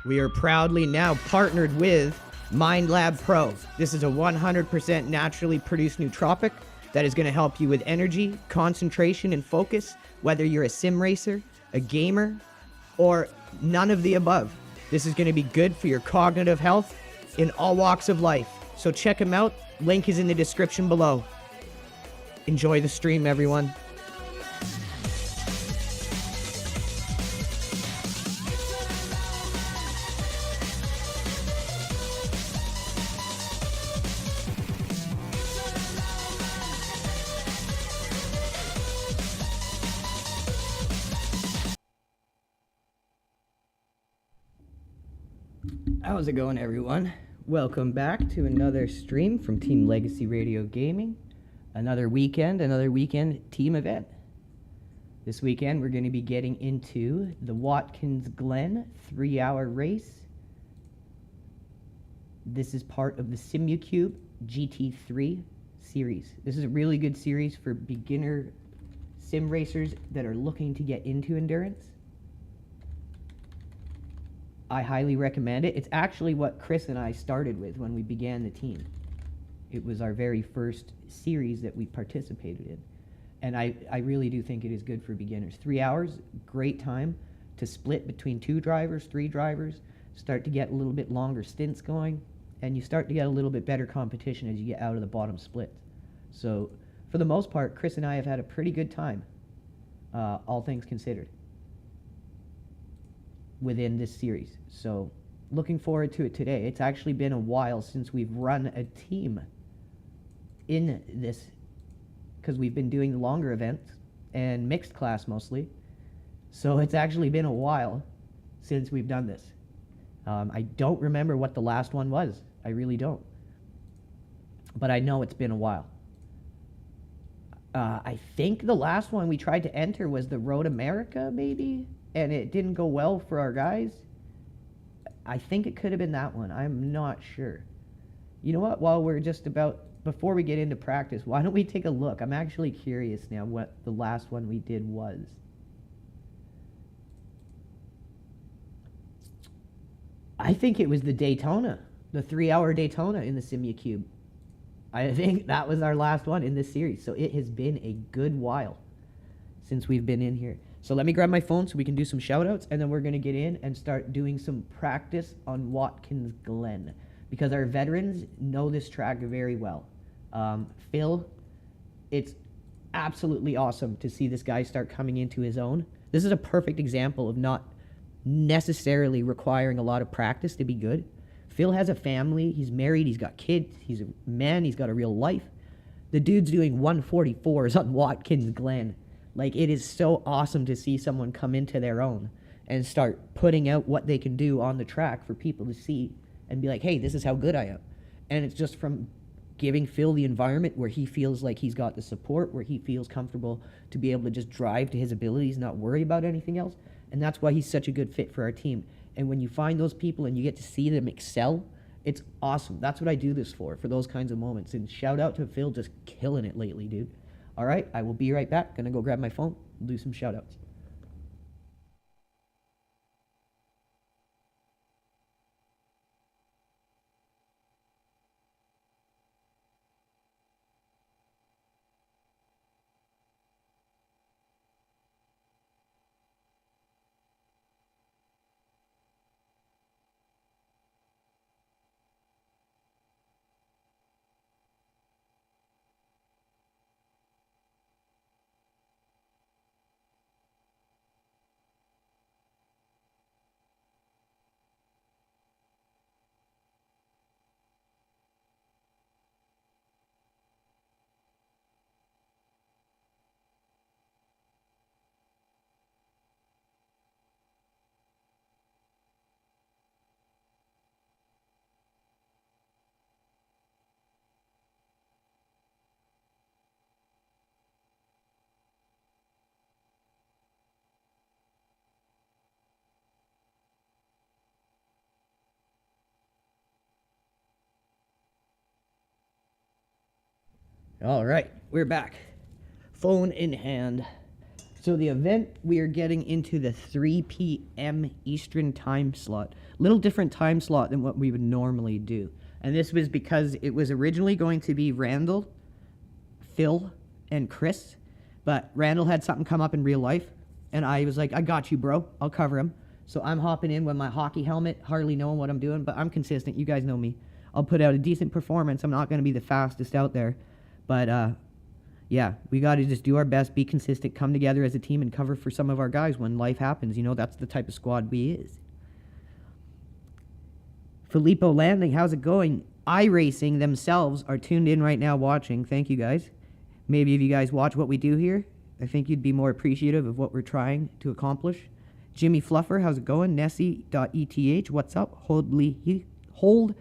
We are proudly now partnered with MindLab Pro. This is a 100% naturally produced nootropic that is going to help you with energy, concentration, and focus, whether you're a sim racer, a gamer, or none of the above. This is going to be good for your cognitive health in all walks of life. So check them out. Link is in the description below. Enjoy the stream, everyone. How's it going, everyone? Welcome back to another stream from Team Legacy Radio Gaming. Another weekend team event. This weekend we're going to be getting into the Watkins Glen 3-hour race. This is part of the SIMUCUBE GT3 series. This is a really good series for beginner sim racers that are looking to get into endurance. I highly recommend it. It's actually what Chris and I started with when we began the team. It was our very first series that we participated in. And I really do think it is good for beginners. 3 hours, great time to split between 2 drivers, 3 drivers, start to get a little bit longer stints going, and you start to get a little bit better competition as you get out of the bottom splits. So for the most part, Chris and I have had a pretty good time, all things considered, within this series. So looking forward to it today. It's actually been a while since we've run a team in this, because we've been doing longer events and mixed class mostly. So it's actually been a while since we've done this. I don't remember what the last one was. I really don't. But I know it's been a while. I think the last one we tried to enter was the Road America, maybe? And it didn't go well for our guys. I think it could have been that one. I'm not sure. You know what? While we're just about, before we get into practice, why don't we take a look? I'm actually curious now what the last one we did was. I think it was the Daytona, the 3-hour Daytona in the SIMUCUBE. I think that was our last one in this series. So it has been a good while since we've been in here. So let me grab my phone so we can do some shout-outs, and then we're going to get in and start doing some practice on Watkins Glen, because our veterans know this track very well. Phil, it's absolutely awesome to see this guy start coming into his own. This is a perfect example of not necessarily requiring a lot of practice to be good. Phil has a family, he's married, he's got kids, he's a man, he's got a real life. The dude's doing 144s on Watkins Glen. Like, it is so awesome to see someone come into their own and start putting out what they can do on the track for people to see and be like, hey, this is how good I am. And it's just from giving Phil the environment where he feels like he's got the support, where he feels comfortable to be able to just drive to his abilities, not worry about anything else. And that's why he's such a good fit for our team. And when you find those people and you get to see them excel, it's awesome. That's what I do this for those kinds of moments. And shout out to Phil, just killing it lately, dude. All right, I will be right back. Gonna go grab my phone, do some shout-outs. All right, we're back. Phone in hand. So the event, we are getting into the 3 p.m. Eastern time slot. Little different time slot than what we would normally do. And this was because it was originally going to be Randall, Phil, and Chris. But Randall had something come up in real life. And I was like, I got you, bro. I'll cover him. So I'm hopping in with my hockey helmet, hardly knowing what I'm doing. But I'm consistent. You guys know me. I'll put out a decent performance. I'm not going to be the fastest out there. But, yeah, we got to just do our best, be consistent, come together as a team, and cover for some of our guys when life happens. You know, that's the type of squad we is. Filippo Landing, how's it going? Iracing themselves are tuned in right now watching. Thank you, guys. Maybe if you guys watch what we do here, I think you'd be more appreciative of what we're trying to accomplish. Jimmy Fluffer, how's it going? Nessie.eth, what's up? Hold Leahy, who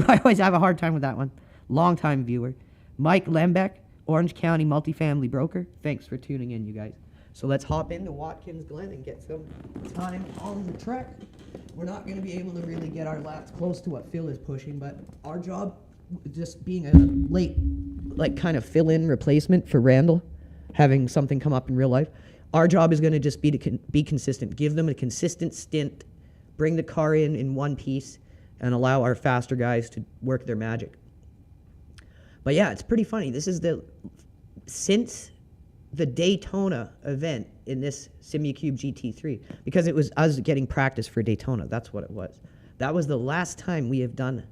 I always have a hard time with that one. Long-time viewer. Mike Lembeck, Orange County multifamily broker. Thanks for tuning in, you guys. So let's hop into Watkins Glen and get some time on the track. We're not going to be able to really get our laps close to what Phil is pushing, but our job, just being a late, like, kind of fill-in replacement for Randall, having something come up in real life, our job is going to just be to be consistent, give them a consistent stint, bring the car in one piece, and allow our faster guys to work their magic. But yeah, it's pretty funny. This is since the Daytona event in this SIMUCUBE GT3, because it was us getting practice for Daytona. That's what it was. That was the last time we have done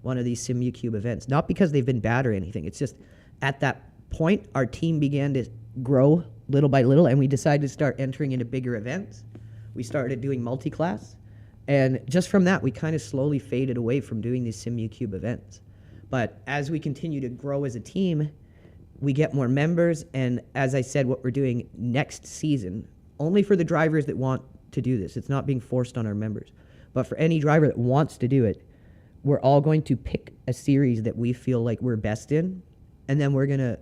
one of these SIMUCUBE events. Not because they've been bad or anything. It's just at that point, our team began to grow little by little, and we decided to start entering into bigger events. We started doing multi-class, and just from that, we kind of slowly faded away from doing these SIMUCUBE events. But as we continue to grow as a team, we get more members, and as I said, what we're doing next season, only for the drivers that want to do this. It's not being forced on our members. But for any driver that wants to do it, we're all going to pick a series that we feel like we're best in, and then we're going to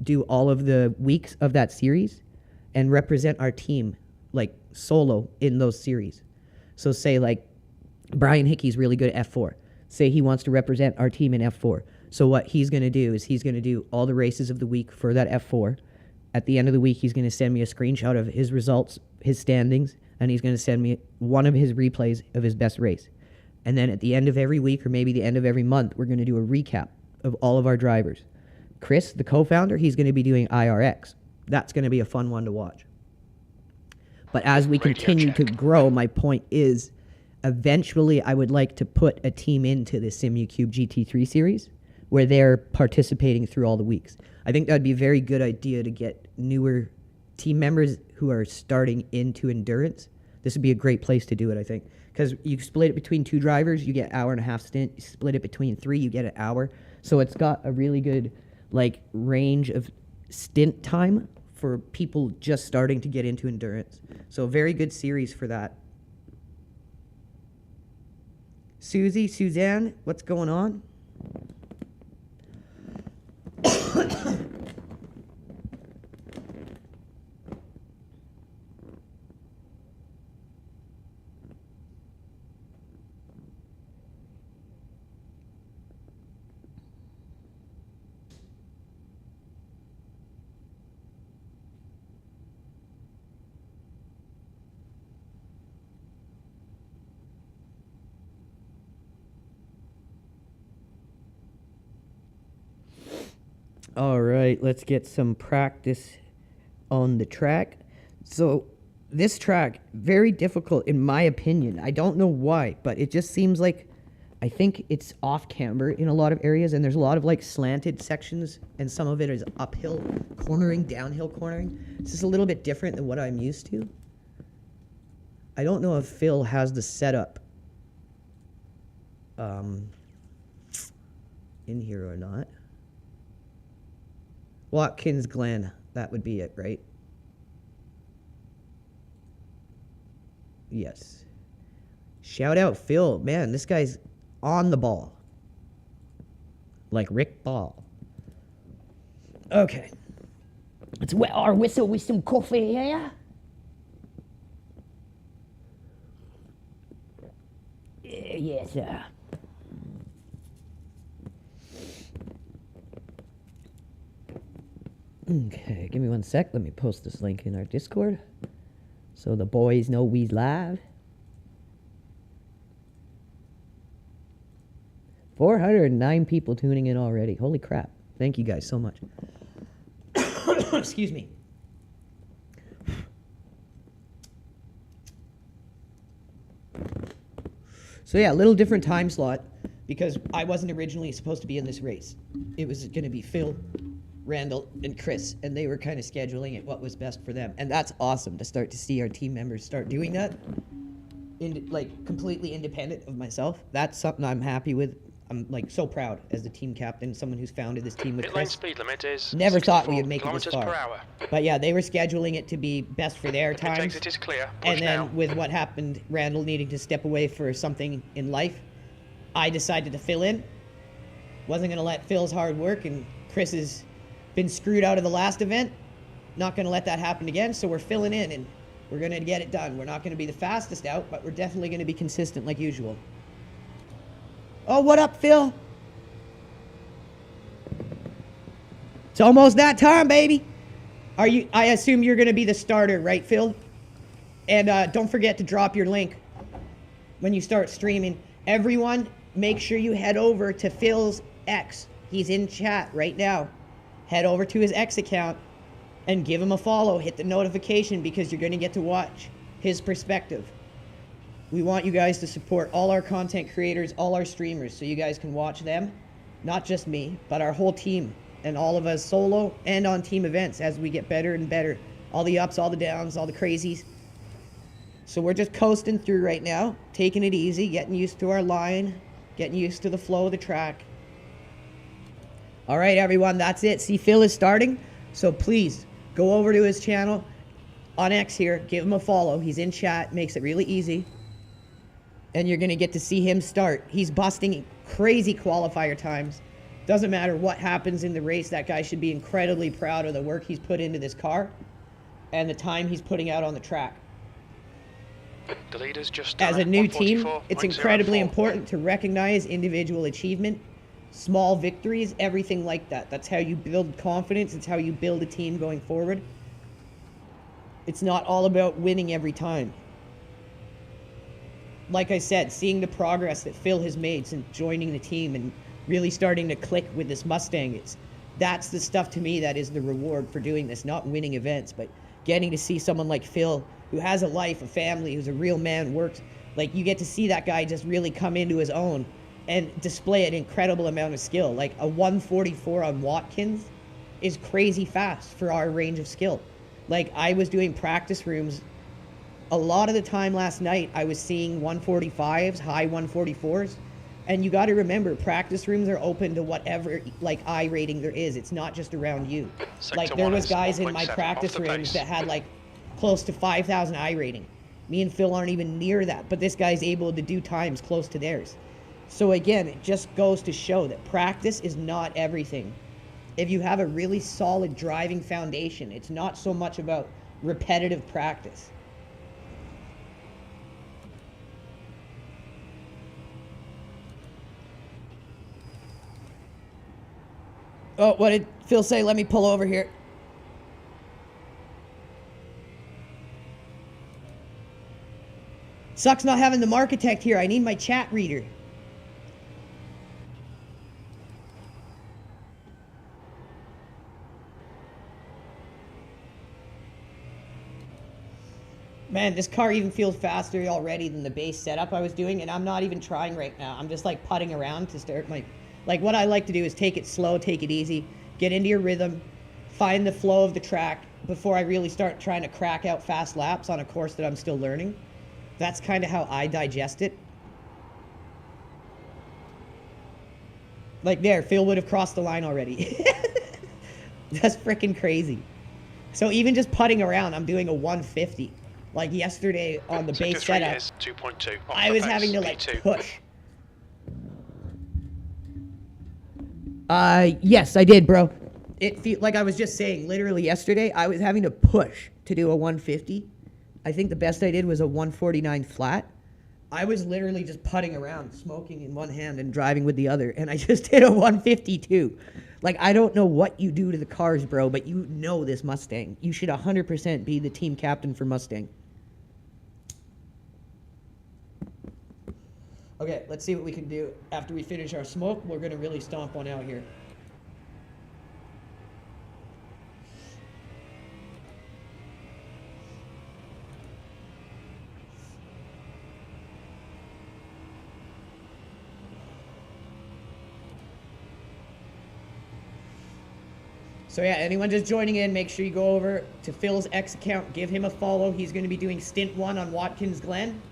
do all of the weeks of that series and represent our team, like, solo in those series. So say, like, Brian Hickey's really good at F4. Say he wants to represent our team in F4. So what he's going to do is he's going to do all the races of the week for that F4. At the end of the week, he's going to send me a screenshot of his results, his standings, and he's going to send me one of his replays of his best race. And then at the end of every week, or maybe the end of every month, we're going to do a recap of all of our drivers. Chris, the co-founder, he's going to be doing IRX. That's going to be a fun one to watch. But as we continue to grow, my point is, eventually I would like to put a team into the SIMUCUBE GT3 series where they're participating through all the weeks. I think that would be a very good idea to get newer team members who are starting into endurance. This would be a great place to do it, I think. Because you split it between 2 drivers, you get an hour and a half stint. You split it between 3, you get an hour. So it's got a really good, like, range of stint time for people just starting to get into endurance. So a very good series for that. Suzanne, what's going on? All right, let's get some practice on the track. So this track, very difficult in my opinion. I don't know why, but it just seems like, I think it's off camber in a lot of areas, and there's a lot of, like, slanted sections, and some of it is uphill cornering, downhill cornering. This is a little bit different than what I'm used to. I don't know if Phil has the setup in here or not. Watkins Glen, that would be it, right? Yes. Shout out Phil. Man, this guy's on the ball. Like Rick Ball. Okay. Let's wet our whistle with some coffee here. Yes, sir. Okay, give me 1 sec. Let me post this link in our Discord so the boys know we's live. 409 people tuning in already. Holy crap. Thank you guys so much. Excuse me. So yeah, a little different time slot because I wasn't originally supposed to be in this race. It was going to be Phil, Randall, and Chris, and they were kind of scheduling it what was best for them. And that's awesome to start to see our team members start doing that, like completely independent of myself. That's something I'm happy with. I'm like so proud as the team captain, someone who's founded this team with Chris. Speed limit is never thought we would make it this far. Per but yeah, they were scheduling it to be best for their times. Exit is clear. And then with what happened, Randall needing to step away for something in life, I decided to fill in. Wasn't going to let Phil's hard work, and Chris has been screwed out of the last event. Not going to let that happen again, so we're filling in, and we're going to get it done. We're not going to be the fastest out, but we're definitely going to be consistent like usual. Oh, what up, Phil? It's almost that time, baby. I assume you're going to be the starter, right, Phil? And don't forget to drop your link when you start streaming. Everyone, make sure you head over to Phil's X. He's in chat right now. Head over to his X account and give him a follow. Hit the notification because you're going to get to watch his perspective. We want you guys to support all our content creators, all our streamers, so you guys can watch them. Not just me, but our whole team and all of us solo and on team events as we get better and better. All the ups, all the downs, all the crazies. So we're just coasting through right now, taking it easy, getting used to our line, getting used to the flow of the track. All right, everyone, that's it. See, Phil is starting, so please go over to his channel on X here, give him a follow. He's in chat, makes it really easy. And you're going to get to see him start. He's busting crazy qualifier times. Doesn't matter what happens in the race, that guy should be incredibly proud of the work he's put into this car and the time he's putting out on the track. The leader's just as a new team, it's incredibly important to recognize individual achievement, small victories, everything like that. That's how you build confidence. It's how you build a team going forward. It's not all about winning every time. Like I said, seeing the progress that Phil has made since joining the team and really starting to click with this Mustang, that's the stuff to me that is the reward for doing this, not winning events, but getting to see someone like Phil who has a life, a family, who's a real man, works. Like, you get to see that guy just really come into his own and display an incredible amount of skill. Like, a 144 on Watkins is crazy fast for our range of skill. Like, I was doing practice rooms a lot of the time last night. I was seeing 145s, high 144s. And you got to remember, practice rooms are open to whatever, like, I rating there is. It's not just around you. Like, there was guys in my practice rooms that had, like, close to 5,000 I rating. Me and Phil aren't even near that, but this guy's able to do times close to theirs. So again, it just goes to show that practice is not everything. If you have a really solid driving foundation, it's not so much about repetitive practice. Oh, what did Phil say? Let me pull over here. Sucks not having the Markitect here. I need my chat reader. Man, this car even feels faster already than the base setup I was doing, and I'm not even trying right now. I'm just like putting around to start my... Like, what I like to do is take it slow, take it easy, get into your rhythm, find the flow of the track before I really start trying to crack out fast laps on a course that I'm still learning. That's kind of how I digest it. Like, there, Phil would have crossed the line already. That's freaking crazy. So even just putting around, I'm doing a 150. Like yesterday on the base setup, 2.2. I was having to, like, push. Yes, I did, bro. It feel like I was just saying, literally yesterday, I was having to push to do a 150. I think the best I did was a 149 flat, I was literally just putting around, smoking in one hand and driving with the other, and I just hit a 152. Like, I don't know what you do to the cars, bro, but you know this Mustang. You should 100% be the team captain for Mustang. Okay, let's see what we can do. After we finish our smoke, we're going to really stomp one out here. So yeah, anyone just joining in, make sure you go over to Phil's X account, give him a follow. He's going to be doing stint 1 on Watkins Glen.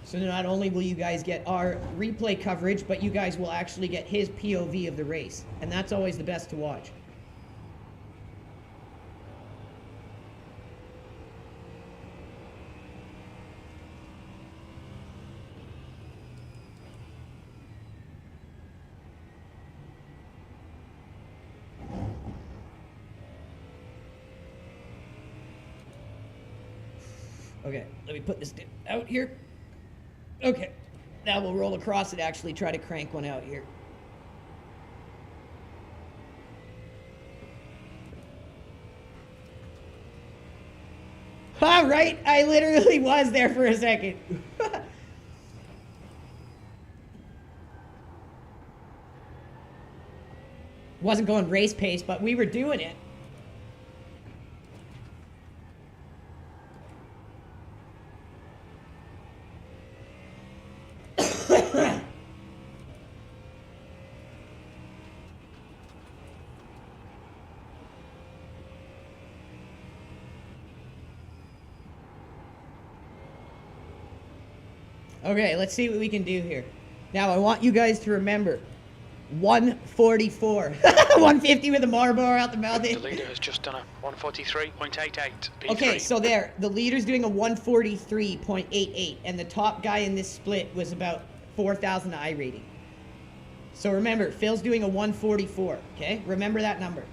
So not only will you guys get our replay coverage, but you guys will actually get his POV of the race. And that's always the best to watch. Okay, let me put this out here. Okay, now we'll roll across and actually try to crank one out here. All right, I literally was there for a second. Wasn't going race pace, but we were doing it. Okay, let's see what we can do here. Now, I want you guys to remember, 144. 150 with a Marlboro out the mouth. The leader has just done a 143.88 P3. Okay, so there, the leader's doing a 143.88, and the top guy in this split was about 4,000 I rating. So remember, Phil's doing a 144, okay? Remember that number.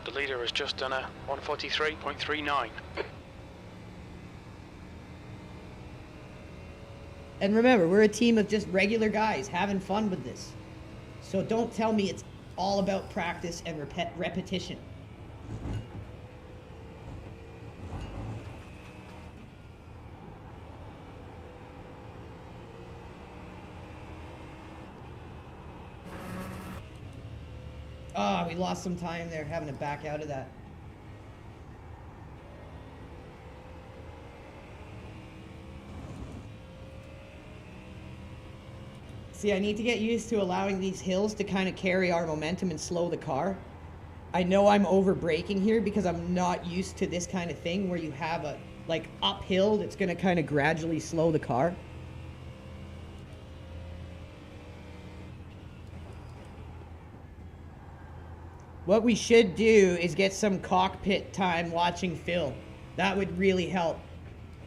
The leader has just done a 143.39. And remember, we're a team of just regular guys having fun with this. So don't tell me it's all about practice and repetition. Oh, we lost some time there having to back out of that. See, I need to get used to allowing these hills to kind of carry our momentum and slow the car. I know I'm over braking here because I'm not used to this kind of thing where you have a, like, uphill that's going to kind of gradually slow the car. What we should do is get some cockpit time watching Phil. That would really help.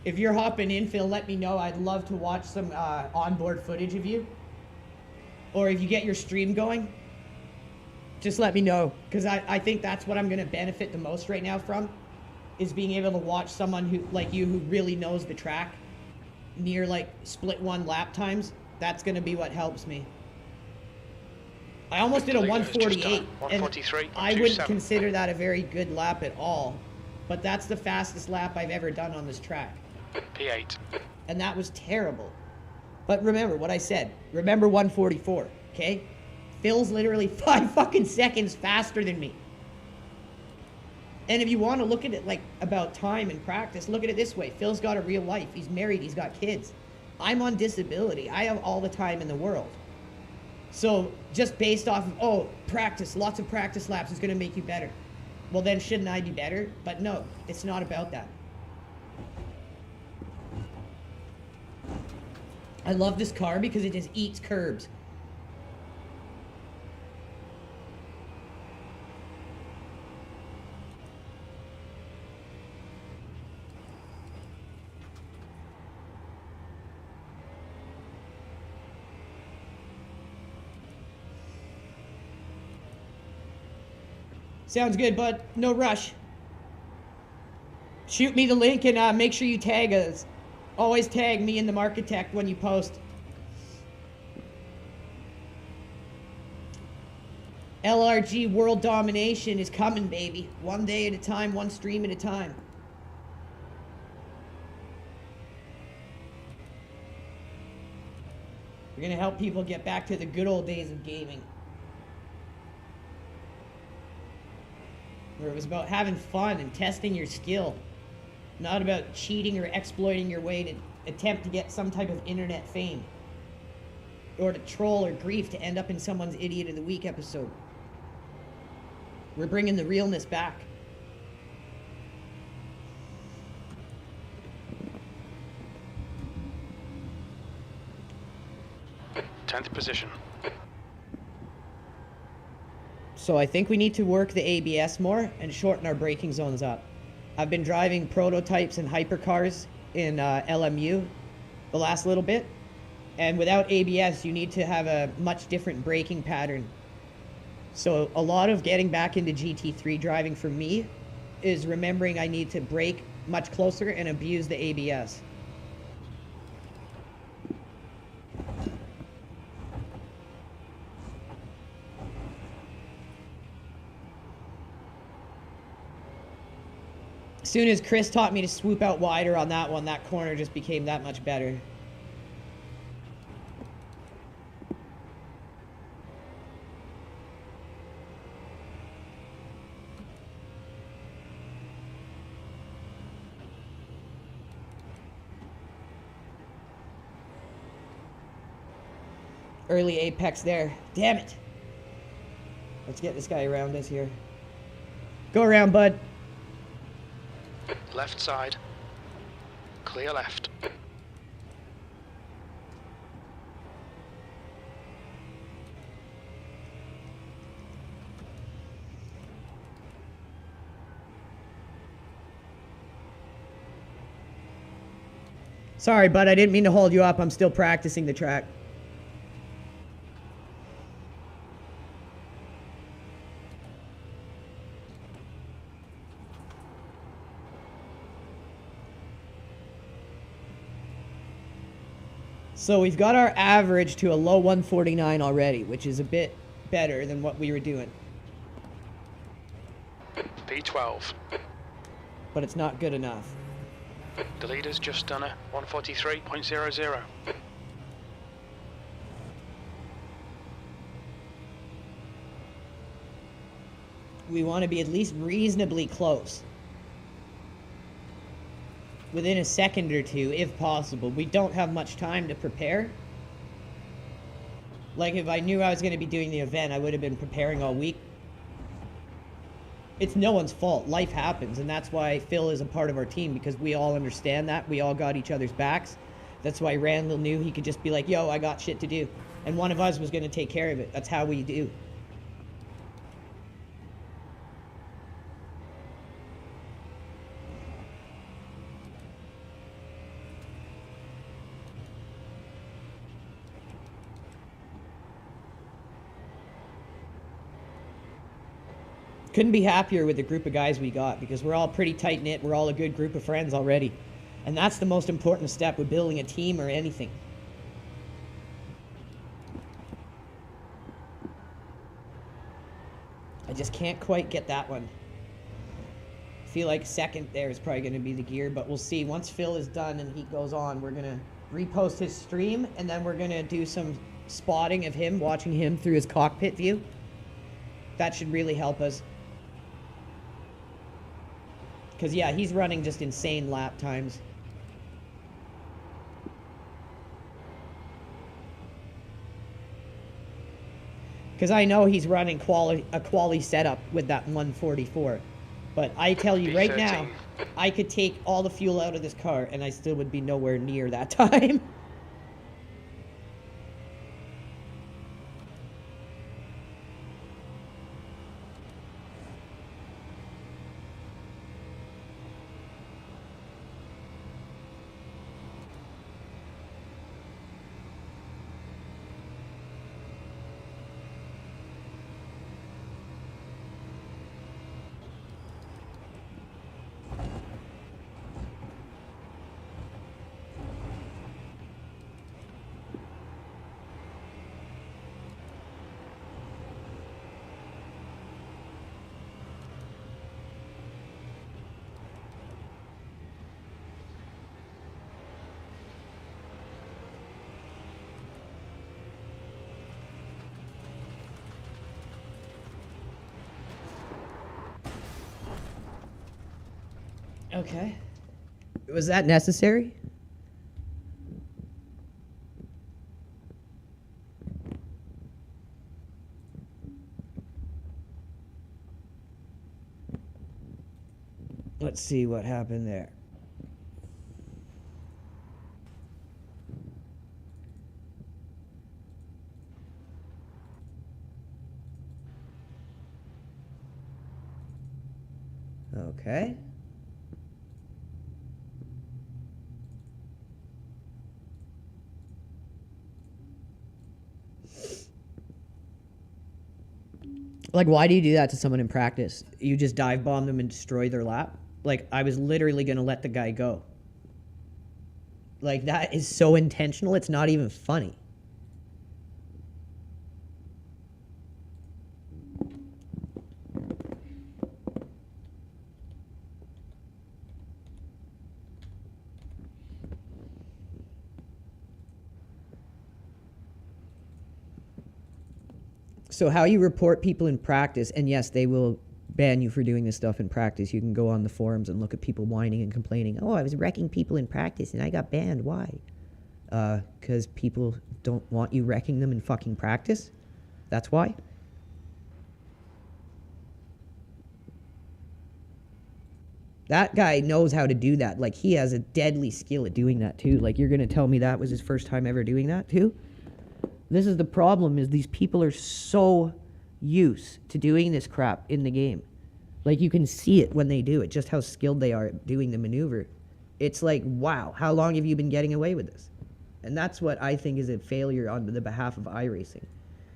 If you're hopping in, Phil, let me know. I'd love to watch some onboard footage of you. Or if you get your stream going, just let me know. Because I think that's what I'm going to benefit the most right now from, is being able to watch someone who, like you, who really knows the track near, like, split 1 lap times. That's going to be what helps me. I almost did a 148, and I wouldn't consider that a very good lap at all. But that's the fastest lap I've ever done on this track. P8. And that was terrible. But remember what I said. Remember 144, okay? Phil's literally 5 fucking seconds faster than me. And if you want to look at it like about time and practice, look at it this way. Phil's got a real life. He's married. He's got kids. I'm on disability. I have all the time in the world. So just based off of, oh, practice, lots of practice laps is going to make you better. Well, then shouldn't I be better? But no, it's not about that. I love this car because it just eats curbs. Sounds good, bud. No rush. Shoot me the link and make sure you tag us. Always tag me and the Markitect when you post. LRG World Domination is coming, baby. One day at a time, one stream at a time. We're gonna help people get back to the good old days of gaming. Where it was about having fun and testing your skill. Not about cheating or exploiting your way to attempt to get some type of internet fame. Or to troll or grief to end up in someone's Idiot of the Week episode. We're bringing the realness back. Tenth position. So I think we need to work the ABS more and shorten our braking zones up. I've been driving prototypes and hypercars in LMU the last little bit. And without ABS, you need to have a much different braking pattern. So a lot of getting back into GT3 driving for me is remembering I need to brake much closer and abuse the ABS. As soon as Chris taught me to swoop out wider on that one, that corner just became that much better. Early apex there. Damn it. Let's get this guy around us here. Go around, bud. Left side. Clear left. Sorry, bud. I didn't mean to hold you up. I'm still practicing the track. So we've got our average to a low 149 already, which is a bit better than what we were doing. P12. But it's not good enough. The leader's just done a 143.00. We want to be at least reasonably close. Within a second or two, if possible. We don't have much time to prepare. Like, if I knew I was going to be doing the event, I would have been preparing all week. It's no one's fault. Life happens, and that's why Phil is a part of our team, because we all understand that. We all got each other's backs. That's why Randall knew he could just be like, yo, I got shit to do. And one of us was going to take care of it. That's how we do. Couldn't be happier with the group of guys we got, because we're all pretty tight-knit. We're all a good group of friends already. And that's the most important step with building a team or anything. I just can't quite get that one. I feel like second there is probably going to be the gear, but we'll see. Once Phil is done and he goes on, we're going to repost his stream, and then we're going to do some spotting of him, watching him through his cockpit view. That should really help us. Because, yeah, he's running just insane lap times. Because I know he's running a quality setup with that 144. But I tell you right now, I could take all the fuel out of this car and I still would be nowhere near that time. Okay. Was that necessary? Let's see what happened there. Okay. Like, why do you do that to someone in practice? You just dive bomb them and destroy their lap? Like, I was literally going to let the guy go. Like, that is so intentional, it's not even funny. So how you report people in practice, and yes, they will ban you for doing this stuff in practice. You can go on the forums and look at people whining and complaining. Oh, I was wrecking people in practice and I got banned. Why? Because people don't want you wrecking them in fucking practice. That's why. That guy knows how to do that. Like, he has a deadly skill at doing that too. Like, you're going to tell me that was his first time ever doing that too? This is the problem, is these people are so used to doing this crap in the game. Like, you can see it when they do it, just how skilled they are at doing the maneuver. It's like, wow, how long have you been getting away with this? And that's what I think is a failure on the behalf of iRacing.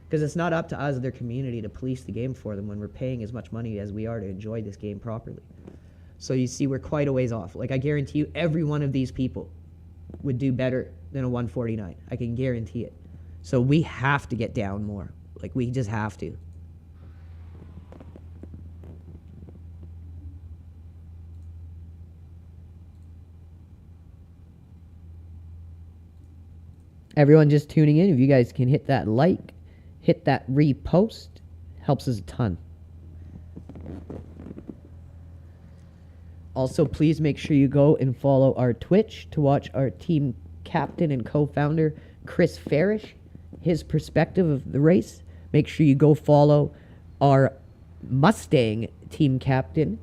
Because it's not up to us, their community, to police the game for them when we're paying as much money as we are to enjoy this game properly. So you see, we're quite a ways off. Like, I guarantee you, every one of these people would do better than a 149. I can guarantee it. So we have to get down more. Like, we just have to. Everyone just tuning in, if you guys can hit that like, hit that repost, helps us a ton. Also, please make sure you go and follow our Twitch to watch our team captain and co-founder, Chris Farish, his perspective of the race. Make sure you go follow our Mustang team captain,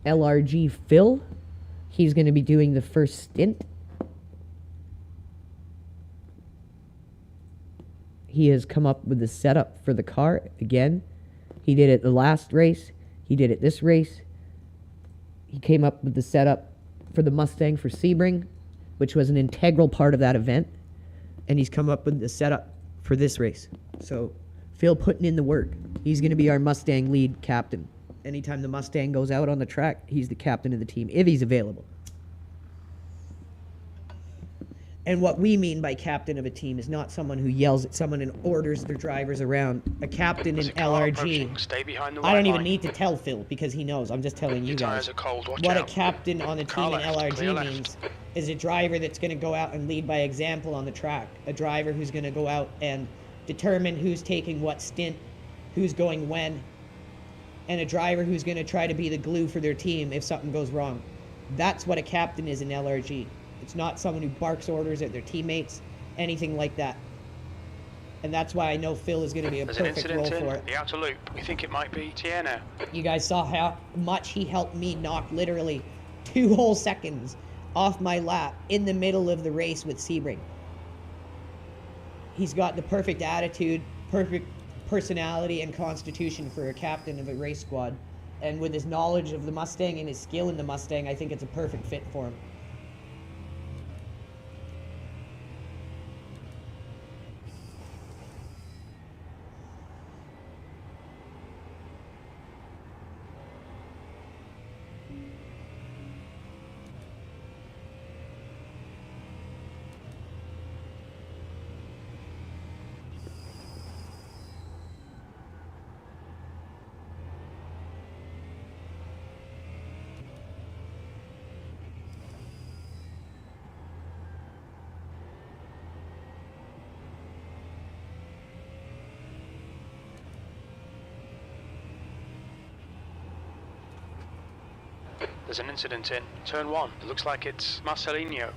LRG Phil. He's going to be doing the first stint. He has come up with the setup for the car again. He did it the last race. He did it this race. He came up with the setup for the Mustang for Sebring, which was an integral part of that event. And he's come up with the setup for this race. So Phil putting in the work. He's going to be our Mustang lead captain. Anytime the Mustang goes out on the track, he's the captain of the team, if he's available. And what we mean by captain of a team is not someone who yells at someone and orders their drivers around. A captain in LRG. Stay behind the I don't white even line. need to tell Phil because he knows. I'm just telling you Your guys. tyres are cold, watch What out. a captain on a Car team in left, clear LRG left. means is a driver that's going to go out and lead by example on the track. A driver who's going to go out and determine who's taking what stint, who's going when, and a driver who's going to try to be the glue for their team if something goes wrong. That's what a captain is in LRG. It's not someone who barks orders at their teammates, anything like that. And that's why I know Phil is going to be a There's an perfect role incident for in it. the outer loop. We think it might be Tiana. You guys saw how much he helped me knock literally 2 whole seconds off my lap in the middle of the race with Sebring. He's got the perfect attitude, perfect personality and constitution for a captain of a race squad. And with his knowledge of the Mustang and his skill in the Mustang, I think it's a perfect fit for him. There's an incident in turn 1. It looks like it's Marcelinho.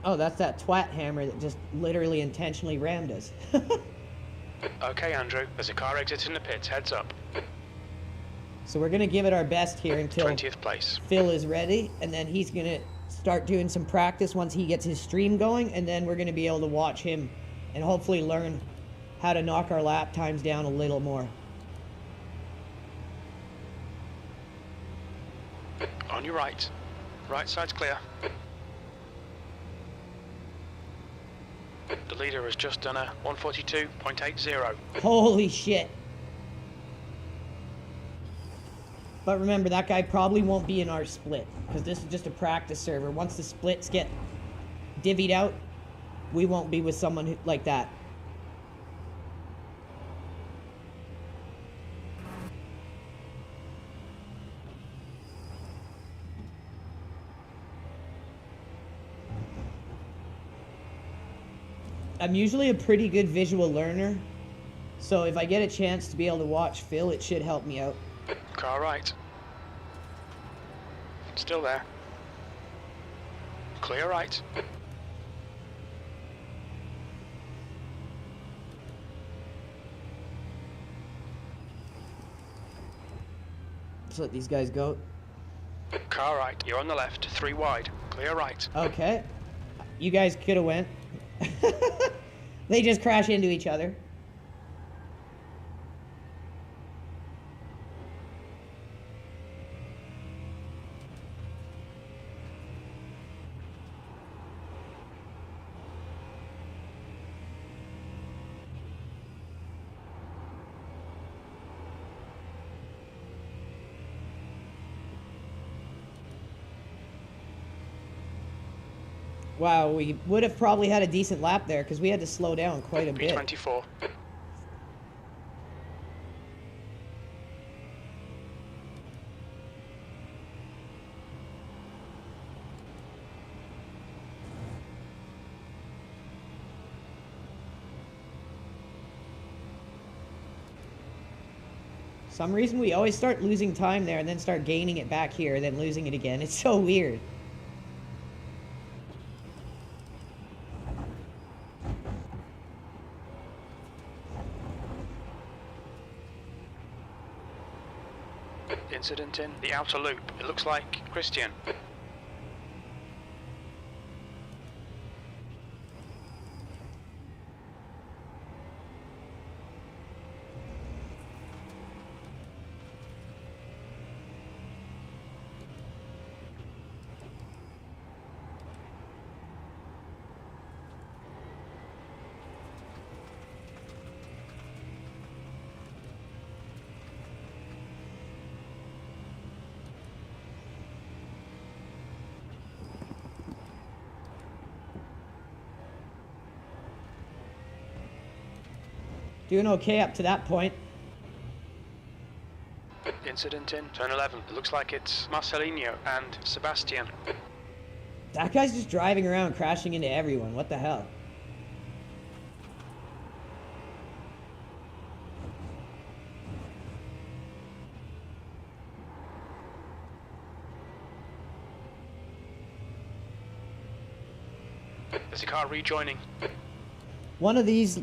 Oh, that's that twat hammer that just literally intentionally rammed us. Okay, Andrew, there's a car exiting the pits. Heads up. So we're going to give it our best here until 20th place. Phil is ready, and then he's going to start doing some practice once he gets his stream going, and then we're going to be able to watch him and hopefully learn how to knock our lap times down a little more. On your right. Right side's clear. The leader has just done a 142.80. Holy shit. But remember, that guy probably won't be in our split, because this is just a practice server. Once the splits get divvied out, we won't be with someone like that. I'm usually a pretty good visual learner, so if I get a chance to be able to watch Phil, it should help me out. Car right. Still there. Clear right. Just let these guys go. Car right. You're on the left. 3 wide. Clear right. Okay. You guys could have went. They just crash into each other. Wow, we would have probably had a decent lap there because we had to slow down quite a bit. 24. Some reason we always start losing time there and then start gaining it back here, then losing it again. It's so weird. Incident in the outer loop. It looks like Christian. Doing okay up to that point. Incident in turn 11. It looks like it's Marcelinho and Sebastian. That guy's just driving around crashing into everyone. What the hell? There's a car rejoining. One of these,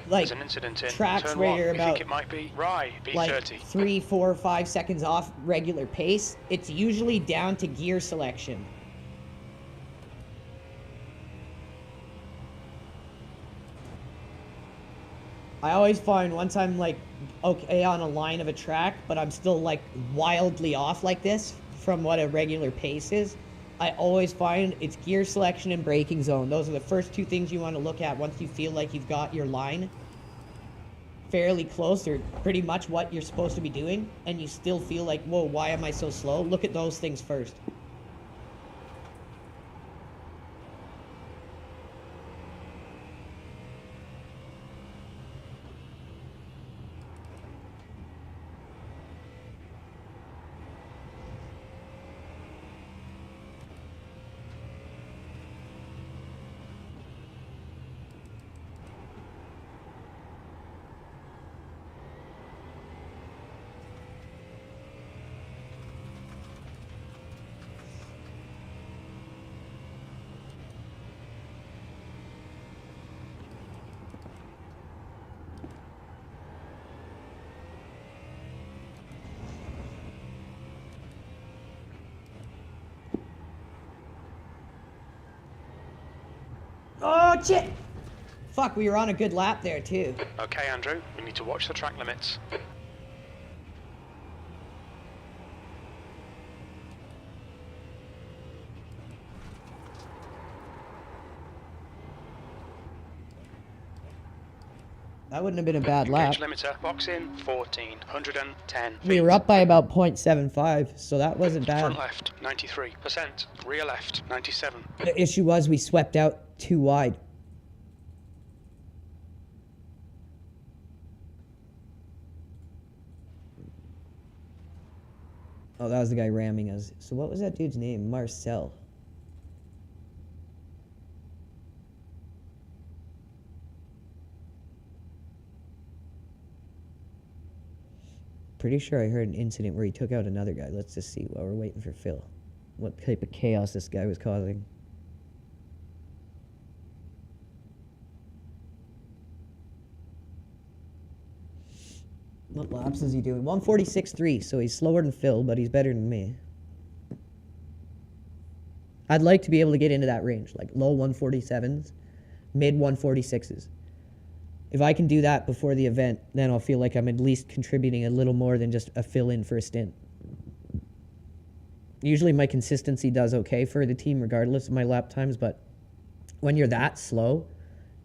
like, There's an incident in tracks turn where 1. you're We think about it might be Rye B30. like 3, 4, 5 seconds off regular pace, it's usually down to gear selection. I always find once I'm like okay on a line of a track, but I'm still like wildly off like this from what a regular pace is, I always find it's gear selection and braking zone. Those are the first two things you want to look at once you feel like you've got your line fairly close or pretty much what you're supposed to be doing, and you still feel like, whoa, why am I so slow? Look at those things first. Oh, shit! Fuck, we were on a good lap there, too. Okay, Andrew, we need to watch the track limits. That wouldn't have been a bad lap. Engage limiter, box in, 1410 feet. We were up by about 0.75, so that wasn't bad. Front left, 93%. Rear left, 97. The issue was we swept out too wide. Oh, that was the guy ramming us. So what was that dude's name? Marcel. Pretty sure I heard an incident where he took out another guy. Let's just see while we're waiting for Phil. What type of chaos this guy was causing. What laps is he doing? 146.3, so he's slower than Phil, but he's better than me. I'd like to be able to get into that range, like low 147s, mid 146s. If I can do that before the event, then I'll feel like I'm at least contributing a little more than just a fill-in for a stint. Usually my consistency does okay for the team regardless of my lap times, but when you're that slow,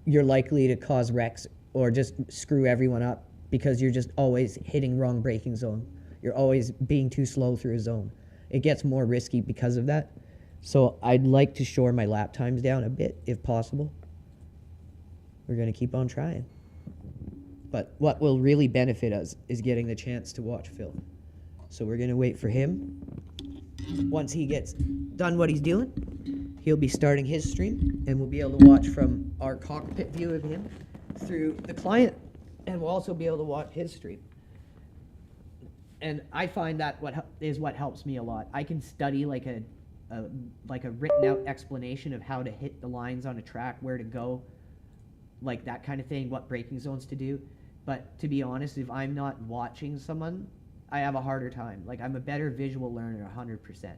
you're likely to cause wrecks or just screw everyone up because you're just always hitting wrong braking zone. You're always being too slow through a zone. It gets more risky because of that. So I'd like to shore my lap times down a bit if possible. We're going to keep on trying. But what will really benefit us is getting the chance to watch Phil. So we're going to wait for him. Once he gets done what he's doing, he'll be starting his stream, and we'll be able to watch from our cockpit view of him through the client, and we'll also be able to watch his stream. And I find that what helps me a lot. I can study like a written out explanation of how to hit the lines on a track, where to go, like that kind of thing, what braking zones to do. But to be honest, if I'm not watching someone, I have a harder time. Like, I'm a better visual learner 100%.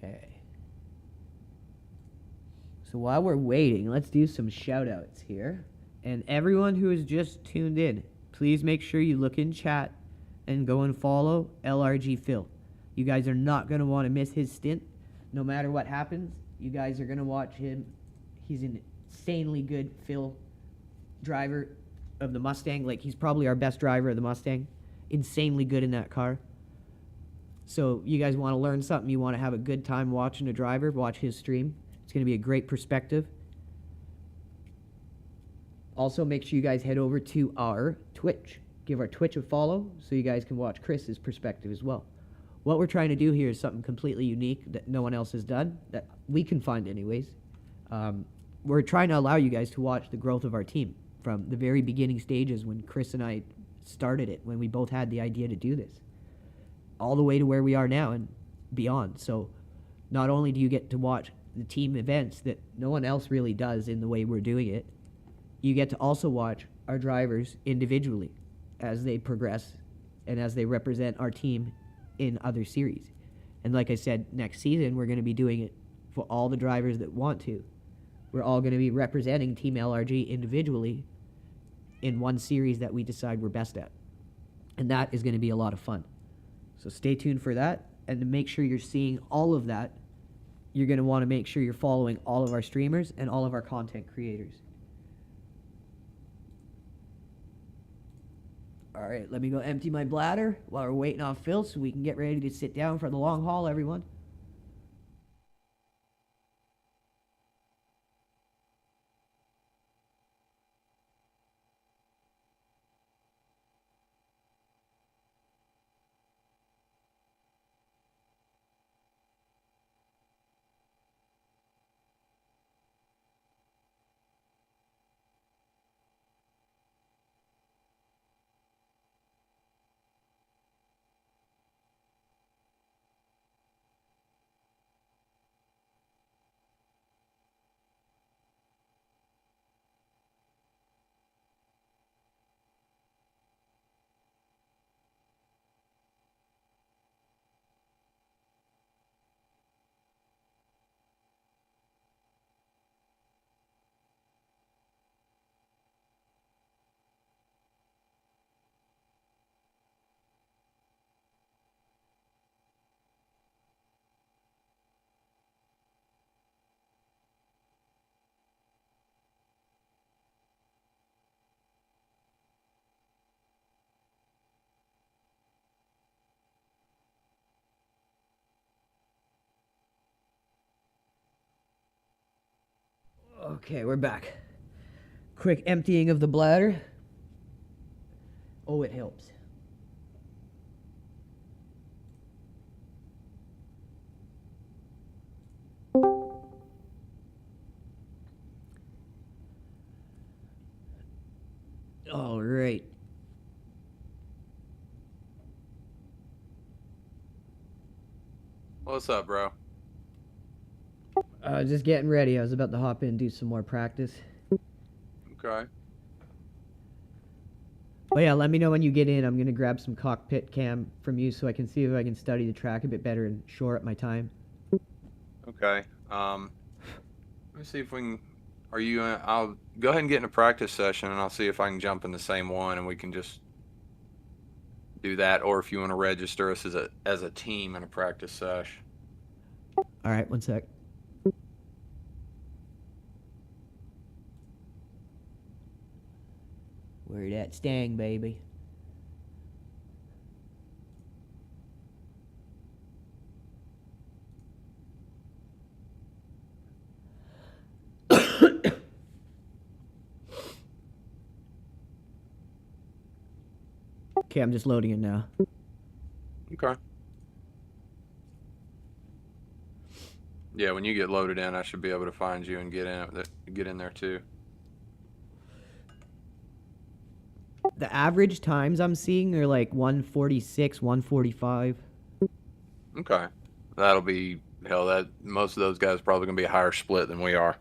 Okay. So while we're waiting, let's do some shout outs here. And everyone who has just tuned in, please make sure you look in chat and go and follow LRG Phil. You guys are not going to want to miss his stint. No matter what happens, you guys are going to watch him. He's an insanely good Phil driver of the Mustang. Like, he's probably our best driver of the Mustang. Insanely good in that car. So you guys want to learn something, you want to have a good time watching a driver, watch his stream. It's going to be a great perspective. Also, make sure you guys head over to our Twitch. Give our Twitch a follow so you guys can watch Chris's perspective as well. What we're trying to do here is something completely unique that no one else has done, that we can find anyways. We're trying to allow you guys to watch the growth of our team from the very beginning stages when Chris and I started it, when we both had the idea to do this, all the way to where we are now and beyond. So not only do you get to watch the team events that no one else really does in the way we're doing it, you get to also watch our drivers individually as they progress and as they represent our team in other series. And like I said, next season we're going to be doing it for all the drivers that want to. We're all going to be representing Team LRG individually in one series that we decide we're best at. And that is going to be a lot of fun. So stay tuned for that. And to make sure you're seeing all of that, you're going to want to make sure you're following all of our streamers and all of our content creators. All right, let me go empty my bladder while we're waiting on Phil so we can get ready to sit down for the long haul, everyone. Okay, we're back. Quick emptying of the bladder. Oh, it helps. All right. What's up, bro? Just getting ready. I was about to hop in and do some more practice. Okay. But yeah, let me know when you get in. I'm going to grab some cockpit cam from you so I can see if I can study the track a bit better and shore up my time. Okay. Let me see if we can... Are you... I'll go ahead and get in a practice session, and I'll see if I can jump in the same one, and we can just do that. Or if you want to register us as a team in a practice sesh. All right, one sec. Where that stang, baby? Okay, I'm just loading it now. Okay. Yeah, when you get loaded in, I should be able to find you and get in there too. The average times I'm seeing are like 146, 145. Okay. That'll be... Hell, that most of those guys are probably going to be a higher split than we are.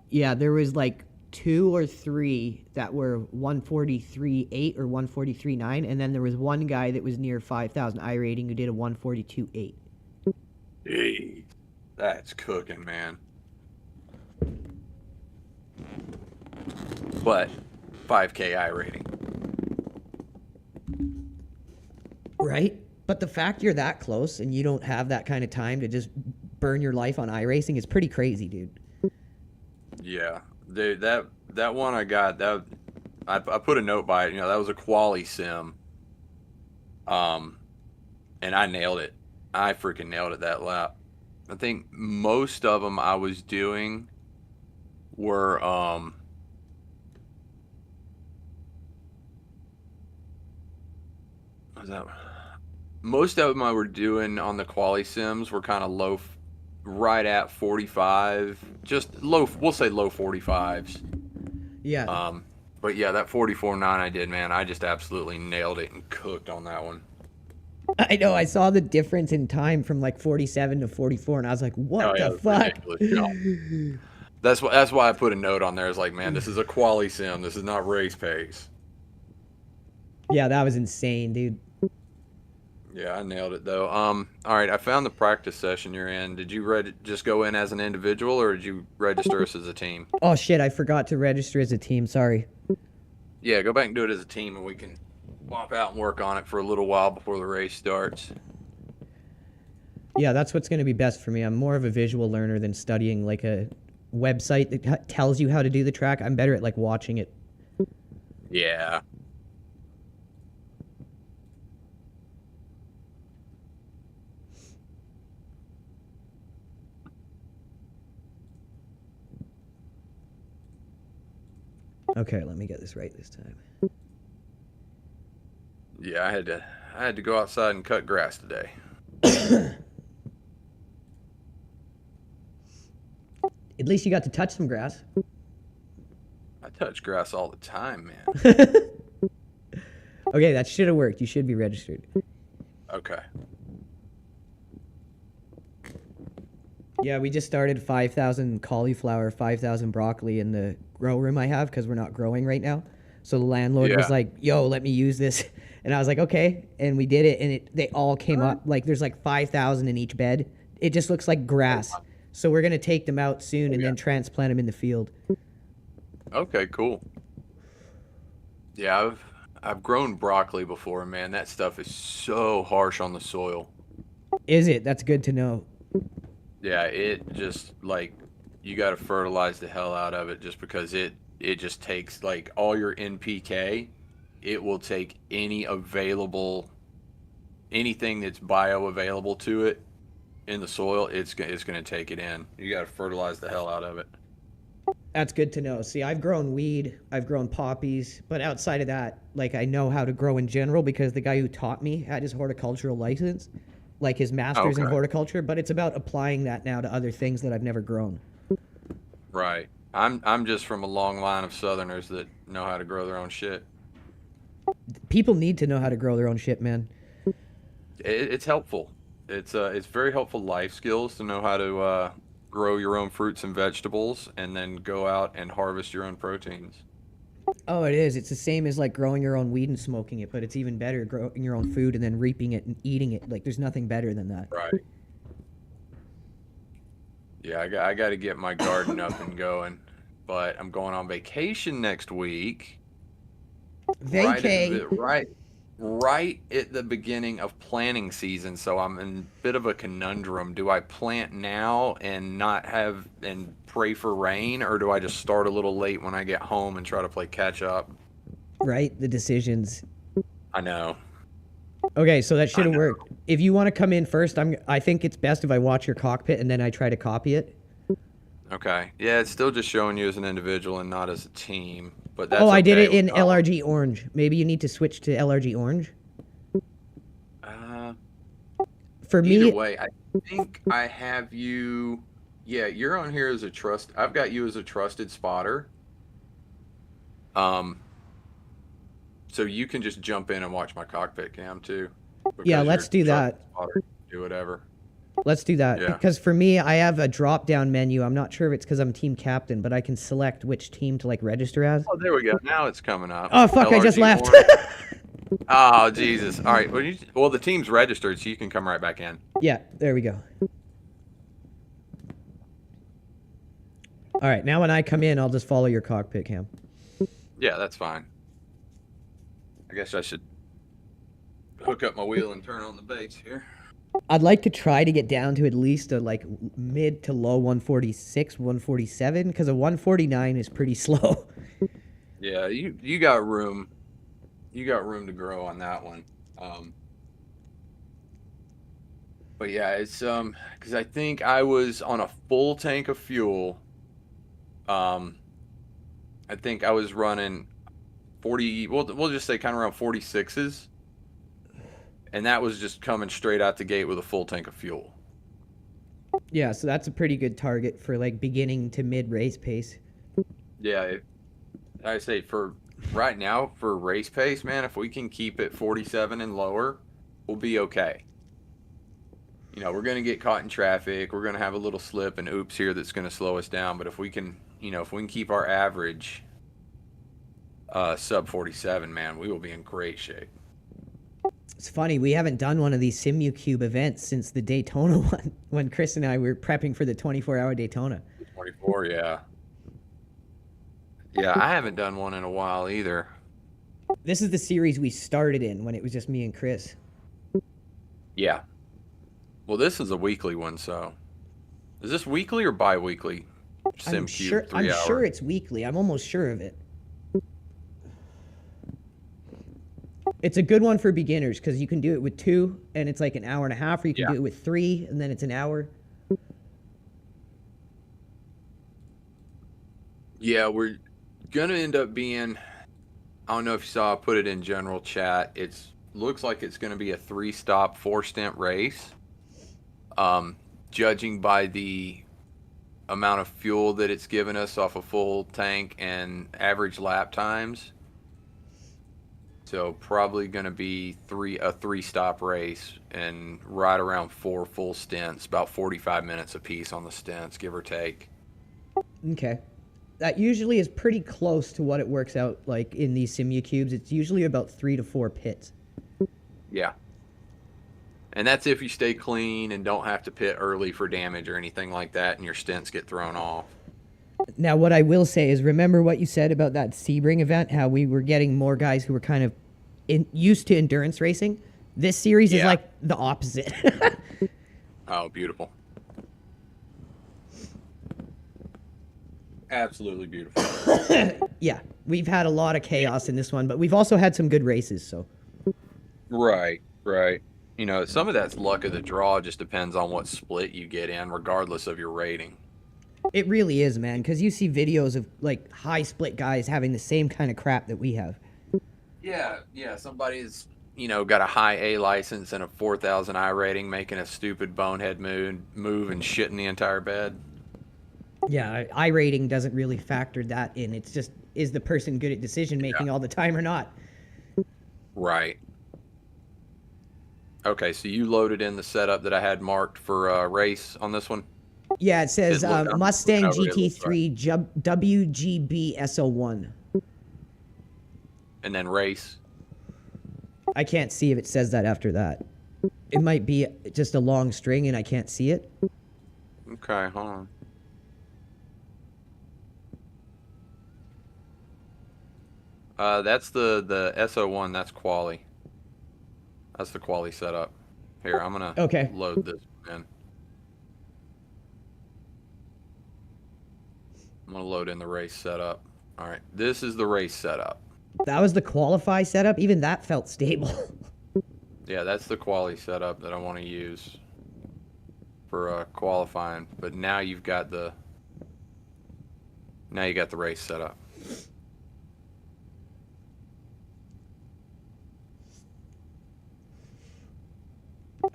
Yeah, there was like 2 or 3 that were 143.8 or 143.9, and then there was one guy that was near 5,000 iRating who did a 142.8. Hey, that's cooking, man. But 5K iRating. Right? But the fact you're that close and you don't have that kind of time to just burn your life on iRacing is pretty crazy, dude. Yeah, dude, that one I got, that I put a note by it. You know, that was a quali sim. And I nailed it. I freaking nailed it that lap. I think most of them I was doing were what was that? Most of them I were doing on the quali sims were kind of low, right at 45, just low. We'll say low 45s. Yeah. But yeah, that 44.9 I did, man. I just absolutely nailed it and cooked on that one. I know. I saw the difference in time from like 47 to 44, and I was like, "What the fuck?" Yeah. That's why I put a note on there. It's like, man, this is a quali sim. This is not race pace. Yeah, that was insane, dude. Yeah, I nailed it though. All right, I found the practice session you're in. Did you just go in as an individual, or did you register us as a team? Oh shit, I forgot to register as a team. Sorry. Yeah, go back and do it as a team, and we can swap out and work on it for a little while before the race starts. Yeah, that's what's going to be best for me. I'm more of a visual learner than studying like a website that tells you how to do the track. I'm better at like watching it. Yeah. Okay, let me get this right this time. Yeah, I had to go outside and cut grass today. At least you got to touch some grass. I touch grass all the time, man. Okay, that should have worked. You should be registered. Okay. Yeah, we just started 5,000 cauliflower, 5,000 broccoli in the grow room I have because we're not growing right now. So the landlord was like, yo, let me use this. And I was like, okay. And we did it, and they all came up. Like, there's like 5,000 in each bed. It just looks like grass. So we're going to take them out soon and then transplant them in the field. Okay, cool. Yeah, I've grown broccoli before, man. That stuff is so harsh on the soil. Is it? That's good to know. Yeah, it just, like, you got to fertilize the hell out of it just because it just takes, like, all your NPK. It will take anything that's bioavailable to it in the soil, it's going to take it in. You got to fertilize the hell out of it. That's good to know. See, I've grown weed, I've grown poppies, but outside of that, like, I know how to grow in general because the guy who taught me had his horticultural license, like his master's in horticulture, but it's about applying that now to other things that I've never grown. Right. I'm just from a long line of Southerners that know how to grow their own shit. People need to know how to grow their own shit, man. It's helpful. It's very helpful life skills to know how to grow your own fruits and vegetables and then go out and harvest your own proteins. Oh, it is. It's the same as like growing your own weed and smoking it, but it's even better growing your own food and then reaping it and eating it. Like, there's nothing better than that. Right. Yeah, I got to get my garden up and going, but I'm going on vacation next week. Right at the beginning of planting season, so I'm in a bit of a conundrum. Do I plant now and pray for rain, or do I just start a little late when I get home and try to play catch up? Right? The decisions. I know. Okay, so that should have worked. If you want to come in first, I think it's best if I watch your cockpit and then I try to copy it. Okay. Yeah, it's still just showing you as an individual and not as a team. But that's I did it in LRG Orange. Maybe you need to switch to LRG Orange. For me, either way, I think I have you. Yeah, you're on here as I've got you as a trusted spotter. So you can just jump in and watch my cockpit cam too. Yeah, let's do that. Do whatever. Let's do that. Yeah. Because for me, I have a drop-down menu. I'm not sure if it's because I'm team captain, but I can select which team to like register as. Oh, there we go. Now it's coming up. Oh, fuck, LRG I just left. Oh, Jesus. All right. Well, the team's registered, so you can come right back in. Yeah, there we go. All right, now when I come in, I'll just follow your cockpit cam. Yeah, that's fine. I guess I should hook up my wheel and turn on the base here. I'd like to try to get down to at least a like mid to low 146, 147, because a 149 is pretty slow. Yeah, you got room. You got room to grow on that one. But yeah, it's because I think I was on a full tank of fuel. I think I was running 40. We'll just say kind of around 46s. And that was just coming straight out the gate with a full tank of fuel. Yeah, so that's a pretty good target for like beginning to mid race pace. Yeah, I say for right now for race pace, man, if we can keep it 47 and lower, we'll be okay. You know, we're going to get caught in traffic. We're going to have a little slip and oops here that's going to slow us down. But if we can, keep our average sub 47, man, we will be in great shape. It's funny, we haven't done one of these SIMUCUBE events since the Daytona one, when Chris and I were prepping for the 24-hour Daytona. 24, yeah. Yeah, I haven't done one in a while either. This is the series we started in when it was just me and Chris. Yeah. Well, this is a weekly one, so. Is this weekly or bi-weekly? I'm sure it's weekly. I'm almost sure of it. It's a good one for beginners because you can do it with 2 and it's like an hour and a half, or you can do it with 3 and then it's an hour. Yeah, we're gonna end up being, I don't know if you saw, I put it in general chat. Looks like it's gonna be a 3-stop, 4-stint race. Judging by the amount of fuel that it's given us off a full tank and average lap times. So probably going to be a 3-stop race and right around 4 full stints, about 45 minutes apiece on the stints, give or take. Okay. That usually is pretty close to what it works out like in these SIMUCUBEs. It's usually about 3 to 4 pits. Yeah. And that's if you stay clean and don't have to pit early for damage or anything like that and your stints get thrown off. Now, what I will say is, remember what you said about that Sebring event, how we were getting more guys who were kind of used to endurance racing? This series is like the opposite. Oh, beautiful. Absolutely beautiful. Yeah, we've had a lot of chaos in this one, but we've also had some good races, so. Right. You know, some of that's luck of the draw. Just depends on what split you get in, regardless of your rating. It really is, man, because you see videos of, like, high split guys having the same kind of crap that we have. Yeah, somebody's, got a high A license and a 4,000 I rating, making a stupid bonehead move and shitting the entire bed. Yeah, I rating doesn't really factor that in. It's just, is the person good at decision making all the time or not? Right. Okay, so you loaded in the setup that I had marked for a race on this one? Yeah, it says Mustang GT3 WGB SO1. And then race? I can't see if it says that after that. It might be just a long string and I can't see it. Okay, hold on. That's the SO1, that's quali. That's the quali setup. Here, I'm gonna load this in. I'm gonna load in the race setup. All right, this is the race setup. That was the qualify setup? Even that felt stable. Yeah, that's the quali setup that I want to use for qualifying. But now you've got the race setup.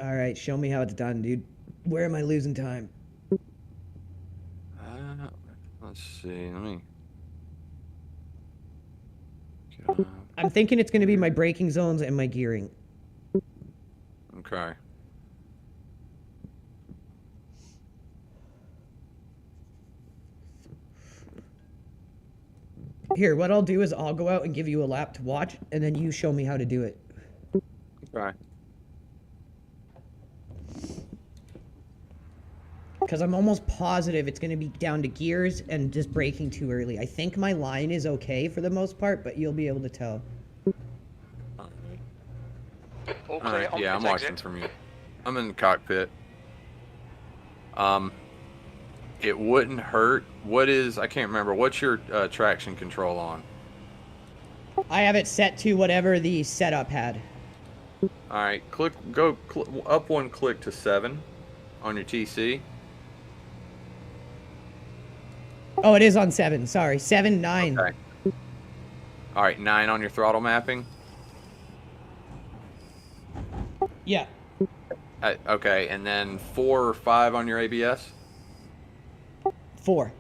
All right, show me how it's done, dude. Where am I losing time? Let's see. Let me. I'm thinking it's going to be my braking zones and my gearing. Okay. Here, what I'll do is I'll go out and give you a lap to watch, and then you show me how to do it. Okay. Because I'm almost positive it's going to be down to gears and just braking too early. I think my line is okay for the most part, but you'll be able to tell. All right, yeah, I'm watching from you. I'm in the cockpit. It wouldn't hurt. I can't remember. What's your traction control on? I have it set to whatever the setup had. All right, go up one click to 7 on your TC. Oh, it is on 7. Sorry. 7, 9. Okay. All right, 9 on your throttle mapping? Yeah. Okay, and then 4 or 5 on your ABS? 4.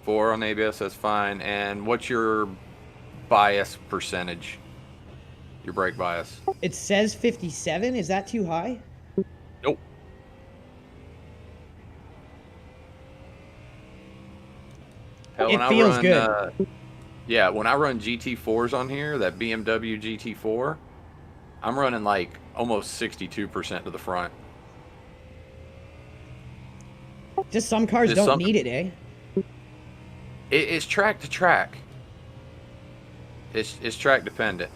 4 on ABS, that's fine. And what's your bias percentage? Your brake bias? It says 57. Is that too high? Nope. Hell, it feels good. Yeah, when I run GT4s on here, that BMW GT4, I'm running like almost 62% to the front. Just some cars Just don't some- need it, eh? It's track to track. It's track dependent.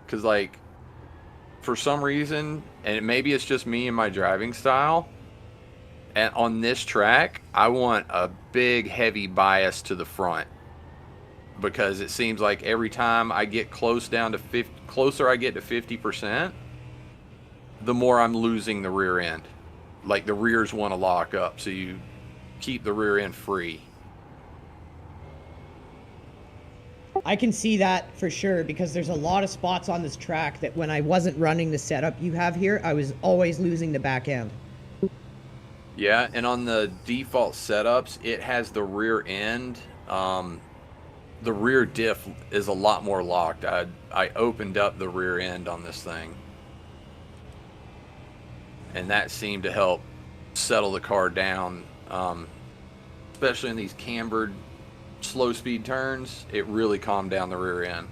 Cause like, for some reason, and maybe it's just me and my driving style, and on this track, I want a big heavy bias to the front. Because it seems like every time I get closer I get to 50%, the more I'm losing the rear end. Like the rears want to lock up, so you keep the rear end free. I can see that for sure because there's a lot of spots on this track that when I wasn't running the setup you have here, I was always losing the back end. Yeah, and on the default setups, it has the rear end. The rear diff is a lot more locked. I opened up the rear end on this thing. And that seemed to help settle the car down. Especially in these cambered, slow speed turns, it really calmed down the rear end.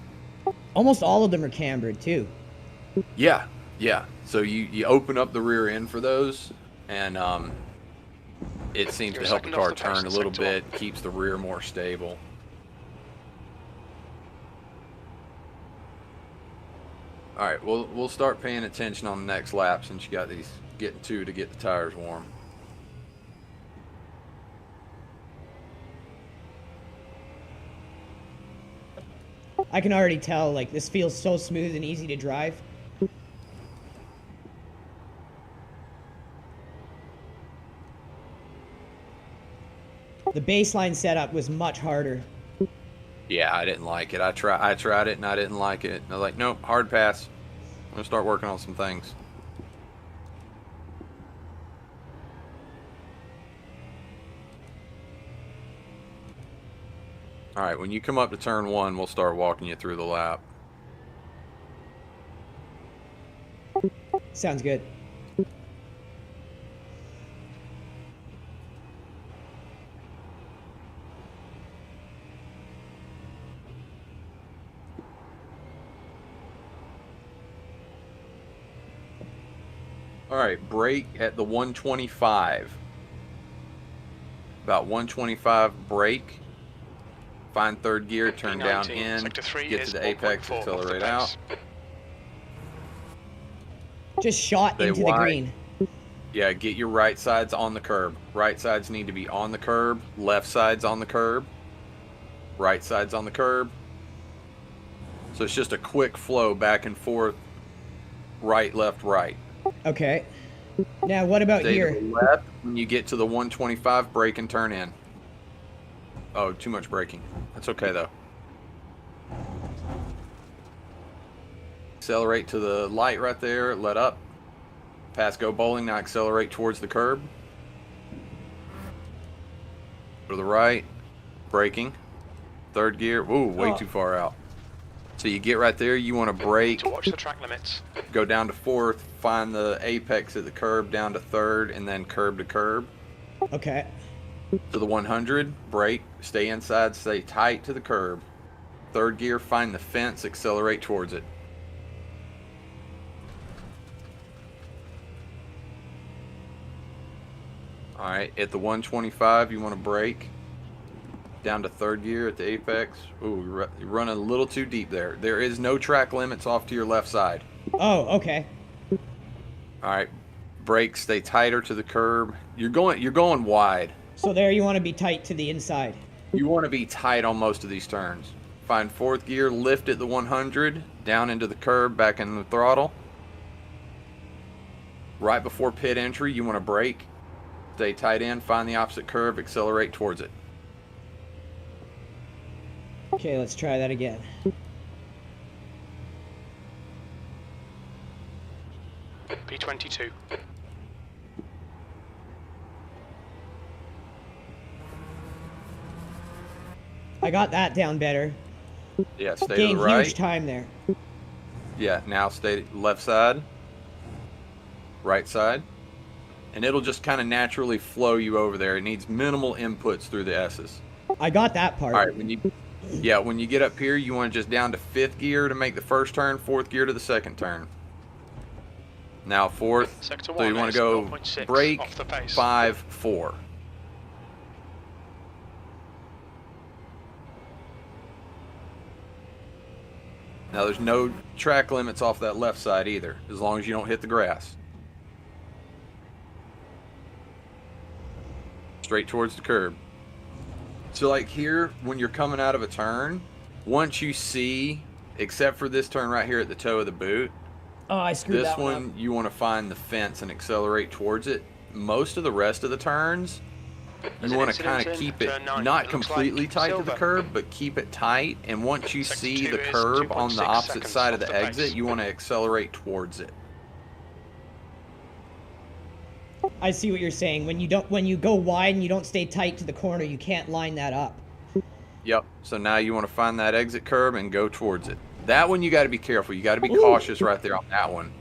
Almost all of them are cambered too. Yeah, yeah. So you open up the rear end for those, and it seems to help the car turn a little bit, keeps the rear more stable. All right, we'll start paying attention on the next lap since you got these getting to get the tires warm. I can already tell, like, this feels so smooth and easy to drive. The baseline setup was much harder. Yeah, I didn't like it. I tried it and I didn't like it. I was like, nope, hard pass. I'm gonna start working on some things. All right, when you come up to turn 1, we'll start walking you through the lap. Sounds good. All right, brake at the 125. About 125 brake. Find third gear, turn down in, get to the apex, accelerate out. Just shot Stay into wide. the green. Yeah, get your right sides on the curb. Right sides need to be on the curb. Left sides on the curb. Right sides on the curb. So it's just a quick flow back and forth. Right, left, right. Okay. Now, what about Stay here? to the left when you get to the 125, brake and turn in. Oh, too much braking. That's okay, though. Accelerate to the light right there. Let up. Pass go bowling. Now accelerate towards the curb. Go to the right. Braking. Third gear. Ooh, way too far out. So you get right there. You want to brake. To watch the track limits. Go down to fourth. Find the apex at the curb down to third. And then curb to curb. Okay. To the 100. Brake. Stay inside. Stay tight to the curb. Third gear. Find the fence. Accelerate towards it. Alright, at the 125, you want to brake. Down to third gear at the apex. Ooh, you're running a little too deep there. There is no track limits off to your left side. Oh, okay. Alright, brake, stay tighter to the curb. You're going wide. So there you want to be tight to the inside. You want to be tight on most of these turns. Find fourth gear, lift at the 100, down into the curb, back in the throttle. Right before pit entry, you want to brake. Stay tight in, find the opposite curve, accelerate towards it. Okay, let's try that again. P22. I got that down better. Yeah, stay to Gained the right. huge time there. Yeah, now stay left side, right side, and it'll just kind of naturally flow you over there. It needs minimal inputs through the S's. I got that part. All right, when Yeah, when you get up here, you want to just down to 5th gear to make the first turn, 4th gear to the second turn. Now 4th, Sector so you 1 want is to go 0.6 brake, off the pace. 5, 4. Now there's no track limits off that left side either, as long as you don't hit the grass. Straight towards the curb. So like here, when you're coming out of a turn, once you see, except for this turn right here at the toe of the boot, Oh, I screwed this that one one up. you want to find the fence and accelerate towards it. Most of the rest of the turns, There's you an want to kind incident of in keep it turn 9. not It looks completely like tight to the silver. curb, but keep it tight. And once you Sector see 2 the is curb on the 2.6 opposite seconds side of off the the exit, pace. you want to accelerate towards it. I see what you're saying. When you go wide and you don't stay tight to the corner, you can't line that up. Yep. So now you want to find that exit curb and go towards it. That one you got to be careful. You got to be cautious right there on that one.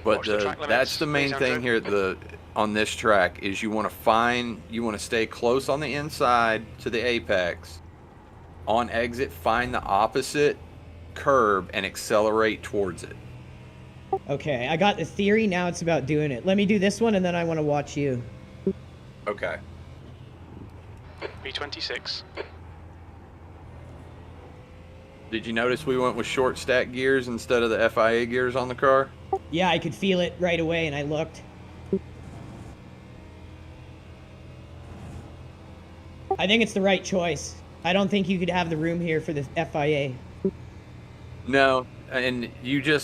But Watch the track that's limits, the main please, thing Andrew. here on this track is you want to stay close on the inside to the apex. On exit, find the opposite curb and accelerate towards it. Okay, I got the theory. Now it's about doing it. Let me do this one, and then I want to watch you. Okay. B26. Did you notice we went with short stack gears instead of the FIA gears on the car? Yeah, I could feel it right away, and I looked. I think it's the right choice. I don't think you could have the room here for the FIA. No, and you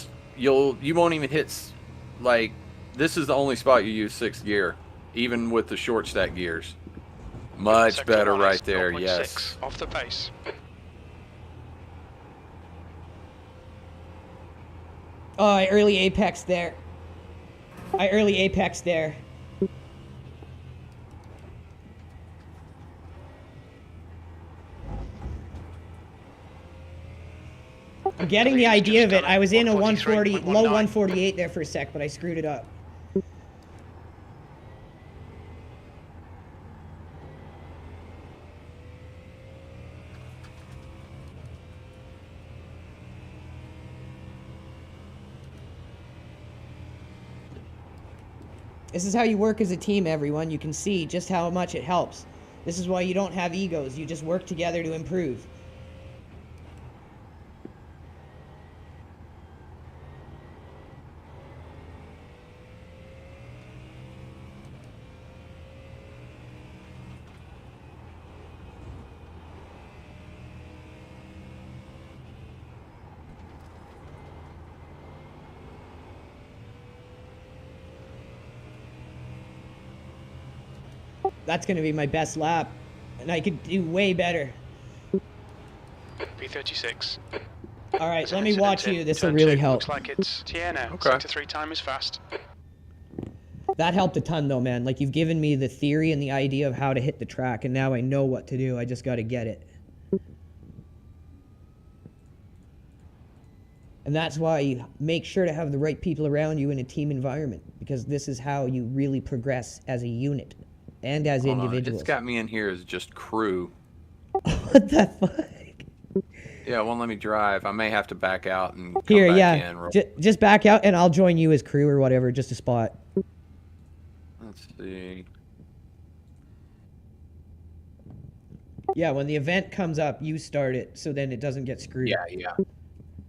won't even hit, like, this is the only spot you use 6th gear, even with the short stack gears. Much Sector better 1 is right there, 0.6 yes. off the pace. Oh, I early apex there. I'm getting the idea of it. I was in a 140, low 148 there for a sec, but I screwed it up. This is how you work as a team, everyone. You can see just how much it helps. This is why you don't have egos. You just work together to improve. That's going to be my best lap. And I could do way better. B36. All right, There's an let me incident watch in you. This will turn really 2. help. Looks like it's Tiana. Okay. Sector 3 time is fast. That helped a ton, though, man. Like, you've given me the theory and the idea of how to hit the track, and now I know what to do. I just got to get it. And that's why you make sure to have the right people around you in a team environment, because this is how you really progress as a unit and as Hold on, individuals. it's got me in here as just crew. What the fuck? Yeah, it won't let me drive. I may have to back out and come Here, back yeah. in. Just back out, and I'll join you as crew or whatever, just a spot. Let's see. Yeah, when the event comes up, you start it, so then it doesn't get screwed.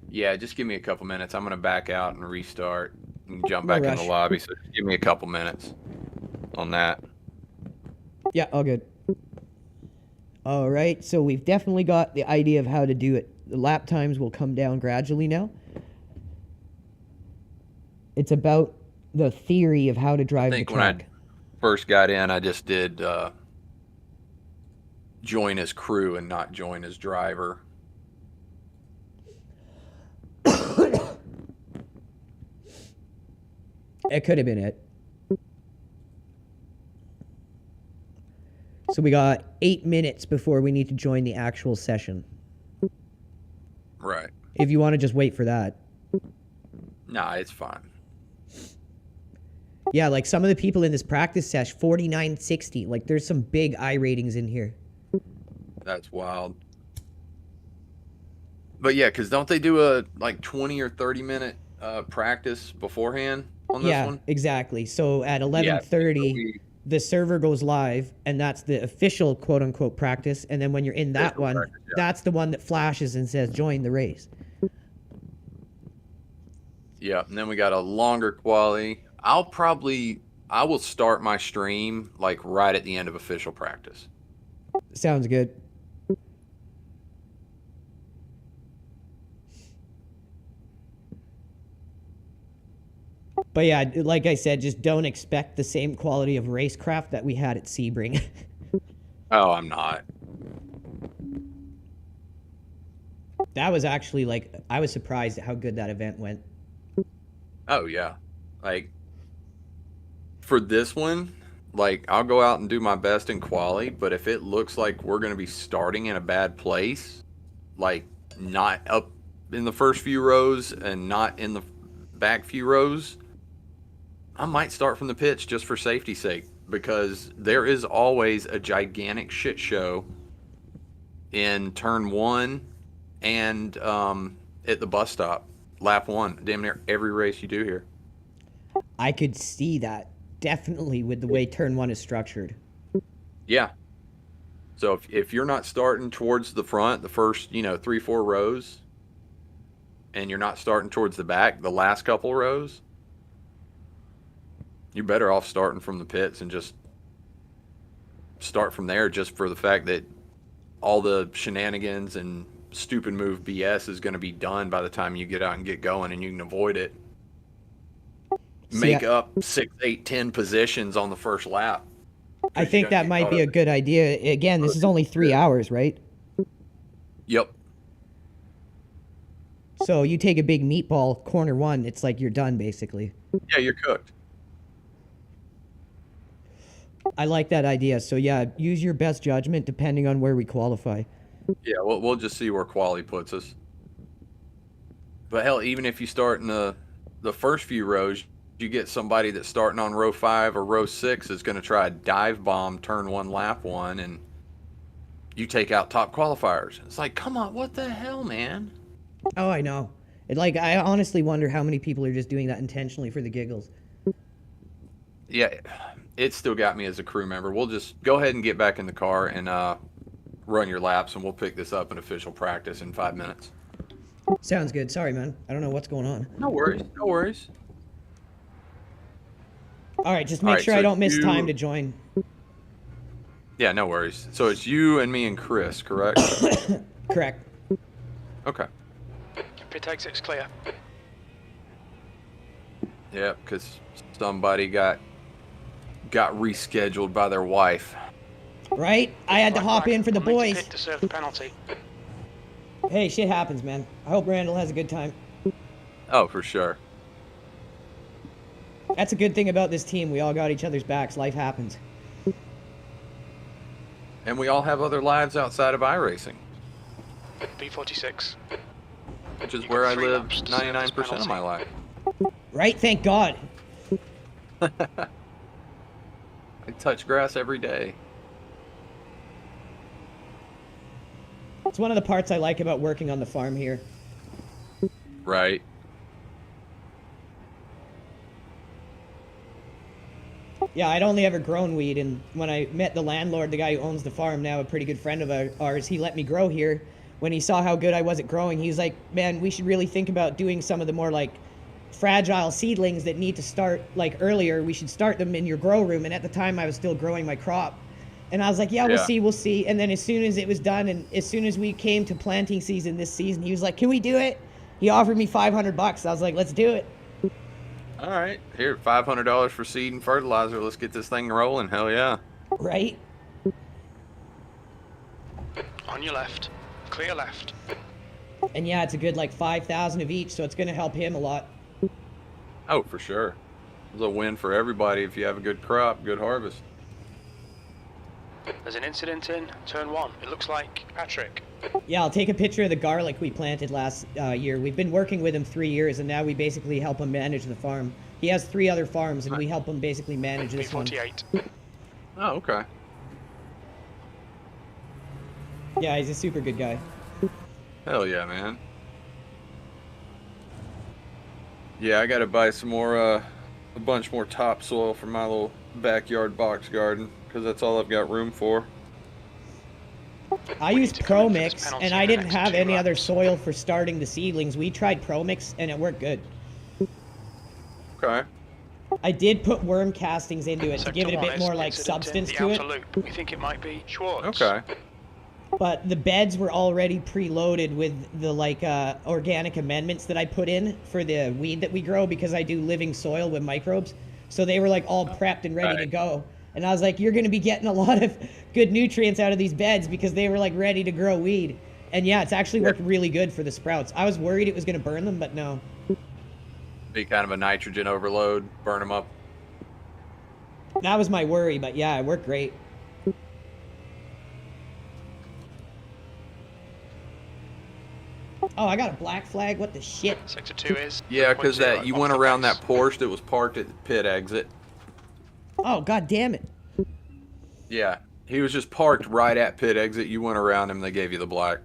Yeah, just give me a couple minutes. I'm going to back out and restart and jump No back in the rush. lobby. So just give me a couple minutes on that. Yeah, all good. All right, so we've definitely got the idea of how to do it. The lap times will come down gradually now. It's about the theory of how to drive I think the when I truck. first got in, I just did join as crew and not join as driver. It could have been it. So we got 8 minutes before we need to join the actual session. Right. If you want to just wait for that. Nah, it's fine. Yeah, like some of the people in this practice sesh, 4960. Like there's some big I ratings in here. That's wild. But yeah, because don't they do a like 20 or 30-minute practice beforehand on this Yeah, one? exactly. So at Yeah. 11:30, the server goes live, and that's the official quote unquote practice. And then when you're in that Official one, practice, yeah. that's the one that flashes and says join the race. Yeah, and then we got a longer quali. I will start my stream like right at the end of official practice. Sounds good. But yeah, like I said, just don't expect the same quality of racecraft that we had at Sebring. Oh, I'm not. That was actually like, I was surprised at how good that event went. Oh yeah. Like for this one, like I'll go out and do my best in quali, but if it looks like we're going to be starting in a bad place, like not up in the first few rows and not in the back few rows, I might start from the pits just for safety's sake, because there is always a gigantic shit show in turn 1 and at the bus stop, lap 1, damn near every race you do here. I could see that definitely with the way turn 1 is structured. Yeah. So if you're not starting towards the front, the first, 3-4 rows, and you're not starting towards the back, the last couple rows, you're better off starting from the pits and just start from there, just for the fact that all the shenanigans and stupid move BS is going to be done by the time you get out and get going, and you can avoid it. Make up 6, 8, 10 positions on the first lap. I think that might be a good idea. Again, this is only 3 hours, right? Yep. So you take a big meatball, corner 1, it's like you're done, basically. Yeah, you're cooked. I like that idea. So yeah, use your best judgment depending on where we qualify. Yeah, we'll just see where quali puts us. But hell, even if you start in the first few rows, you get somebody that's starting on row 5 or row 6 is going to try a dive bomb turn 1 lap 1, and you take out top qualifiers. It's like, come on, what the hell, man? Oh, I know. I honestly wonder how many people are just doing that intentionally for the giggles. Yeah, it still got me as a crew member. We'll just go ahead and get back in the car and run your laps, and we'll pick this up in official practice in 5 minutes. Sounds good. Sorry, man. I don't know what's going on. No worries. No worries. All right, just make sure I don't miss time to join. Yeah, no worries. So it's you and me and Chris, correct? Correct. Okay. Pit exit's clear. Yeah, because somebody got rescheduled by their wife. Right? I had to hop in for the We'll need to boys. pit to serve the penalty. Hey, shit happens, man. I hope Randall has a good time. Oh, for sure. That's a good thing about this team. We all got each other's backs. Life happens. And we all have other lives outside of iRacing, B46. which is You where got I 3 live laps to serve this 99% of my life. Right? Thank God. I touch grass every day. It's one of the parts I like about working on the farm here. Right. Yeah, I'd only ever grown weed, and when I met the landlord, the guy who owns the farm now, a pretty good friend of ours, he let me grow here. When he saw how good I was at growing, he was like, man, we should really think about doing some of the more like fragile seedlings that need to start like earlier. We should start them in your grow room. And at the time I was still growing my crop. And I was like, yeah, we'll see. And then as soon as it was done, and as soon as we came to planting season this season, he was like, can we do it? He offered me $500. I was like, let's do it. All right. Here, $500 for seed and fertilizer. Let's get this thing rolling. Hell yeah. Right? On your left. Clear left. And yeah, it's a good like 5,000 of each, so it's going to help him a lot. Oh, for sure. It's a win for everybody if you have a good crop, good harvest. There's an incident in turn 1. It looks like Patrick. Yeah, I'll take a picture of the garlic we planted last year. We've been working with him 3 years, and now we basically help him manage the farm. He has 3 other farms, and we help him basically manage this one. B48. Oh, okay. Yeah, he's a super good guy. Hell yeah, man. Yeah, I gotta buy some more, a bunch more topsoil for my little backyard box garden, because that's all I've got room for. I We use need to come in for this ProMix, penalty and in I the didn't next have 2 any other laps. soil for starting the seedlings. We tried ProMix, and it worked good. Okay. I did put worm castings into it to Sector give it a 1 bit is more like incident in substance the to outer it. loop. We think it might be Schwartz. Okay. But the beds were already preloaded with the like organic amendments that I put in for the weed that we grow because I do living soil with microbes. So they were like all prepped and ready to Right. go. And I was like, you're going to be getting a lot of good nutrients out of these beds because they were like ready to grow weed. And yeah, it's actually worked really good for the sprouts. I was worried it was going to burn them, but no. Be kind of a nitrogen overload, burn them up. That was my worry, but yeah, it worked great. Oh, I got a black flag. What the shit? Sector 2 is Yeah, because 3.0 you off went the around base. that Porsche that was parked at the pit exit. Oh, god damn it. Yeah, he was just parked right at pit exit. You went around him, they gave you the black.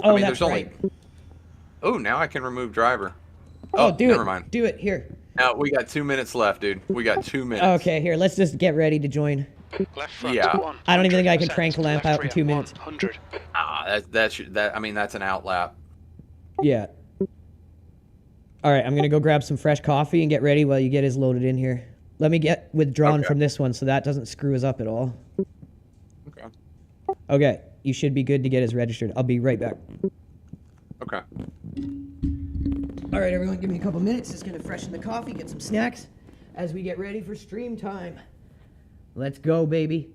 Oh, I mean, that's there's only. right. Oh, now I can remove driver. Oh, Oh, do never it. mind. Do it. Here. Now we got 2 minutes left, dude. We got 2 minutes. Okay, here. Let's just get ready to join. Left front, Yeah. 100%. I don't even think I can crank a lamp Left out in rear, 2 minutes. 100. That. I mean, that's an outlap. Yeah. All right, I'm going to go grab some fresh coffee and get ready while you get his loaded in here. Let me get withdrawn Okay. from this one so that doesn't screw us up at all. Okay. Okay, you should be good to get his registered. I'll be right back. Okay. All right, everyone, give me a couple minutes. Just going to freshen the coffee, get some snacks as we get ready for stream time. Let's go, baby.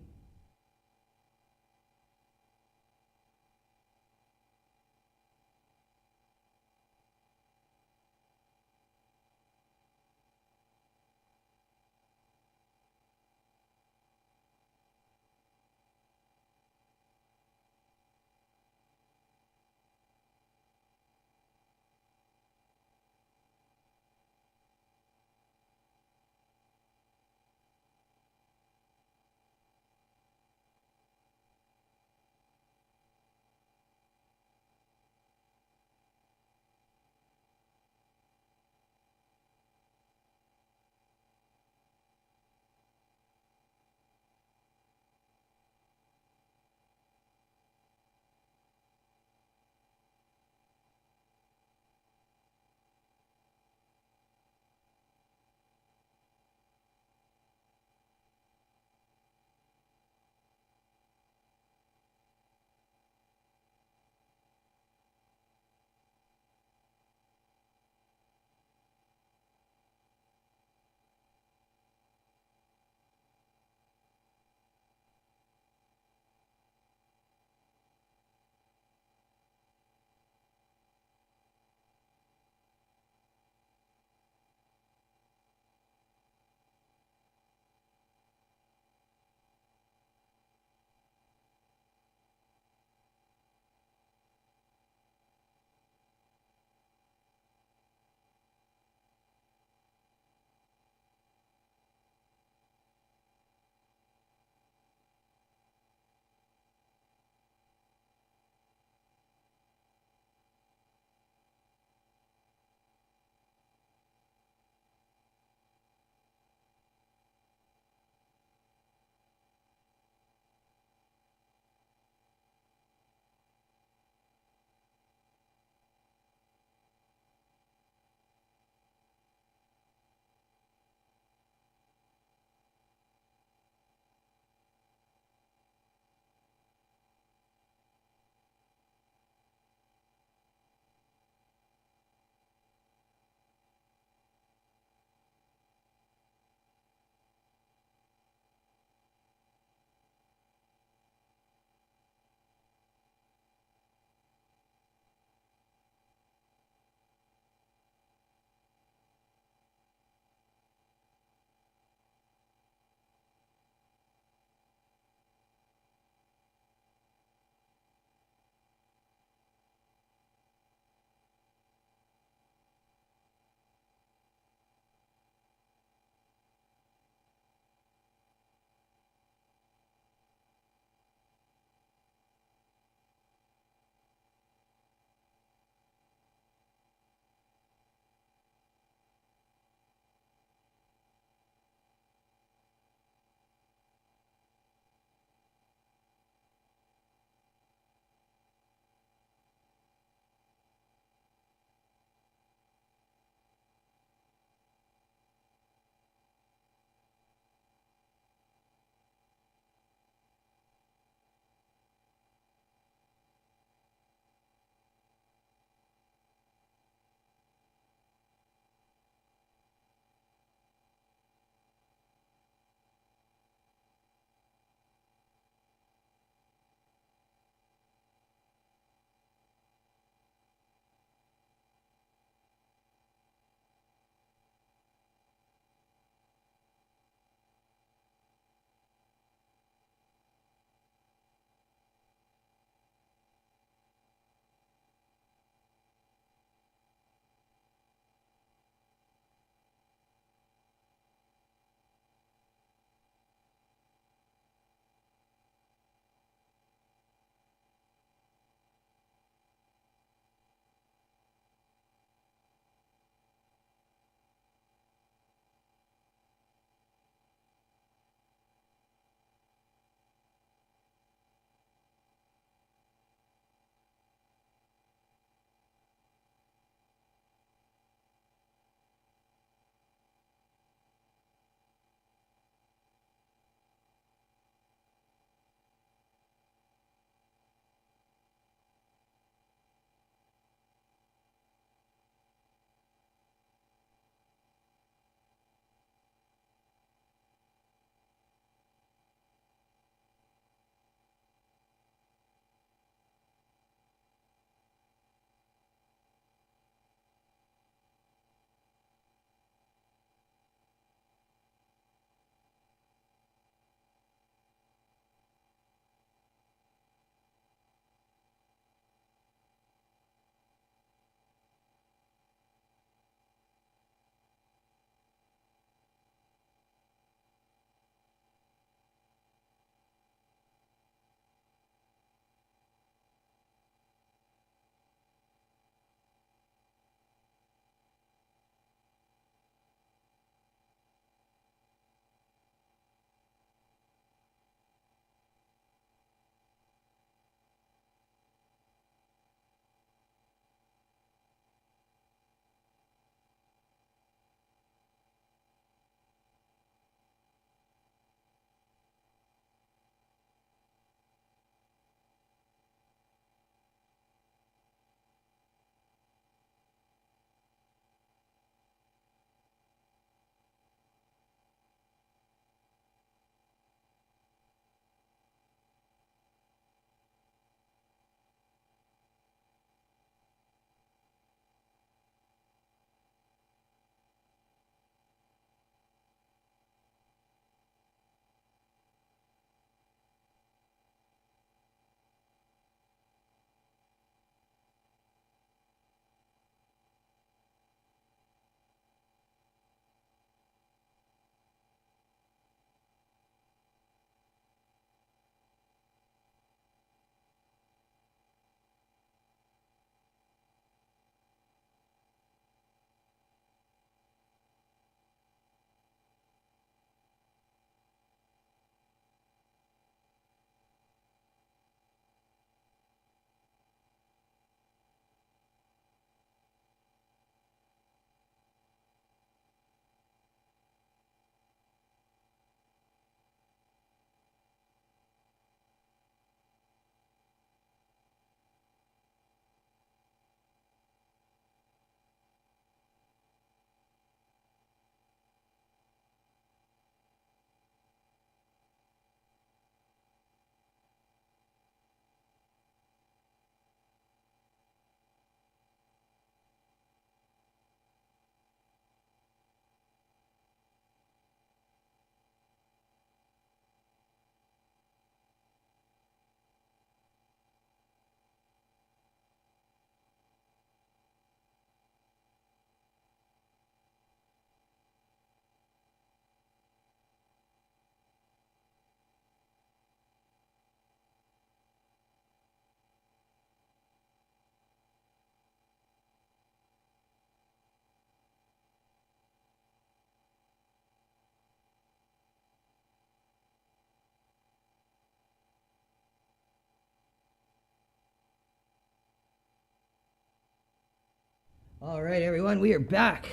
All right, everyone, we are back.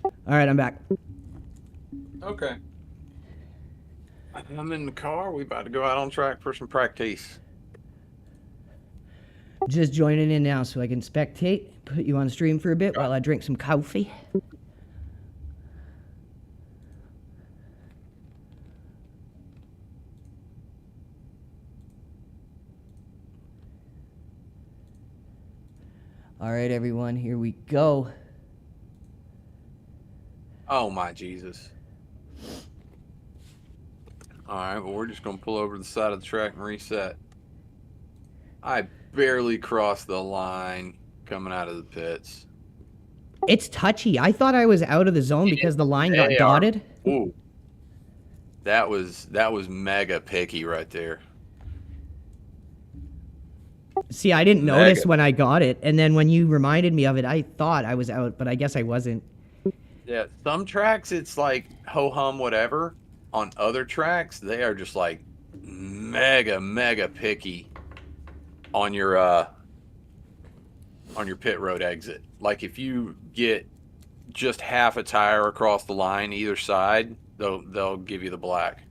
All right, I'm back. Okay. I'm in the car. We about to go out on track for some practice. Just joining in now so I can spectate, put you on stream for a bit while I drink some coffee. All right, everyone, here we go. Oh, my Jesus. All right, well, we're just going to pull over to the side of the track and reset. I barely crossed the line coming out of the pits. It's touchy. I thought I was out of the zone because the line got dotted. Ooh. That was mega picky right there. See, I didn't notice when I got it, and then when you reminded me of it, I thought I was out, but I guess I wasn't. Yeah, some tracks it's like ho-hum whatever. On other tracks, they are just like mega picky on your pit road exit. Like if you get just half a tire across the line either side, they'll give you the black.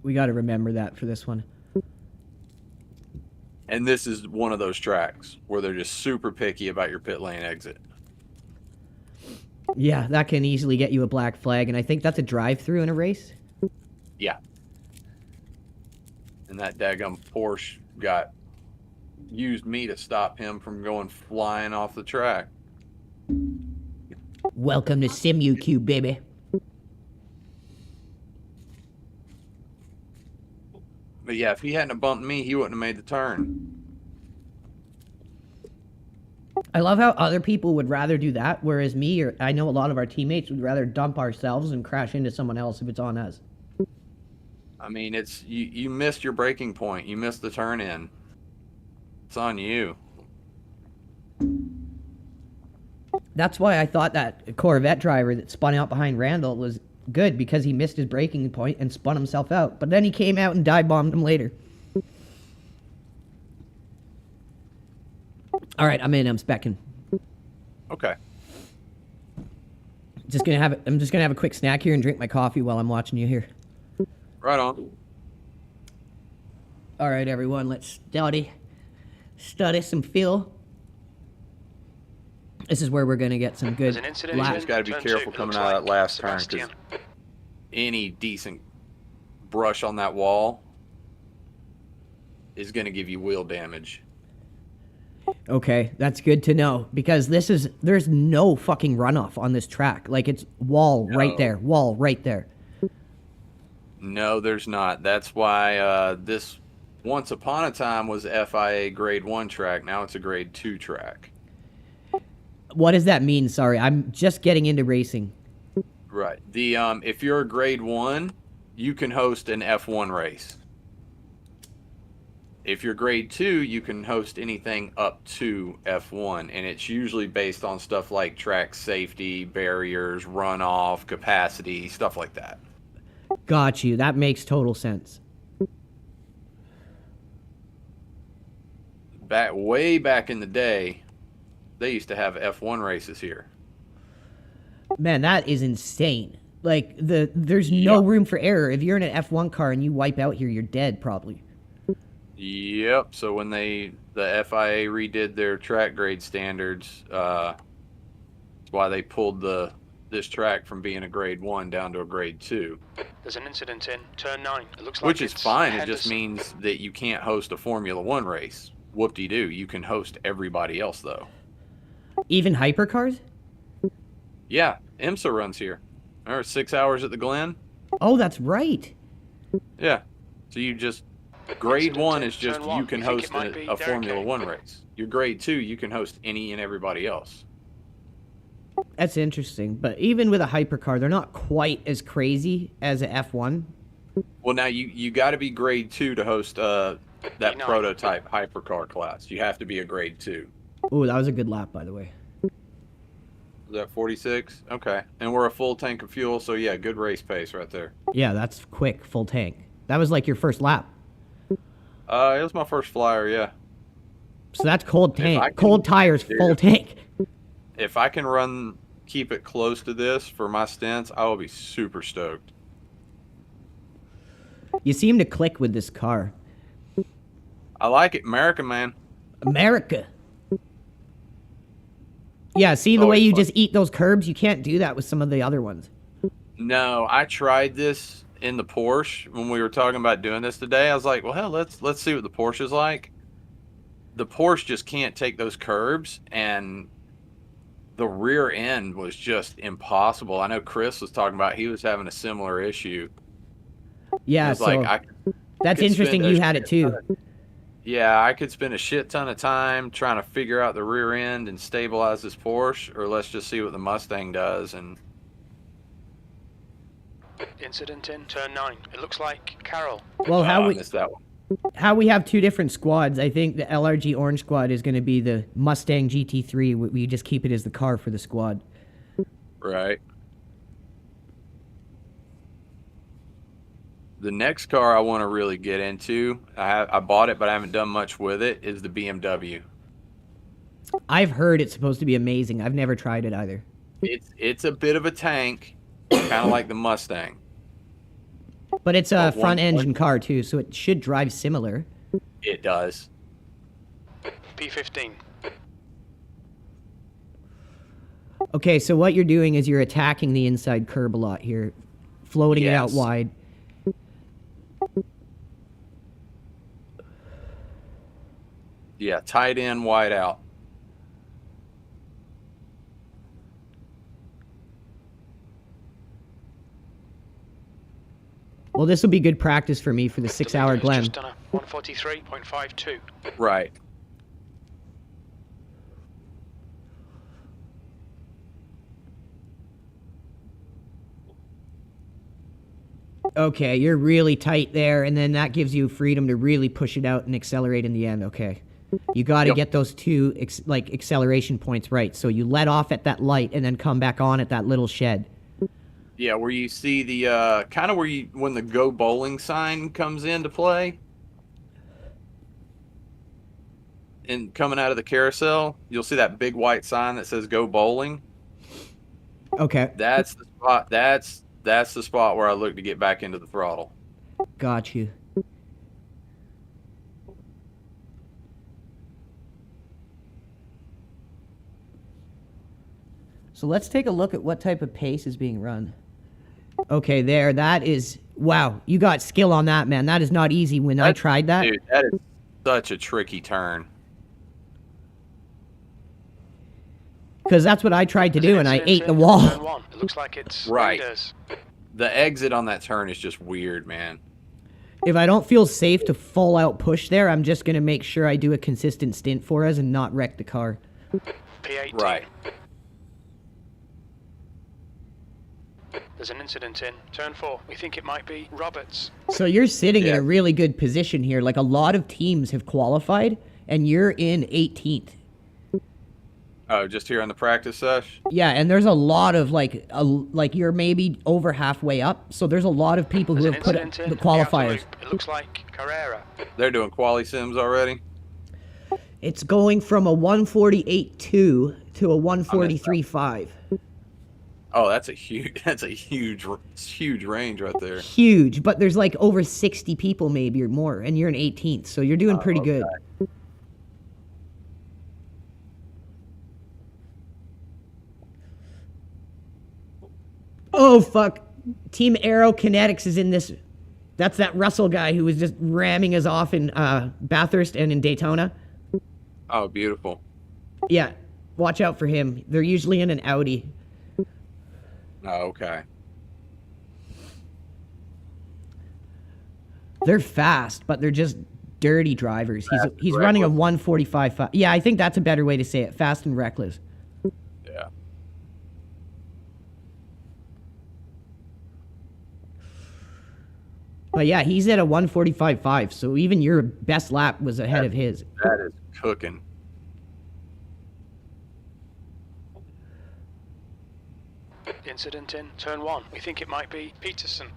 We got to remember that for this one. And this is one of those tracks where they're just super picky about your pit lane exit. Yeah, that can easily get you a black flag, and I think that's a drive-through in a race. Yeah. And that daggum Porsche used me to stop him from going flying off the track. Welcome to SIMUCUBE, baby. But yeah, if he hadn't have bumped me, he wouldn't have made the turn. I love how other people would rather do that, whereas me, or I know a lot of our teammates would rather dump ourselves and crash into someone else if it's on us. I mean, it's you missed your braking point. You missed the turn in. It's on you. That's why I thought that Corvette driver that spun out behind Randall was good, because he missed his braking point and spun himself out. But then he came out and dive bombed him later. All right, I'm in. I'm specking. Okay. I'm just gonna have a quick snack here and drink my coffee while I'm watching you here. Right on. All right, everyone, let's study some Phil. This is where we're gonna get some good. You just got to be careful coming out of that last turn, because any decent brush on that wall is going to give you wheel damage. Okay, that's good to know, because there's no fucking runoff on this track. Like, it's wall right there, wall right there. No, there's not. That's why this once upon a time was FIA grade 1 track. Now it's a grade 2 track. What does that mean? Sorry, I'm just getting into racing. Right. The if you're a grade 1, you can host an F1 race. If you're grade 2, you can host anything up to F1, and it's usually based on stuff like track safety, barriers, runoff, capacity, stuff like that. Got you. That makes total sense. Way back in the day, they used to have F1 races here. Man, that is insane. Like, there's no room for error. If you're in an F1 car and you wipe out here, you're dead, probably. Yep. So when the FIA redid their track grade standards, that's why they pulled this track from being a grade 1 down to a grade 2. There's an incident in turn 9. It looks like which is fine. Henderson. It just means that you can't host a Formula 1 race. Whoop-de-doo. You can host everybody else, though. Even hypercars? Yeah. IMSA runs here. Or 6 hours at the Glen. Oh, that's right. Yeah. So you just... Grade 1 is just you can host a Formula 1 race. Your grade 2, you can host any and everybody else. That's interesting. But even with a hypercar, they're not quite as crazy as an F1. Well, now you got to be grade 2 to host that prototype hypercar class. You have to be a grade 2. Ooh, that was a good lap, by the way. Is that 46? Okay. And we're a full tank of fuel, so yeah, good race pace right there. Yeah, that's quick, full tank. That was like your first lap. It was my first flyer, yeah. So that's cold I tank. can- Cold tires, Dude. full tank. If I can keep it close to this for my stints, I will be super stoked. You seem to click with this car. I like it, American man. America. Yeah, see the way you just eat those curbs? You can't do that with some of the other ones. No, I tried this in the Porsche when we were talking about doing this today. I was like, well, hell, let's see what the Porsche is like. The Porsche just can't take those curbs, and the rear end was just impossible. I know Chris was talking about he was having a similar issue. Yeah, It's so like that's could interesting spend you a had it too. Yeah, I could spend a shit ton of time trying to figure out the rear end and stabilize this Porsche, or let's just see what the Mustang does. And Incident in turn 9. It looks like Carol. Well, I missed that one. how we have two different squads, I think the LRG Orange squad is going to be the Mustang GT3. We just keep it as the car for the squad. Right. The next car I want to really get into, I bought it, but I haven't done much with it, is the BMW. I've heard it's supposed to be amazing. I've never tried it either. It's a bit of a tank, kind of like the Mustang. But it's a But one- front engine car too, so it should drive similar. It does. P15. Okay, so what you're doing is you're attacking the inside curb a lot here, floating it out Yes. wide. Yeah, tight in, wide out. Well, this will be good practice for me for the The 6-hour leader has Glen. just done a 143.52. Right. Okay, you're really tight there, and then that gives you freedom to really push it out and accelerate in the end. Okay. You got to Yep. get those two acceleration points right. So you let off at that light and then come back on at that little shed. Yeah, where you see the kind of when the go bowling sign comes into play. And coming out of the carousel, you'll see that big white sign that says go bowling. Okay, That's the spot. That's the spot where I look to get back into the throttle. got you. So let's take a look at what type of pace is being run. Okay, there, that is, wow, you got skill on that, man. That is not easy. When I tried that, Dude, that is such a tricky turn. because that's what I tried to There's do, an and I incident ate the in wall. Turn 1. It looks like it's Right. Raiders. The exit on that turn is just weird, man. If I don't feel safe to full out push there, I'm just going to make sure I do a consistent stint for us and not wreck the car. P18. Right. There's an incident in turn 4. We think it might be Roberts. So you're sitting in Yeah. a really good position here. Like a lot of teams have qualified, and you're in 18th. Oh, just here on the practice sesh? Yeah, and there's a lot of like you're maybe over halfway up. So there's a lot of people There's who an have put incident in the the outer qualifiers. loop. It looks like Carrera. They're doing quali sims already? It's going from a 148.2 to a 143.5. Oh, that's a huge range right there. Huge, but there's like over 60 people maybe or more, and you're in 18th, so you're doing pretty good. Oh fuck! Team Aero Kinetics is in this. That's that Russell guy who was just ramming us off in Bathurst and in Daytona. Oh, beautiful. Yeah, watch out for him. They're usually in an Audi. Oh, okay. They're fast, but they're just dirty drivers. He's Fast he's and running a reckless. 145.5. Yeah, I think that's a better way to say it. Fast and reckless. Yeah. But yeah, he's at a 145.5, so even your best lap was ahead of his. That is cooking. Incident in turn 1. We think it might be Peterson.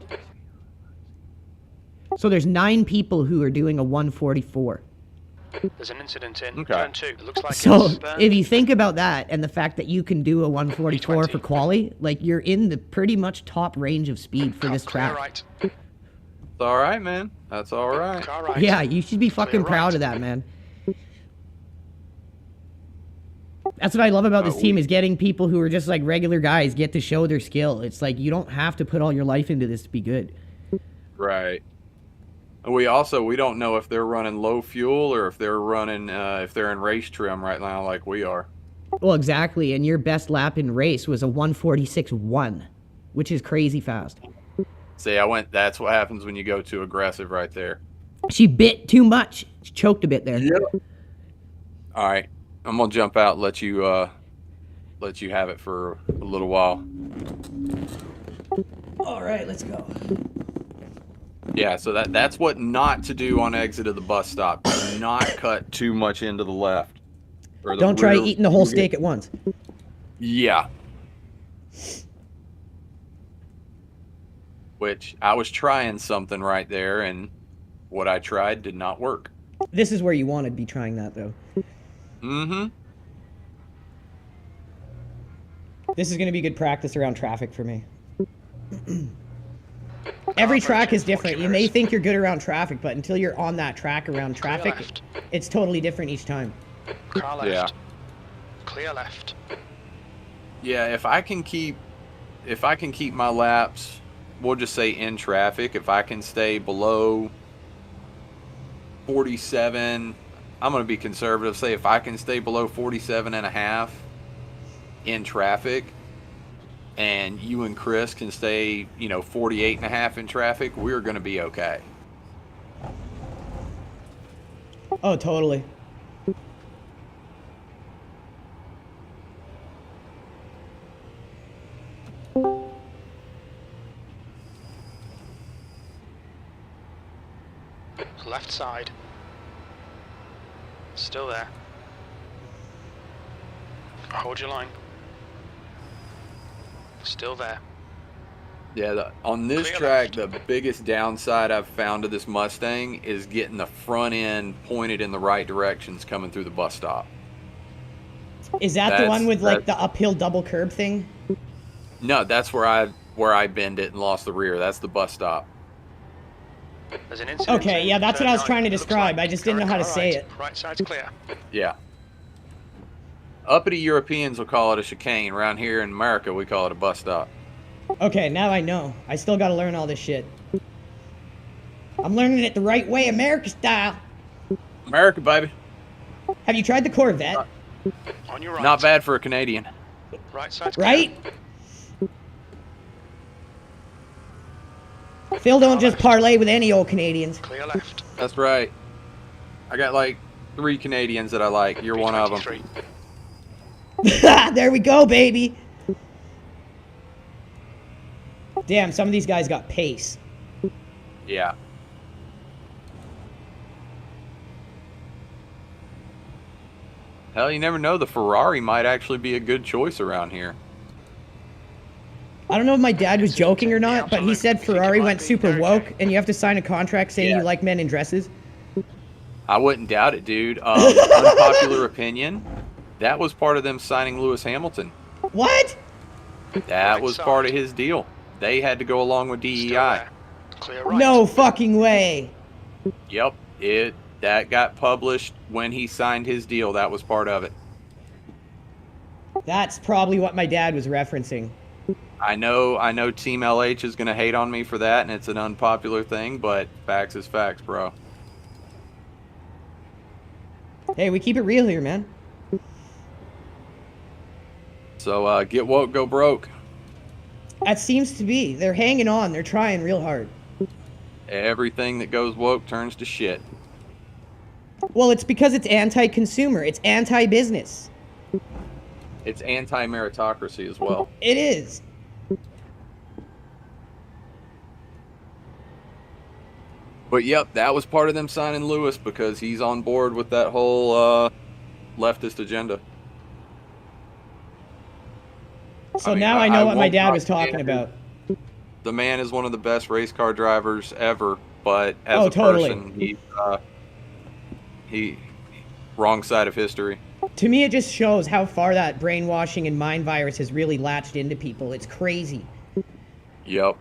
So there's 9 people who are doing a 144. There's an incident in Okay. turn 2. It looks like So it's burned. if you think about that and the fact that you can do a 144 for 320. quali, like you're in the pretty much top range of speed for this Clear track. right. It's all right, man. That's all right. Car right. Yeah, you should be fucking Clear proud right. of that, man. That's what I love about this team is getting people who are just like regular guys get to show their skill. It's like you don't have to put all your life into this to be good. Right. And we don't know if they're running low fuel or if they're running if they're in race trim right now like we are. Well, exactly. And your best lap in race was a 146.1, which is crazy fast. See, that's what happens when you go too aggressive right there. She bit too much. She choked a bit there. Yep. All right. I'm going to jump out and let you have it for a little while. All right, let's go. Yeah, so that's what not to do on exit of the bus stop. Do not cut too much into the left. Or the Don't try rear. eating the whole steak at once. Yeah. Which I was trying something right there, and what I tried did not work. This is where you want to be trying that, though. Mm-hmm. This is going to be good practice around traffic for me. Every track is different. You may think you're good around traffic, but until you're on that track around traffic, left. it's totally different each time. Car left. Yeah. Clear left. Yeah, if I can keep my laps, we'll just say in traffic, if I can stay below 47, I'm going to be conservative, say if I can stay below 47 and a half in traffic, and you and Chris can stay, 48 and a half in traffic, we're going to be okay. Oh, totally. Left side. Still there. Hold your line. Still there. Yeah, on this Clear track, left. the biggest downside I've found to this Mustang is getting the front end pointed in the right directions coming through the bus stop. Is that the That's- one with like that's- the uphill double curb thing? No, that's where I bend it and lost the rear. That's the bus stop. There's an incident. Okay, in yeah, that's turn what I was 9. trying to It looks describe. like I just didn't know how to car say right. it. Right side's clear. Yeah. Uppity Europeans will call it a chicane. Around here in America, we call it a bus stop. Okay, now I know. I still got to learn all this shit. I'm learning it the right way, America style. America, baby. Have you tried the Corvette? On your right. Not bad for a Canadian. Right side's clear. Right? Phil don't just parlay with any old Canadians. Clear left. That's right. I got like 3 Canadians that I like. You're one of them. B23. There we go, baby. Damn, some of these guys got pace. Yeah. Hell, you never know. The Ferrari might actually be a good choice around here. I don't know if my dad was joking or not, but he said Ferrari went super woke, and you have to sign a contract saying Yeah. you like men in dresses. I wouldn't doubt it, dude. Unpopular opinion. That was part of them signing Lewis Hamilton. What? That Right was side. part of his deal. They had to go along with Still DEI. there. Clear right. No fucking way. Yep, that got published when he signed his deal. That was part of it. That's probably what my dad was referencing. I know Team LH is going to hate on me for that, and it's an unpopular thing, but facts is facts, bro. Hey, we keep it real here, man. So get woke, go broke. That seems to be. They're hanging on. They're trying real hard. Everything that goes woke turns to shit. Well, it's because it's anti-consumer. It's anti-business. It's anti-meritocracy as well. It is. But yep, that was part of them signing Lewis because he's on board with that whole leftist agenda. So I mean, now I know what my won't dad knock was talking him. about. The man is one of the best race car drivers ever, but as Oh, a totally. person, wrong side of history. To me, it just shows how far that brainwashing and mind virus has really latched into people. It's crazy. Yep.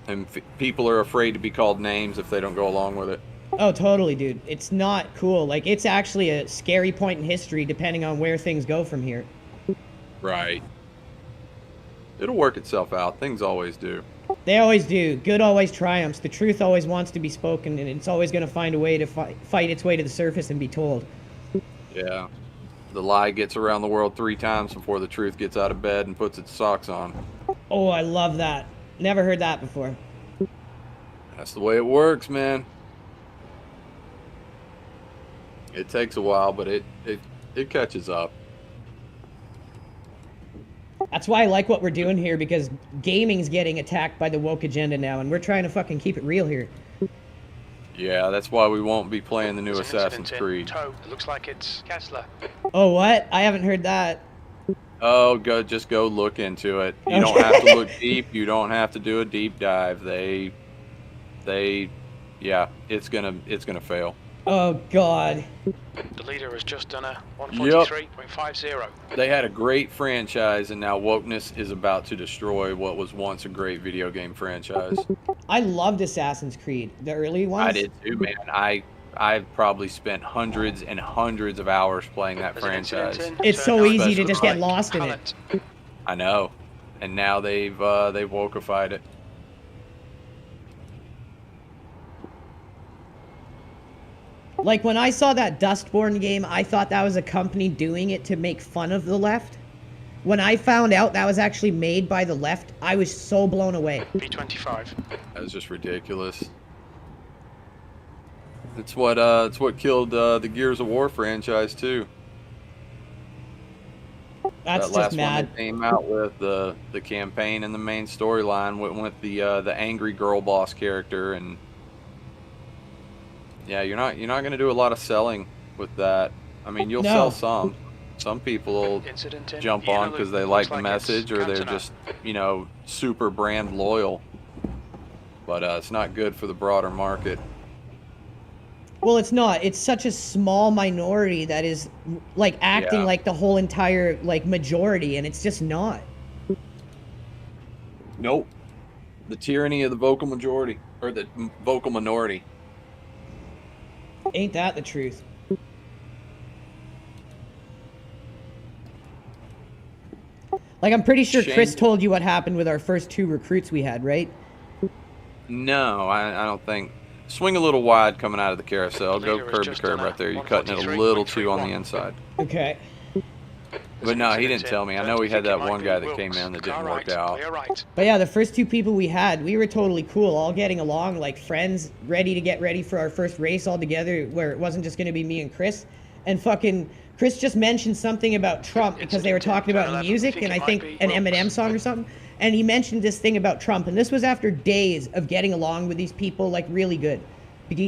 And people are afraid to be called names if they don't go along with it. Oh, totally, dude. It's not cool. Like, it's actually a scary point in history depending on where things go from here. Right. It'll work itself out. Things always do. They always do. Good always triumphs. The truth always wants to be spoken, and it's always going to find a way to fight its way to the surface and be told. Yeah. The lie gets around the world 3 times before the truth gets out of bed and puts its socks on. Oh, I love that. Never heard that before. That's the way it works, man. It takes a while, but it catches up. That's why I like what we're doing here, because gaming's getting attacked by the woke agenda now, and we're trying to fucking keep it real here. Yeah, that's why we won't be playing the new There's an Assassin's incident in Creed. tow. It looks like it's Kessler. Oh, what? I haven't heard that. Oh, just go look into it. You don't have to look deep. You don't have to do a deep dive. Yeah, it's gonna fail. Oh, God. The leader has just done a 143.50. They had a great franchise, and now wokeness is about to destroy what was once a great video game franchise. I loved Assassin's Creed, the early ones. I did too, man. I've probably spent hundreds and hundreds of hours playing that There's an franchise. incident in It's so Turn easy to Right. just get lost in it. Pallet. I know, and now they've wokeified it. Like, when I saw that Dustborn game, I thought that was a company doing it to make fun of the left. When I found out that was actually made by the left, I was so blown away. P25. That was just ridiculous. It's what killed the Gears of War franchise too. That's that last just mad. one that came out with the campaign and the main storyline went with the angry girl boss character, and yeah, you're not gonna do a lot of selling with that. I mean, you'll sell some. Some people will Incident in jump on because they like the message, or they're Cantona. just super brand loyal. But it's not good for the broader market. Well, it's not. It's such a small minority that is, like, acting Yeah. like the whole entire, like, majority, and it's just not. Nope. The tyranny of the vocal majority, or the vocal minority. Ain't that the truth? Like, I'm pretty sure Chris Shame. told you what happened with our first 2 recruits we had, right? No, I don't think. Swing a little wide coming out of the carousel. Go Leader has curb to just curb done a right there. You're cutting it a little too on the 143.31. inside. Okay. But no, he didn't Incident tell in me. I know we had that one guy that Wilkes. came in that didn't Car work right, out. clear right. But yeah, the first 2 people we had, we were totally cool, all getting along like friends, ready to get ready for our first race all together, where it wasn't just going to be me and Chris. And fucking Chris just mentioned something about Trump because they were talking about music and I think an Eminem song or something. And he mentioned this thing about Trump, and this was after days of getting along with these people, like, really good.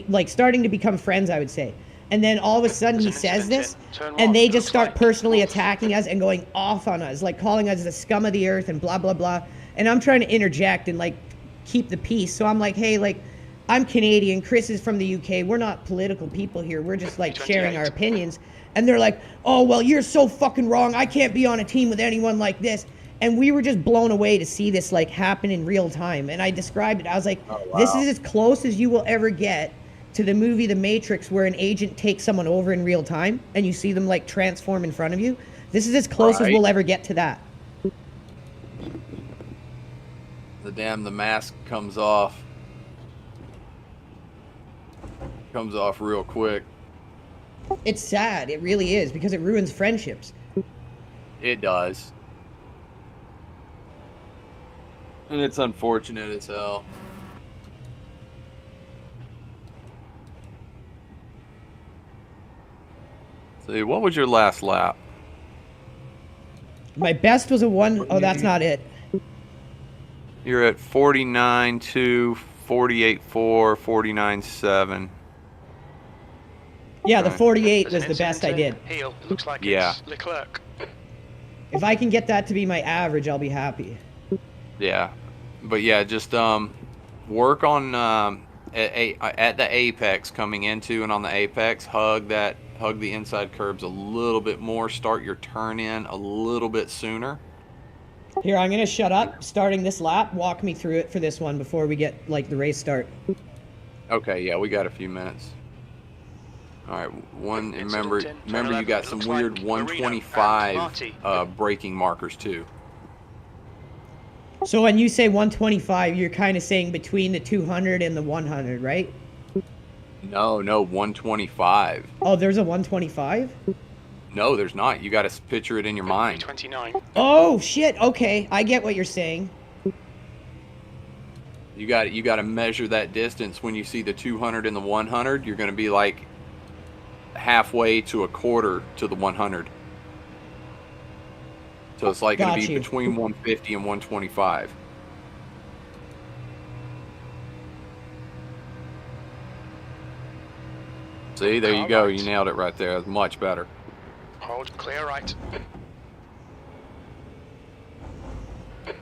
Like, starting to become friends, I would say. And then all of a sudden he There's an says this, incident in Turn and one. they just Looks start like personally Wolf. attacking us and going off on us, like calling us the scum of the earth and blah, blah, blah. And I'm trying to interject and, like, keep the peace. So I'm like, hey, like, I'm Canadian, Chris is from the UK, we're not political people here, we're just, like, sharing our 28. opinions. And they're like, oh, well, you're so fucking wrong, I can't be on a team with anyone like this. And we were just blown away to see this, like, happen in real time. And I described it, I was like, this is as close as you will ever get to the movie The Matrix, where an agent takes someone over in real time and you see them, like, transform in front of you. This is as close as Right. we'll ever get to that. The mask comes off. Comes off real quick. It's sad, it really is, because it ruins friendships. It does. And it's unfortunate as hell. See, what was your last lap? My best was a 1, oh, that's not it. You're at 49.2, 48.4, 49.7. Yeah, the Okay. 48 There's was an the best I incident did. in Heel. It looks like Yeah. it's Leclerc. If I can get that to be my average, I'll be happy. Yeah. But yeah, just work on at the apex, coming into and on the apex, hug the inside curbs a little bit more. Start your turn in a little bit sooner. Here, I'm gonna shut up. Starting this lap, walk me through it for this one before we get like the race start. Okay, yeah, we got a few minutes. All right, remember you got some weird 125 braking markers too. So when you say 125, you're kind of saying between the 200 and the 100, right? No, 125. Oh, there's a 125? No, there's not. You got to picture it in your mind. 29. Oh shit. Okay, I get what you're saying. You got to measure that distance. When you see the 200 and the 100, you're going to be like halfway to a quarter to the 100. So it's like going to be between 150 and 125. See, there you go. You nailed it right there. That's much better. Hold clear right.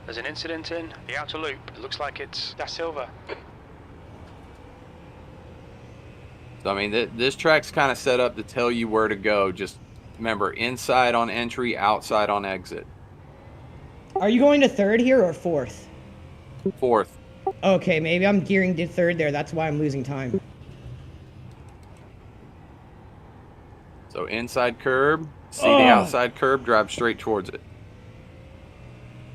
There's an incident in the outer loop. It looks like it's Da Silva. So, I mean, this track's kind of set up to tell you where to go. Just remember, inside on entry, outside on exit. Are you going to third here or fourth? Fourth. Okay, maybe I'm gearing to third there. That's why I'm losing time. So inside curb, see the outside curb, drive straight towards it.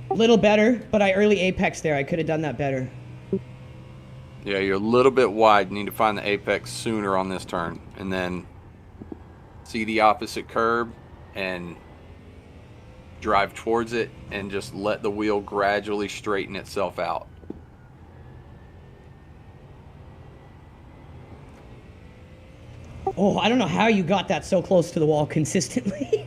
A little better, but I early apex there. I could have done that better. Yeah, you're a little bit wide. You need to find the apex sooner on this turn. And then see the opposite curb and drive towards it and just let the wheel gradually straighten itself out. Oh, I don't know how you got that so close to the wall consistently.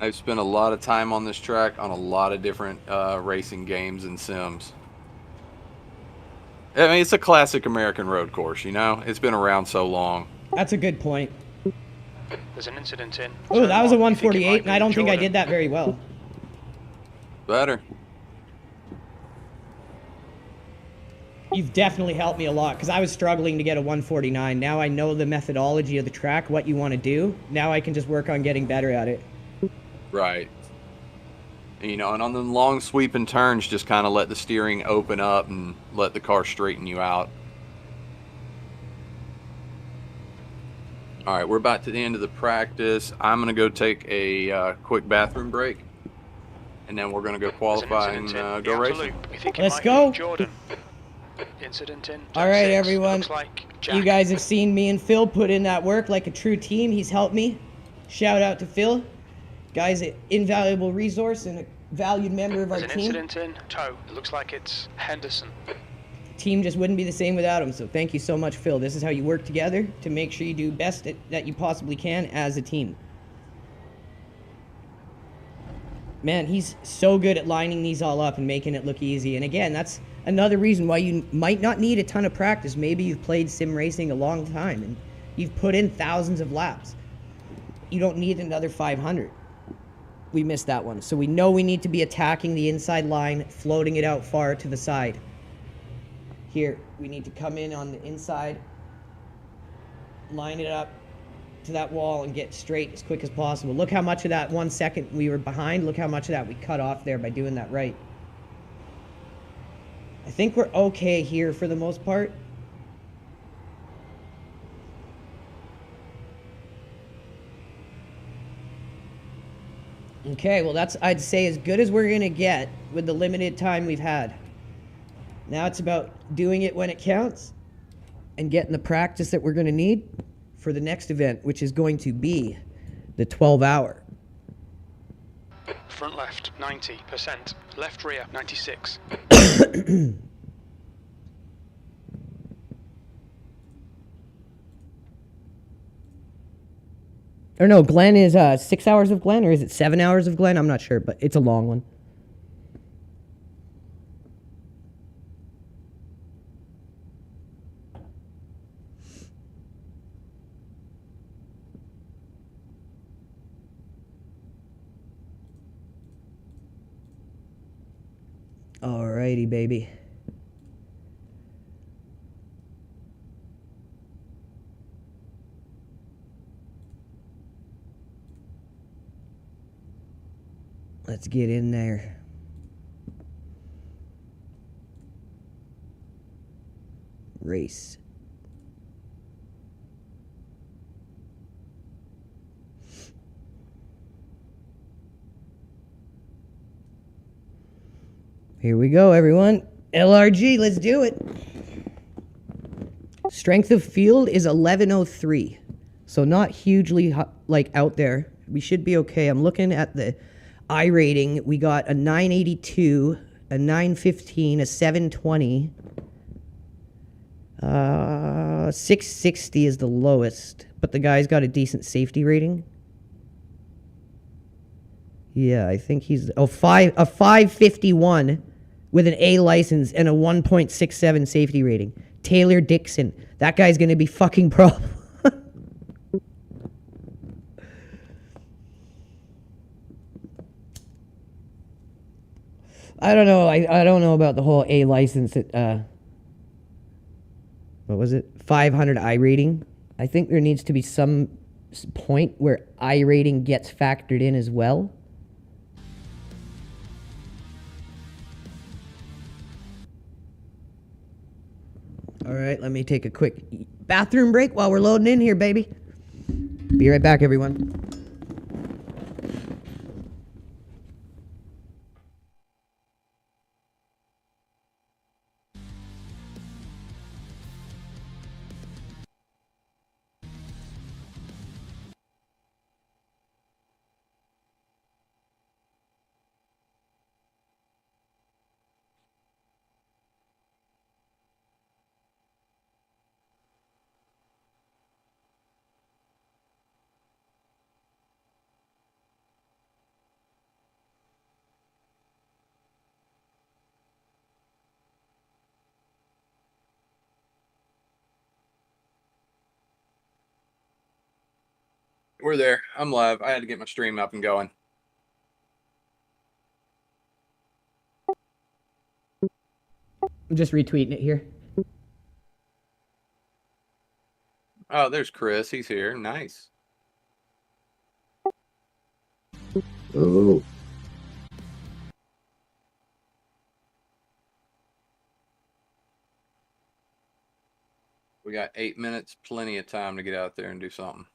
I've spent a lot of time on this track on a lot of different racing games and sims. I mean, it's a classic American road course, you know? It's been around so long. That's a good point. There's an incident in. Oh, that was a 148, and I don't think I did that very well. Better. You've definitely helped me a lot, because I was struggling to get a 149. Now I know the methodology of the track, what you want to do. Now I can just work on getting better at it. Right. You know, and on the long sweeping turns, just kind of let the steering open up and let the car straighten you out. All right, we're about to the end of the practice. I'm going to go take a quick bathroom break, and then we're going to go qualify and go racing. Let's go. Jordan. Incident in. All right, everyone. Like you guys have seen me and Phil put in that work like a true team. He's helped me. Shout out to Phil. Guy's an invaluable resource and a valued member of our team. There's an incident in tow. It looks like it's Henderson. Team just wouldn't be the same without him, so thank you so much, Phil. This is how you work together to make sure you do best that you possibly can as a team. Man, he's so good at lining these all up and making it look easy. And again, that's another reason why you might not need a ton of practice. Maybe you've played sim racing a long time and you've put in thousands of laps. You don't need another 500. We missed that one. So we know we need to be attacking the inside line, floating it out far to the side. Here, we need to come in on the inside, line it up to that wall and get straight as quick as possible. Look how much of that 1 second we were behind. Look how much of that we cut off there by doing that right. I think we're okay here for the most part. Okay, well that's, I'd say, as good as we're gonna get with the limited time we've had. Now it's about doing it when it counts and getting the practice that we're gonna need for the next event, which is going to be the 12-hour. Front left, 90%. Left rear, 96. Or no, Glen is 6 hours of Glen, or is it 7 hours of Glen? I'm not sure, but it's a long one. Alrighty, baby. Let's get in there. Race. Here we go, everyone. LRG, let's do it. Strength of field is 1103. So not hugely like out there. We should be okay. I'm looking at the I rating. We got a 982, a 915, a 720. 660 is the lowest, but the guy's got a decent safety rating. Yeah, I think he's a 551 with an A license and a 1.67 safety rating. Taylor Dixon. That guy's going to be fucking pro. I don't know. I don't know about the whole A license at what was it? 500 I rating. I think there needs to be some point where I rating gets factored in as well. All right, let me take a quick bathroom break while we're loading in here, baby. Be right back, everyone. We're there. I'm live. I had to get my stream up and going. I'm just retweeting it here. Oh, there's Chris. He's here. Nice. Oh. We got 8 minutes, plenty of time to get out there and do something.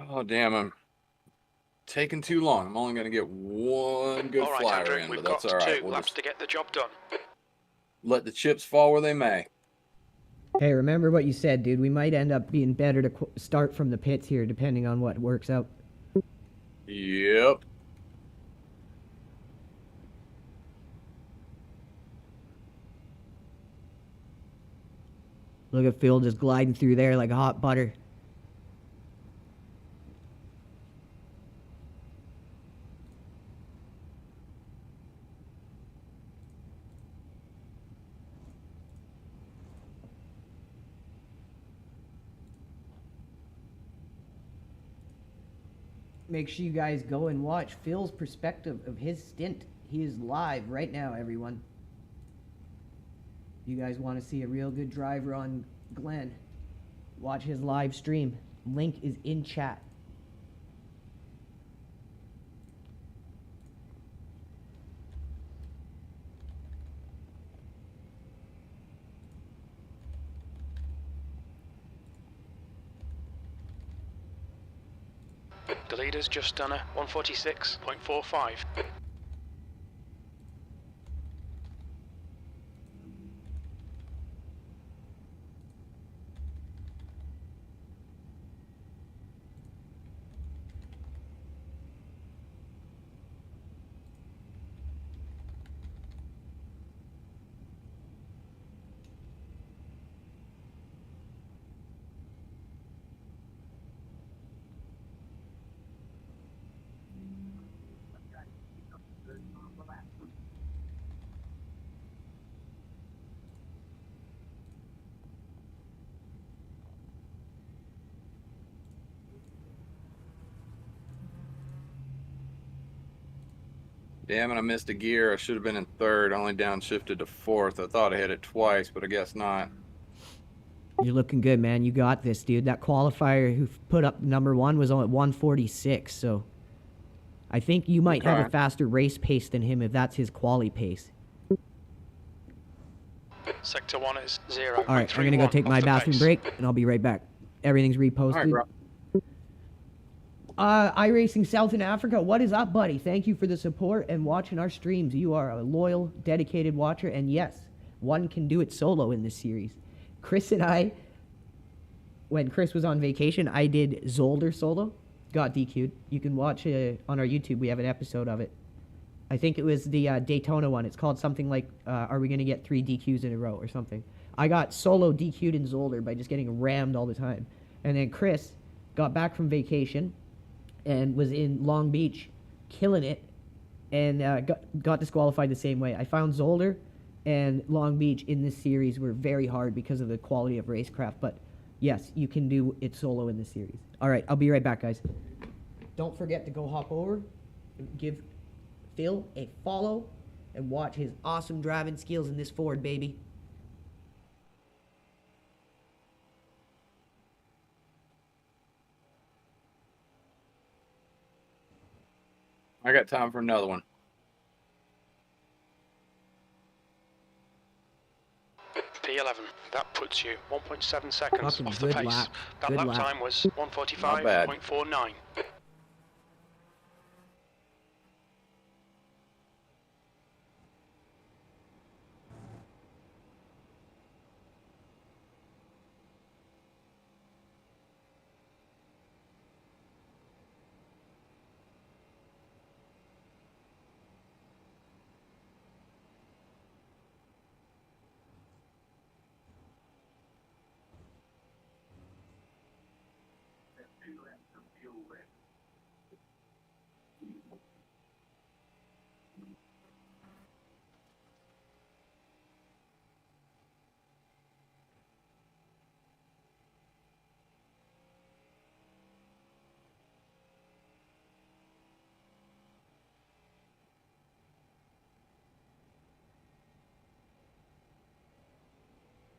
Oh, damn, I'm taking too long. I'm only going to get one good All right, flyer Andrew, in, we've but that's got all right. 2 We'll laps just to get the job done. let the chips fall where they may. Hey, remember what you said, dude. We might end up being better to start from the pits here, depending on what works out. Yep. Look at Phil just gliding through there like hot butter. Make sure you guys go and watch Phil's perspective of his stint. He is live right now, everyone. You guys want to see a real good driver on Glen? Watch his live stream. Link is in chat. The leader's just done a 146.45. Damn it, I missed a gear. I should have been in third, only downshifted to fourth. I thought I hit it twice, but I guess not. You're looking good, man. You got this, dude. That qualifier who put up number 1 was on at 146, so I think you might have a faster race pace than him if that's his quali pace. Sector 1 is 0. All right, I'm going to go take my bathroom break, and I'll be right back. Everything's reposted. All right, bro. Iracing South in Africa, what is up, buddy? Thank you for the support and watching our streams. You are a loyal, dedicated watcher, and yes, one can do it solo in this series. Chris and I, when Chris was on vacation, I did Zolder solo, got DQ'd. You can watch it on our YouTube. We have an episode of it. I think it was the Daytona one. It's called something like, are we going to get 3 DQs in a row or something? I got solo DQ'd in Zolder by just getting rammed all the time. And then Chris got back from vacation and was in Long Beach killing it and got disqualified the same way. I found Zolder and Long Beach in this series were very hard because of the quality of racecraft. But yes, you can do it solo in this series. All right, I'll be right back, guys. Don't forget to go hop over and give Phil a follow and watch his awesome driving skills in this Ford, baby. I got time for another one. P11. That puts you 1.7 seconds Fucking off the good pace. lap. That Good lap lap. time was Not 1:45.49.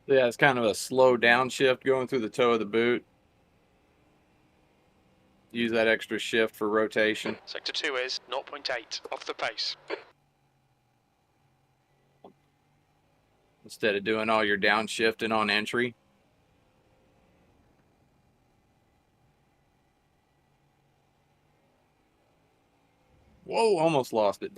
Yeah, it's kind of a slow downshift going through the toe of the boot. Use that extra shift for rotation. Sector 2 is 0.8 off the pace. Instead of doing all your downshifting on entry. Whoa, almost lost it.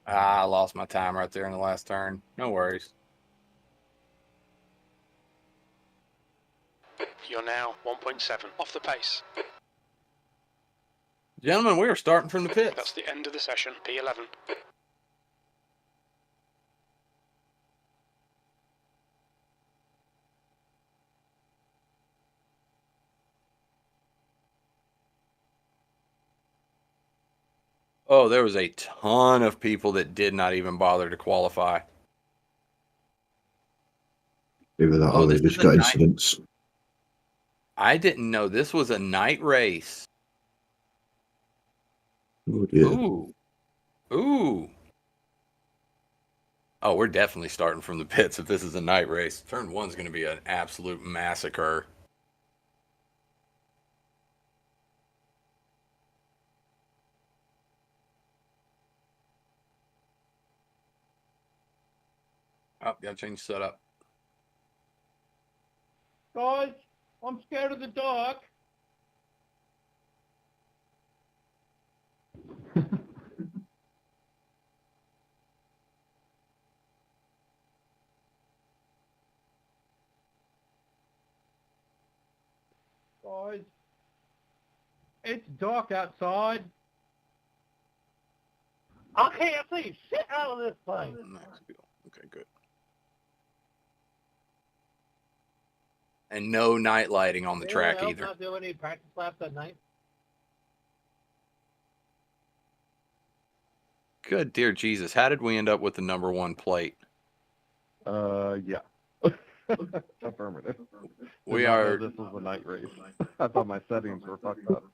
I lost my time right there in the last turn. No worries. You're now 1.7 off the pace. Gentlemen, we are starting from the pits. That's the end of the session. P11. Oh, there was a ton of people that did not even bother to qualify. Either that Oh, or they this is just a got night- incidents. I didn't know this was a night race. Oh dear. Ooh. Ooh. Oh, we're definitely starting from the pits if this is a night race. Turn 1's going to be an absolute massacre. Oh, gotta change setup. Guys, I'm scared of the dark. Guys, it's dark outside. I can't see shit out of this thing. Okay, good. And no night lighting on the track Anyone else either. not do any practice laps at night? Good dear Jesus, how did we end up with the #1 plate? Yeah. Affirmative. We Did not know are This was a night race. I thought my settings were fucked up.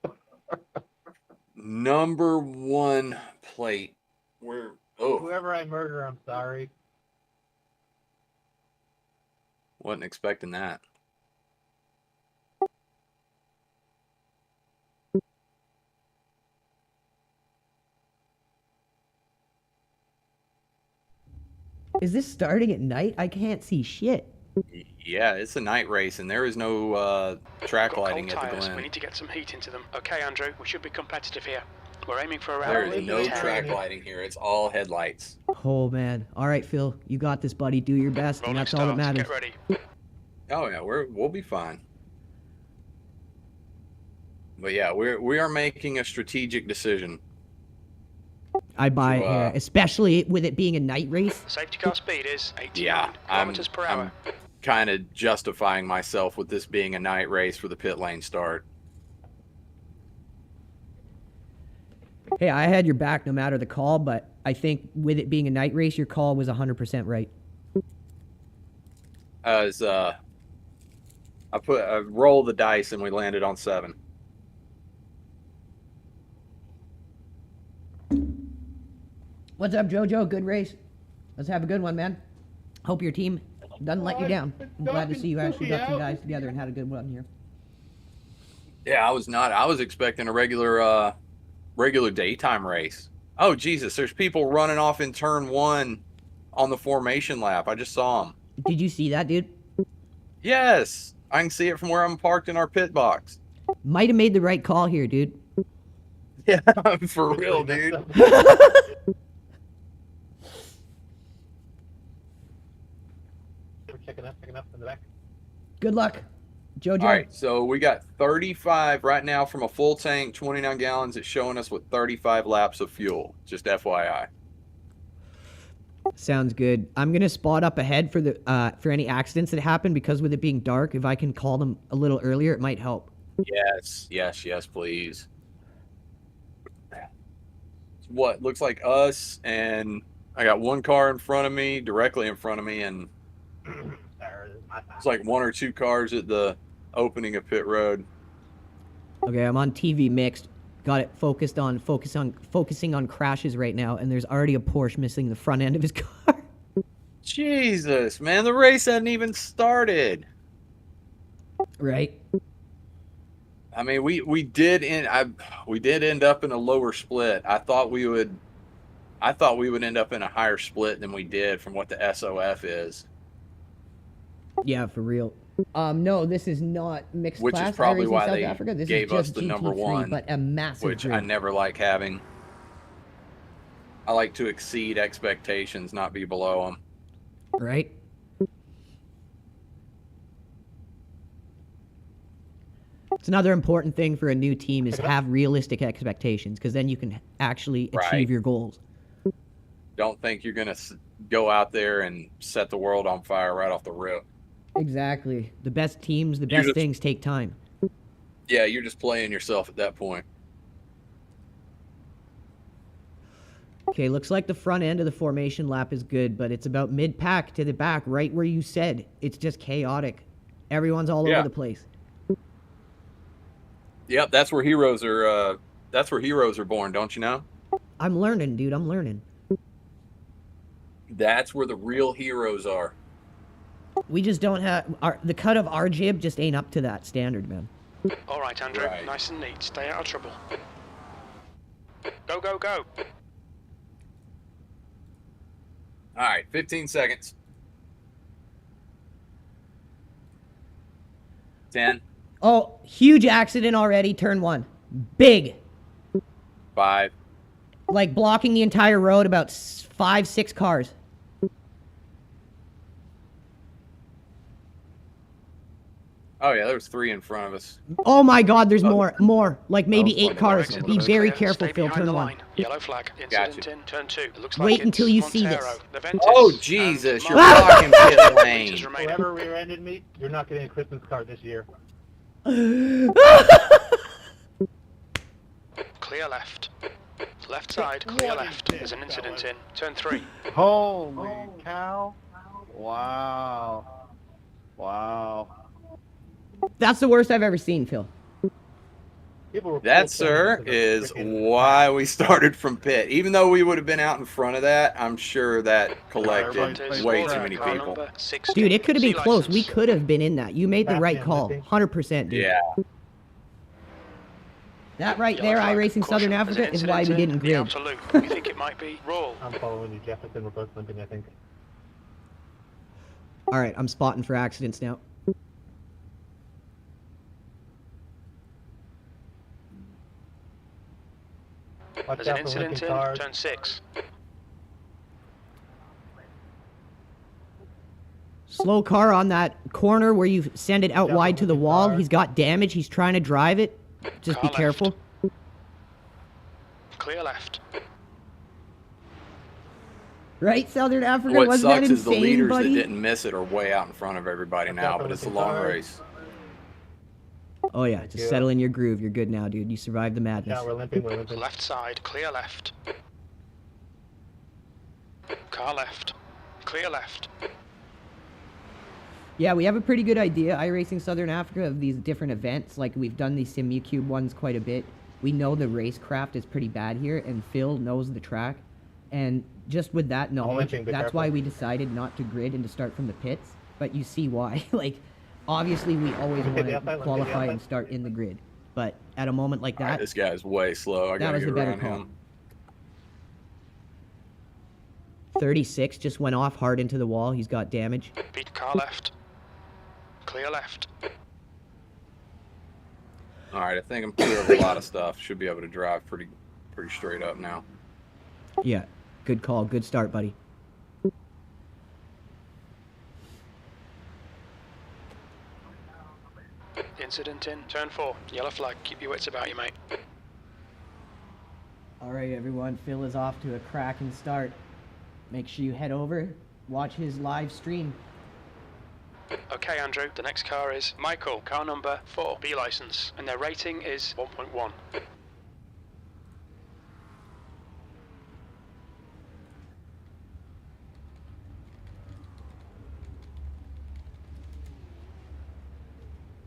#1 plate. Where? Oh, Whoever I murder, I'm sorry. wasn't expecting that. Is this starting at night? I can't see shit. Yeah, it's a night race, and there is no track Got lighting cold at the tyres. We Glen. need to get some heat into them. Okay, Andrew, we should be competitive here. We're aiming for around There Well, is we no can track train it. lighting here. It's all headlights. Oh man. All right, Phil, you got this, buddy. Do your best, and rolling that's all that start. matters. Get ready. Oh yeah, we'll be fine. But yeah, we are making a strategic decision. I buy it here, especially with it being a night race. Safety car speed is 89 Yeah, kilometers per hour. I'm kind of justifying myself with this being a night race for the pit lane start. Hey, I had your back no matter the call, but I think with it being a night race, your call was 100% right. As I rolled the dice and we landed on 7. What's up, JoJo? Good race. Let's have a good one, man. Hope your team doesn't let you down. I'm glad to see you actually got some guys together and had a good one here. Yeah, I was expecting a regular daytime race. Oh Jesus, there's people running off in turn 1 on the formation lap. I just saw them. Did you see that, dude? Yes, I can see it from where I'm parked in our pit box. Might have made the right call here, dude. Yeah, for real, dude. We're checking up in the back. Good luck, JoJo. All right, so we got 35 right now from a full tank, 29 gallons. It's showing us with 35 laps of fuel. Just FYI. Sounds good. I'm gonna spot up ahead for the for any accidents that happen, because with it being dark, if I can call them a little earlier, it might help. Yes, please. What looks like us, and I got one car in front of me, directly in front of me, and it's like 1 or 2 cars at the opening of pit road. Okay, I'm on TV mixed. Got it focusing on crashes right now, and there's already a Porsche missing the front end of his car. Jesus, man, the race hadn't even started. Right? I mean, we did end up in a lower split. I thought we would end up in a higher split than we did from what the SOF is. Yeah, for real. No, this is not mixed Which class. is probably Iracing why South they Africa. This gave is us just the GT3, number 1, but a massive which I grid. never like having. I like to exceed expectations, not be below them. Right? It's another important thing for a new team is have realistic expectations, because then you can actually achieve Right. your goals. Don't think you're going to go out there and set the world on fire right off the rip. Exactly. The best teams, the You best just- things take time. Yeah, you're just playing yourself at that point. Okay, looks like the front end of the formation lap is good, but it's about mid-pack to the back, right where you said. It's just chaotic. Everyone's all Yeah. over the place. Yep, that's where heroes are. That's where heroes are born. Don't you know? I'm learning, dude. I'm learning. That's where the real heroes are. We just don't have... the cut of our jib just ain't up to that standard, man. All right, Andrew, Right. nice and neat. Stay out of trouble. Go, go, go. All right, 15 seconds. 10, Oh, huge accident already. Turn 1. Big. 5. Like blocking the entire road, about 5, 6 cars. Oh yeah, there was 3 in front of us. Oh my god, there's more. Like maybe 8 cars. Exit Be looks very clear. careful, Stay Phil. behind Turn the 1. line. Yellow flag. Gotcha. Incident in turn 2. It looks Wait like until it's you see Montero. this. The Ventus Oh and Jesus, you're Mark. blocking pit lane. Meters remaining. Whoever rear-ended me, you're not getting a Christmas card this year. Clear left. Left side, clear left. There's an incident in turn 3. Holy cow. Wow. Wow. That's the worst I've ever seen, Phil. People were That, still filming sir, because of the is freaking why pack. we started from pit. Even though we would have been out in front of that, I'm sure that collected everybody's way face too is many car people. number 60. Dude, it could have been C close. We license. could have been in that. You made the right Batman call. limping. 100%, dude. Yeah. That right Yellow there, flag. Iracing Southern Caution. There's an Africa, is why we incident didn't in the grid. outer loop. We think it might be roll. I'm following you, Jefferson. We're both limping, I think. All right, I'm spotting for accidents now. Watch There's an out for incident limping in cars. turn 6. Slow car on that corner where you send it out Watch out wide for to the limping wall. car. He's got damage. He's trying to drive it. Just Car be careful. left. Clear left. Right, Southern Africa? What Wasn't that sucks is the insane, leaders buddy? that didn't miss it are way out in front of everybody now, but it's a long race. Oh, yeah. Just settle in your groove. You're good now, dude. You survived the madness. Yeah, we're limping, we're limping. Left side. Clear left. Car left. Clear left. Yeah, we have a pretty good idea, iRacing Southern Africa, of these different events. Like, we've done these SIMUCUBE ones quite a bit. We know the racecraft is pretty bad here, and Phil knows the track. And just with that knowledge, limping, be that's why careful. we decided not to grid and to start from the pits. But you see why. Like, obviously, we always Hit want the to outside, let me hit the qualify outside. and start in the grid. But at a moment like All right, that, this guy's way slow. I that gotta was get the better around call. him. 36 just went off hard into the wall. He's got damage. Beat car left. Clear left. All right, I think I'm clear of a lot of stuff. Should be able to drive pretty straight up now. Yeah, good call. Good start, buddy. Incident in turn 4. Yellow flag. Keep your wits about you, mate. All right, everyone. Phil is off to a cracking start. Make sure you head over, watch his live stream. Okay, Andrew. The next car is Michael. Car number 4. B license. And their rating is 1.1.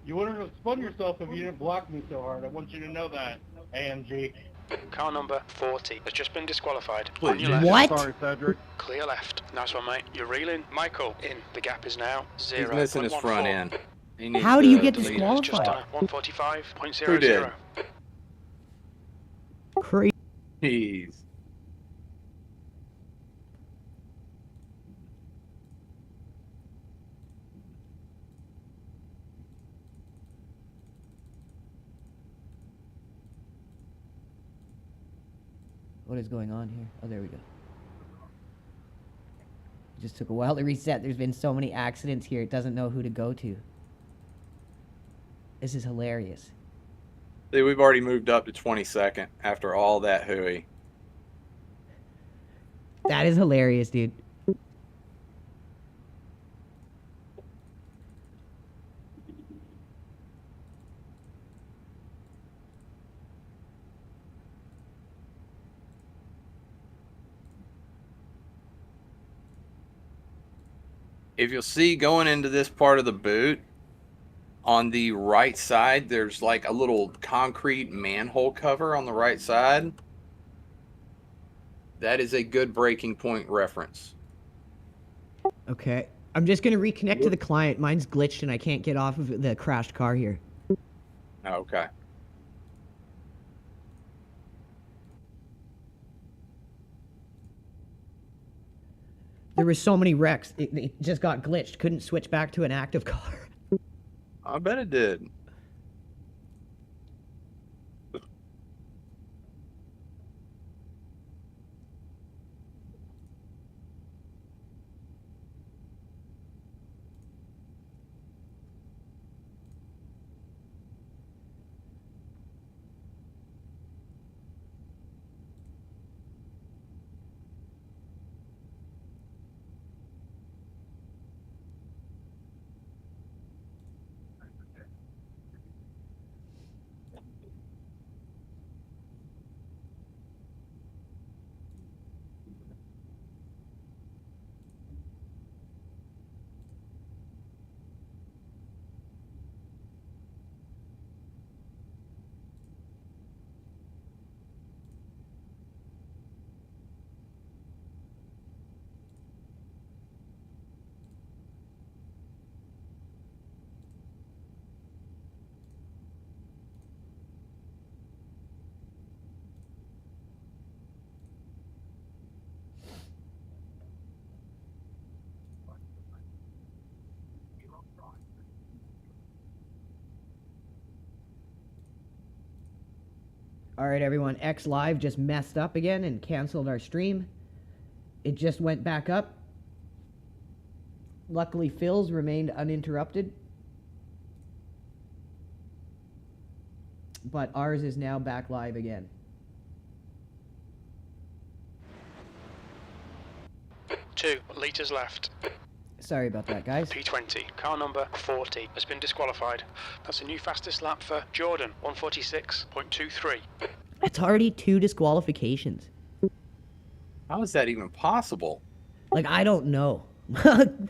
You wouldn't have spun yourself if you didn't block me so hard. I want you to know that, AMG. Car number 40 has just been disqualified. Please, On your left. What? Sorry, Cedric. Clear left. Nice one, mate. You're reeling. Michael, in. The gap is now 0. He's missing his front end. He needs How do you to get delete it. It's just done disqualified? a 145.00. Who did? Crazy. Jeez. What is going on here? Oh, there we go. Just took a while to reset. There's been so many accidents here, it doesn't know who to go to. This is hilarious. See, we've already moved up to 22nd after all that hooey. That is hilarious, dude. If you'll see going into this part of the boot, on the right side, there's like a little concrete manhole cover on the right side. That is a good breaking point reference. Okay. I'm just going to reconnect to the client. Mine's glitched and I can't get off of the crashed car here. Okay. There were so many wrecks. It just got glitched. Couldn't switch back to an active car. I bet it did. All right, everyone. X Live just messed up again and canceled our stream. It just went back up. Luckily, Phil's remained uninterrupted. But ours is now back live again. Two litres left. Sorry about that, guys. P20, car number 40, has been disqualified. That's a new fastest lap for Jordan, 146.23. That's already 2 disqualifications. How is that even possible? Like, I don't know.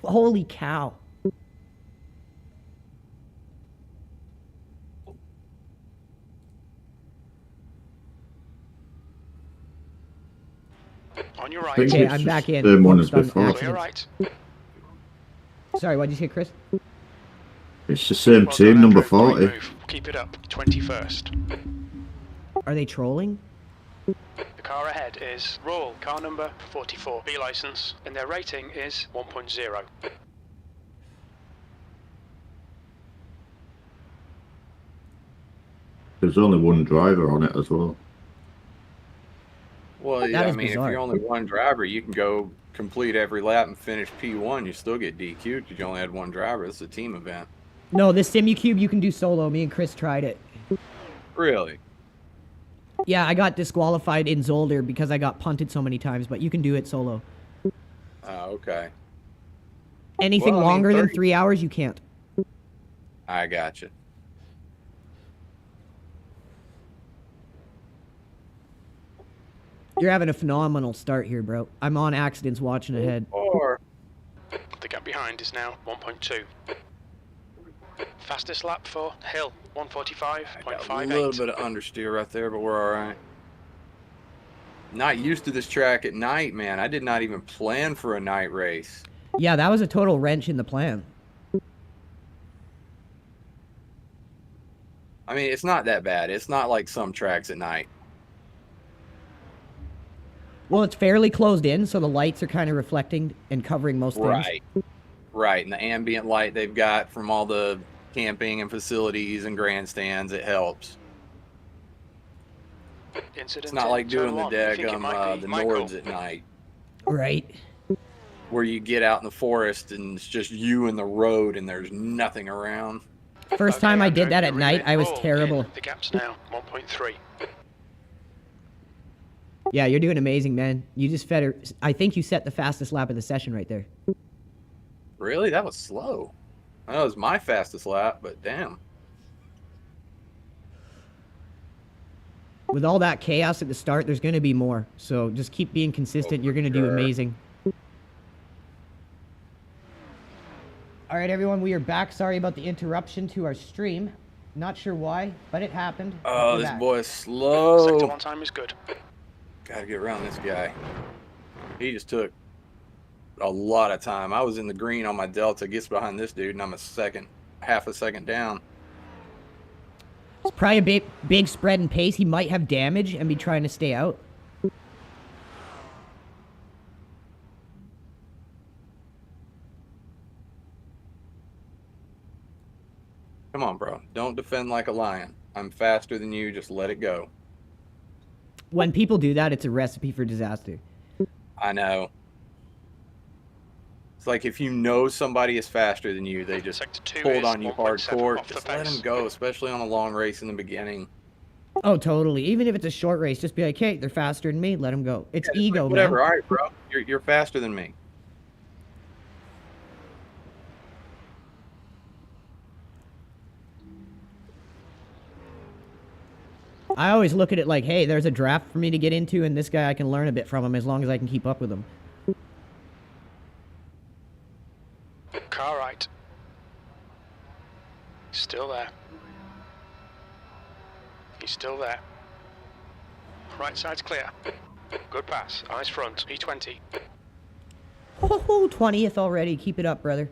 Holy cow. On your right. I think Okay, it's I'm just back in. same one as Focused on before. Clear accidents. right. Sorry, what did you say, Chris? It's the same Well team, done, number Andrew. Great 40. move. Keep it up. 21st. Are they trolling? The car ahead is Royal, car number 44, B license, and their rating is 1.0. There's only one driver on it as well. Well, That yeah, I is mean, bizarre. if you're only one driver, you can go complete every lap and finish P1. You still get DQ'd because you only had one driver. It's a team event. No, this SIMUCUBE you can do solo. Me and Chris tried it. Really? Yeah, I got disqualified in Zolder because I got punted so many times, but you can do it solo. Oh, okay. Anything Well, I mean, longer than 30 3 hours, you can't. I gotcha. You're having a phenomenal start here, bro. I'm on accidents watching ahead. Or The gap behind is now 1.2. Fastest lap for Hill, I got a 145.58. little bit of understeer right there, but we're all right. Not used to this track at night, man. I did not even plan for a night race. Yeah, that was a total wrench in the plan. I mean, it's not that bad. It's not like some tracks at night. Well, it's fairly closed in, so the lights are kind of reflecting and covering most things. Right. Right. And the ambient light they've got from all the camping and facilities and grandstands, it helps. Incident It's not in like doing turn the one. You think it daggum, might be the Michael. Nords at night, Right. where you get out in the forest and it's just you and the road and there's nothing around. First Okay, time I Andrew, did that at you're night, in I was Royal terrible. in. The gap's now 1.3. Yeah, you're doing amazing, man. You just fed her. I think you set the fastest lap of the session right there. Really? That was slow. I know it was my fastest lap, but damn. With all that chaos at the start, there's going to be more. So just keep being consistent. You're going to do sure. amazing. All right, everyone, we are back. Sorry about the interruption to our stream. Not sure why, but it happened. But Oh, we're this back. boy's Sector slow. 1 time is good. Gotta get around this guy. He just took a lot of time. I was in the green on my Delta, gets behind this dude, and I'm half a second down. It's probably a big spread in pace. He might have damage and be trying to stay out. Come on, bro. Don't defend like a lion. I'm faster than you. Just let it go. When people do that, it's a recipe for disaster. I know. It's like if you know somebody is faster than you, they just Sector 2 hold is on you 1.7 hardcore. off the Just let pace. them go, especially on a long race in the beginning. Oh, totally. Even if it's a short race, just be like, hey, they're faster than me. Let them go. It's Yeah, just ego, like, whatever. man. All right, bro. You're faster than me. I always look at it like, hey, there's a draft for me to get into, and this guy, I can learn a bit from him as long as I can keep up with him. Car right. Still there. He's still there. Right side's clear. Good pass. Eyes front. P20. Oh, 20th already. Keep it up, brother.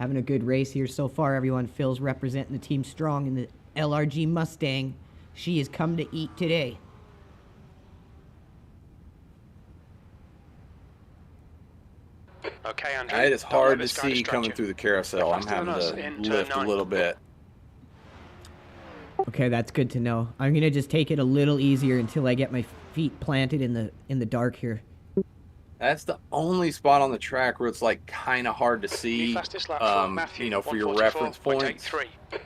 Having a good race here so far, everyone. Phil's representing the team strong in the LRG Mustang. She has come to eat today. Okay, Andrew. It is Don't hard let to this guy see distract coming you. through the carousel. I'm Faster than having us to in turn lift a 9. little bit. Okay, that's good to know. I'm gonna just take it a little easier until I get my feet planted in the dark here. That's the only spot on the track where it's like kind of hard to The see, fastest lap for Matthew, you know, for your reference points. 144.83.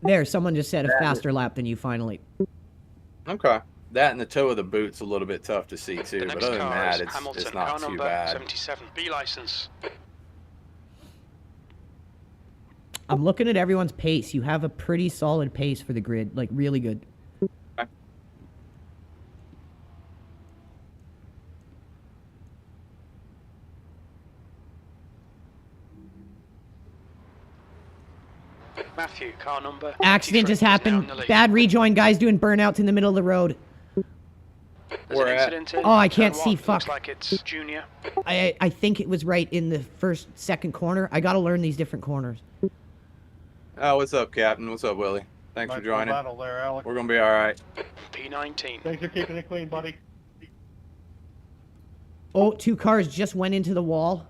There, someone just said a That- faster lap than you finally. Okay. That and the toe of the boot's a little bit tough to see The too, but next other than car is that, Hamilton, it's car not too number bad. 77. B license. I'm looking at everyone's pace. You have a pretty solid pace for the grid, like really good. Matthew, car number. Accident 83 just is now in happened. the lead. Bad rejoin. Guys doing burnouts in the middle of the road. There's Where an at? incident in Oh, I turn can't 1. see, Looks fuck. like it's Junior. I think it was right in the second corner. I gotta learn these different corners. Oh, what's up, Captain? What's up, Willie? Thanks for Nice little joining. battle there, Alex. We're gonna be all right. P19. Thanks for keeping it clean, buddy. Oh, 2 cars just went into the wall.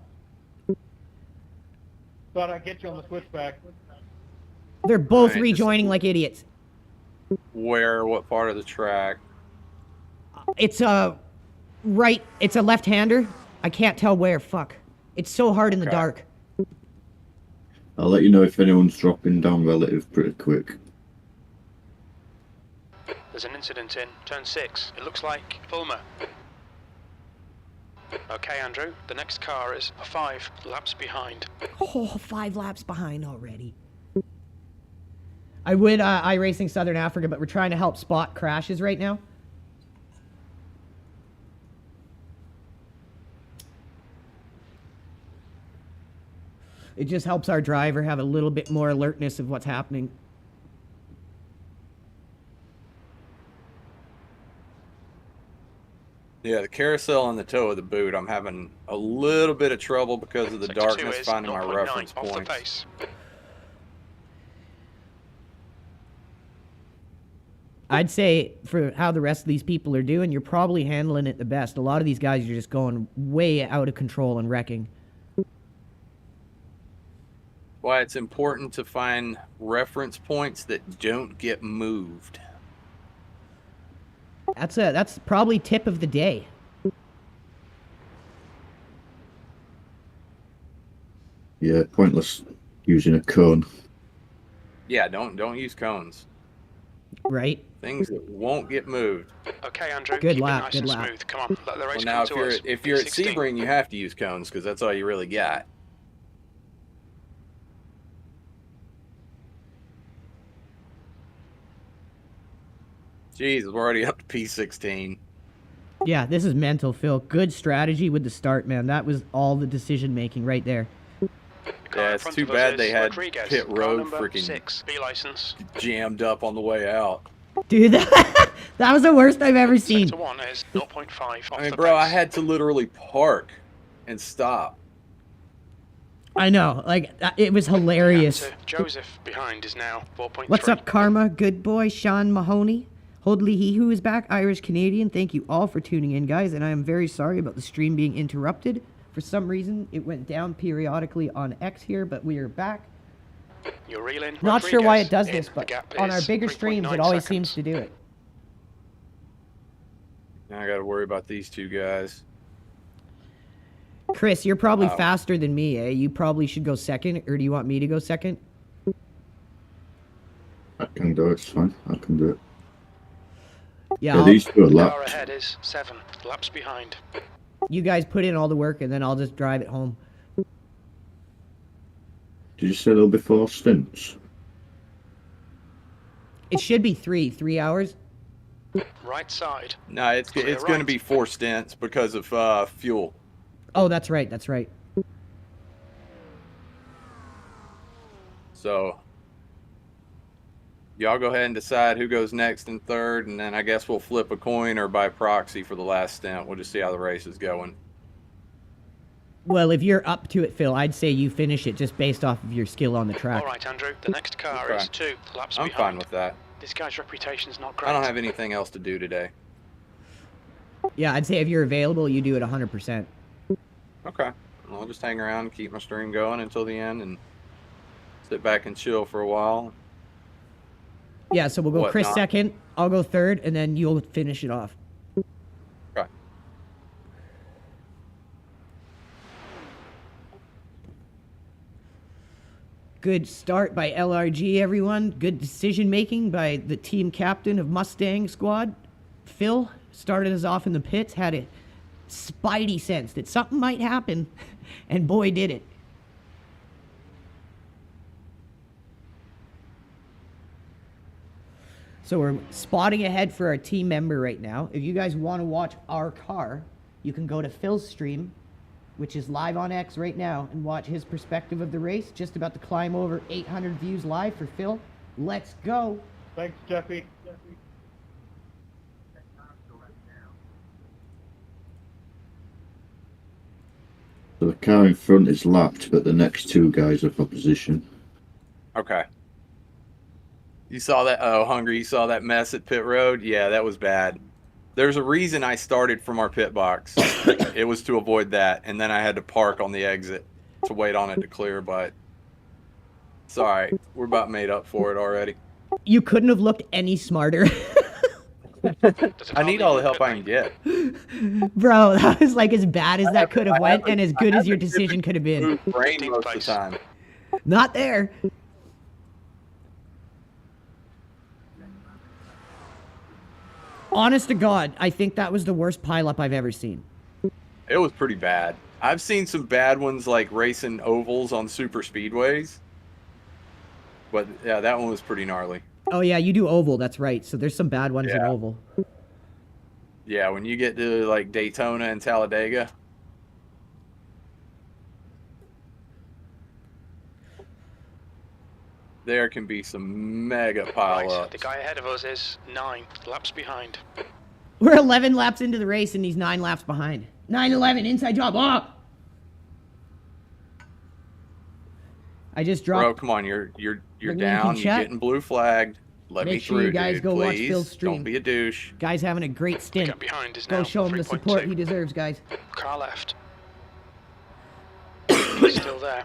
Thought I'd get you on the switchback. They're both Alright, rejoining like idiots. Where? What part of the track? It's a right. It's a left-hander. I can't tell where. Fuck. It's so hard in the Okay. dark. I'll let you know if anyone's dropping down relative pretty quick. There's an incident in turn 6. It looks like Fulmer. Okay, Andrew. The next car is 5 laps behind. Oh, 5 laps behind already. I would Iracing Southern Africa, but we're trying to help spot crashes right now. It just helps our driver have a little bit more alertness of what's happening. Yeah, the carousel and the toe of the boot. I'm having a little bit of trouble because of the Sector 2 darkness is finding my 0.9 reference off the points. pace. I'd say for how the rest of these people are doing, you're probably handling it the best. A lot of these guys are just going way out of control and wrecking. Why it's important to find reference points that don't get moved. That's probably tip of the day. Yeah, pointless using a cone. Yeah, don't use cones. Right? Things that won't get moved. Okay, Andrew. Good keep lap, it nice good and lap. smooth. Come on, let the race Well, now come to us. if you're at P16. Sebring, you have to use cones because that's all you really got. Jeez, we're already up to P16. Yeah, this is mental, Phil. Good strategy with the start, man. That was all the decision making right there. The car Yeah, in it's front too of us bad is they had Rodriguez, pit car road number freaking 6, B license. jammed up on the way out. Dude, that was the worst I've ever seen. Sector 1 is 0.5 off I mean, the bro, I pace. had to literally park and stop. I know, like, it was hilarious. And, Joseph behind is now 4.3. What's up, Karma? Good boy, Sean Mahoney. Holdly he who is back, Irish Canadian. Thank you all for tuning in, guys, and I am very sorry about the stream being interrupted. For some reason, it went down periodically on X here, but we are back. You're reeling. Not sure why it does Rodriguez this, in. but The gap on our is bigger 3.9 streams, it always seconds. seems to do it. Now I got to worry about these two guys. Chris, you're probably Oh. faster than me, eh? You probably should go second, or do you want me to go second? I can do it, it's fine. I can do it. Yeah, Yeah, these two are The car lapped. ahead is 7 laps behind. you guys put in all the work, and then I'll just drive it home. Did you say there'll be 4 stints? It should be 3 hours. Right side. No, it's Clear going to right. be 4 stints because of fuel. Oh, that's right, that's right. So y'all go ahead and decide who goes next and third, and then I guess we'll flip a coin or by proxy for the last stint. We'll just see how the race is going. Well, if you're up to it, Phil, I'd say you finish it just based off of your skill on the track. All right, Andrew. The next car Okay. is 2 laps I'm behind. fine with that. This guy's reputation's not great. I don't have anything else to do today. Yeah, I'd say if you're available, you do it 100%. Okay. I'll just hang around and keep my stream going until the end and sit back and chill for a while. Yeah, so we'll go Chris Whatnot. second, I'll go third, and then you'll finish it off. Okay. Good start by LRG, everyone. Good decision making by the team captain of Mustang squad. Phil started us off in the pits, had a spidey sense that something might happen, and boy, did it. So we're spotting ahead for our team member right now. If you guys want to watch our car, you can go to Phil's stream, which is live on X right now, and watch his perspective of the race. Just about to climb over 800 views live for Phil. Let's go. Thanks, Jeffy. So the car in front is lapped, but the next two guys are for position. Okay. You saw that? Oh, Hungry, you saw that mess at pit road? Yeah, that was bad. There's a reason I started from our pit box. It was to avoid that, and then I had to park on the exit to wait on it to clear, but it's all right. We're about made up for it already. You couldn't have looked any smarter. I need all the help I can get. Bro, that was like as bad as that could have went and as good as your decision could have been. Brain most of the time. Not there. Honest to God, I think that was the worst pileup I've ever seen. It was pretty bad. I've seen some bad ones like racing ovals on super speedways. But yeah, that one was pretty gnarly. Oh yeah, you do oval, that's right. So there's some bad ones in Yeah. oval. Yeah, when you get to like Daytona and Talladega. There can be some mega Right, pileups. the guy ahead of us is 9 laps behind. We're 11 laps into the race and he's 9 laps behind. 9-11, inside job. Oh! I just Bro, dropped. come on, you're Bring me in down, you're chat. getting blue flagged. Let me Make sure through, you guys dude, go watch please. Phil's stream. Don't be a douche. Guy's having a great The stint. guy behind is Go now show him the support 3.2. he deserves, guys. Car left. He's still there.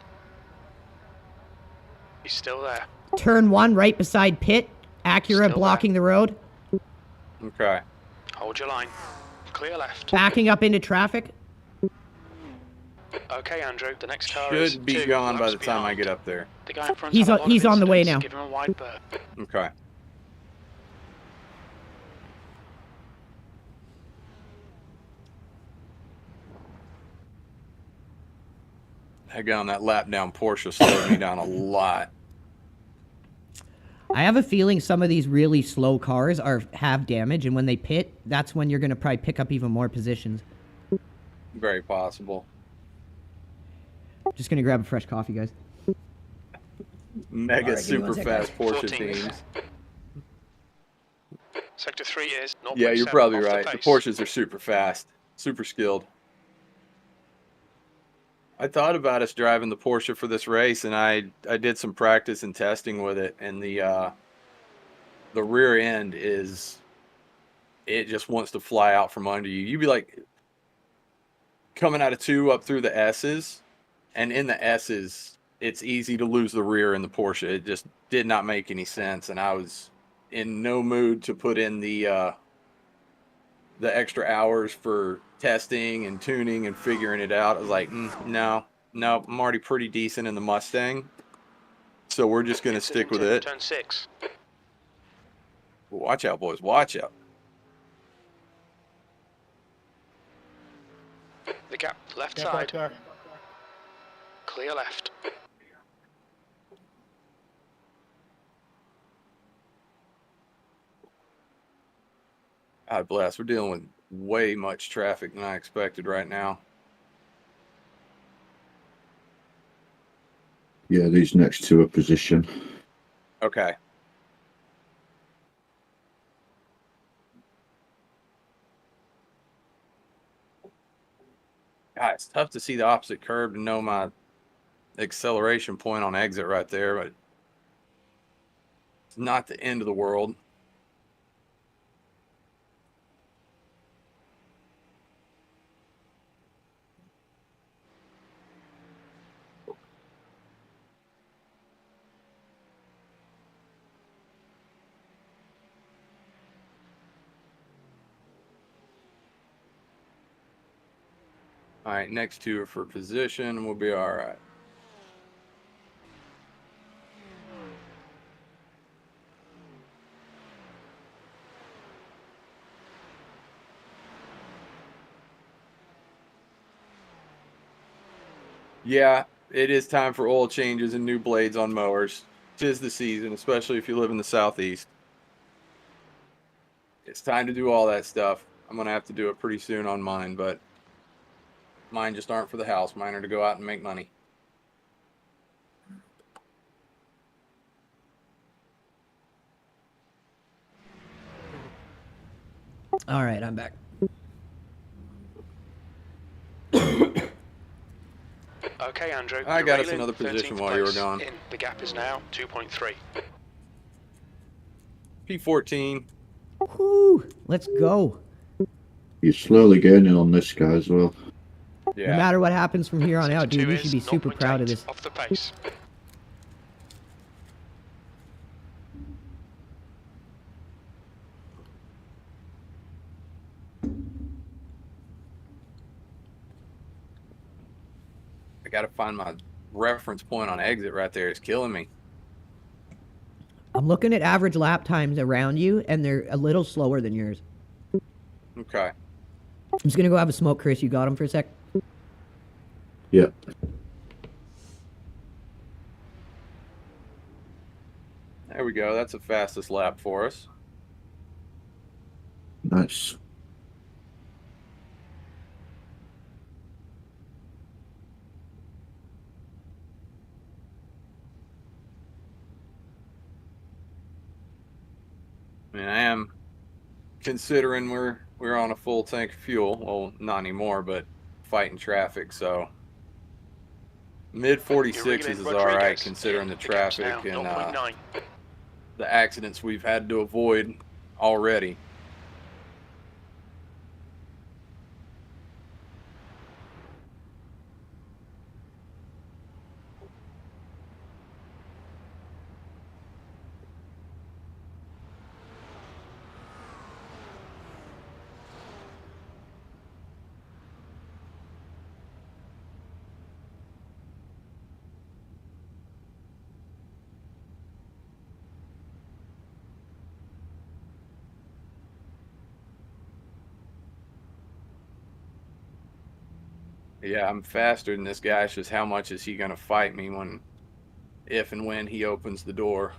He's still there. Turn 1 right beside pit. Acura Still blocking the road. Okay. Hold your line. Clear left. Backing up into traffic. Okay, Andrew. The next car is Should be 2 gone by laps the time I behind. get up there. The guy in front He's had a on- lot of he's on the way incidents. now. Give him a wide berth. Okay. Daggone, that lap down Porsche slowed me down a lot. I have a feeling some of these really slow cars have damage, and when they pit, that's when you're going to probably pick up even more positions. Very possible. Just going to grab a fresh coffee, guys. Mega Alright, give me one super sec, fast Porsche 14. teams. Sector 3 is 0.7 Yeah, you're probably off right. The The pace. Porsches are super fast, super skilled. I thought about us driving the Porsche for this race, and I did some practice and testing with it, and the rear end it just wants to fly out from under you. You'd be like coming out of 2 up through the S's, and in the S's, it's easy to lose the rear in the Porsche. It just did not make any sense, and I was in no mood to put in the extra hours for testing and tuning and figuring it out. I was like, no, I'm already pretty decent in the Mustang, so we're just gonna stick with it. Turn 6. Watch out, boys, watch out. The gap left Get back side. there. Clear left. God bless. We're dealing with way much traffic than I expected right now. Yeah, these next two are position. Okay. God, it's tough to see the opposite curb to know my acceleration point on exit right there, but it's not the end of the world. All right, next two are for position. We'll be all right. Yeah, it is time for oil changes and new blades on mowers. 'Tis the season, especially if you live in the southeast. It's time to do all that stuff. I'm gonna have to do it pretty soon on mine, but mine just aren't for the house. Mine are to go out and make money. All right, I'm back. Okay, Andrew. I you're got us railing another position 13th while you were place gone. in. The gap is now 2.3. P14. Whoo! Let's go. You're slowly gaining on this guy as well. Yeah. No matter what happens from here on out, dude, 62 you should be is super proud of 0.8 this. off the pace. I gotta find my reference point on exit right there. It's killing me. I'm looking at average lap times around you, and they're a little slower than yours. Okay. I'm just gonna go have a smoke, Chris. You got him for a sec? Yeah. There we go. That's the fastest lap for us. Nice. I mean, I am considering we're on a full tank of fuel. Well, not anymore, but fighting traffic, so mid 46s is all right considering the traffic and the accidents we've had to avoid already. Yeah, I'm faster than this guy. It's just how much is he going to fight me if and when he opens the door.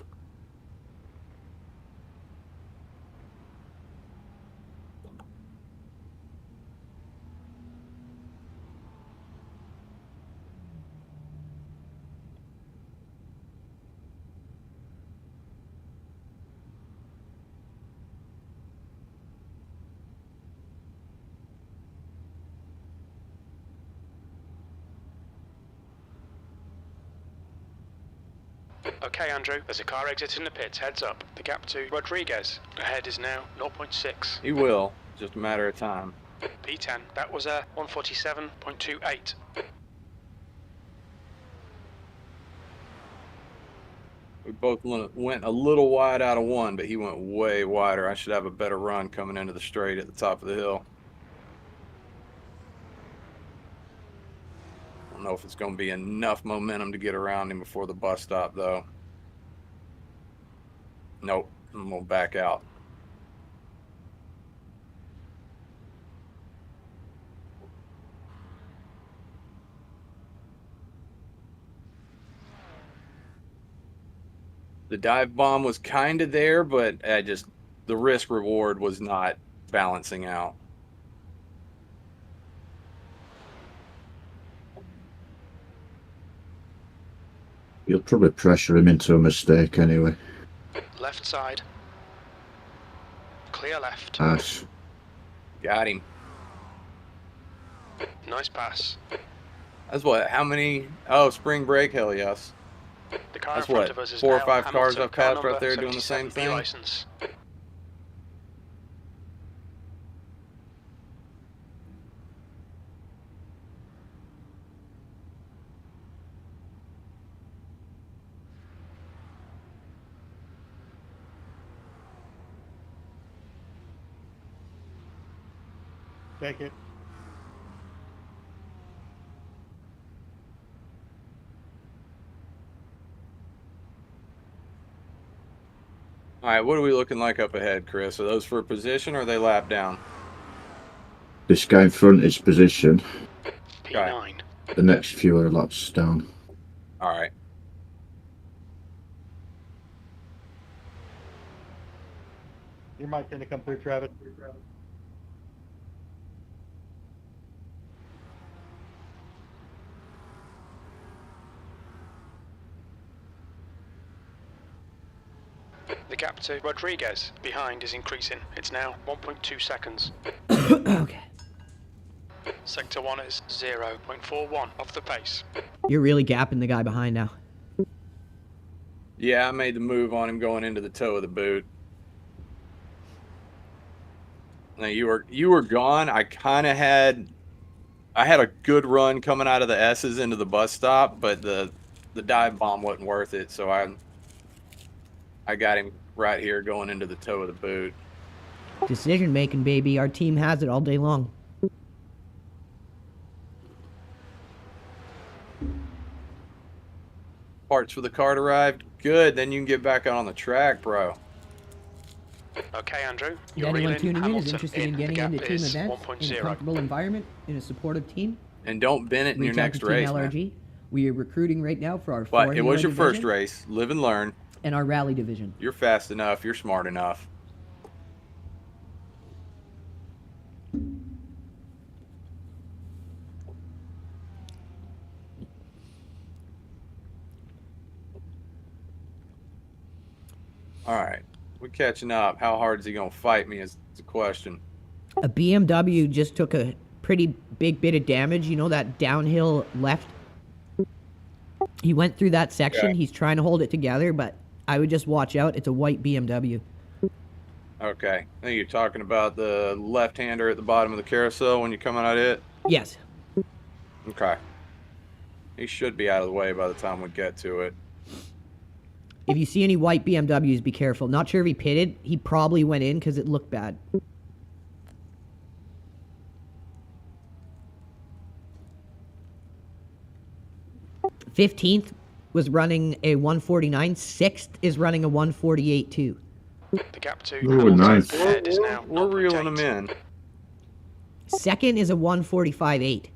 Okay, Andrew, there's a car exiting the pits. Heads up. The gap to Rodriguez ahead is now 0.6. He will. Just a matter of time. P10. That was a 147.28. We both went a little wide out of one, but he went way wider. I should have a better run coming into the straight at the top of the hill. I don't know if it's going to be enough momentum to get around him before the bus stop, though. Nope, I'm going to back out. The dive bomb was kind of there, but the risk reward was not balancing out. You'll probably pressure him into a mistake anyway. Left side. Clear left. Nice. Got him. Nice pass. That's what? How many? Oh, spring break. Hell yes. The car That's in front what, of us is 4 or L 5 cars Hamilton, I've car passed right number there doing the same 77B thing. license. Take it. All right, what are we looking like up ahead, Chris? Are those for position or are they lap down? This guy in front is position. P9. The next few are laps down. All right. Your mic's gonna come through, Travis. The gap to Rodriguez behind is increasing. It's now 1.2 seconds. Okay. Sector 1 is 0.41 off the pace. You're really gapping the guy behind now. Yeah, I made the move on him going into the toe of the boot. Now you were gone. I had a good run coming out of the S's into the bus stop, but the dive bomb wasn't worth it, so I got him right here going into the toe of the boot. Decision making, baby. Our team has it all day long. Parts for the cart arrived. Good, then you can get back out on the track, bro. Okay, Andrew. If You're anyone reeling tuning in Hamilton is interested in getting The into gap team is events in a 1.0. comfortable environment, in a supportive team, And don't bend it in your reach out next to race, Team man. LRG. We are recruiting right now for our But it Formula was your first division race. Live and learn. and our rally division. You're fast enough. You're smart enough. All right. We're catching up. How hard is he going to fight me is the question. A BMW just took a pretty big bit of damage. You know that downhill left? He went through that section. Okay. He's trying to hold it together, but I would just watch out. It's a white BMW. Okay. I think you're talking about the left-hander at the bottom of the carousel when you're coming out of it. Yes. Okay. He should be out of the way by the time we get to it. If you see any white BMWs, be careful. Not sure if he pitted. He probably went in because it looked bad. '15th was running a 149. 6th is running a 148 too. The gap to Ooh, Hamilton nice. ahead is now We're reeling 0.8. him in. Second is a 145.8.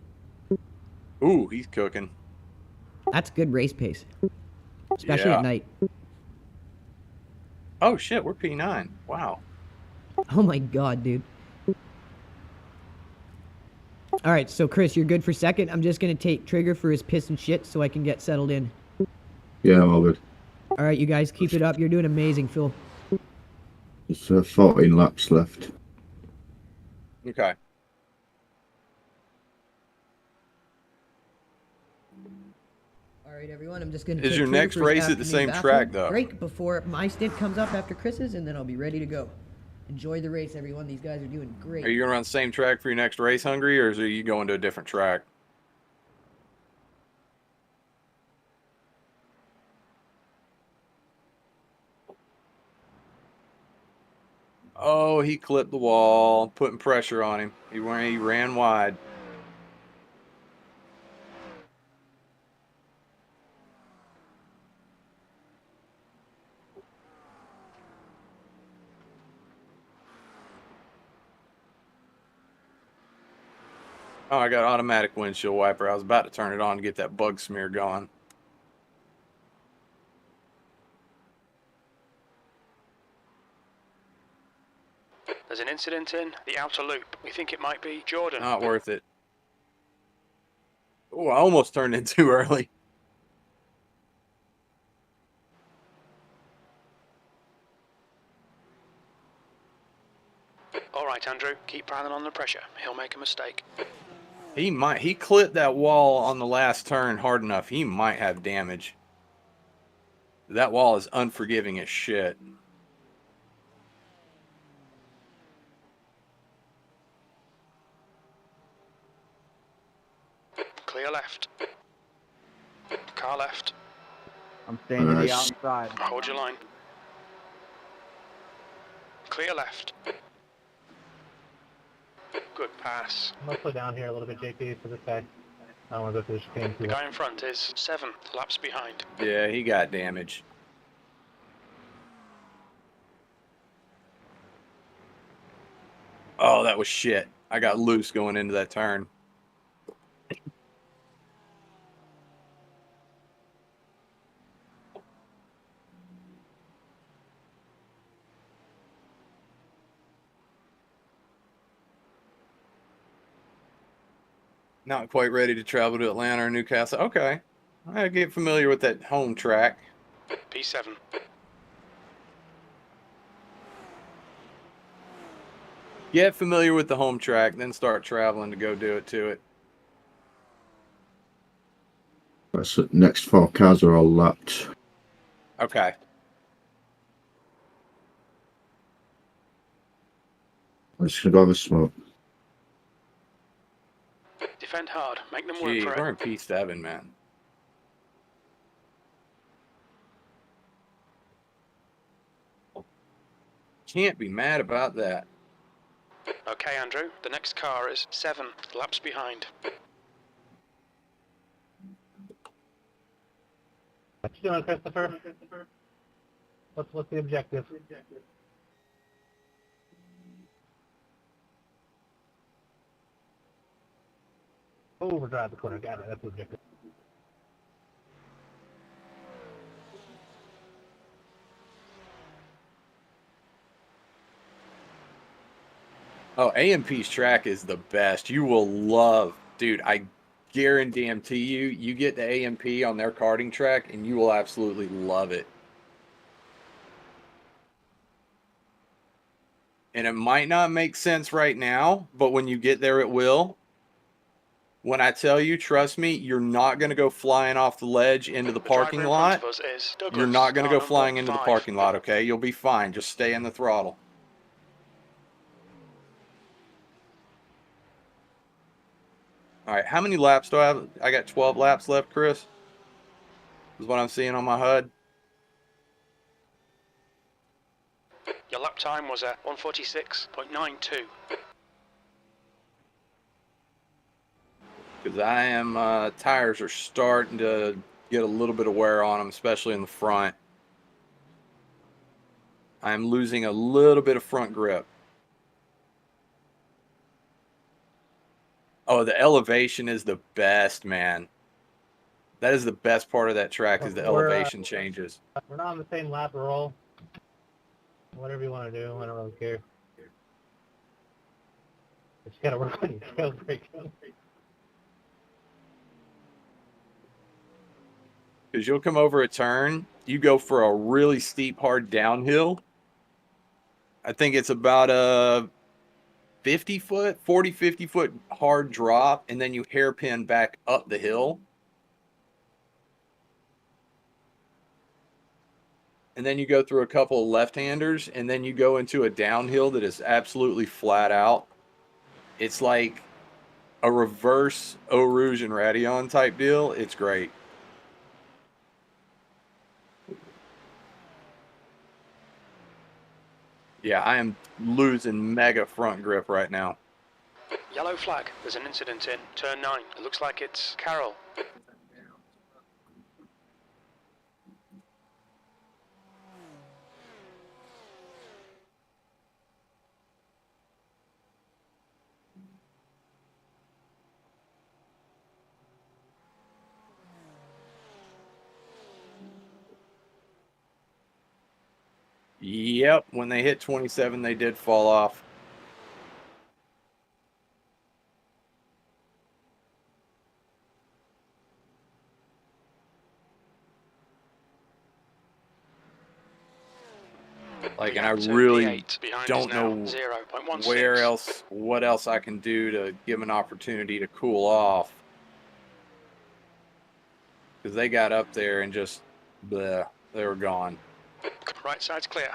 Ooh, he's cooking. That's good race pace, especially Yeah. at night. Oh, shit. We're P9. Wow. Oh my god, dude. All right, so Chris, you're good for second. I'm just gonna take Trigger for his piss and shit so I can get settled in. Yeah, I'm all good. All right, you guys keep it up. You're doing amazing, Phil. It's 14 laps left. Okay. All right, everyone. I'm just gonna. Is take your Trigger next for his race at the afternoon same bathroom track, though? break before my stint comes up after Chris's, and then I'll be ready to go. Enjoy the race, everyone. These guys are doing great. Are you going to run the same track for your next race, Hungry, or are you going to a different track? Oh, he clipped the wall, putting pressure on him. He ran wide. Oh, I got automatic windshield wiper. I was about to turn it on to get that bug smear going. There's an incident in the outer loop. We think it might be Jordan. Not worth it. Oh, I almost turned in too early. All right, Andrew. Keep piling on the pressure. He'll make a mistake. He clipped that wall on the last turn hard enough. He might have damage. That wall is unforgiving as shit. Clear left. Car left. I'm staying to the Nice. outside. Hold your line. Clear left. Good pass. I'm gonna slow down here a little bit, JP, for this guy. I don't want to go through the chicane too The long. guy in front is 7 laps behind. Yeah, he got damage. Oh, that was shit. I got loose going into that turn. Not quite ready to travel to Atlanta or Newcastle. Okay. I get familiar with that home track. P7. Get familiar with the home track, then start traveling to go do it to it. Right, so next 4 cars are all lapped. Okay. I'm just gonna go have a smoke. Defend hard. Make them work Gee, for we're it. in P7, man. Can't be mad about that. Okay, Andrew. The next car is 7 laps behind. What you doing, Christopher? What's the objective? Overdrive the corner. Got it. That's the objective. Oh, AMP's track is the best. You will love, dude, I guarantee you, you get the AMP on their karting track and you will absolutely love it. And it might not make sense right now, but when you get there, it will. When I tell you, trust me, you're not going to go flying off the ledge into the parking driver in front lot. of us is Douglas, You're not going to car go flying number into the 5. parking lot, okay? You'll be fine. Just stay in the throttle. All right, how many laps do I have? I got 12 laps left, Chris. Is what I'm seeing on my HUD. Your lap time was at 146.92. Because I am, tires are starting to get a little bit of wear on them, especially in the front. I'm losing a little bit of front grip. Oh, the elevation is the best, man. That is the best part of that track is the elevation changes. We're not on the same lap roll. Whatever you want to do, I don't really care. Just gotta work on your tail braking. Because you'll come over a turn, you go for a really steep, hard downhill. I think it's about a 50 foot, 40, 50 foot hard drop, and then you hairpin back up the hill. And then you go through a couple of left-handers, and then you go into a downhill that is absolutely flat out. It's like a reverse Eau Rouge and Radeon type deal. It's great. Yeah, I am losing mega front grip right now. Yellow flag. There's an incident in turn 9. It looks like it's Carroll. Yep, when they hit 27, they did fall off. Like, The and I gap to really P8 behind don't is now know 0.16. what else I can do to give them an opportunity to cool off. Because they got up there and just, bleh, they were gone. Right side's clear.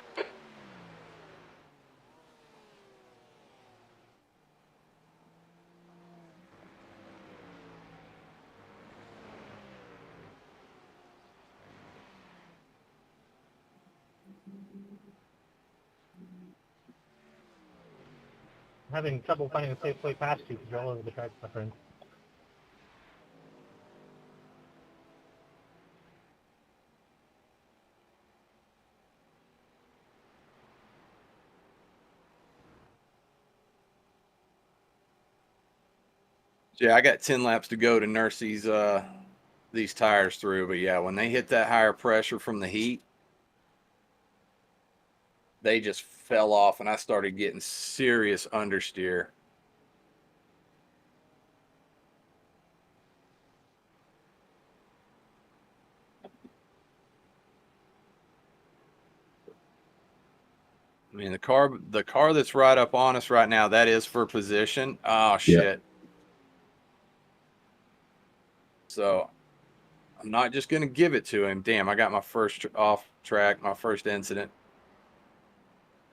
Having trouble finding a safe way past you because you're all over the track, my friend. Yeah, I got 10 laps to go to nurse these tires through, but yeah, when they hit that higher pressure from the heat, they just fell off and I started getting serious understeer. I mean, the car that's right up on us right now, that is for position. Oh shit. So I'm not just going to give it to him. Damn, I got my first off track, my first incident.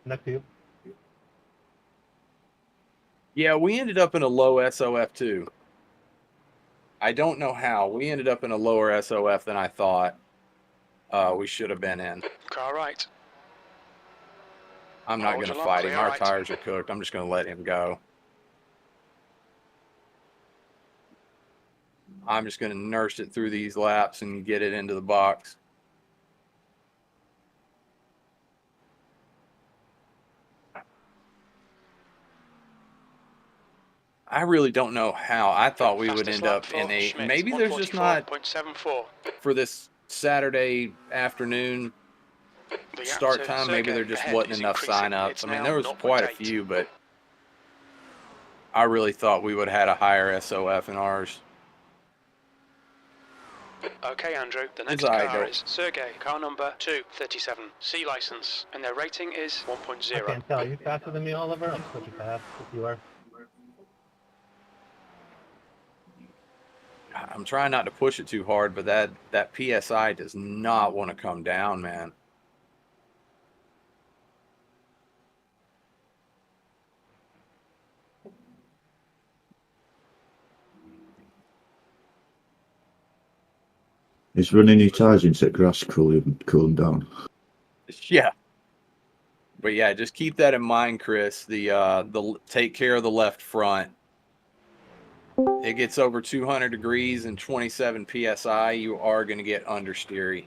Next to you. Yeah, we ended up in a low SOF too. I don't know how. We ended up in a lower SOF than I thought we should have been in. Car right. I'm not Hold going to your lock, fight him. clear Our right. tires are cooked. I'm just going to let him go. I'm just going to nurse it through these laps and get it into the box. I really don't know how. I thought we would Fastest end lap up for in a... Schmidt, Maybe there's just not... 144.74. For this Saturday afternoon The gap start to time, maybe there Sergey just ahead wasn't is enough increasing. sign-ups. It's I mean, now there was quite a 0.8. few, but I really thought we would have had a higher SOF in ours. Okay, Andrew, the next It's all right, car though. is Sergey, car number 237, C license, and their rating is 1.0. I can't tell. Are you faster than me, Oliver? I'll switch it past if you are. I'm trying not to push it too hard, but that PSI does not want to come down, man. It's running your tires into grass cooling down. Yeah. But yeah, just keep that in mind, Chris. The take care of the left front. It gets over 200 degrees and 27 PSI, you are going to get understeery.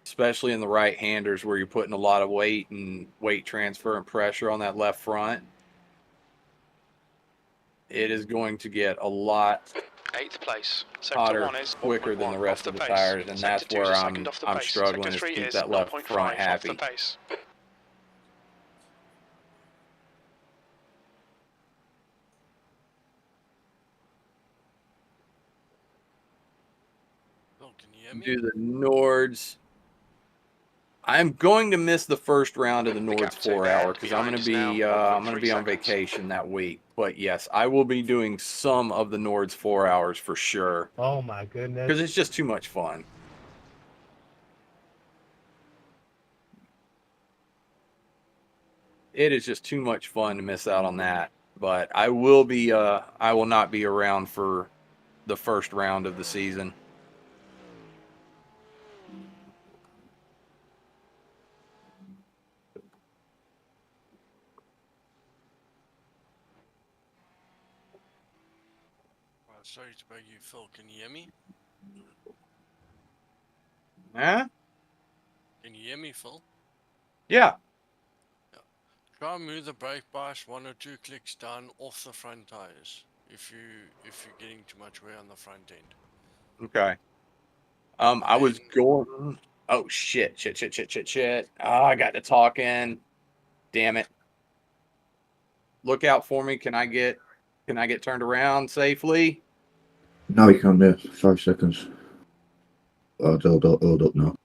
Especially in the right-handers where you're putting a lot of weight and weight transfer and pressure on that left front. It is going to get a lot 8th place. hotter Sector 1 is quicker than the 0.1 rest off the of the pace. tires, and Sector that's 2 is where a second off the I'm pace. struggling Sector 3 to keep is that left 0.5 front off happy. the pace. Phil, can you hear me? Do the Nords. I'm going to miss the first round of the The gap Nords to 4 their hour end because I'm behind going is to now be 1.3 on seconds. vacation that week. But yes, I will be doing some of the Nords 4 hours for sure Oh my goodness. because it's just too much fun. It is just too much fun to miss out on that. But I will not be around for the first round of the season. Sorry to bug you, Phil. Can you hear me? Huh? Can you hear me, Phil? Yeah. Try and move the brake bias 1 or 2 clicks down off the front tires if you're getting too much wear on the front end. Okay. I was going. Oh shit! Oh, I got to talking. Damn it! Look out for me. Can I get turned around safely? Now you can do 5 seconds. Oh, hold up now.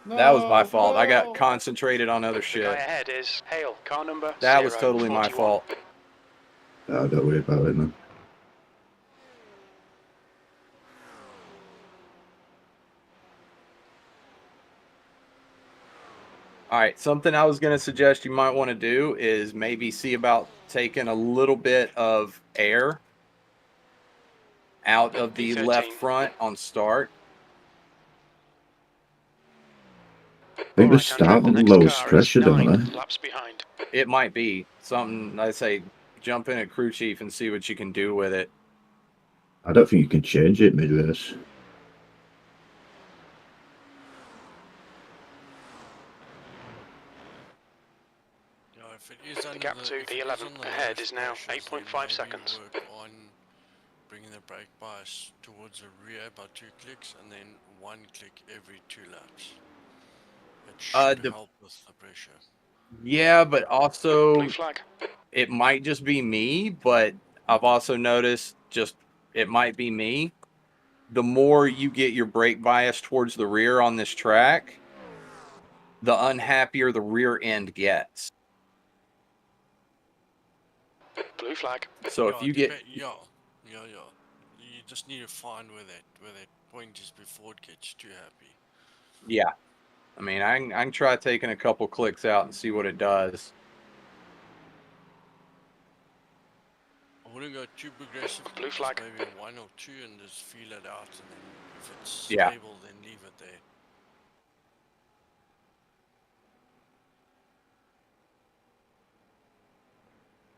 That was my No, fault. I got no. concentrated on other The guy shit. ahead is Hale, car number That was totally my 041. fault. Oh, don't worry about it, man. All right, something I was going to suggest you might want to do is maybe see about taking a little bit of air out of the B13. left front on start. I think the Alright, start Andrew, the on the next lowest car is pressure, don't 9 they? laps behind. It might be something, I say, jump in at crew chief and see what you can do with it. I don't think you can change it mid-race. Yeah, if it is under gap to if it P11 on the ahead lowest is now pressures, then 8.5 maybe seconds. Work on bringing the brake bias towards the rear by 2 clicks and then 1 click every 2 laps. It should help with the pressure. Yeah, but also Blue flag. it might just be me, but I've also noticed it might be me. The more you get your brake bias towards the rear on this track, the unhappier the rear end gets. Blue flag. So if you get yeah. You just need to find where that point is before it gets too happy. yeah, I mean I can try taking a couple clicks out and see what it does. I wouldn't go too progressive. Blue Just flag. maybe 1 or 2 and just feel it out, and then if it's Yeah. stable, then leave it there.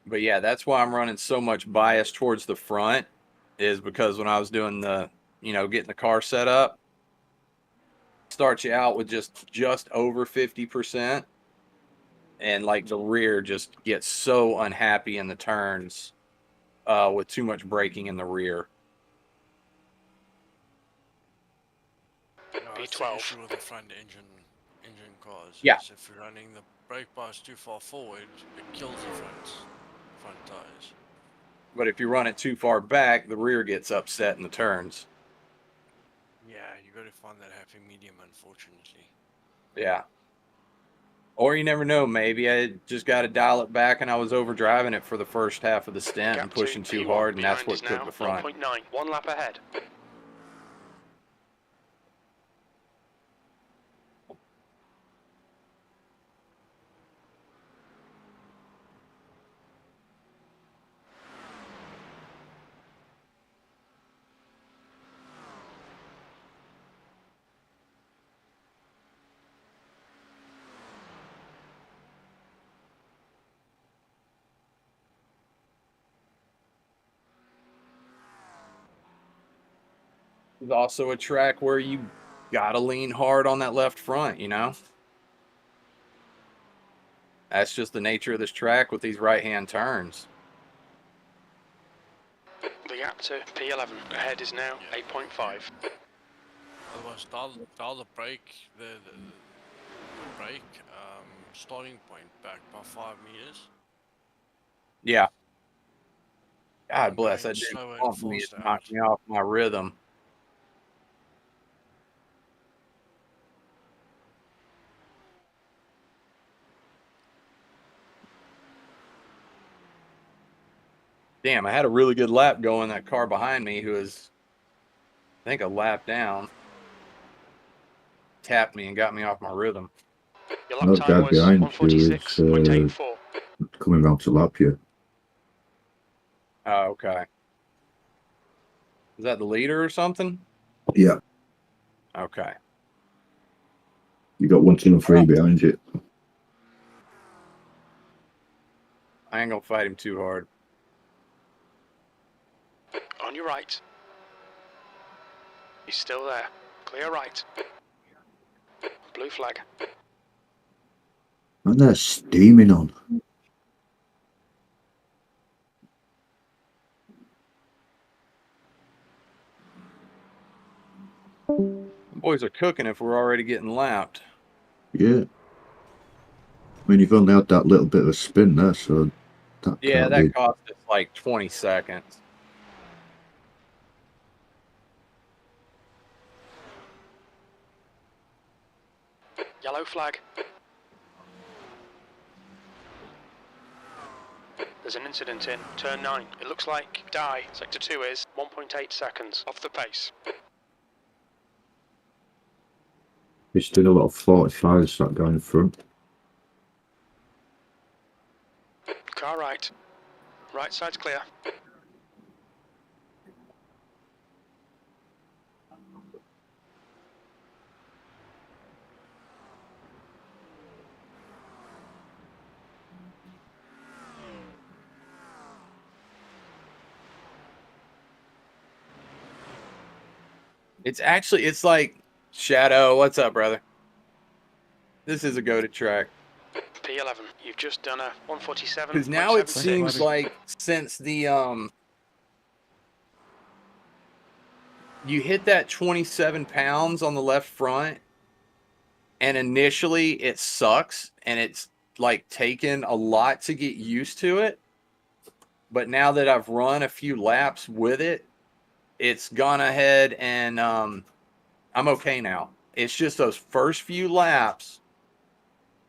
But yeah, that's why I'm running so much bias towards the front, is because when I was doing the, getting the car set up, starts you out with just over 50%, and like the rear just gets so unhappy in the turns with too much braking in the rear. Yeah, that's the B12. issue with the front engine cars. Yeah. Is if you're running the brake bias too far forward, it kills the front tires. But if you run it too far back, the rear gets upset in the turns. Yeah, you got to find that happy medium, unfortunately. Yeah. Or you never know, maybe I just got to dial it back and I was overdriving it for the first half of the stint and Gap pushing to too P1 hard, and that's behind what is cooked now the front. 1.9. 1 lap ahead. It's also a track where you got to lean hard on that left front, That's just the nature of this track with these right-hand turns. The gap to P11 ahead is now 8.5. Otherwise, dial the brake, the brake starting point back by 5 meters. Yeah. God And bless, going that didn't slower and bump me. It faster out. knocked me off my rhythm. Damn, I had a really good lap going. That car behind me, who was, I think, a lap down, tapped me and got me off my rhythm. Your lap No, time guy was behind you is 146.84. coming round to lap you. Oh, okay. Is that the leader or something? Yeah, Okay. you got 1, 2, and 3 behind you. I ain't gonna fight him too hard. On your right. He's still there. Clear right. Blue flag. And they're steaming on. The boys are cooking if we're already getting lapped. Yeah. I mean, you've only had that little bit of a spin there, so that Yeah, can't that be. cost us like 20 seconds. Yellow flag. There's an incident in turn 9. It looks like die. Sector 2 is 1.8 seconds off the pace. He's doing a lot of 45s that guy in front. Car right. Right side's clear. It's like, Shadow, what's up, brother? This is a go-to track. P11, you've just done a 147. Because now it seems like since the, you hit that 27 pounds on the left front, and initially it sucks, and it's like taken a lot to get used to it. But now that I've run a few laps with it, it's gone ahead and I'm okay now. It's just those first few laps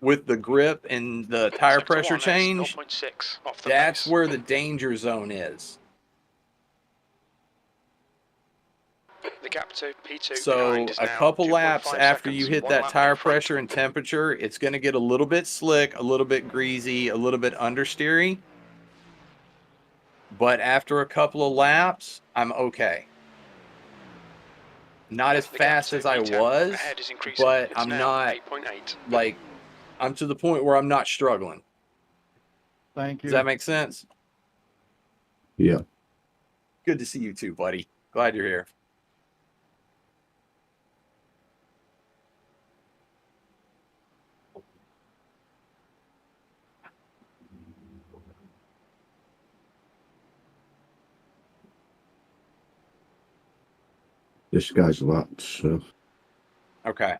with the grip and the tire pressure change. 0.6 off the That's pace. where the danger zone is. The gap to P2 So behind is a now couple 2.5 laps after seconds. you hit One that lap tire in front. pressure and temperature, it's going to get a little bit slick, a little bit greasy, a little bit understeery. But after a couple of laps, I'm okay. Not as The gap fast to as I P10 was, ahead is increasing. but It's I'm now not 8.8. like, I'm to the point where I'm not struggling. Thank you. Does that make sense? Yeah. Good to see you too, buddy. Glad you're here. This guy's lapped, so Okay.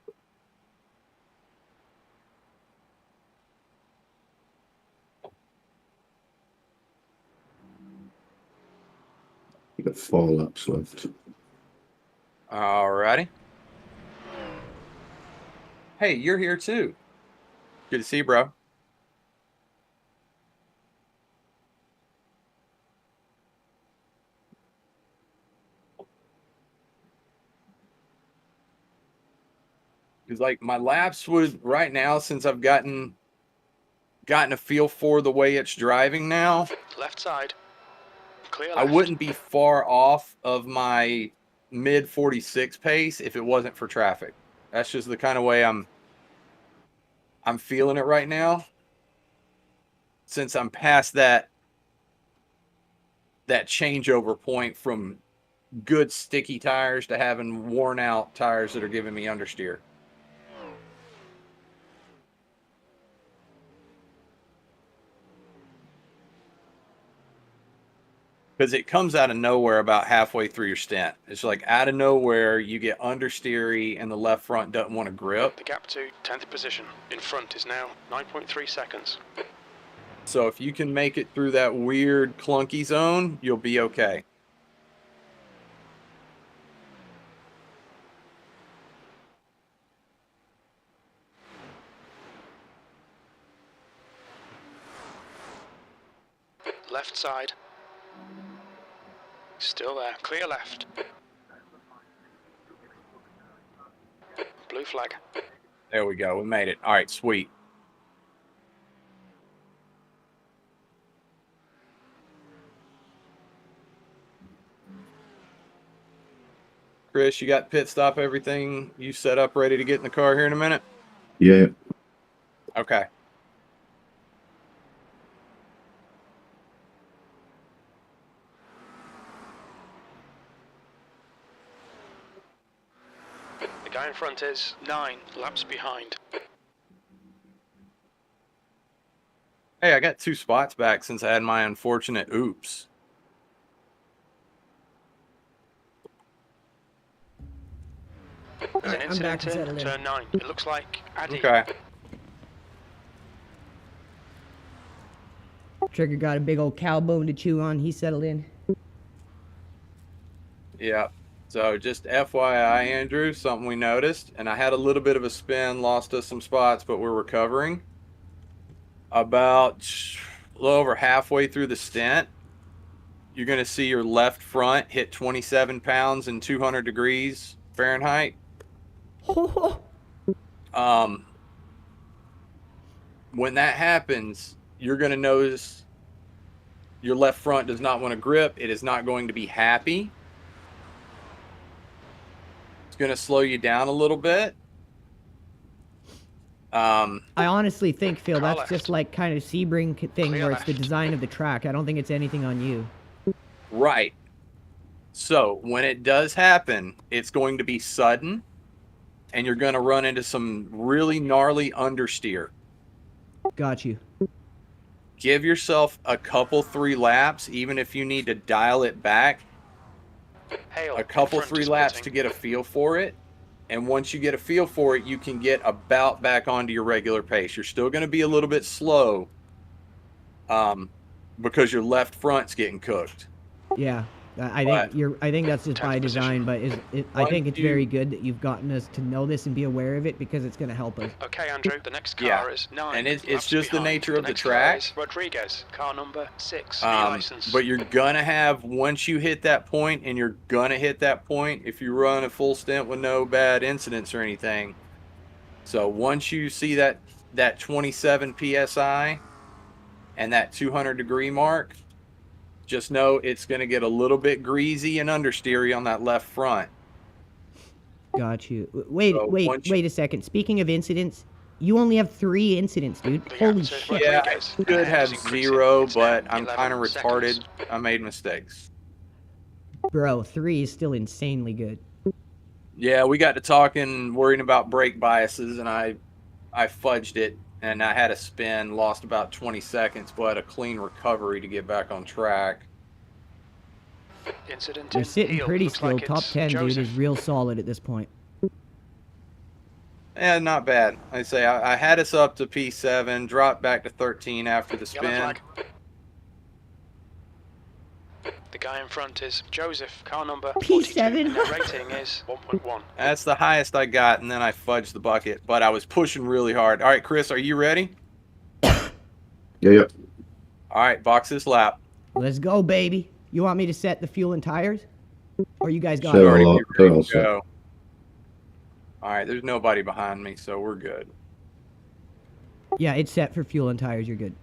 you got 4 laps left. Alrighty. Hey, you're here too. Good to see you, bro. Because like my laps would right now, since I've gotten a feel for the way it's driving now, Left side. Clear left. I wouldn't be far off of my mid 46 pace if it wasn't for traffic. That's just the kind of way I'm feeling it right now. Since I'm past that changeover point from good sticky tires to having worn out tires that are giving me understeer. Because it comes out of nowhere about halfway through your stint. It's like out of nowhere, you get understeery and the left front doesn't want to grip. The gap to 10th position in front is now 9.3 seconds. So if you can make it through that weird clunky zone, you'll be okay. Left side. Still there. Clear left. Blue flag. There we go. We made it. All right, sweet. Chris, you got pit stop everything you set up ready to get in the car here in a minute? Yeah. Okay. The guy in front is 9 laps behind. Hey, I got 2 spots back since I had my unfortunate oops. There's an I'm back incident and in settled in. turn 9. It looks like Addy. Okay. Trigger got a big old cow bone to chew on. He settled in. Yeah. So just FYI, Andrew, something we noticed, and I had a little bit of a spin, lost us some spots, but we're recovering. About a little over halfway through the stint, you're going to see your left front hit 27 pounds and 200 degrees Fahrenheit. When that happens, you're going to notice your left front does not want to grip. It is not going to be happy. It's going to slow you down a little bit. I honestly think, Phil, Car that's left. just like kind of Sebring thing Clear where it's the left. design of the track. I don't think it's anything on you. Right. So when it does happen, it's going to be sudden, and you're going to run into some really gnarly understeer. Got you. Give yourself a couple 3 laps, even if you need to dial it back. Hale, A couple in front 3 is laps pitting. to get a feel for it. And once you get a feel for it, you can get about back onto your regular pace. You're still going to be a little bit slow because your left front's getting cooked. Yeah. I But- think that's just by Tenth design, position. but I think it's Once you- very good that you've gotten us to know this and be aware of it because it's going to help us. Okay, Andrew, the next car Yeah. is 9. And it's laps just the behind. nature of the next car track. is Rodriguez, car number 6, license. But you're gonna have, once you hit that point, and you're gonna hit that point if you run a full stint with no bad incidents or anything. So once you see that 27 psi and that 200 degree mark, just know it's gonna get a little bit greasy and understeery on that left front. Got you. Wait, So once you- wait a second. Speaking of incidents, you only have 3 incidents, dude. The Holy gap to shit. Yeah, I Rodriguez. should have Is increasing. 0, It's now but I'm 11 kind of retarded. seconds. I made mistakes. Bro, 3 is still insanely good. Yeah, we got to talking, worrying about brake biases, and I fudged it, and I had a spin, lost about 20 seconds, but a clean recovery to get back on track. Incident You're in sitting Heel. pretty Looks still. like Top it's 10, dude, Joseph. is real solid at this point. Yeah, not bad. I say I had us up to P7, dropped back to 13 after the Yellow spin. flag. The guy in front is Joseph, car number P7? 42, and their rating is 1.1. That's the highest I got, and then I fudged the bucket, but I was pushing really hard. All right, Chris, are you ready? Yeah. All right, box this lap. Let's go, baby. You want me to set the fuel and tires? Or you guys got Set it? all Already up, ready to all set. go. All right, there's nobody behind me, so we're good. Yeah, it's set for fuel and tires. You're good.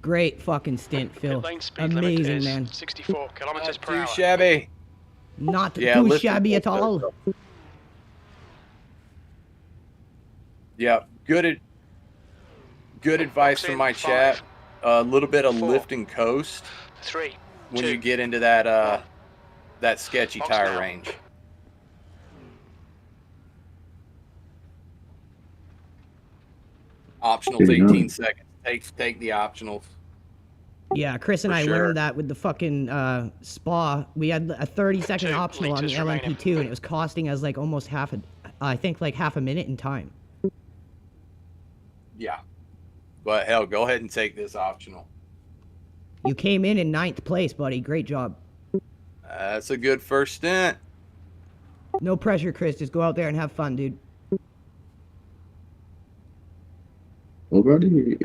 Great fucking stint, Phil. Pit lane speed limit Amazing, is man. 64 kilometers Not per too hour. shabby. Not Yeah, too listen, shabby at all. Yeah, good advice from my chat. A little bit of 4, lift and coast 3, when 2, you get into that sketchy Box tire now. range. Optionals Good enough. 18 seconds. Take the optionals. Yeah, Chris and For I sure. learned that with the fucking Spa. We had a 30-second 2 optional on the liters remaining. LMP2, and it was costing us like almost half a minute in time. Yeah. But hell, go ahead and take this optional. You came in 9th place, buddy. Great job. That's a good first stint. No pressure, Chris. Just go out there and have fun, dude. Already?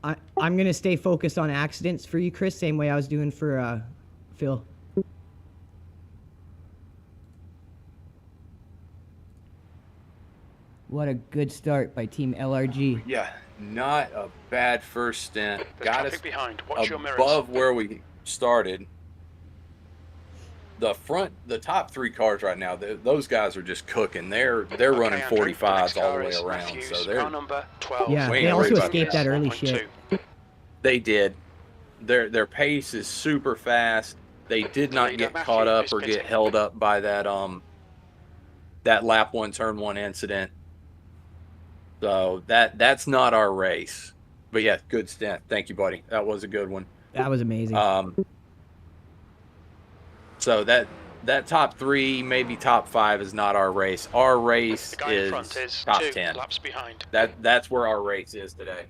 I'm gonna stay focused on accidents for you, Chris, same way I was doing for Phil. What a good start by Team LRG. Yeah, not a bad first stint. There's Got traffic us behind. Watch your mirrors. above where we started. The top 3 cars right now, those guys are just cooking. They're running Andrew, the 45s next all the car way is around. Matthews, So car number 12. Yeah, We they ain't also worried about escaped that early shit. they did. Their pace is super fast. They did not Leader get Matthew caught up is or get pitting. held up by that lap 1 turn 1 incident. So that's not our race. But yeah, good stint. Thank you, buddy. That was a good one. That was amazing. So that top 3, maybe top 5 is not our race. Our race The guy in front is is top 2 10. laps behind. That's where our race is today.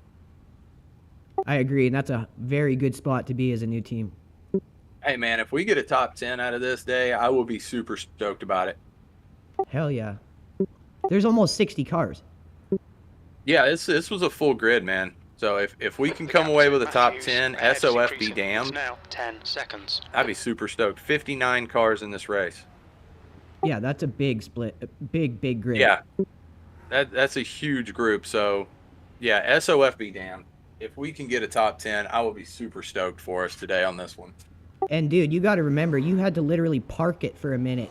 I agree, and that's a very good spot to be as a new team. Hey, man, if we get a top 10 out of this day, I will be super stoked about it. Hell yeah. There's almost 60 cars. Yeah, this was a full grid, man. So if we can come away with a top 10, SOF be damned. Now 10 seconds. I'd be super stoked. 59 cars in this race. Yeah, that's a big split. A big grid. Yeah, that's a huge group. So, yeah, SOF be damned. If we can get a top 10, I will be super stoked for us today on this one. And dude, you got to remember, you had to literally park it for a minute.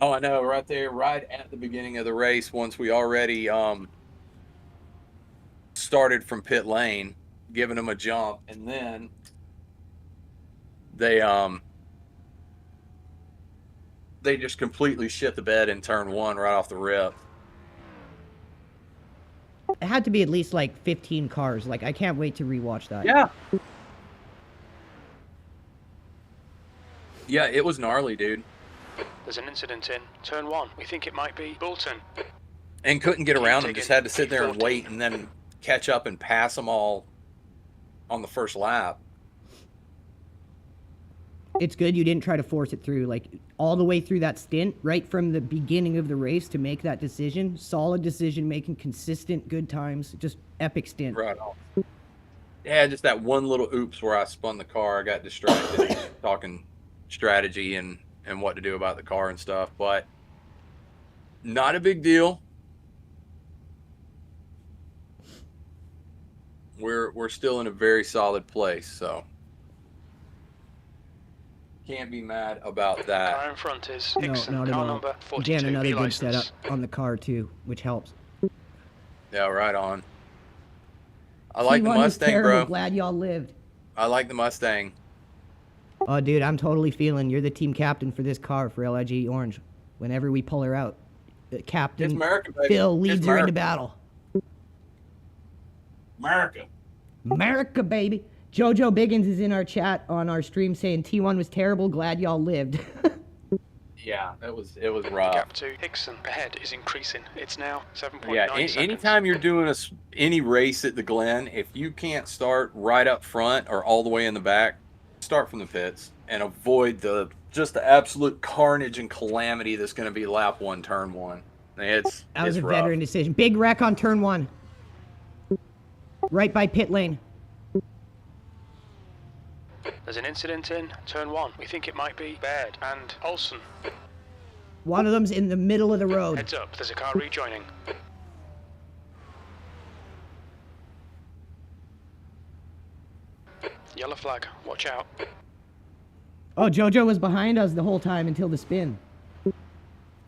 Oh, I know, right there, right at the beginning of the race, once we already started from pit lane, giving them a jump, and then they just completely shit the bed in turn 1 right off the rip. It had to be at least like 15 cars. Like, I can't wait to rewatch that. Yeah. Yeah, it was gnarly, dude. There's an incident in turn 1. We think it might be Bolton. And couldn't get around them, Keep just had to sit digging. there and wait and then catch up and pass them all on the first lap. It's good you didn't try to force it through, like, all the way through that stint, right from the beginning of the race to make that decision. Solid decision making, consistent, good times, just epic stint. Right on. Yeah, just that one little oops where I spun the car. I got distracted talking strategy and what to do about the car and stuff, but not a big deal. We're still in a very solid place, so can't be mad about that. Car in front is No, Hickson, not at car all. number 42. Again, another B good setup license. on the car, too, which helps. Yeah, right on. I like the T1 was Mustang, terrible. bro. Glad y'all lived. I like the Mustang. Oh, dude, I'm totally feeling you're the team captain for this car for LRG Orange. Whenever we pull her out, It's Captain America, baby. Phil It's leads her into America. battle. America. America, baby. Jojo Biggins is in our chat on our stream saying T1 was terrible. Glad y'all lived. Yeah, it was rough. Gap to Hickson ahead is increasing. It's now 7.9 Yeah, seconds. anytime you're doing any race at the Glen, if you can't start right up front or all the way in the back, start from the pits and avoid the absolute carnage and calamity that's going to be lap 1, turn 1. That was it's a rough. veteran decision. Big wreck on turn 1. Right by pit lane. There's an incident in turn 1. We think it might be Baird and Olsen. One of them's in the middle of the road. Heads up, there's a car rejoining. Yellow flag, watch out. Oh, Jojo was behind us the whole time until the spin.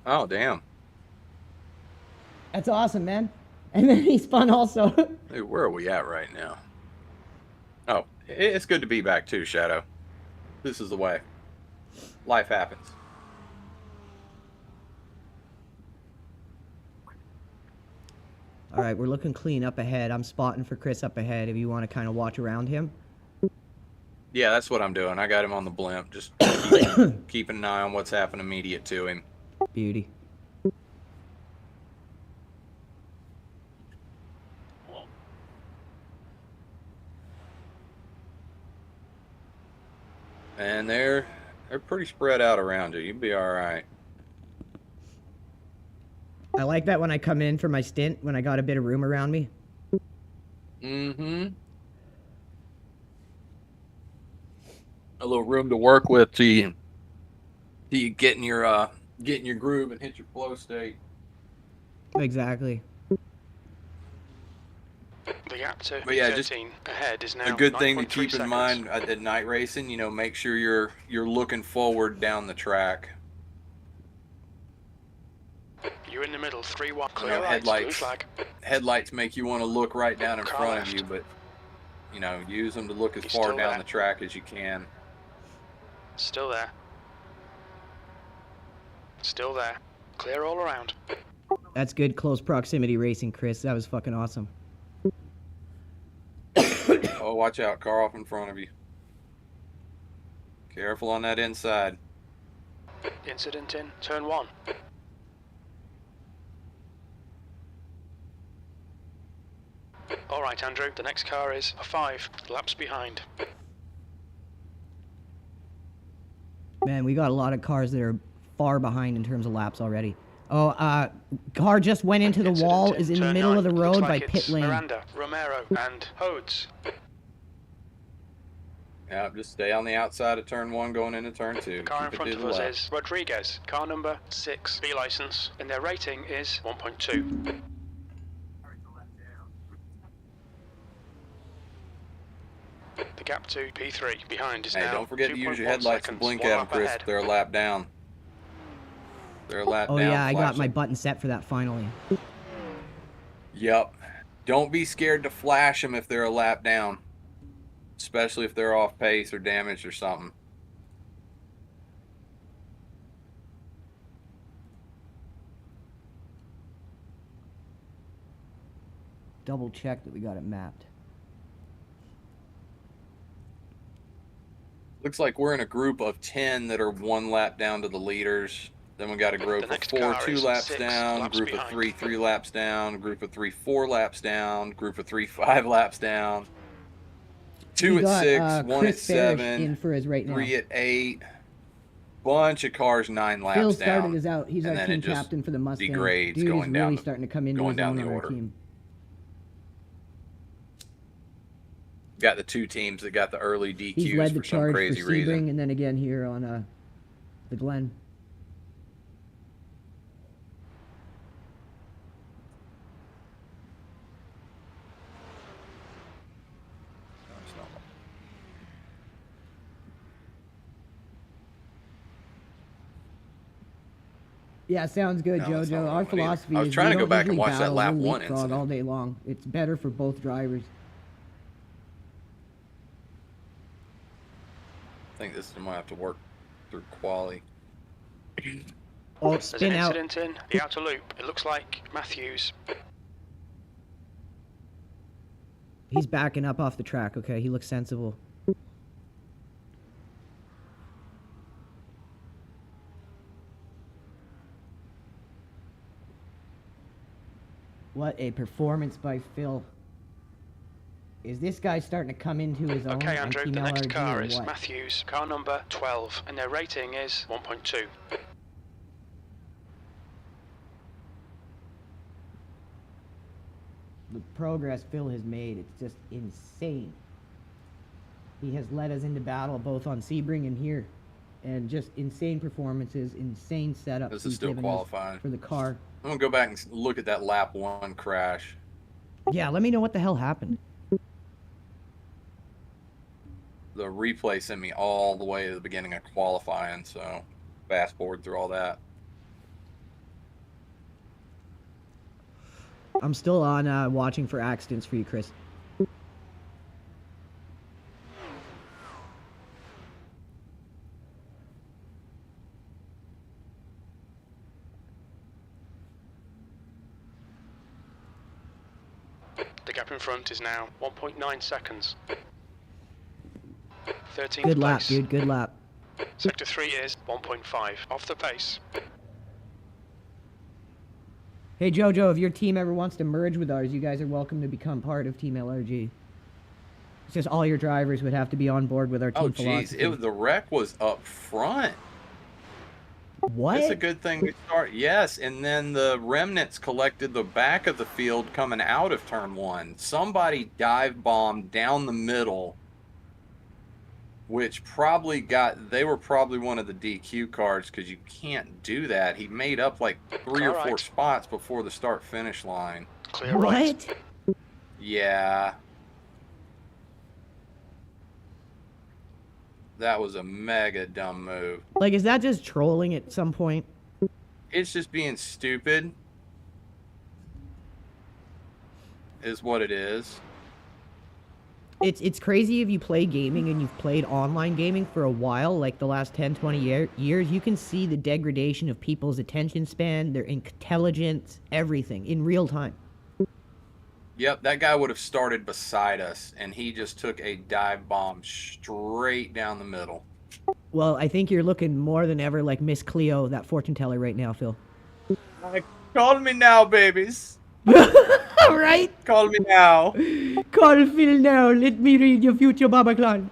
Oh, damn. That's awesome, man. And then he spun also. Dude, where are we at right now? Oh, it's good to be back too, Shadow. This is the way. Life happens. All right, we're looking clean up ahead. I'm spotting for Chris up ahead if you want to kind of watch around him. Yeah, that's what I'm doing. I got him on the blimp. Just keeping an eye on what's happening immediate to him. Beauty. And they're pretty spread out around you. You'll be all right. I like that when I come in for my stint, when I got a bit of room around me. Mm-hmm. A little room to work with till you get in your groove and hit your flow state. Exactly. The gap to But yeah, just 13 ahead is now A good thing to 9.3 keep in seconds. mind at night racing, you know, make sure you're looking forward down the track. You're in the middle, 3-1. Clear know, lights, blue headlights. flag. Headlights make you want to look right down in Car front left. of you, but you know, use them to look as You're far still down there. the track as you can. Still there. Still there. Clear all around. That's good close proximity racing, Chris. That was fucking awesome. Oh, watch out, car off in front of you. Careful on that inside. Incident in turn 1. All right, Andrew, the next car is 5 laps behind. Man, we got a lot of cars that are far behind in terms of laps already. Oh, car just went into the Incident wall, is in the turn middle of the 9. road Looks by like pit it's lane. Miranda, Romero, and Hodes. Yeah, just stay on the outside of turn 1 going into turn 2. The car in Keep it front to of the us left. is Rodriguez, car number 6, B license, and their rating is 1.2. The gap to P3 behind is Hey, now don't forget to use your 2.1 headlights to seconds, blink 1 at them, lap Chris. ahead. They're a lap down. They're a lap Oh down. yeah, I got flash my them. button set for that finally. Yep. Don't be scared to flash them if they're a lap down. Especially if they're off pace or damaged or something. Double check that we got it mapped. Looks like we're in a group of 10 that are 1 lap down to the leaders. Then we got a group The of next 4, car 2 is laps 6 down, laps group of behind. 3, 3 laps down, group of 3, 4 laps down, group of 3, 5 laps down. 2 We at got 6, 1 at Chris Farish 7, in for us right now. 3 at 8. Bunch of cars 9 laps Phil down. started us out. He's and our then team it just captain for the Mustang. degrades Dude is going really down starting to come into going his down own the on our order. team. Got the 2 teams that got the early DQs He's led the for some charge for crazy Sebring, reason. and then again here on the Glen. Yeah, sounds good, No, that's not JoJo. what I Our want either. philosophy I was is trying we to go don't back and usually watch that battle, lap we'll 1 leapfrog incident. all day long. It's better for both drivers. I think this might have to work through quali. Oh, There's an spin out. incident in the outer loop. It looks like Matthews. He's backing up off the track. Okay, he looks sensible. What a performance by Phil. Is this guy starting to come into his own? Okay, on Andrew, Team the next LRG car or is what? Matthews, car number 12, and their rating is 1.2. The progress Phil has made, it's just insane. He has led us into battle both on Sebring and here. And just insane performances, insane setups. This is he's still given us qualifying. for the car. I'm going to go back and look at that lap 1 crash. Yeah, let me know what the hell happened. The replay sent me all the way to the beginning of qualifying, so fast forward through all that. I'm still on watching for accidents for you, Chris. The gap in front is now 1.9 seconds. 13th Good lap, place. dude. Good lap. Sector 3 is 1.5, off the pace. Hey, JoJo, if your team ever wants to merge with ours, you guys are welcome to become part of Team LRG. It's just all your drivers would have to be on board with our team Oh, jeez. philosophy. The wreck was up front. What? It's a good thing we start. Yes, and then the remnants collected the back of the field coming out of turn 1. Somebody dive bombed down the middle, which probably they were probably one of the DQ cards because you can't do that. He made up like 3 or 4 Alright. spots before the start finish line. Clear right. What? Yeah. That was a mega dumb move. Like, is that just trolling at some point? It's just being stupid. Is what it is. It's crazy if you play gaming and you've played online gaming for a while, like the last 10, 20 years, you can see the degradation of people's attention span, their intelligence, everything in real time. Yep, that guy would have started beside us, and he just took a dive bomb straight down the middle. Well, I think you're looking more than ever like Miss Cleo, that fortune teller right now, Phil. Call me now, babies. Right? Call me now. Call Phil now. Let me read your future, Baba Clan.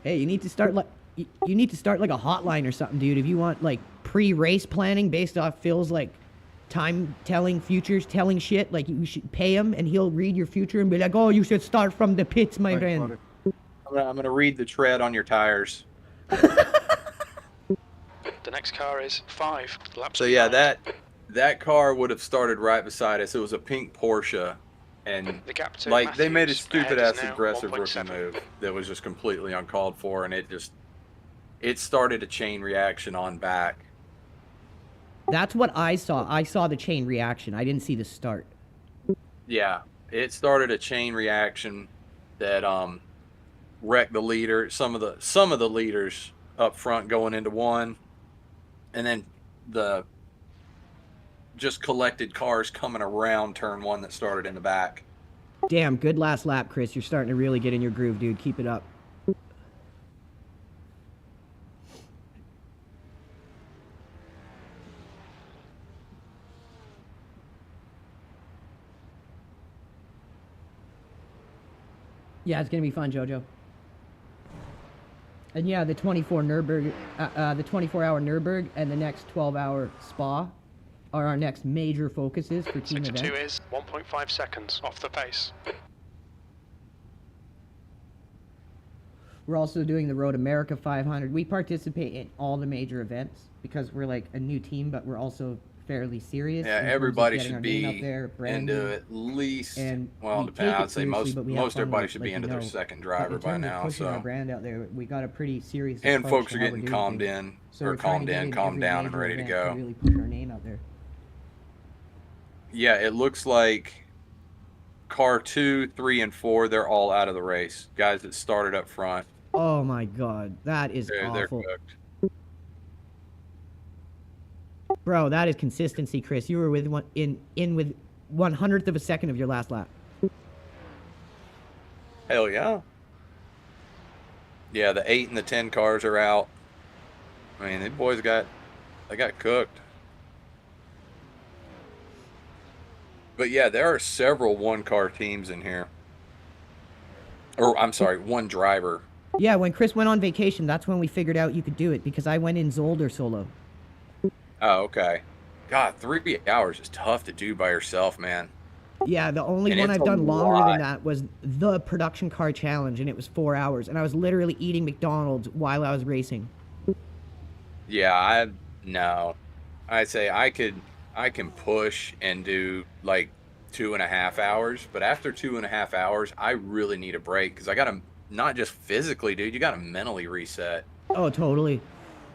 Hey, you need to start like you need to start like a hotline or something, dude. If you want like pre-race planning based off Phil's like time telling, futures telling shit, like you should pay him and he'll read your future and be like, "Oh, you should start from the pits, my friend." I'm gonna read the tread on your tires. The next car is 5 laps. So yeah, that car would have started right beside us. It was a pink Porsche, and The gap to like they made a Matthews stupid ahead is ass now aggressive rookie 1.7. move that was just completely uncalled for, and it started a chain reaction on back. That's what I saw. I saw the chain reaction. I didn't see the start. Yeah, it started a chain reaction that wrecked the leader. Some of the leaders up front going into one, and then the just collected cars coming around turn one that started in the back. Damn, good last lap, Chris. You're starting to really get in your groove, dude. Keep it up. Yeah, it's gonna be fun, Jojo. And yeah, the 24 Nürburg, the 24-hour Nürburg and the next 12-hour Spa are our next major focuses for team Sector 2 events. is 1.5 seconds off the pace. We're also doing the Road America 500. We participate in all the major events because we're like a new team, but we're also fairly serious. Yeah, in terms of everybody getting should our name be out there, into branding. at least. And Well, we depends. take it I'd say seriously, but we have most fun everybody with it, should like be you into their know. second But driver in by terms of now. pushing our So brand out there, we got a pretty serious and approach folks to are how we're getting doing calmed things. in So or we're trying calmed to get in, in calmed every down, and major ready to event go. really push our name out there. Yeah, it looks like car 2, 3, and 4, they're all out of the race. Guys that started up front, Oh my god, that is they're awful. cooked. Bro, that is consistency, Chris. You were with in with 1/100th of a second of your last lap. Hell yeah. Yeah, the 8 and the 10 cars are out. I mean, these boys got cooked. But yeah, there are several one-car teams in here. Or, I'm sorry, one driver. Yeah, when Chris went on vacation, that's when we figured out you could do it because I went in Zolder solo. Oh, okay. God, 3 hours is tough to do by yourself, man. Yeah, the only And one it's I've a done longer lot. than that was the production car challenge, and it was 4 hours, and I was literally eating McDonald's while I was racing. Yeah, no. I'd say I can push and do like 2.5 hours, but after 2.5 hours, I really need a break because I gotta not just physically, dude. You gotta mentally reset. Oh, totally.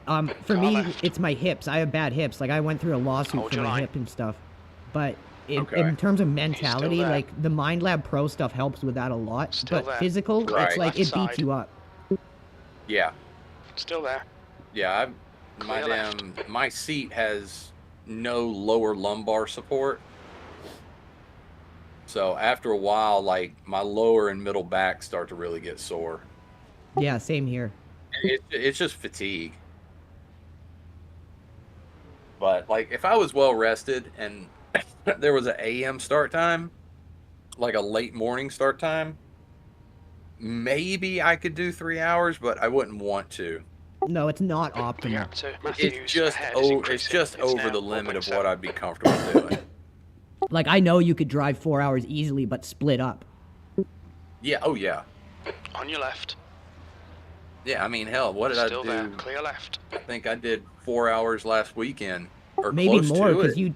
For Car me, left. it's my hips. I have bad hips. Like, I went through a lawsuit Hold for your my line. hip and stuff. But Okay. in terms of mentality, there. like, the Mind Lab Pro stuff helps with that a lot. Still But there. physical, Right. it's like, Left it beats side. you up. Yeah, Still there. yeah. Clear left. My seat has no lower lumbar support. So after a while, like my lower and middle back start to really get sore. Yeah, same here. It's just fatigue. But like if I was well rested and there was an AM start time, like a late morning start time, maybe I could do 3 hours, but I wouldn't want to. No, it's not The optimal. gap to Matthews It's just ahead is it's increasing. just It's over now the limit of 1.7. what I'd be comfortable doing. Like, I know you could drive 4 hours easily, but split up. Yeah, oh yeah. On your left. Yeah, I mean, hell, what did Still I do? there. Clear left. I think I did 4 hours last weekend, or Maybe close more to because it. you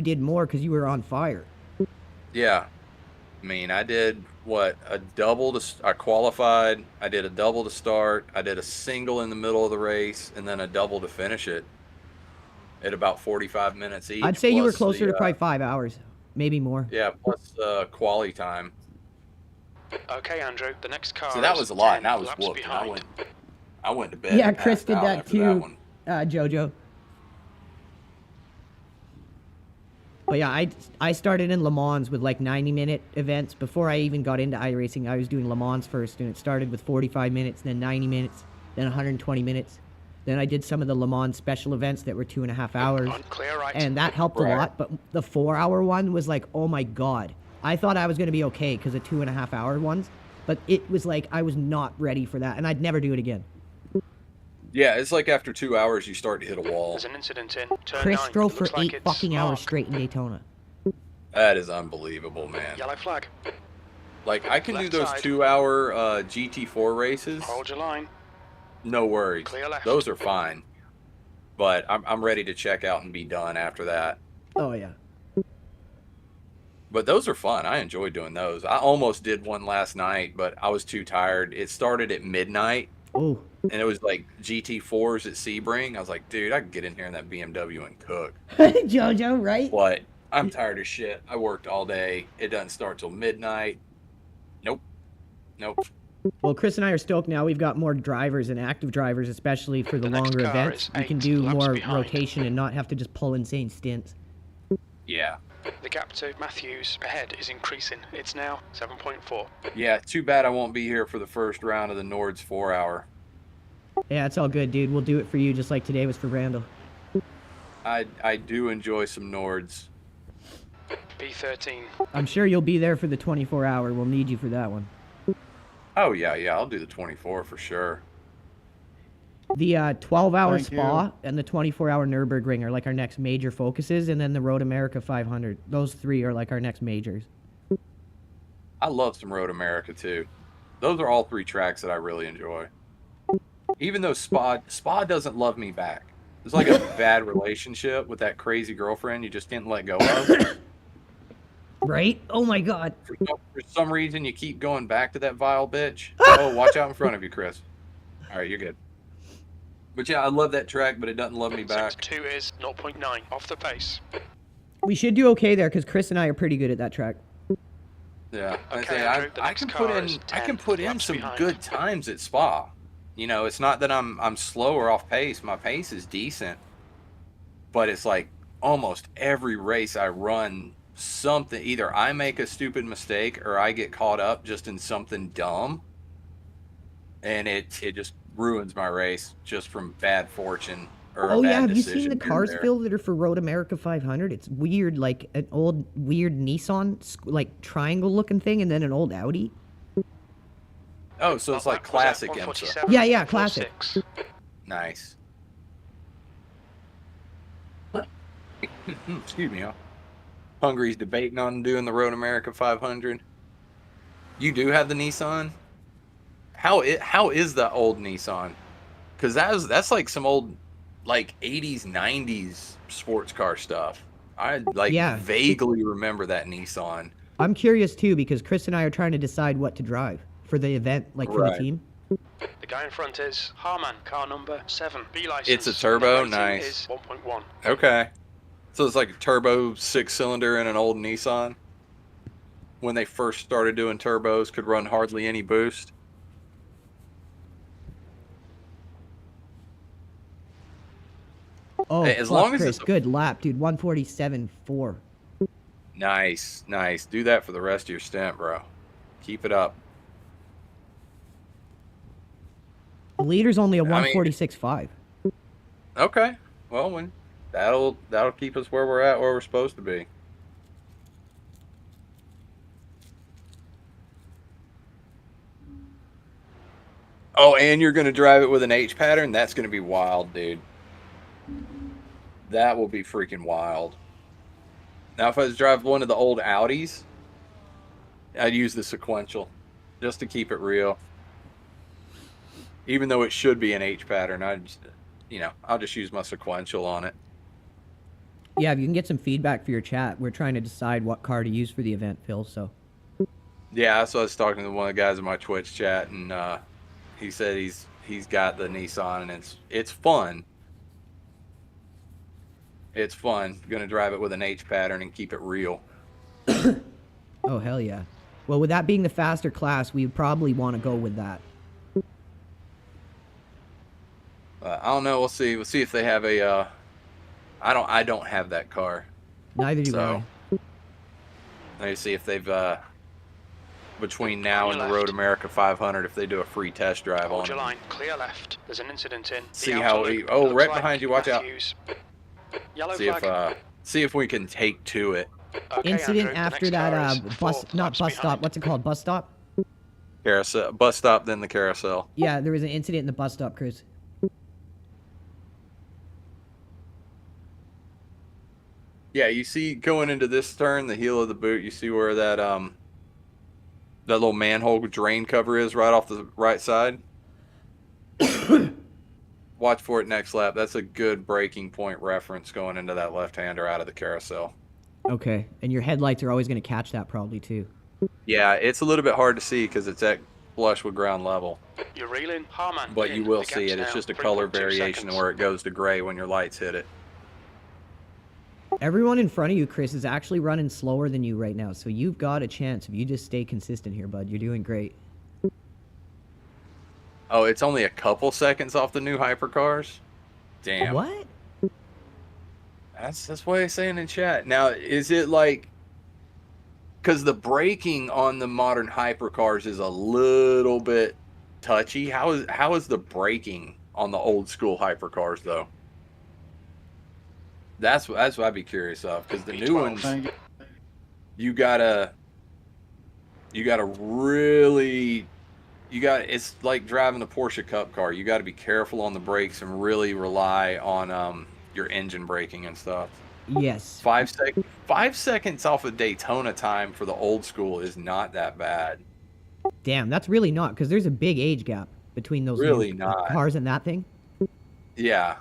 did more because you were on fire. Yeah, I mean, I did what, a double to I qualified. I did a double to start. I did a single in the middle of the race, and then a double to finish it at about 45 minutes each. I'd say you were plus closer the, to probably 5 hours, maybe more. yeah, plus quali time. Okay, Andrew. The next car. So that is was a lot, 10 and I was laps whooped. And behind. I went to bed. Yeah, and Chris passed did out that after too, one. Jojo. But yeah, I started in Le Mans with like 90-minute events. Before I even got into iRacing, I was doing Le Mans first, and it started with 45 minutes, then 90 minutes, then 120 minutes. Then I did some of the Le Mans special events that were 2.5 hours. On clear right. And that helped a Right. lot, but the 4-hour one was like, oh my God. I thought I was going to be okay because of 2.5 hour ones, but it was like, I was not ready for that, and I'd never do it again. Yeah, it's like after 2 hours you start to hit a wall. There's an incident in turn Chris 9. drove It for looks like 8 it's fucking hours marked. straight in Daytona. That is unbelievable, man. Yellow flag. Like, I can do Left those side. 2-hour GT4 races. Hold your line. No worries. Clear left. Those are fine. But I'm ready to check out and be done after that. Oh, yeah. But those are fun. I enjoy doing those. I almost did one last night, but I was too tired. It started at midnight, Oh, and it was like GT4s at Sebring. I was like, dude, I can get in here in that BMW and cook. Jojo, right? But I'm tired as shit. I worked all day. It doesn't start till midnight. Nope. Well, Chris and I are stoked now. We've got more drivers and active drivers, especially for the The next longer car events. is We can 8 do laps more behind. rotation and not have to just pull insane stints. Yeah. The gap to Matthews ahead is increasing. It's now 7.4. Yeah, too bad I won't be here for the first round of the Nords 4-hour. Yeah, it's all good, dude. We'll do it for you just like today was for Randall. I do enjoy some Nords. B13. I'm sure you'll be there for the 24-hour. We'll need you for that one. Oh, yeah, I'll do the 24 for sure. The 12-hour Thank Spa you. and the 24-hour Nürburgring are like our next major focuses, and then the Road America 500. Those three are like our next majors. I love some Road America, too. Those are all 3 tracks that I really enjoy. Even though Spa doesn't love me back. There's like a bad relationship with that crazy girlfriend you just can't let go of. Right? Oh my God. For some reason, you keep going back to that vile bitch. Oh, watch out in front of you, Chris. All right, you're good. But yeah, I love that track, but it doesn't love me back. Sector 2 is 0.9 off the pace. We should do okay there because Chris and I are pretty good at that track. Yeah, Okay, I Andrew, the I next can car put in is I 10 can put in laps some behind. good times at Spa. You know, it's not that I'm slow or off pace. My pace is decent, but it's like almost every race I run, something either I make a stupid mistake or I get caught up just in something dumb, and it just ruins my race just from bad fortune or a Oh bad yeah, have you decision seen the here or cars, there. Phil, that are for Road America 500? It's weird, like an old weird Nissan, like triangle-looking thing, and then an old Audi. Oh, so it's like That was at classic 147, Yeah, yeah, classic. 46. Nice. Excuse me, y'all. Hungry's debating on doing the Road America 500. You do have the Nissan? How is the old Nissan? Because that's like some old, like 80s, 90s sports car stuff. I like Yeah. vaguely remember that Nissan. I'm curious too because Chris and I are trying to decide what to drive for the event, like for Right. the team. The guy in front is Harman, car number 7. B license. It's a turbo? Rating Nice. Is 1.1. Okay. So it's like a turbo 6-cylinder in an old Nissan. When they first started doing turbos, could run hardly any boost. Oh, Hey, as fuck, long as Chris, it's a- good lap, dude. 147.4. Nice. Do that for the rest of your stint, bro. Keep it up. The leader's only a I mean- 146.5. Okay. Well, that'll keep us where we're at, where we're supposed to be. Oh, and you're going to drive it with an H pattern? That's going to be wild, dude. That will be freaking wild. Now, if I was driving one of the old Audis, I'd use the sequential just to keep it real. Even though it should be an H pattern, I'll just use my sequential on it. Yeah, if you can get some feedback for your chat, we're trying to decide what car to use for the event, Phil. So Yeah, so I was talking to one of the guys in my Twitch chat, and he said he's got the Nissan, and it's fun. It's fun. Gonna drive it with an H pattern and keep it real. oh hell yeah. Well, with that being the faster class, we would probably want to go with that. I don't know. We'll see. We'll see if they have a. I don't have that car. Neither do So I. let me see if they've between now and the Road America 500 if they do a free test drive Hold on your it. line. Clear left. There's an incident in. See how he... Oh, right behind you. Watch out. Yellow See flag. see if we can take to it. Okay, Incident Andrew, the after next car that is bus, 4 not laps bus stop. behind. What's it called? Bus stop? Carousel. Bus stop, then the carousel. Yeah, there was an incident in the bus stop, Chris. Yeah, you see going into this turn, the heel of the boot, you see where that that little manhole drain cover is right off the right side? Watch for it next lap. That's a good braking point reference going into that left-hander out of the carousel. Okay, and your headlights are always going to catch that probably too. Yeah, it's a little bit hard to see because it's at flush with ground level. You're reeling, Harman. But you will The see gap's it. It's now just a color 3.2 variation seconds. where it goes to gray when your lights hit it. Everyone in front of you, Chris, is actually running slower than you right now, so you've got a chance if you just stay consistent here, bud. You're doing great. Oh, it's only a couple seconds off the new hypercars? Damn. What? That's what I'm saying in chat. Now, is it like... Because the braking on the modern hypercars is a little bit touchy. How is the braking on the old school hypercars, though? That's what I'd be curious of, because the new ones, you gotta really, it's like driving a Porsche Cup car. You gotta be careful on the brakes and really rely on your engine braking and stuff. Yes. 5 seconds off of Daytona time for the old school is not that bad. Damn, that's really not, because there's a big age gap between those Really new not. cars and that thing. Yeah.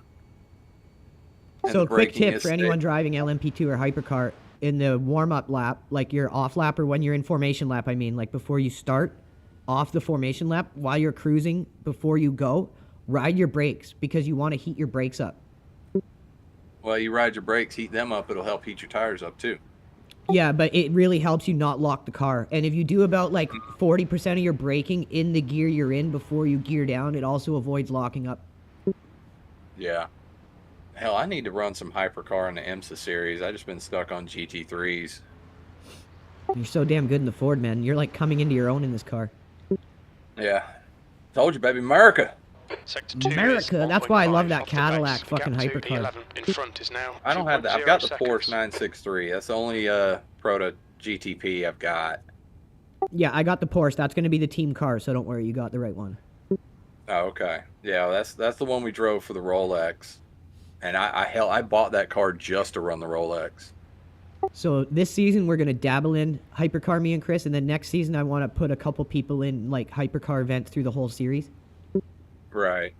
And So the quick braking tip is for anyone driving LMP2 or hypercar, in the warm-up lap, like your off lap or when you're in formation lap, I mean, like before you start off the formation lap, while you're cruising, before you go, ride your brakes because you want to heat your brakes up. Well, you ride your brakes, heat them up, it'll help heat your tires up too. Yeah, but it really helps you not lock the car. And if you do about like 40% of your braking in the gear you're in before you gear down, it also avoids locking up. Yeah. Hell, I need to run some hypercar in the IMSA series. I just been stuck on GT3s. You're so damn good in the Ford, man. You're like coming into your own in this car. Yeah. Told you, baby. America. Sector 2 America, is that's why I love 1.5 that off the Cadillac base. fucking Gap to hypercar. P11 in front is now I don't have that. I've got the 2.0 Porsche seconds. 963. That's the only Proto GTP I've got. Yeah, I got the Porsche. That's going to be the team car, so don't worry. You got the right one. Oh, okay. Yeah, that's the one we drove for the Rolex. And I bought that car just to run the Rolex. So this season, we're going to dabble in hypercar, me and Chris, and then next season, I want to put a couple people in like hypercar events through the whole series. Right.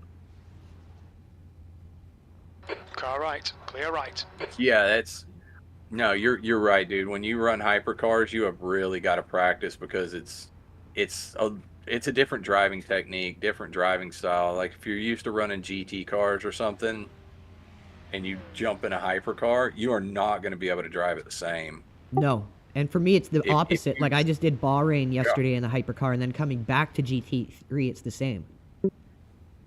Car right, clear right. Yeah, that's... No, you're right, dude. When you run hypercars, you have really got to practice because it's a different driving technique, different driving style. Like if you're used to running GT cars or something, and you jump in a hypercar, you are not going to be able to drive it the same. No. And for me, it's the If opposite. you- Like, I just did Bahrain yesterday in the hypercar, and then coming back to GT3, it's the same.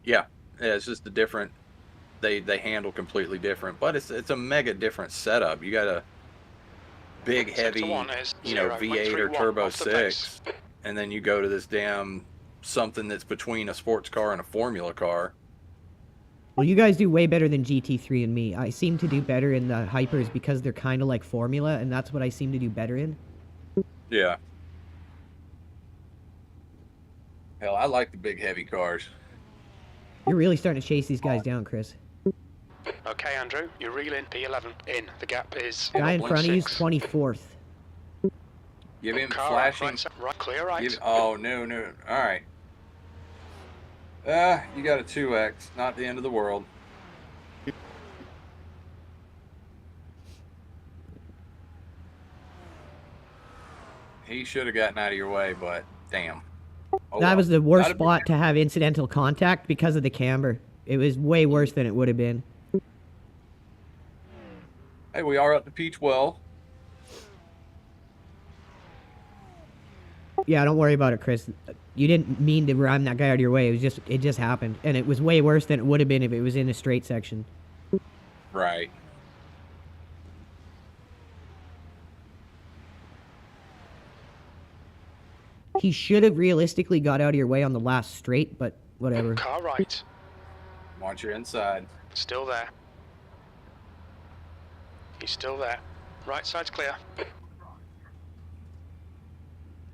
Yeah, it's just a different. They handle completely different, but it's a mega different setup. You got a big, heavy, Sector 1 is V8 or 0.31 Turbo off the base. 6, and then you go to this damn something that's between a sports car and a Formula car. Well, you guys do way better than GT3 and me. I seem to do better in the hypers because they're kind of like Formula, and that's what I seem to do better in. Yeah. Hell, I like the big, heavy cars. You're really starting to chase these guys down, Chris. Okay, Andrew, you're reeling P11 in. The gap is Guy in front of you is 1.6. 24th. Give him Car flashing. right, clear right. Oh, no. All right. You got a 2X. Not the end of the world. He should have gotten out of your way, but damn. Oh, That well. was the worst Gotta be- spot to have incidental contact because of the camber. It was way worse than it would have been. Hey, we are up to P12. Yeah, don't worry about it, Chris. You didn't mean to ram that guy out of your way. It just happened, and it was way worse than it would have been if it was in a straight section. Right. He should have realistically got out of your way on the last straight, but whatever. Car right. Watch your inside. Still there. He's still there. Right side's clear.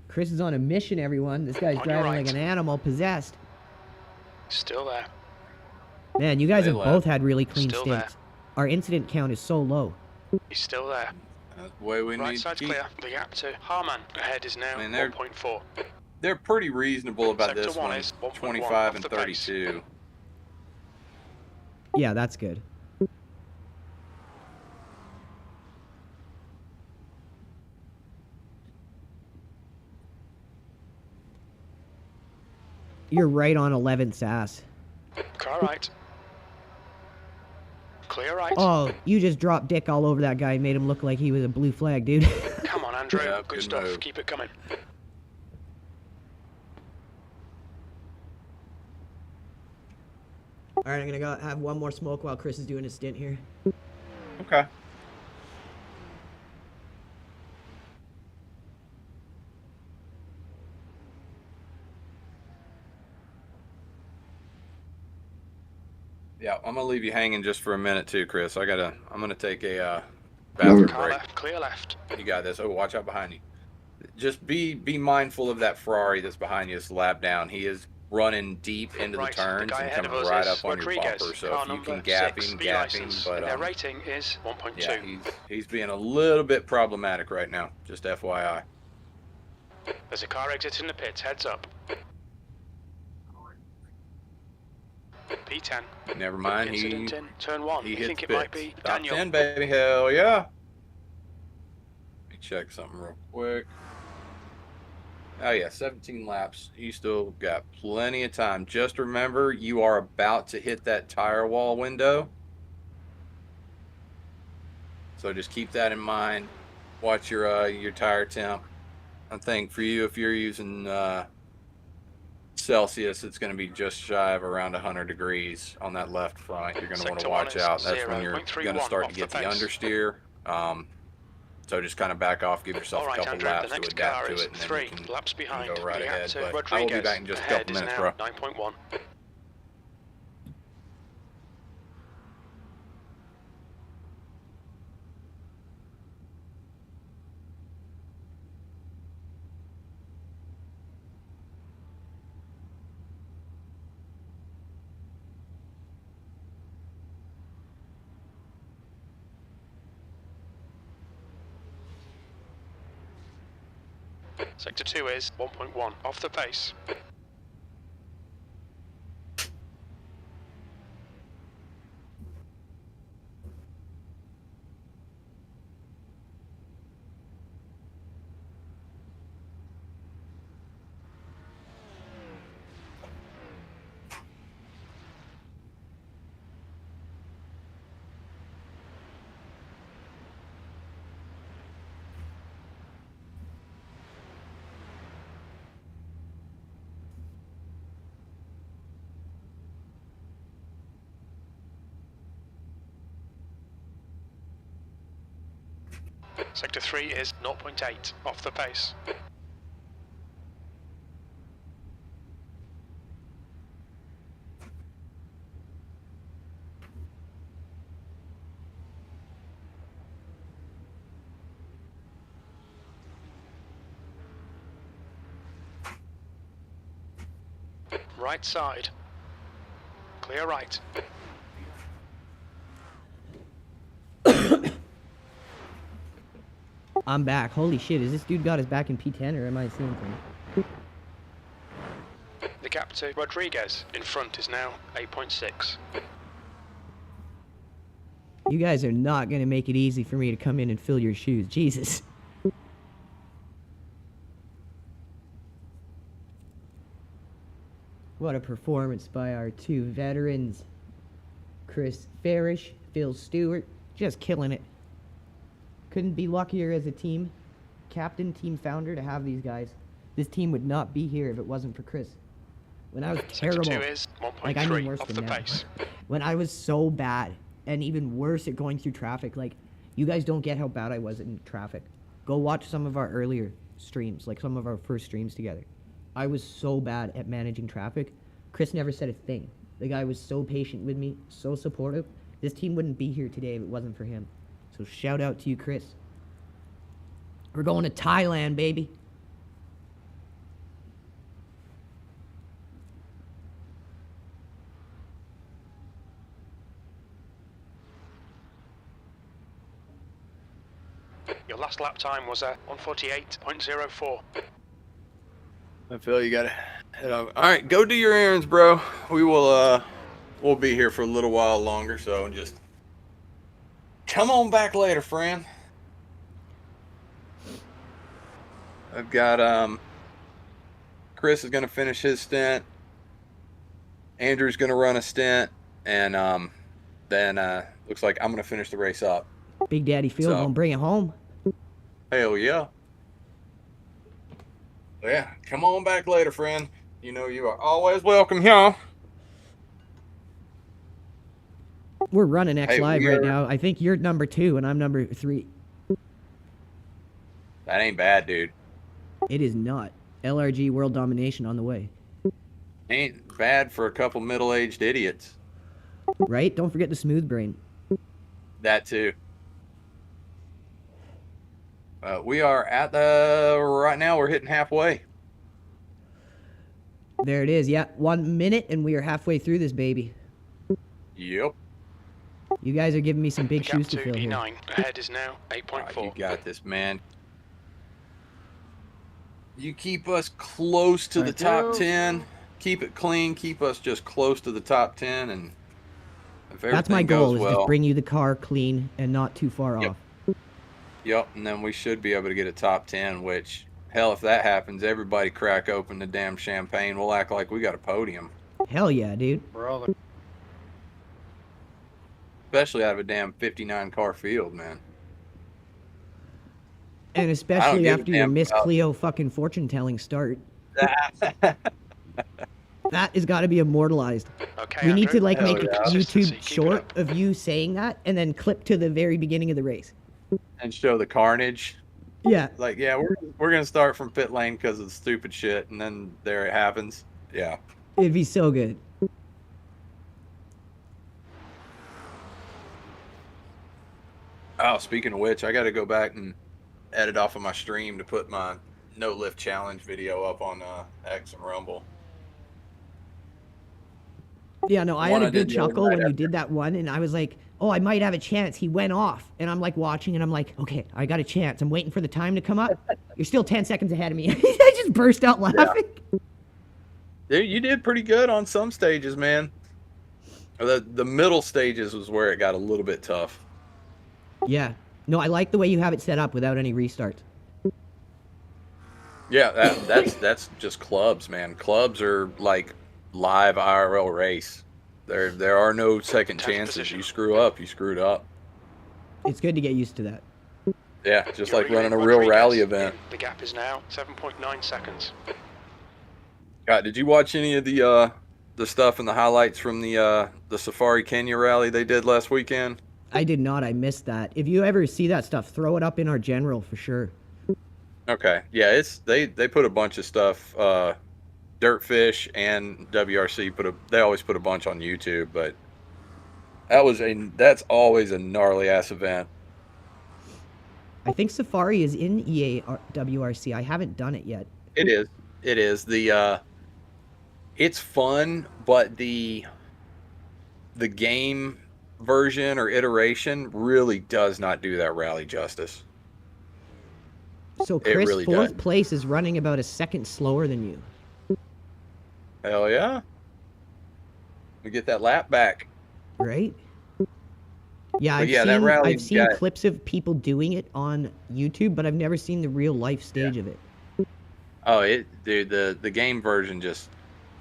Chris is on a mission, everyone. This guy's On your driving right. like an animal possessed. Still there. Man, you guys They have left. both had really clean Still stints. Our incident count is so low. He's still there. That's the way we Right need to side's keep. clear. The gap to Harman ahead is now I mean, they're- 1.4. They're pretty reasonable about Sector this one one. is 1.1 25 off and the pace. 32. Yeah, that's good. You're right on 11th ass. Car right. Clear right. Oh, you just dropped dick all over that guy and made him look like he was a blue flag, dude. Come on, Andrew. Yeah, good good stuff. move. Keep it coming. Alright, I'm gonna go have one more smoke while Chris is doing his stint here. Okay. Yeah, I'm gonna leave you hanging just for a minute too, Chris. I'm gonna take a bathroom Car break. left. Clear left. You got this. Oh, watch out behind you. Just be mindful of that Ferrari that's behind you. It's lap down. He is running deep into Right, the turns guy and ahead coming of us right is up on your Rodriguez. bumper. So Car if you number can gap 6, him, B gap him. license. But And their rating is 1.2. yeah, he's being a little bit problematic right now. Just FYI. There's a car exiting the pits. Heads up. P10. Never mind. Incident in turn 1. He You hits think it pits. might be Top Daniel? 10, baby. Hell yeah. Let me check something real quick. Oh yeah, 17 laps. You still got plenty of time. Just remember, you are about to hit that tire wall window. So just keep that in mind. Watch your tire temp. I think for you, if you're using Celsius, it's going to be just shy of around 100 degrees on that left front. You're going to want to Sector one watch is out. That's when you're 0.31 going to start to off get the the pace. understeer. So just kind of back off, give yourself All a right, couple Andrew. The laps to next adapt car to is it, and then 3 you can laps behind. go right The gap ahead. to But I will Rodriguez. be back in just a Ahead couple is minutes, now bro. 9.1. Sector 2 is 1.1 off the pace. Sector 3 is 0.8 off the pace. Right side. Clear right. I'm back. Holy shit, is this dude got his back in P10 or am I seeing things? The gap to Rodriguez in front is now 8.6. You guys are not gonna make it easy for me to come in and fill your shoes. Jesus. What a performance by our two veterans. Chris Farish, Phil Stewart, just killing it. Couldn't be luckier as a team, captain, team founder, to have these guys. This team would not be here if it wasn't for Chris. When I was Sector terrible, 2 is like I mean 1.3 worse off than the now. pace. When I was so bad, and even worse at going through traffic, like, you guys don't get how bad I was in traffic. Go watch some of our earlier streams, like some of our first streams together. I was so bad at managing traffic. Chris never said a thing. The guy was so patient with me, so supportive. This team wouldn't be here today if it wasn't for him. So shout out to you, Chris. We're going to Thailand, baby. Your last lap time was 1:48.04. I feel you gotta head over. All right, go do your errands, bro. We will we'll be here for a little while longer, so just come on back later, friend. I've got Chris is gonna finish his stint. Andrew's gonna run a stint, and then looks like I'm gonna finish the race up. Big Daddy Phil gonna bring it home. Hell yeah. Yeah, come on back later, friend. You know you are always welcome here. We're running X Hey, Live right now. I think you're number 2 and I'm number 3. That ain't bad, dude. It is not. LRG World Domination on the way. Ain't bad for a couple middle-aged idiots. Right? Don't forget the smooth brain. That too. We are at the, right now we're hitting halfway. There it is. Yeah, 1 minute and we are halfway through this baby. Yep. You guys are giving me some big Gap shoes to to fill here. E9. Ahead is now 8.4. You got this, man. You keep us close to the top 10. Keep it clean. Keep us just close to the top 10. And if That's my everything goal, goes is well, to bring you the car clean and not too far off. Yep, and then we should be able to get a top 10, which, hell, if that happens, everybody crack open the damn champagne. We'll act like we got a podium. Hell yeah, dude. Brother. Especially out of a damn 59 car field, man. And especially give a after your damn Miss about- Cleo fucking fortune-telling start. That has got to be immortalized. Okay, We need Andrew. to like Hell make a yeah. Consistency, YouTube keep it short up. of you saying that and then clip to the very beginning of the race. And show the carnage. Yeah. Like, yeah, we're going to start from pit lane because of the stupid shit, and then there it happens. Yeah. It'd be so good. Oh, speaking of which, I got to go back and edit off of my stream to put my no lift challenge video up on X and Rumble. Yeah, no, I One had I a good did the other chuckle night when you after. did that one, and I was like, oh, I might have a chance. He went off, and I'm like watching, and I'm like, okay, I got a chance. I'm waiting for the time to come up. You're still 10 seconds ahead of me. I just burst out laughing. Dude, you did pretty good on some stages, man. The middle stages was where it got a little bit tough. Yeah. No, I like the way you have it set up without any restarts. Yeah, that's just clubs, man. Clubs are like live IRL race. There are no second Tenth chances. position. You screw up, you screwed up. It's good to get used to that. Yeah, just Your like running a relay real Rodriguez. rally event. The gap is now 7.9 seconds. God, did you watch any of the stuff and the highlights from the Safari Kenya rally they did last weekend? I did not. I missed that. If you ever see that stuff, throw it up in our general for sure. Okay, yeah, it's they put a bunch of stuff. Dirtfish and WRC they always put a bunch on YouTube, but that's always a gnarly ass event. I think Safari is in EA WRC. I haven't done it yet. It is it's fun, but the game version or iteration really does not do that rally justice. So It Chris, really fourth does. place, is running about a second slower than you. Hell yeah. We get that lap back. Right? Yeah, But I've yeah, that seen, rally I've seen got- clips of people doing it on YouTube, but I've never seen the real life stage of it. Oh, dude, the game version just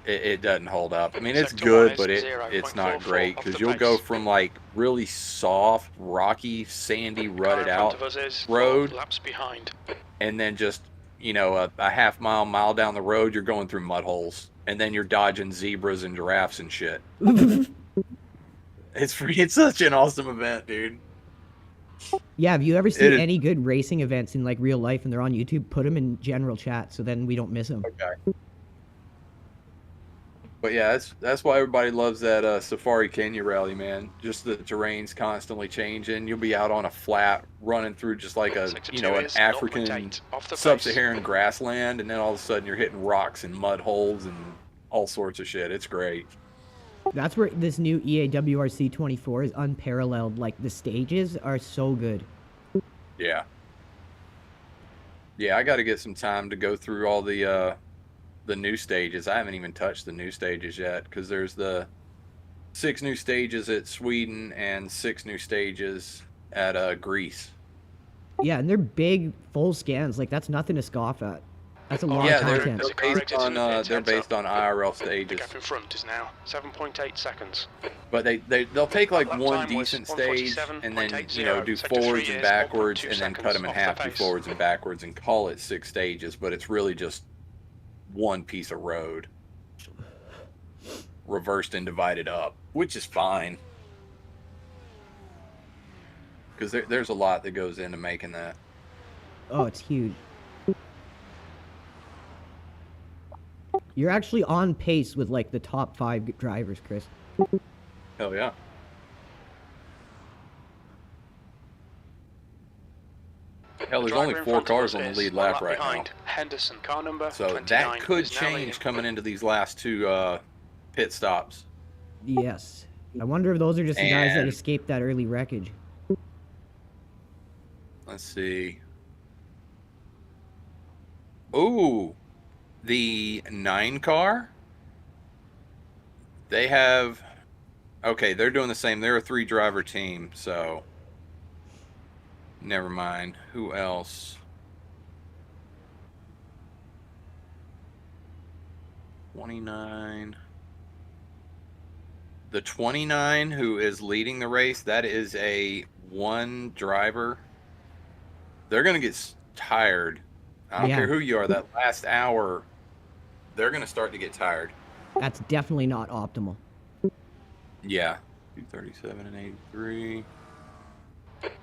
it doesn't hold up. I mean, it's Sector good, one but is it's not 0.44 great off because the you'll go pace. from like really soft, rocky, sandy, Car rutted in front out of us is road, 4 laps behind. and then just a half mile down the road, you're going through mud holes, and then you're dodging zebras and giraffes and shit. It's such an awesome event, dude. Yeah, if you ever see It is- any good racing events in like real life and they're on YouTube, put them in general chat so then we don't miss them. Okay. But yeah, that's why everybody loves that Safari Kenya rally, man. Just the terrain's constantly changing. You'll be out on a flat, running through just like a Sector an 2 is African 0.8 off the pace. sub-Saharan grassland, and then all of a sudden you're hitting rocks and mud holes and all sorts of shit. It's great. That's where this new EAWRC 24 is unparalleled. Like the stages are so good. Yeah. Yeah, I got to get some time to go through all the new stages. I haven't even touched the new stages yet because there's the 6 new stages at Sweden and 6 new stages at Greece. Yeah, and they're big, full scans. Like that's nothing to scoff at. That's a lot Yeah, of they're content. based on IRL The stages, gap in front is now 7.8 seconds. but they'll take like Lap one time was decent stage and then 1:47.80. do Sector forwards 3 and is backwards 1.2 and then cut them in seconds half, off the do pace. forwards and backwards and call it 6 stages, but it's really just one piece of road reversed and divided up, which is fine because there's a lot that goes into making that. Oh, it's huge. You're actually on pace with like the top 5 drivers, Chris. Hell yeah. Hell, there's only Driver in 4 front of cars us on the is lead one lap right now. behind. Henderson, car number So 29, that could is now leading. change coming into these last 2 pit stops. Yes. I wonder if those are just the guys that And- escaped that early wreckage. Let's see. Ooh, the 9 car. They have. Okay, they're doing the same. They're a 3-driver team, so. Never mind. Who else? 29. The 29 who is leading the race, that is a 1 driver. They're going to get tired. I don't Yeah. care who you are. That last hour, they're going to start to get tired. That's definitely not optimal. Yeah. 237 and 83.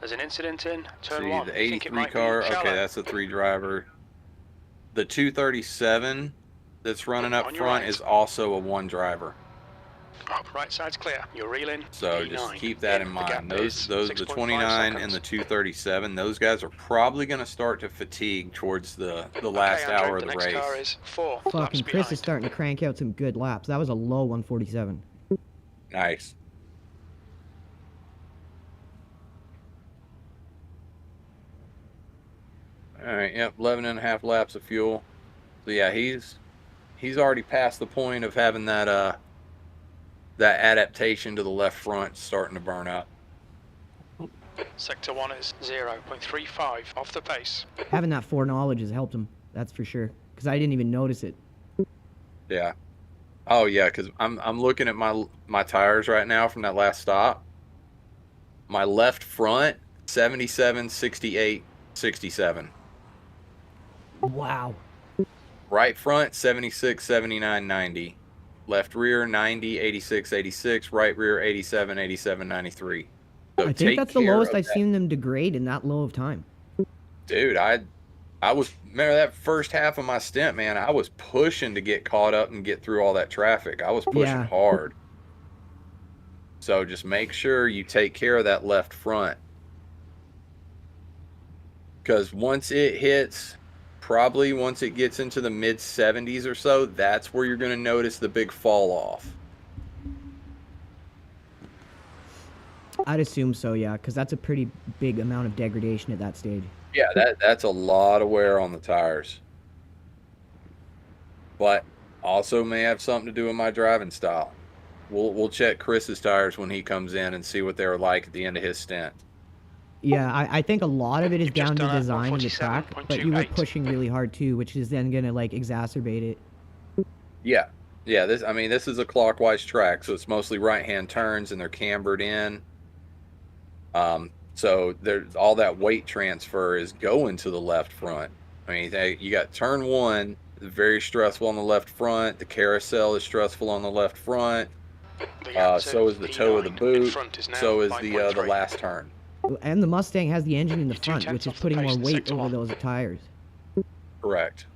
There's an incident in turn See, 1. the I think it 83 might be car. shallow. Okay, that's a 3-driver. The 237 that's running up On your front right. is also a 1-driver. Up, right side's clear. You're reeling. So E9. just keep that in The mind. gap Those is the 6.5 29 and seconds. the 237, those guys are probably going to start to fatigue towards the last Okay, Andrew, hour of the next car race. is 4 laps Fucking Chris behind. is starting to crank out some good laps. That was a low 147. Nice. All right, yep, 11 and a half laps of fuel. So yeah, he's already past the point of having that that adaptation to the left front starting to burn up. Sector 1 is 0.35 off the pace. Having that foreknowledge has helped him. That's for sure. Because I didn't even notice it. Yeah. Oh yeah, because I'm looking at my tires right now from that last stop. My left front 77, 68, 67. Wow. Right front 76, 79, 90. Left rear 90, 86, 86. Right rear 87, 87, 93. So I think take that's the care lowest of I've that. seen them degrade in that low of time. Dude, I was, remember that first half of my stint, man, I was pushing to get caught up and get through all that traffic. I was pushing Yeah. hard. So just make sure you take care of that left front. Because once it hits, probably once it gets into the mid 70s or so, that's where you're going to notice the big fall off. I'd assume so, yeah, because that's a pretty big amount of degradation at that stage. Yeah, that's a lot of wear on the tires. But also may have something to do with my driving style. We'll check Chris's tires when he comes in and see what they were like at the end of his stint. Yeah, I think a lot of it is You've just down to done a design of the track, but you were 147.28. pushing really hard too, which is then gonna like exacerbate it. Yeah. Yeah, this is a clockwise track, so it's mostly right-hand turns and they're cambered in. So there's all that weight transfer is going to the left front. I mean, you got turn 1, very stressful on the left front. The carousel is stressful on the left front. The gap to So is the toe of the E9 in boot. front is now So is the 5.3. last turn. And the Mustang has the engine in the You're front, 2/10 which is off the putting pace more in weight sector over one. those tires. Correct.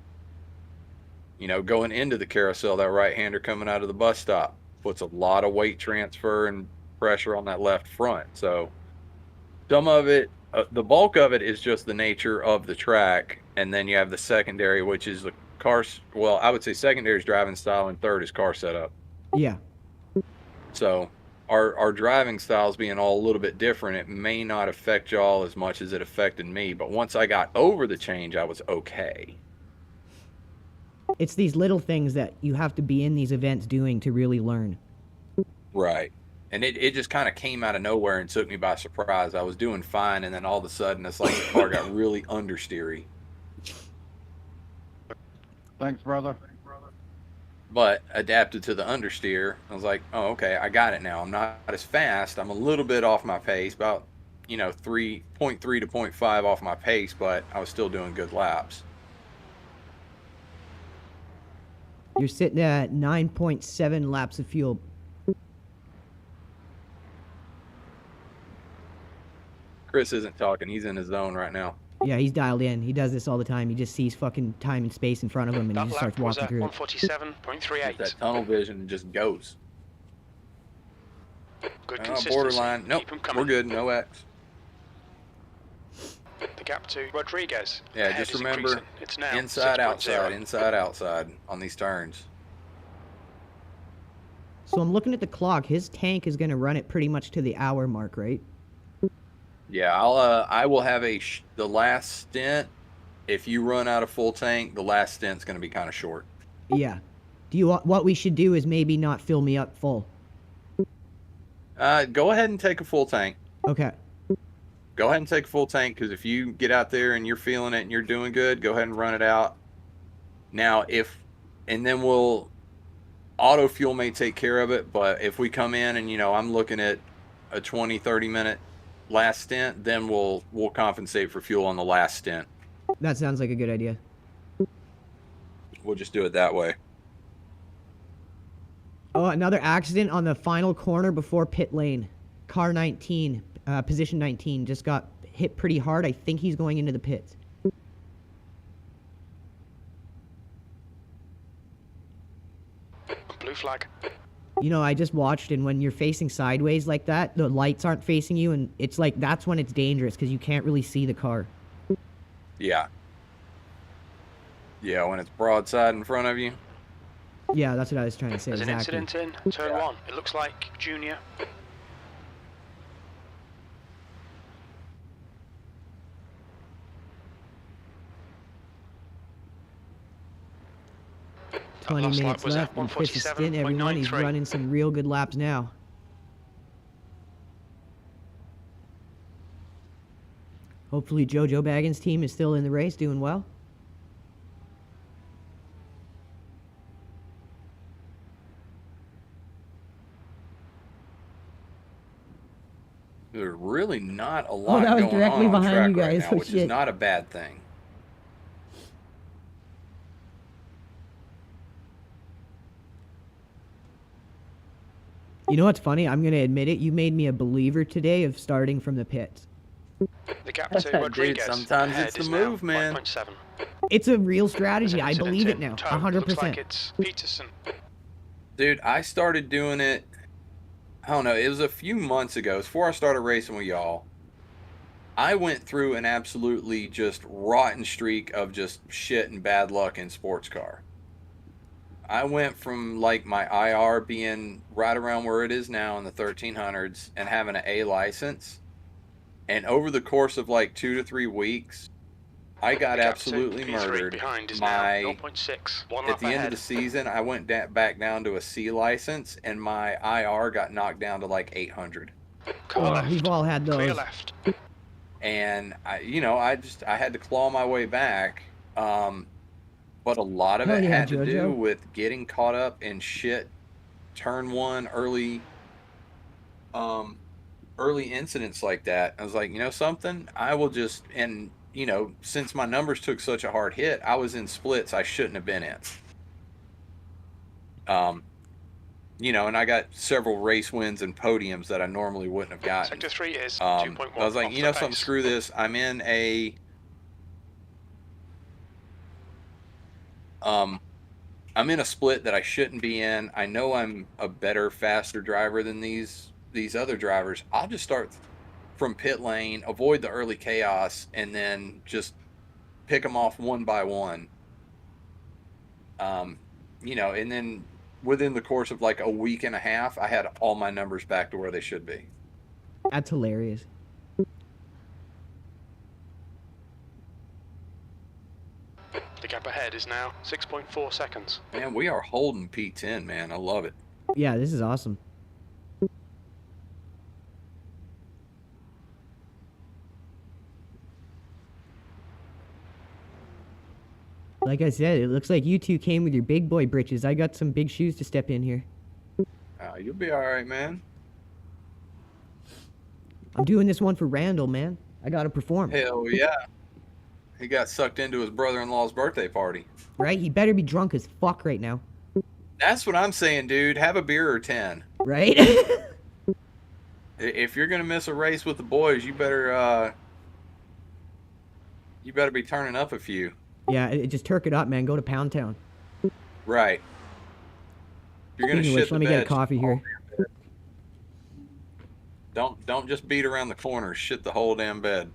You know, going into the carousel, that right-hander coming out of the bus stop puts a lot of weight transfer and pressure on that left front. So some of it, the bulk of it is just the nature of the track. And then you have the secondary, which is the car. Well, I would say secondary is driving style and third is car setup. Yeah. So our driving styles being all a little bit different, it may not affect y'all as much as it affected me. But once I got over the change, I was okay. It's these little things that you have to be in these events doing to really learn. Right. And it just kind of came out of nowhere and took me by surprise. I was doing fine, and then all of a sudden, it's like the car got really understeery. Thanks, brother. But adapted to the understeer, I was like, oh, okay, I got it now. I'm not as fast. I'm a little bit off my pace, about, 3.3 to 0.5 off my pace, but I was still doing good laps. You're sitting at 9.7 laps of fuel. Chris isn't talking. He's in his zone right now. Yeah, he's dialed in. He does this all the time. He just sees fucking time and space in front of him, and he That just starts lap was walking at through it. 147.38. That tunnel vision just goes. Good consistency. Borderline. Nope, Keep 'em coming. we're good. No X. The gap to Rodriguez. Yeah, Ahead just is remember, increasing. It's now inside, 6.0. outside, inside, outside on these turns. So I'm looking at the clock. His tank is going to run it pretty much to the hour mark, right? Yeah, I will have the last stint. If you run out of full tank, the last stint's going to be kind of short. Yeah. What we should do is maybe not fill me up full. Go ahead and take a full tank. Okay. Go ahead and take a full tank, because if you get out there and you're feeling it and you're doing good, go ahead and run it out. Now, and then auto fuel may take care of it, but if we come in and, I'm looking at a 20, 30 minute last stint, then we'll compensate for fuel on the last stint. That sounds like a good idea. We'll just do it that way. Oh, another accident on the final corner before pit lane. Car 19, position 19, just got hit pretty hard. I think he's going into the pits. Blue flag. I just watched, and when you're facing sideways like that, the lights aren't facing you, and it's like that's when it's dangerous because you can't really see the car. Yeah. Yeah, when it's broadside in front of you. Yeah, that's what I was trying to say. There's Exactly. an incident in turn 1. It looks like Junior. That 20 last lap minutes was at left, and Chris is stint everyone. He's 147.93. running some real good laps now. Hopefully Jojo Baggins' team is still in the race, doing well. There's really not a lot that was going directly on behind track you right guys. now, Oh, which is shit. not a bad thing. You know what's funny? I'm going to admit it. You made me a believer today of starting from the pits. The gap to Rodriguez. sometimes ahead it's the is now move, man. 1.7. It's a real There's strategy. an I incident believe it in now. tow. Looks like 100%. it's Peterson. Dude, I started doing it, I don't know, it was a few months ago. It was before I started racing with y'all. I went through an absolutely just rotten streak of just shit and bad luck in sports car. I went from like my IR being right around where it is now in the 1300s and having an A license. And over the course of like 2 to 3 weeks, I got The gap to absolutely P3 murdered. behind is My now 0.6. One At lap the end of ahead. the season, I went back down to a C license, and my IR got knocked down to like 800. Car Oh, left. we've all had Clear those. left. And I had to claw my way back. But a lot of Hell it yeah, had to do JoJo. with getting caught up in shit. Turn 1 early incidents like that. I was like, something, I will just, and since my numbers took such a hard hit, I was in splits I shouldn't have been in. you know, and I got several race wins and podiums that I normally wouldn't have gotten. Sector 3 is I 2.1 was like, off you the know something, pace. screw this. I'm in a split that I shouldn't be in. I know I'm a better, faster driver than these other drivers. I'll just start from pit lane, avoid the early chaos, and then just pick them off one by one. You know, and then within the course of like a week and a half, I had all my numbers back to where they should be. That's hilarious. The gap ahead is now 6.4 seconds. Man, we are holding P10, man. I love it. Yeah, this is awesome. Like I said, it looks like you two came with your big boy britches. I got some big shoes to step in here. You'll be all right, man. I'm doing this one for Randall, man. I gotta perform. Hell yeah. He got sucked into his brother-in-law's birthday party. Right? He better be drunk as fuck right now. That's what I'm saying, dude. Have a beer or 10. Right? If you're gonna miss a race with the boys, you better be turning up a few. Yeah, just turk it up, man. Go to Pound Town. Right. You're gonna Speaking of shit which, the let me get a bed. coffee here. Don't just beat around the corner. Shit the whole damn bed.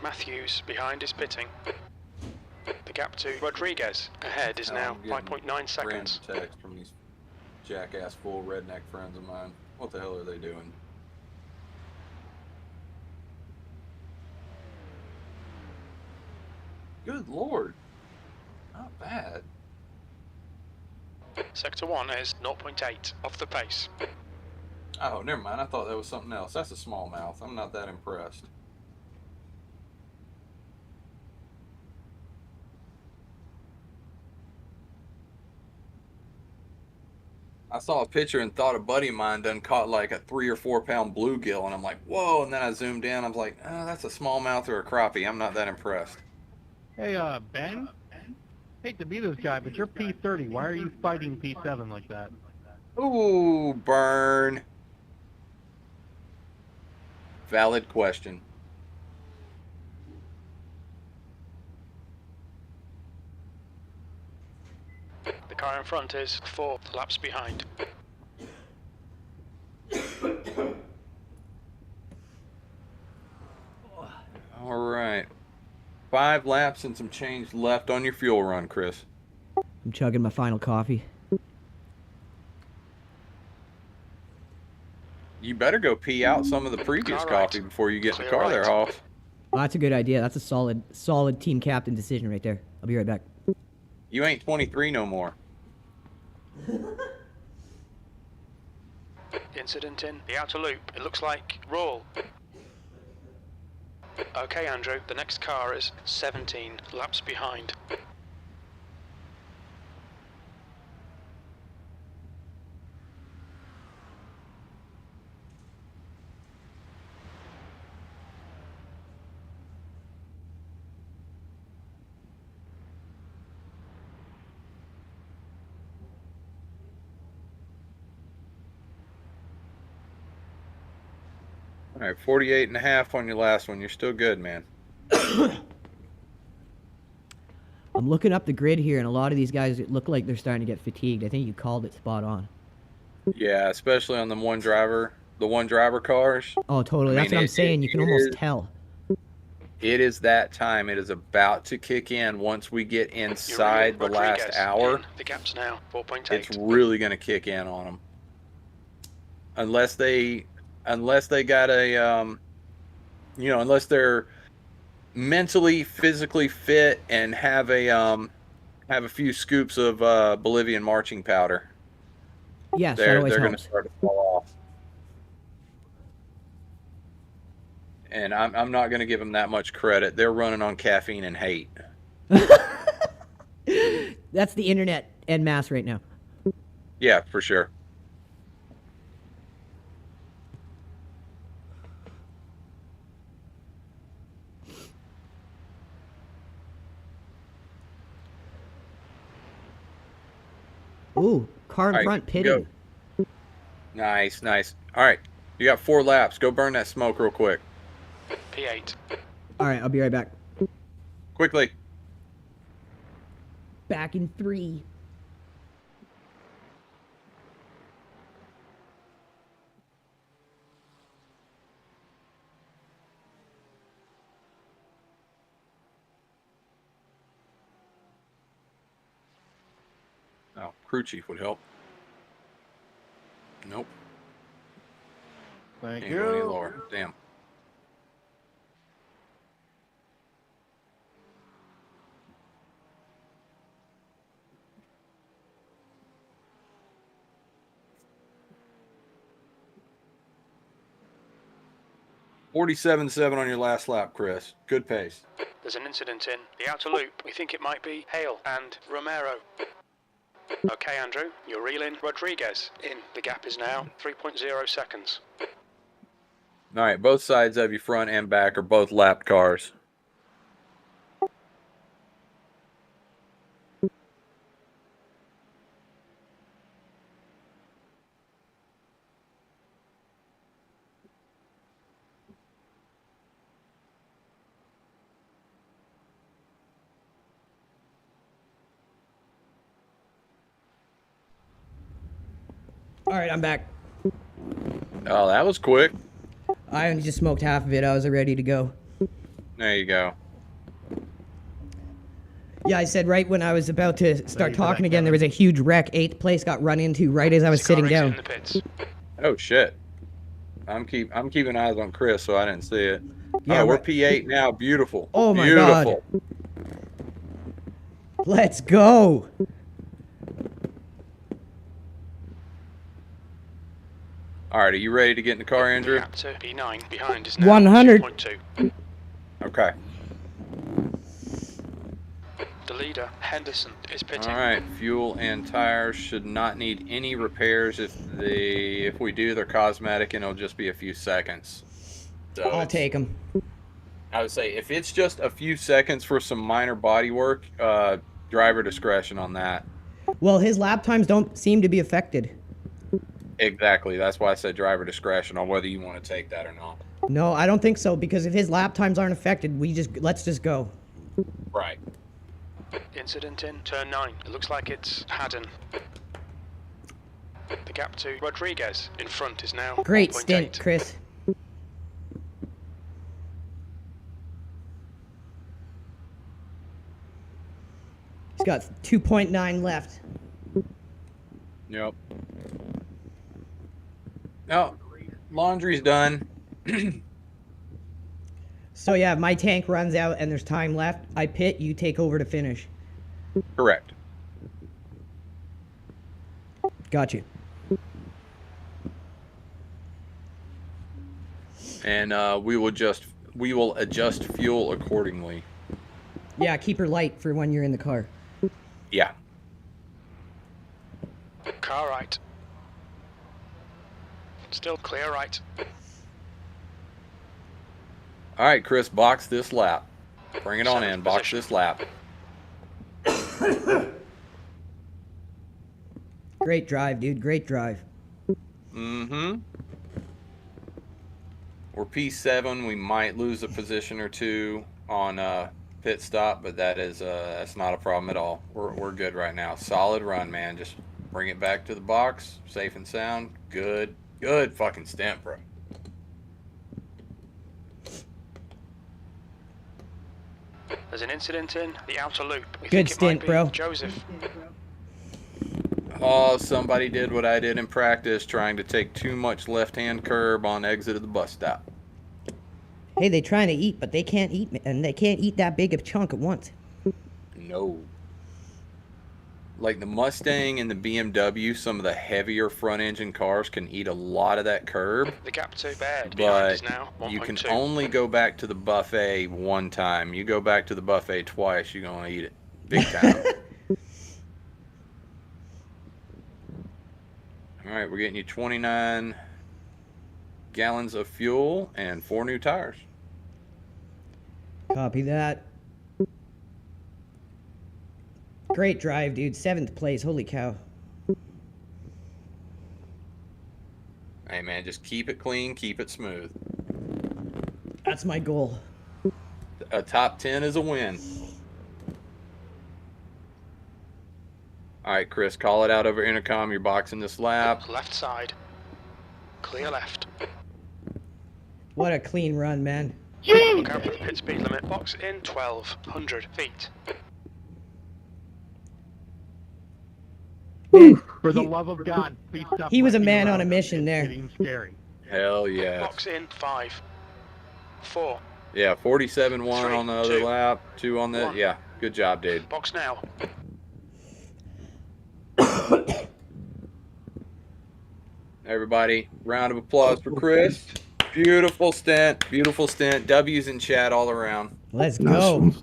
Matthews behind is pitting. The gap to Rodriguez ahead is now I'm getting 5.9 seconds. random text from these jackass full redneck friends of mine. What the hell are they doing? Good lord. Not bad. Sector 1 is 0.8 off the pace. Oh, never mind. I thought that was something else. That's a smallmouth. I'm not that impressed. I saw a picture and thought a buddy of mine done caught like a 3 or 4 pound bluegill, and I'm like, whoa, and then I zoomed in, I was like, oh, that's a smallmouth or a crappie. I'm not that impressed. Hey, Ben? Hate to be this guy, but you're P30. Why are you fighting P7 like that? Ooh, burn. Valid question. The car in front is 4 laps behind. All right. 5 laps and some change left on your fuel run, Chris. I'm chugging my final coffee. You better go pee out some of the previous coffee before you get in the car there, Hoff. Well, that's a good idea. That's a solid team captain decision right there. I'll be right back. You ain't 23 no more. Incident in the outer loop. It looks like roll. Okay, Andrew, the next car is 17 laps behind. All right, 48.5 on your last one. You're still good, man. I'm looking up the grid here, and a lot of these guys look like they're starting to get fatigued. I think you called it spot on. Yeah, especially on the one driver cars. Oh, totally. That's what I'm saying. You can almost tell. It is that time. It is about to kick in once we get inside the last hour. The gap's now 4.8. It's really going to kick in on them. Unless they got a, unless they're mentally, physically fit and have a few scoops of Bolivian marching powder. Yes, they're that always going to helps. start to fall off. And I'm not going to give them that much credit. They're running on caffeine and hate. That's the internet en masse right now. Yeah, for sure. Ooh, car in All right, front pitting. go. Nice, nice. All right, you got 4 laps. Go burn that smoke real quick. P8. All right, I'll be right back. Quickly. Back in 3. Oh, crew chief would help. Nope. Thank Can't go any you. lower. Damn. $47.7 on your last lap, Chris. Good pace. There's an incident in the outer loop. We think it might be Hale and Romero. Okay, Andrew, you're reeling Rodriguez in. The gap is now 3.0 seconds. All right, both sides of you, front and back, are both lapped cars. All right, I'm back. Oh, that was quick. I only just smoked half of it. I was ready to go. There you go. Yeah, I said right when I was about to start you for talking that, again, there was a huge wreck. 8th place got run into right as I was This car sitting is down. in the pits. Oh shit. I'm keeping eyes on Chris, so I didn't see it. Yeah, Oh, we're right. P8 now. Beautiful. Oh my Beautiful. God. Let's go. All right, are you ready to get in the car, The Andrew? gap to P9 behind is now 100. 2.2. Okay. The leader, Henderson, is pitting. All right, fuel and tires should not need any repairs. If we do, they're cosmetic, and it'll just be a few seconds. So I'll it's- take them. I would say if it's just a few seconds for some minor body work, driver discretion on that. Well, his lap times don't seem to be affected. Exactly. That's why I said driver discretion on whether you want to take that or not. No, I don't think so, because if his lap times aren't affected, let's just go. Right. Incident in turn 9. It looks like it's Haddon. The gap to Rodriguez in front is now Great 1.8. stint, Chris. He's got 2.9 left. Yep. No, laundry's done. So yeah, if my tank runs out and there's time left, I pit, you take over to finish. Correct. Got you. And we will adjust fuel accordingly. Yeah, keep her light for when you're in the car. Yeah. Car right. Still clear right. All right, Chris, box this lap. Bring it on Seventh in. Box position. this lap. Great drive, dude. Great drive. Mm-hmm. We're P7. We might lose a position or two on pit stop, but that's not a problem at all. We're good right now. Solid run, man. Just bring it back to the box, safe and sound. Good fucking stint, bro. There's an incident in the outer loop. We Good think it might stint, be bro. Joseph. Oh, somebody did what I did in practice, trying to take too much left-hand curb on exit of the bus stop. Hey, they trying to eat, but they can't eat, and they can't eat that big of a chunk at once. No. like the Mustang and the BMW, some of the heavier front engine cars can eat a lot of that curb. The gap to bed behind us But now. you can 1.2. only go back to the buffet one time. You go back to the buffet twice, you're gonna eat it big time. All right, we're getting you 29 gallons of fuel and 4 new tires. Copy that. Great drive, dude. 7th place. Holy cow. Hey man, just keep it clean, keep it smooth. That's my goal. A top 10 is a win. All right, Chris, call it out over intercom. You're boxing this lap. Left side. Clear left. What a clean run, man. Look out for the pit speed limit. Box in 1,200 feet. Man, For the he- love of God, please stop. he was a wrecking man on around. a mission It's there. getting scary. Hell yeah. Box in 5, 4. Yeah, 47-1 3, on the other 2, lap, 2 on the... 1. Yeah, good job, dude. Box now. Everybody, round of applause for Chris. Beautiful stint, beautiful stint. W's in chat all around. Let's Nice go. one.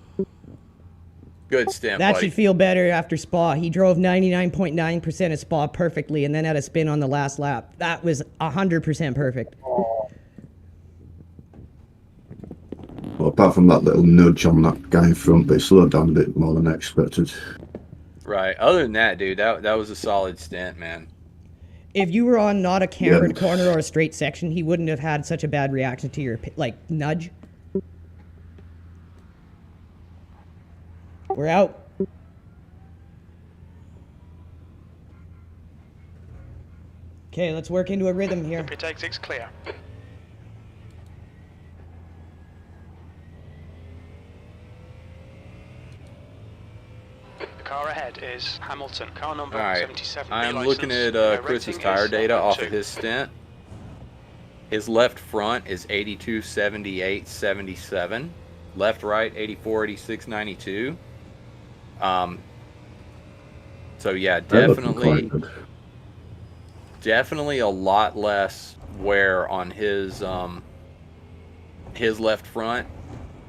Good stint, That buddy. should feel better after Spa. He drove 99.9% of Spa perfectly and then had a spin on the last lap. That was 100% perfect. Well, apart from that little nudge on that guy in front, but he slowed down a bit more than I expected. Right. Other than that, dude, that was a solid stint, man. If you were on not a cambered Yeah. corner or a straight section, he wouldn't have had such a bad reaction to your nudge. We're out. Okay, let's work into a rhythm here. Pit exit's clear. The car ahead is Hamilton. Car number All right. 77. I'm B looking license. at Chris's Rating tire is data off 1.2. of his stint. His left front is 82, 78, 77. Left, right, 84, 86, 92. So yeah, That looked quite definitely a lot less wear on his left front.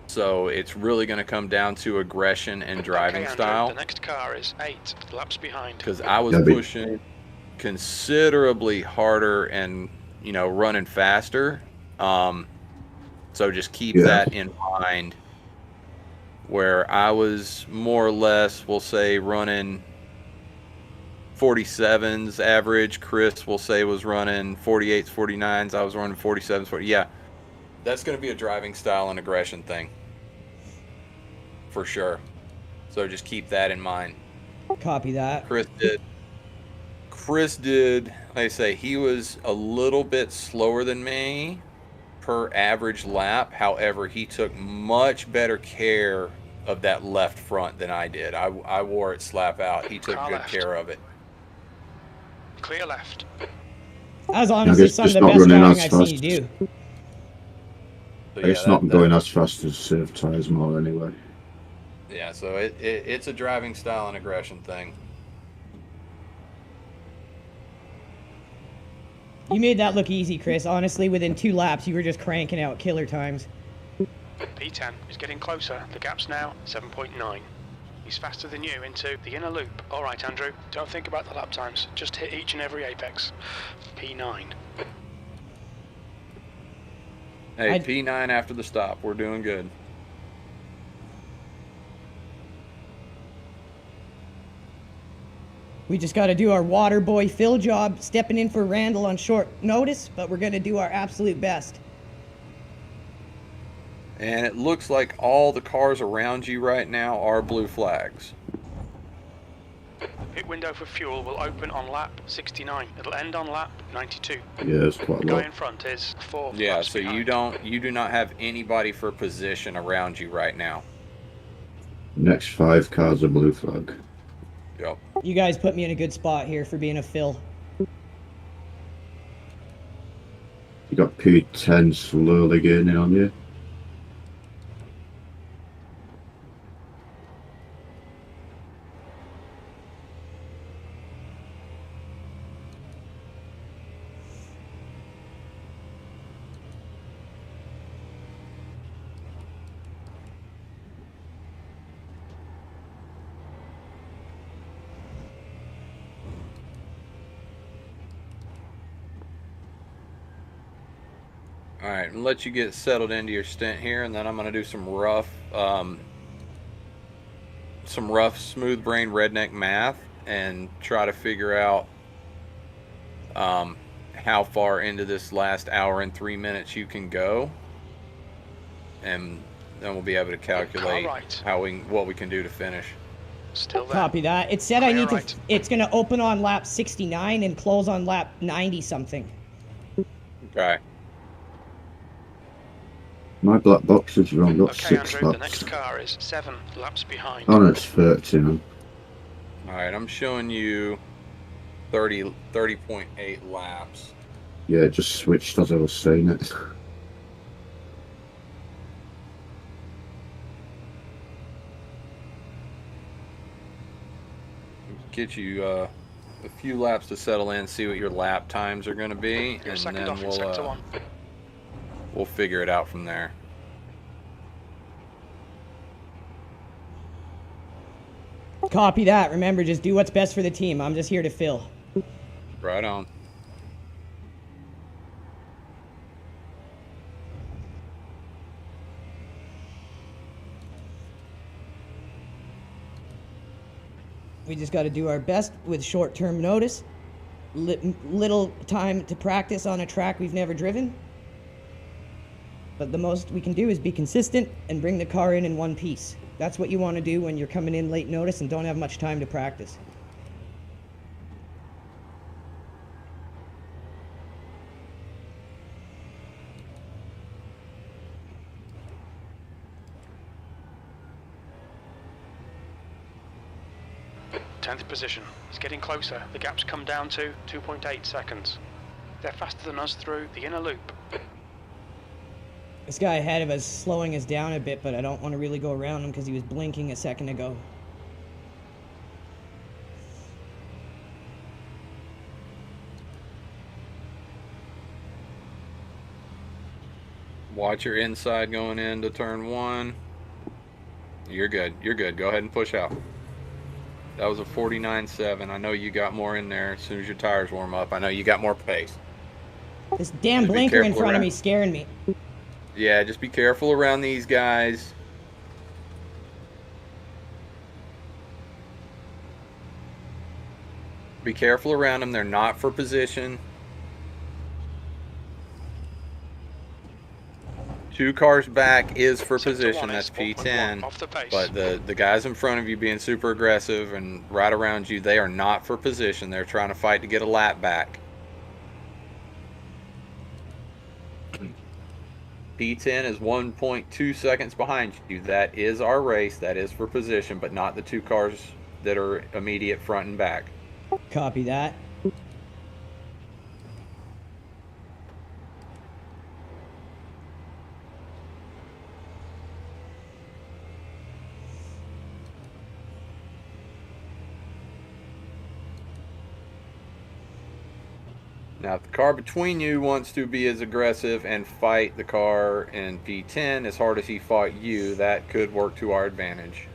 So it's really going to come down to aggression and driving Okay, Andrew, style. The next car is 8 laps behind. Because I was Yeah, but- pushing considerably harder and, you know, running faster. So just keep Yeah. that in mind. Where I was more or less, we'll say, running 47s average. Chris, will say, was running 48s, 49s. I was running 47s, 40. Yeah, that's going to be a driving style and aggression thing. For sure. So just keep that in mind. Copy that. Chris did, like I say, he was a little bit slower than me per average lap. However, he took much better care of that left front than I did. I wore it slap out. He took Car good left. care of it. Clear left. That was honestly guess some of just the not best running driving as I've seen fast. you do. So, It's yeah, not going as fast as Save Tires more anyway. Yeah, so it's a driving style and aggression thing. You made that look easy, Chris. Honestly, within 2 laps, you were just cranking out killer times. P10 is getting closer. The gap's now 7.9. He's faster than you into the inner loop. All right, Andrew, don't think about the lap times. Just hit each and every apex. P9. Hey, I'd- P9 after the stop. We're doing good. We just got to do our water boy Phil job, stepping in for Randall on short notice, but we're going to do our absolute best. And it looks like all the cars around you right now are blue flags. Pit window for fuel will open on lap 69. It'll end on lap 92. Yeah, it's quite The a guy lot. in front is 4 Yeah, laps so behind. you do not have anybody for position around you right now. Next 5 cars are blue flag. Yep. You guys put me in a good spot here for being a Phil. You got P10 slowly gaining on you. All right, and let you get settled into your stint here, and then I'm going to do some rough, smooth brain redneck math and try to figure out how far into this last hour and 3 minutes you can go, and then we'll be able to calculate what we can do to finish. Still there. Copy that. It said Clear I need right. to. It's gonna open on lap 69 and close on lap 90 something. Okay. My black boxes have only got Okay, 6 Andrew, the laps. next car is 7 laps behind. Oh, no, it's 30 now. All right, I'm showing you 30.8 laps. Yeah, it just switched as I was saying it. Get you a few laps to settle in, see what your lap times are going to be, You're and second then off in sector 1. we'll figure it out from there. Copy that. Remember, just do what's best for the team. I'm just here to fill. Right on. We just got to do our best with short-term notice. Little time to practice on a track we've never driven. But the most we can do is be consistent and bring the car in one piece. That's what you want to do when you're coming in late notice and don't have much time to practice. Tenth position. He's getting closer. The gap's come down to 2.8 seconds. They're faster than us through the inner loop. This guy ahead of us slowing us down a bit, but I don't want to really go around him because he was blinking a second ago. Watch your inside going into turn 1. You're good. You're good. Go ahead and push out. That was a 49.7. I know you got more in there as soon as your tires warm up. I know you got more pace. This damn Just be blinker in careful front of around- me scaring me. Yeah, just be careful around these guys. Be careful around them. They're not for position. 2 cars back is for Sector position. 1 That's is 1.1 P10. off the pace. But the guys in front of you being super aggressive and right around you, they are not for position. They're trying to fight to get a lap back. P10 is 1.2 seconds behind you. That is our race. That is for position, but not the 2 cars that are immediate front and back. Copy that. Now, if the car between you wants to be as aggressive and fight the car in P10 as hard as he fought you, that could work to our advantage.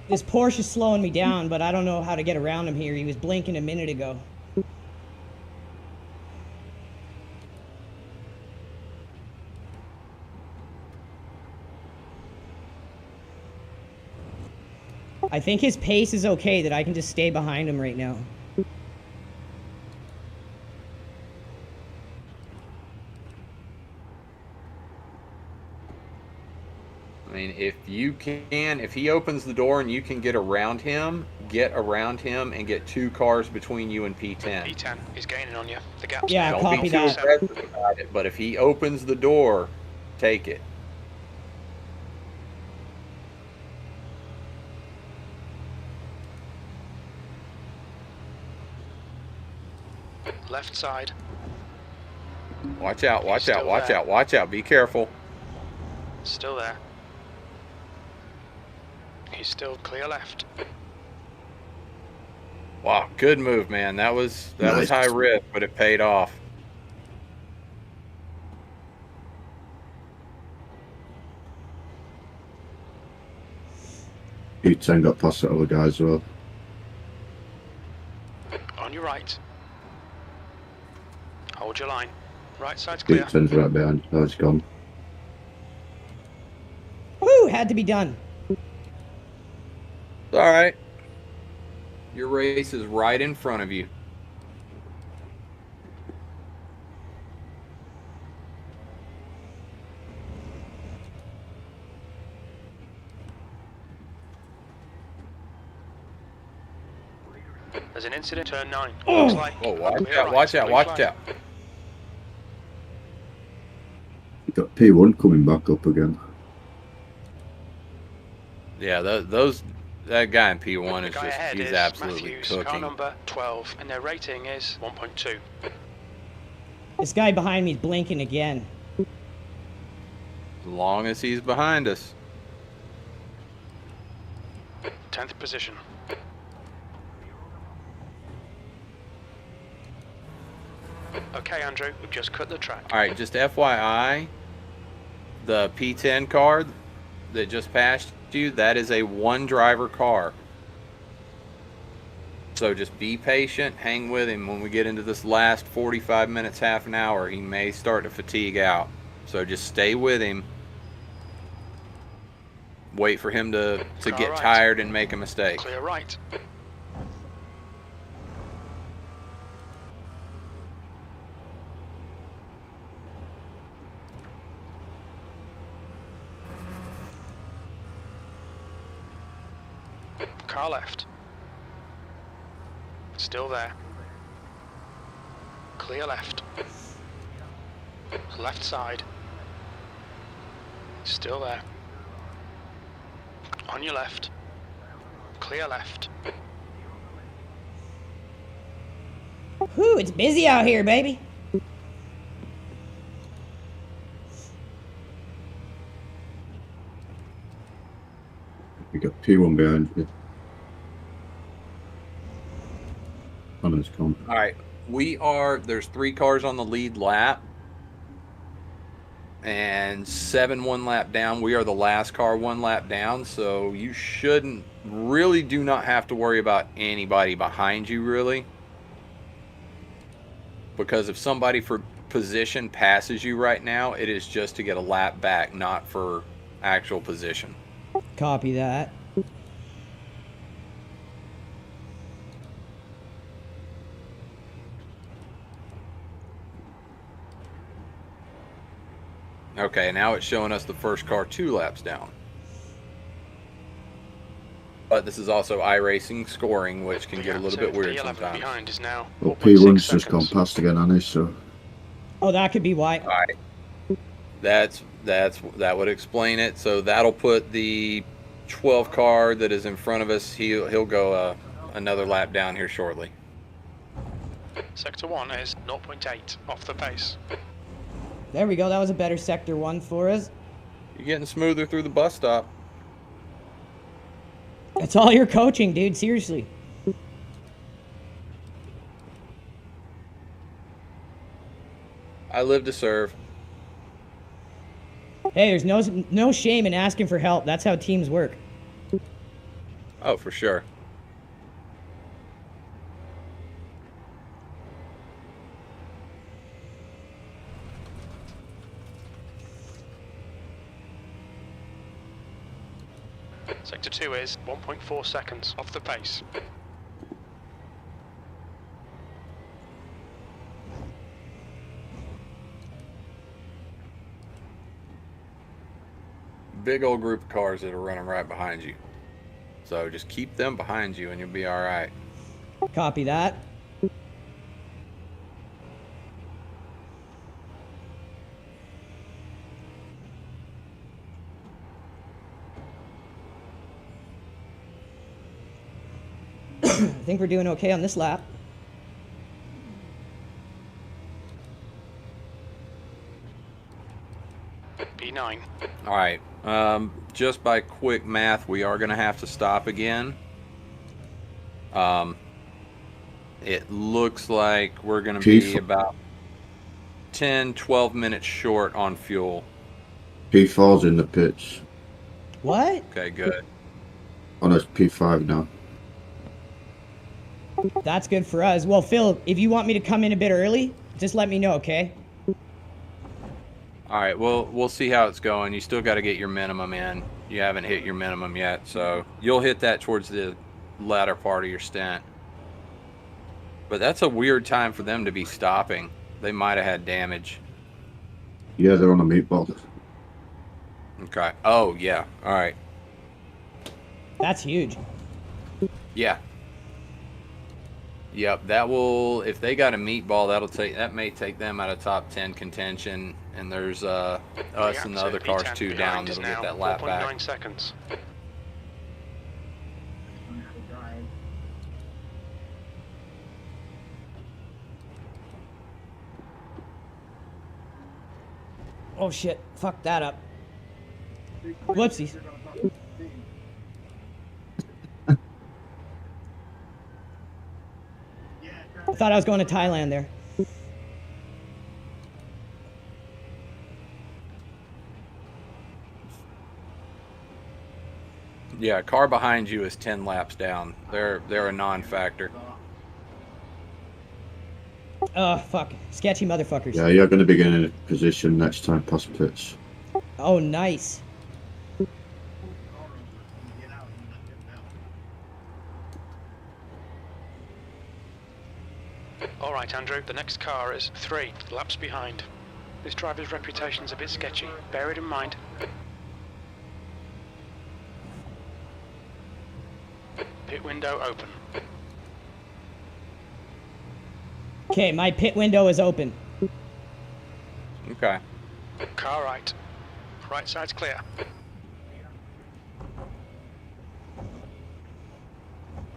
This Porsche is slowing me down, but I don't know how to get around him here. He was blinking a minute ago. I think his pace is okay, that I can just stay behind him right now. I mean, if he opens the door and you can get around him and get 2 cars between you and P10. P10 is gaining on you. The gap's Yeah, now copy Don't be too that. aggressive about it, but if he opens the door, take it. left side. Watch out, watch He's out, still watch there. out, watch out. Be careful. Still there. He's still clear left. Wow, good move, man. That was Nice. high risk, but it paid off. P10 got past that other guy as well. right. Hold your line. Right side's clear. P10's right behind. Oh, it's gone. Woo! Had to be done. All right. Your race is right in front of you. There's an incident, turn 9. Oh. Looks like. Oh, watch Clear out, right, watch out, green watch flag. out. You got P1 coming back up again. Yeah, that guy in P1 The is guy just, ahead he's is absolutely Matthews, car cooking. number 12, and their rating is 1.2. This guy behind me is blinking again. As long as he's behind us. 10th position. Okay, Andrew, we've just cut the track. All right, just FYI, the P10 car that just passed you, that is a one-driver car. So just be patient, hang with him. When we get into this last 45 minutes, half an hour, he may start to fatigue out. So just stay with him. Wait for him to Car get right. tired and make a mistake. Clear right. Car left. Still there. Clear left. Left side. Still there. On your left. Clear left. Whew, it's busy out here, baby. You got P1 behind you. Oh, it's gone. All right, there's 3 cars on the lead lap. And 7 1 lap down. We are the last car 1 lap down, so you do not have to worry about anybody behind you, really. Because if somebody for position passes you right now, it is just to get a lap back, not for actual position. Copy that. Okay, now it's showing us the first car 2 laps down. But this is also Iracing scoring, which can get a little bit weird P11 sometimes. behind is now Well, 4.6 P1's just gone seconds. past again, Annie, so Oh, that could be why. All right, that would explain it. So that'll put the 12 car that is in front of us. He'll go another lap down here shortly. Sector 1 is 0.8 off the pace. There we go. That was a better sector 1 for us. You're getting smoother through the bus stop. That's all your coaching, dude. Seriously. I live to serve. Hey, there's no shame in asking for help. That's how teams work. Oh, for sure. Sector 2 is 1.4 seconds off the pace. Big old group of cars that are running right behind you. So just keep them behind you and you'll be all right. Copy that. I think we're doing okay on this lap. P9. All right. Just by quick math, we are going to have to stop again. It looks like we're going to be about 10, 12 minutes short on fuel. P4's in the pits. What? Okay, good. Oh, no, it's P5 now. That's good for us. Well, Phil, if you want me to come in a bit early, just let me know, okay? All right, well, we'll see how it's going. You still got to get your minimum in. You haven't hit your minimum yet, so you'll hit that towards the latter part of your stint. But that's a weird time for them to be stopping. They might have had damage. Yeah, they're on a meatball. Okay. Oh, yeah. All right. That's huge. Yeah. Yep, that will, if they got a meatball, that may take them out of top 10 contention, and there's us and the other cars too down that'll get that lap back. 4.9 seconds. Oh shit, fuck that up. Whoopsies. I thought I was going to Thailand there. Yeah, car behind you is 10 laps down. They're a non-factor. Oh, fuck. Sketchy motherfuckers. Yeah, you're going to be getting in a position next time past pits. Oh, nice. All right, Andrew, the next car is 3 laps behind. This driver's reputation's a bit sketchy. Bear it in mind. Pit window open. Okay, my pit window is open. Okay. Car right. Right side's clear.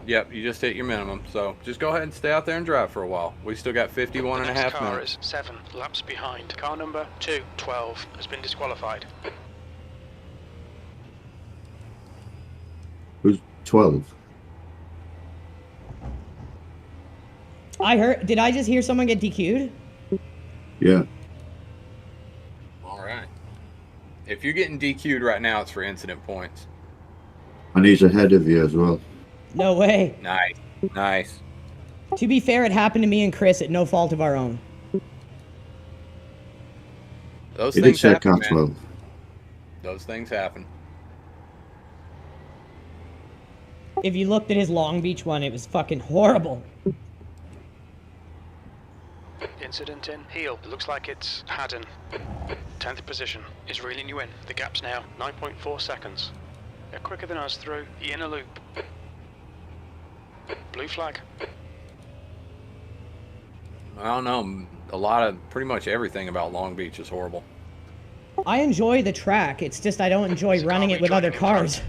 Yep, you just hit your minimum, so just go ahead and stay out there and drive for a while. We still got 51 and a half car minutes. is 7 laps behind. Car number 212 has been disqualified. Who's 12? I heard, did I just hear someone get DQ'd? Yeah. All right. If you're getting DQ'd right now, it's for incident points. And he's ahead of you as well. No way. Nice. Nice. To be fair, it happened to me and Chris at no fault of our own. Those He did things say happen, car man. 12. Those things happen. If you looked at his Long Beach one, it was fucking horrible. Incident in heel. It looks like it's Haddon. 10th position is reeling you in. The gap's now 9.4 seconds. They're quicker than us through the inner loop. Blue flag. I don't know. Pretty much everything about Long Beach is horrible. I enjoy the track. It's just I don't enjoy running it with other cars.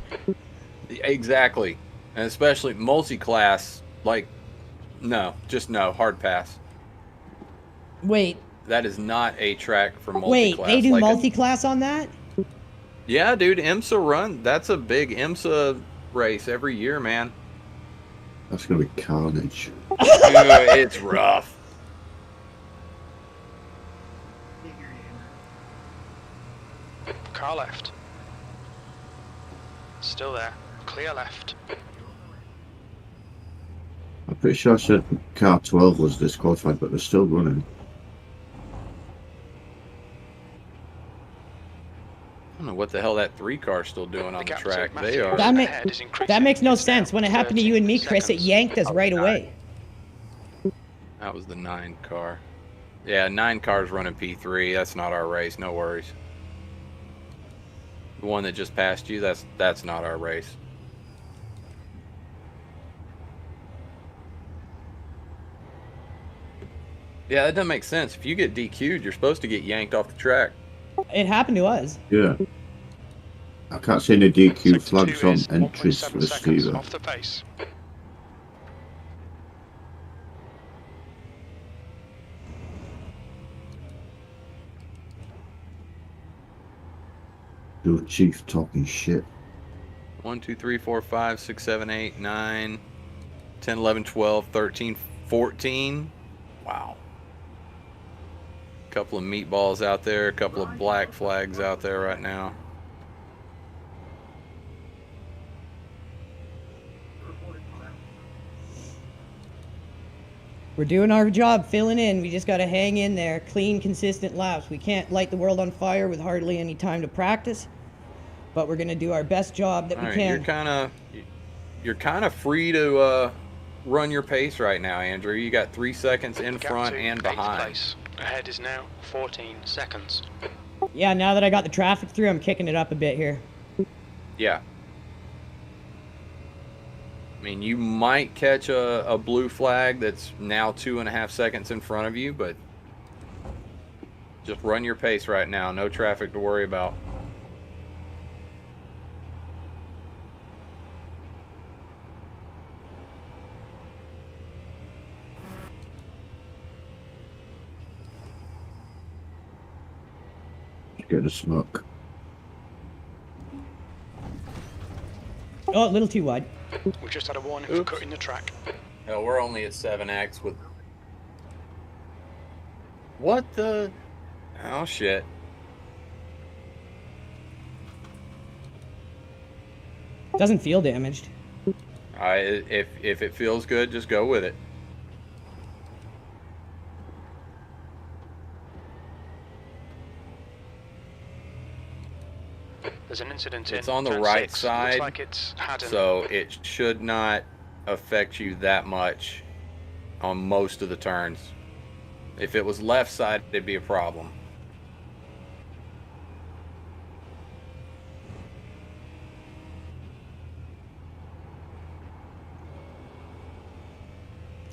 Exactly. And especially multi-class, like, no, just no, hard pass. Wait. That is not a track for multi-class. Wait, they do like multi-class on that? Yeah, dude, IMSA run. That's a big IMSA race every year, man. That's going to be carnage. It's rough. Car left. Still there. Clear left. I'm pretty sure I said car 12 was disqualified, but they're still running. I don't know what the hell that 3 car's still doing on the track. They are. That makes no sense. When it happened to you and me, Chris, it yanked us right away. That was the 9 car. Yeah, 9 cars running P3. That's not our race. No worries. The one that just passed you, that's not our race. Yeah, that doesn't make sense. If you get DQ'd, you're supposed to get yanked off the track. It happened to us. Yeah. I can't see any DQ flags on entries for the Stever. Off the pace. Your chief talking shit. 1, 2, 3, 4, 5, 6, 7, 8, 9, 10, 11, 12, 13, 14. Wow. Couple of meatballs out there, a couple of black flags out there right now. We're doing our job, filling in. We just got to hang in there, clean, consistent laps. We can't light the world on fire with hardly any time to practice, but we're going to do our best job that we can. You're kind of free to run your pace right now, Andrew. You got 3 seconds in front and behind. Place. Ahead is now 14 seconds. Yeah, now that I got the traffic through, I'm kicking it up a bit here. Yeah. I mean, you might catch a blue flag that's now 2.5 seconds in front of you, but just run your pace right now. No traffic to worry about. Get a smoke. Oh, a little too wide. We just had a warning for cutting the track. Hell, we're only at 7x with... What the... Oh, shit. Doesn't feel damaged. If it feels good, just go with it. There's an incident It's in on the turn right 6. side, Looks like it's had an... so it should not affect you that much on most of the turns. If it was left side, it'd be a problem.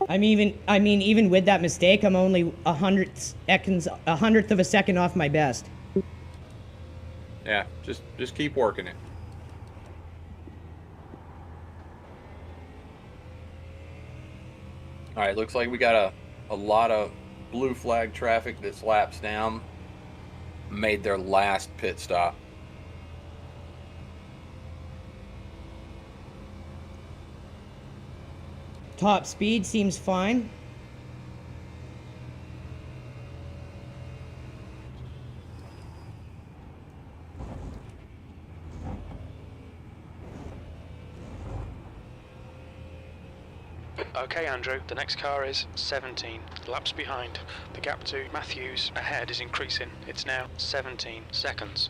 I mean, even with that mistake, I'm only a hundredth of a second off my best. Yeah, just keep working it. All right, looks like we got a lot of blue flag traffic that's laps down. Made their last pit stop. Top speed seems fine. Okay, Andrew, the next car is 17 laps behind. The gap to Matthews ahead is increasing. It's now 17 seconds.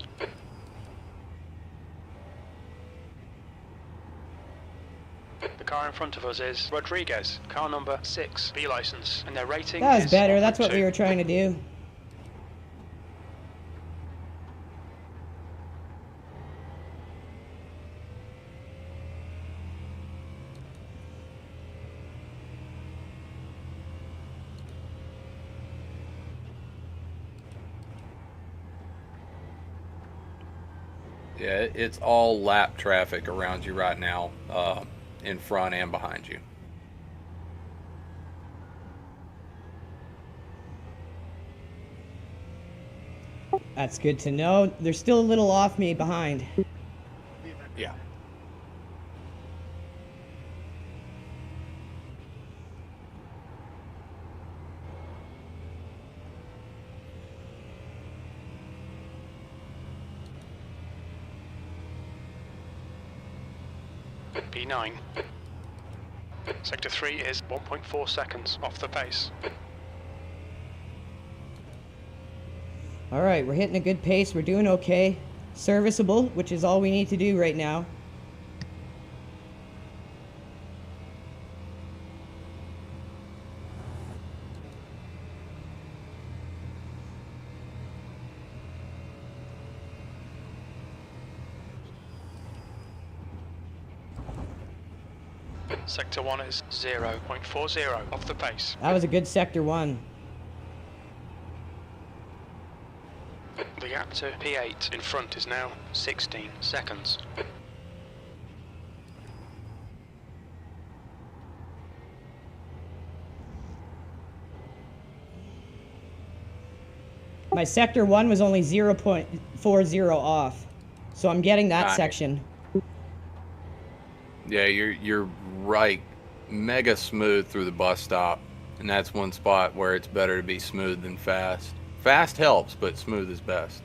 The car in front of us is Rodriguez, car number 6, B license, and their rating That was is better. That's what 1.2. we were trying to do. Yeah, it's all lap traffic around you right now, in front and behind you. That's good to know. They're still a little off me behind. Yeah. P9. Sector 3 is 1.4 seconds off the pace. All right, we're hitting a good pace. We're doing okay. Serviceable, which is all we need to do right now. Sector 1 is 0.40 off the pace. That was a good sector 1. The gap to P8 in front is now 16 seconds. My sector 1 was only 0.40 off. So I'm getting that Got it. section. Yeah, you're right, mega smooth through the bus stop, and that's one spot where it's better to be smooth than fast. Fast helps, but smooth is best.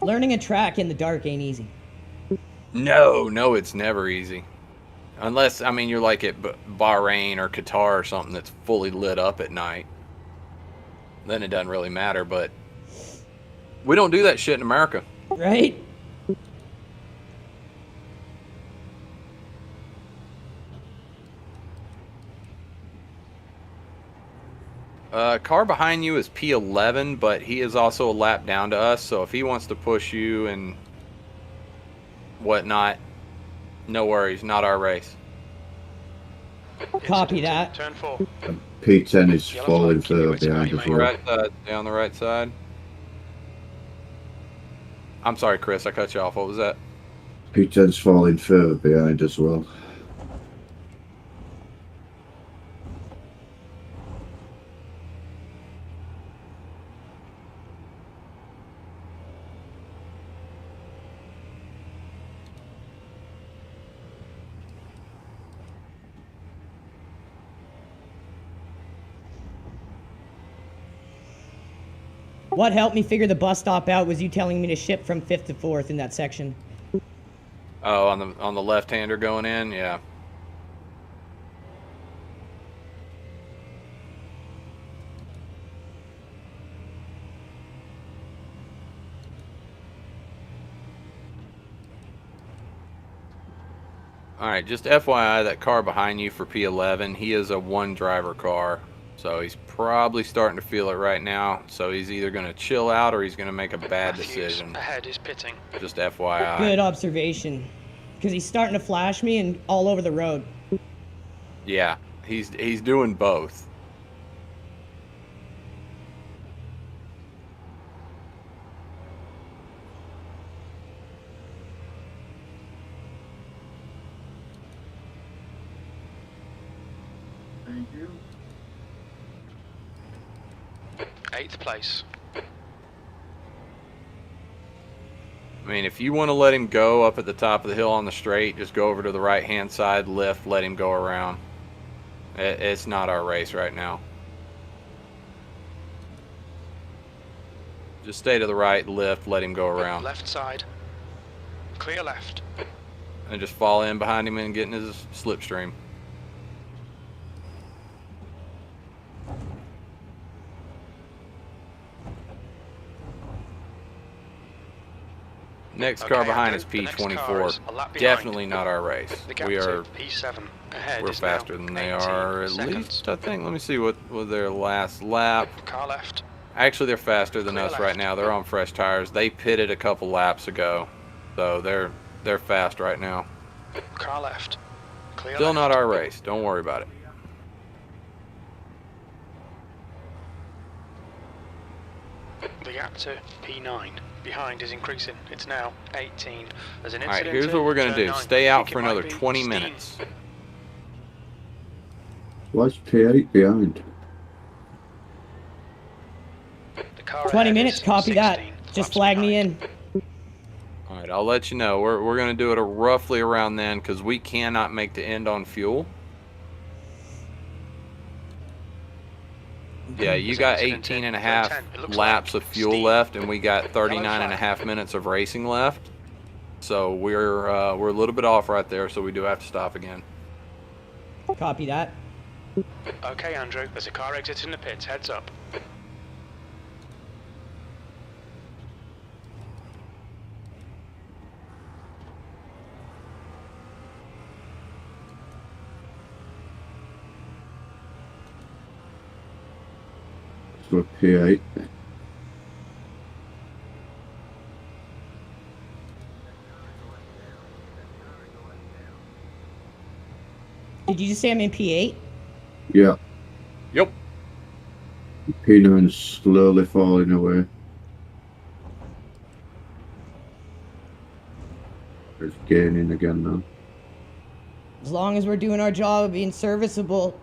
Learning a track in the dark ain't easy. No, it's never easy. Unless, I mean, you're like at Bahrain or Qatar or something that's fully lit up at night. Then it doesn't really matter, but we don't do that shit in America. Right? Car behind you is P11, but he is also a lap down to us, so if he wants to push you and whatnot, no worries, not our race. Copy that. Turn 4. P10 is Yellow falling flag, keep further your behind wits as about you, well. Right side, stay on the right side. I'm sorry, Chris, I cut you off. What was that? P10's falling further behind as well. What helped me figure the bus stop out was you telling me to ship from 5th to 4th in that section. Oh, on the left-hander going in, yeah. All right, just FYI, that car behind you for P11, he is a one-driver car, so he's probably starting to feel it right now. So he's either going to chill out or he's going to make a bad Matthews, decision. ahead is pitting. Just FYI. Good observation. Because he's starting to flash me and all over the road. Yeah, he's doing both. Thank you. 8th place. I mean, if you want to let him go up at the top of the hill on the straight, just go over to the right-hand side, lift, let him go around. It's not our race right now. Just stay to the right, lift, let him go around. Left side. Clear left. And just fall in behind him and get in his slipstream. Next car Okay, behind Andrew, is the next car is P24. a lap behind. Definitely not our race. The gap We to are P7. Ahead we're is faster now than they 18 are at seconds. least, I think. Let me see what was their last lap. Car left. Actually, they're faster than Clear us left. right now. They're on fresh tires. They pitted a couple laps ago, so they're fast right now. Car left. Clear Still left. not our race. Don't worry about it. The gap to P9. Behind is increasing. It's now 18. There's an All right, incident. here's what we're going to turn do. 9. Stay out Think for it might another be 20 steam. minutes. Why's P8 behind? The car 20 ahead minutes, is copy that. 16 Just laps flag me behind. in. All right, I'll let you know. We're going to do it roughly around then because we cannot make the end on fuel. Yeah, you There's got an incident 18 and a in half turn 10. It looks laps like of fuel steam. left, and we got 39 Yellow and a flag. half minutes of racing left. So we're a little bit off right there, so we do have to stop again. Copy that. Okay, Andrew. There's a car exiting the pits. Heads up. So P8. Did you just say I'm in P8? Yeah, Yep. P9's slowly falling away. It's gaining again now. As long as we're doing our job of being serviceable,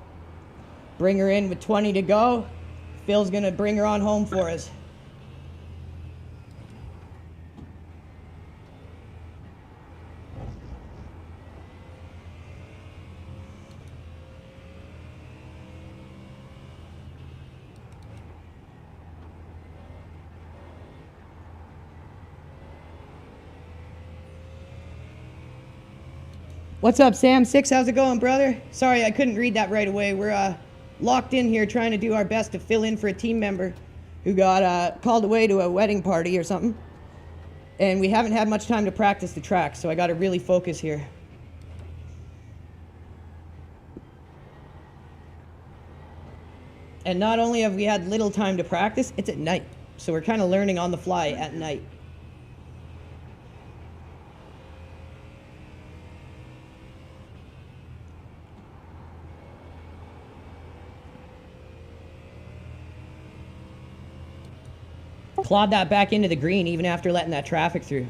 bring her in with 20 to go. Phil's gonna bring her on home for us. What's up, Sam? Six, how's it going, brother? Sorry, I couldn't read that right away. We're locked in here trying to do our best to fill in for a team member who got called away to a wedding party or something. And we haven't had much time to practice the track, so I got to really focus here. And not only have we had little time to practice, it's at night. So we're kind of learning on the fly at night. Clawed that back into the green even after letting that traffic through.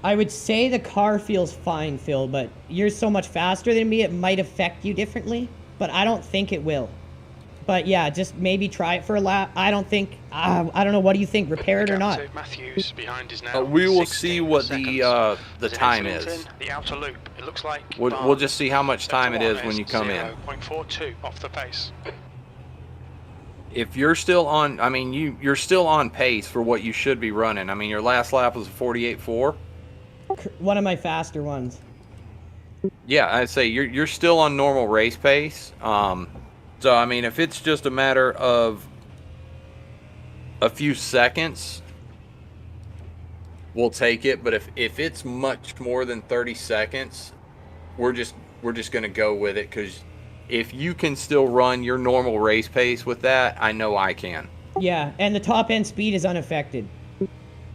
I would say the car feels fine, Phil, but you're so much faster than me, it might affect you differently, but I don't think it will. But yeah, just maybe try it for a lap. I don't think, I don't know, what do you think, repair it or not? Matthews behind is now We will see what the time There's an is. incident in the outer loop. It looks like We'll just see how much time it is when you come in. 0.42 off the pace. If you're still on, I mean, you're still on pace for what you should be running. I mean, your last lap was a 48.4. One of my faster ones. Yeah, I'd say you're still on normal race pace. So, I mean, if it's just a matter of a few seconds, we'll take it. But if it's much more than 30 seconds, we're just going to go with it. Because if you can still run your normal race pace with that, I know I can. Yeah, and the top end speed is unaffected.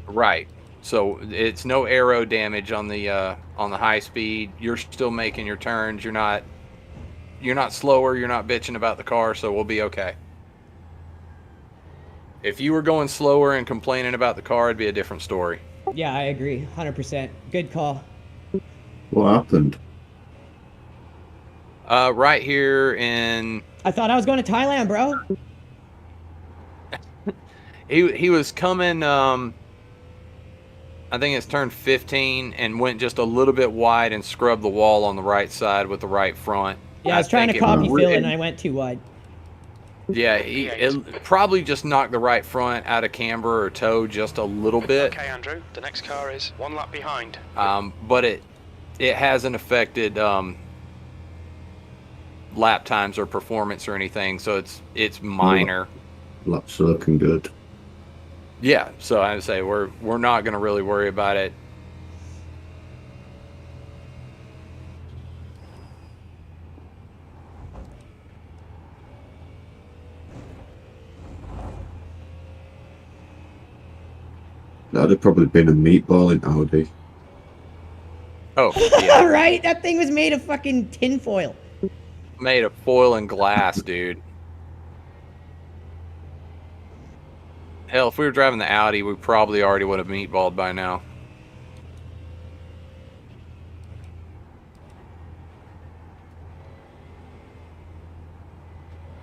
Right. So it's no aero damage on the high speed. You're still making your turns. You're not slower, you're not bitching about the car, so we'll be okay. If you were going slower and complaining about the car, it'd be a different story. Yeah, I agree, 100%. Good call. What happened? Right here in... I thought I was going to Thailand, bro. He was coming, I think it's turned 15, and went just a little bit wide and scrubbed the wall on the right side with the right front. Yeah, I was trying to copy Phil and I went too wide. Yeah, it probably just knocked the right front out of camber or toe just a little bit. Okay, Andrew, the next car is one lap behind. But it hasn't affected lap times or performance or anything, so it's minor. Laps are looking good. Yeah, so I would say we're not going to really worry about it. That'd have probably been a meatball in Audi. Oh, yeah. Right? That thing was made of fucking tinfoil. Made of foil and glass, dude. Hell, if we were driving the Audi, we probably already would have meatballed by now.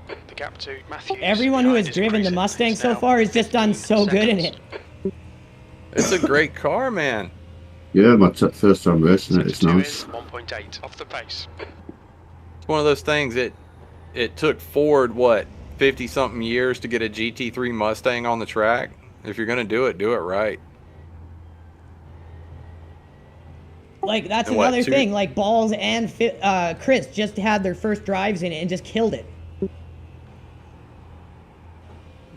The gap to Matthews. Everyone who has behind is driven the increasing. Mustang It's so now far has just done 15 so good in it. seconds. It's a great car, man. Yeah, my first time racing it. It's 62 nice. is 1.8 off the pace. It's one of those things that it took Ford, what, 50-something years to get a GT3 Mustang on the track? If you're going to do it right. Like, that's And what, another two- thing. Like, Balls and Chris just had their first drives in it and just killed it.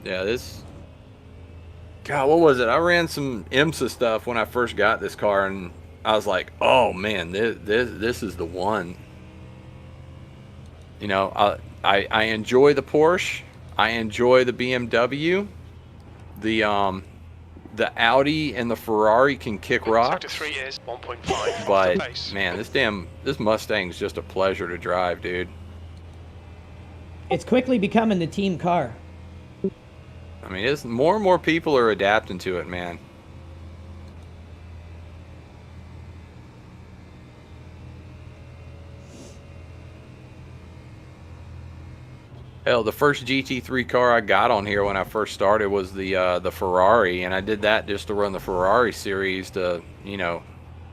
Yeah, this... God, what was it? I ran some IMSA stuff when I first got this car, and I was like, oh, man, this is the one. You know, I enjoy the Porsche. I enjoy the BMW. The Audi and the Ferrari can kick rocks. Sector 3 is 1.5 off the But, pace. man, this Mustang's just a pleasure to drive, dude. It's quickly becoming the team car. I mean, it's more and more people are adapting to it, man. Hell, the first GT3 car I got on here when I first started was the Ferrari, and I did that just to run the Ferrari series to, you know,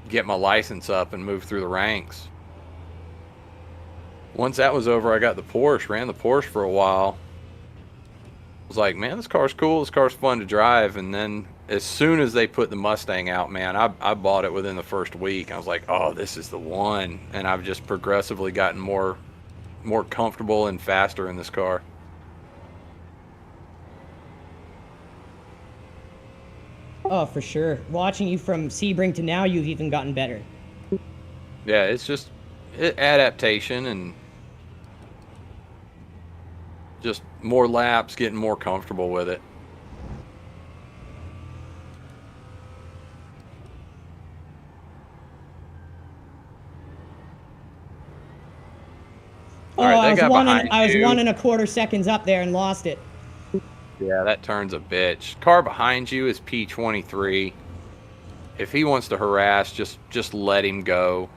get my license up and move through the ranks. once that was over, I got the Porsche, ran the Porsche for a while. I was like, man, this car's cool. This car's fun to drive. And then as soon as they put the Mustang out, man, I bought it within the first week. I was like, oh, this is the one. And I've just progressively gotten more comfortable and faster in this car. Oh, for sure. Watching you from Sebring to now, you've even gotten better. Yeah, it's just adaptation and just more laps, getting more comfortable with it. Oh, All right, I was got behind I was you. 1.25 seconds up there and lost it. Yeah, that turns a bitch. Car behind you is P23. If he wants to harass, just let him go.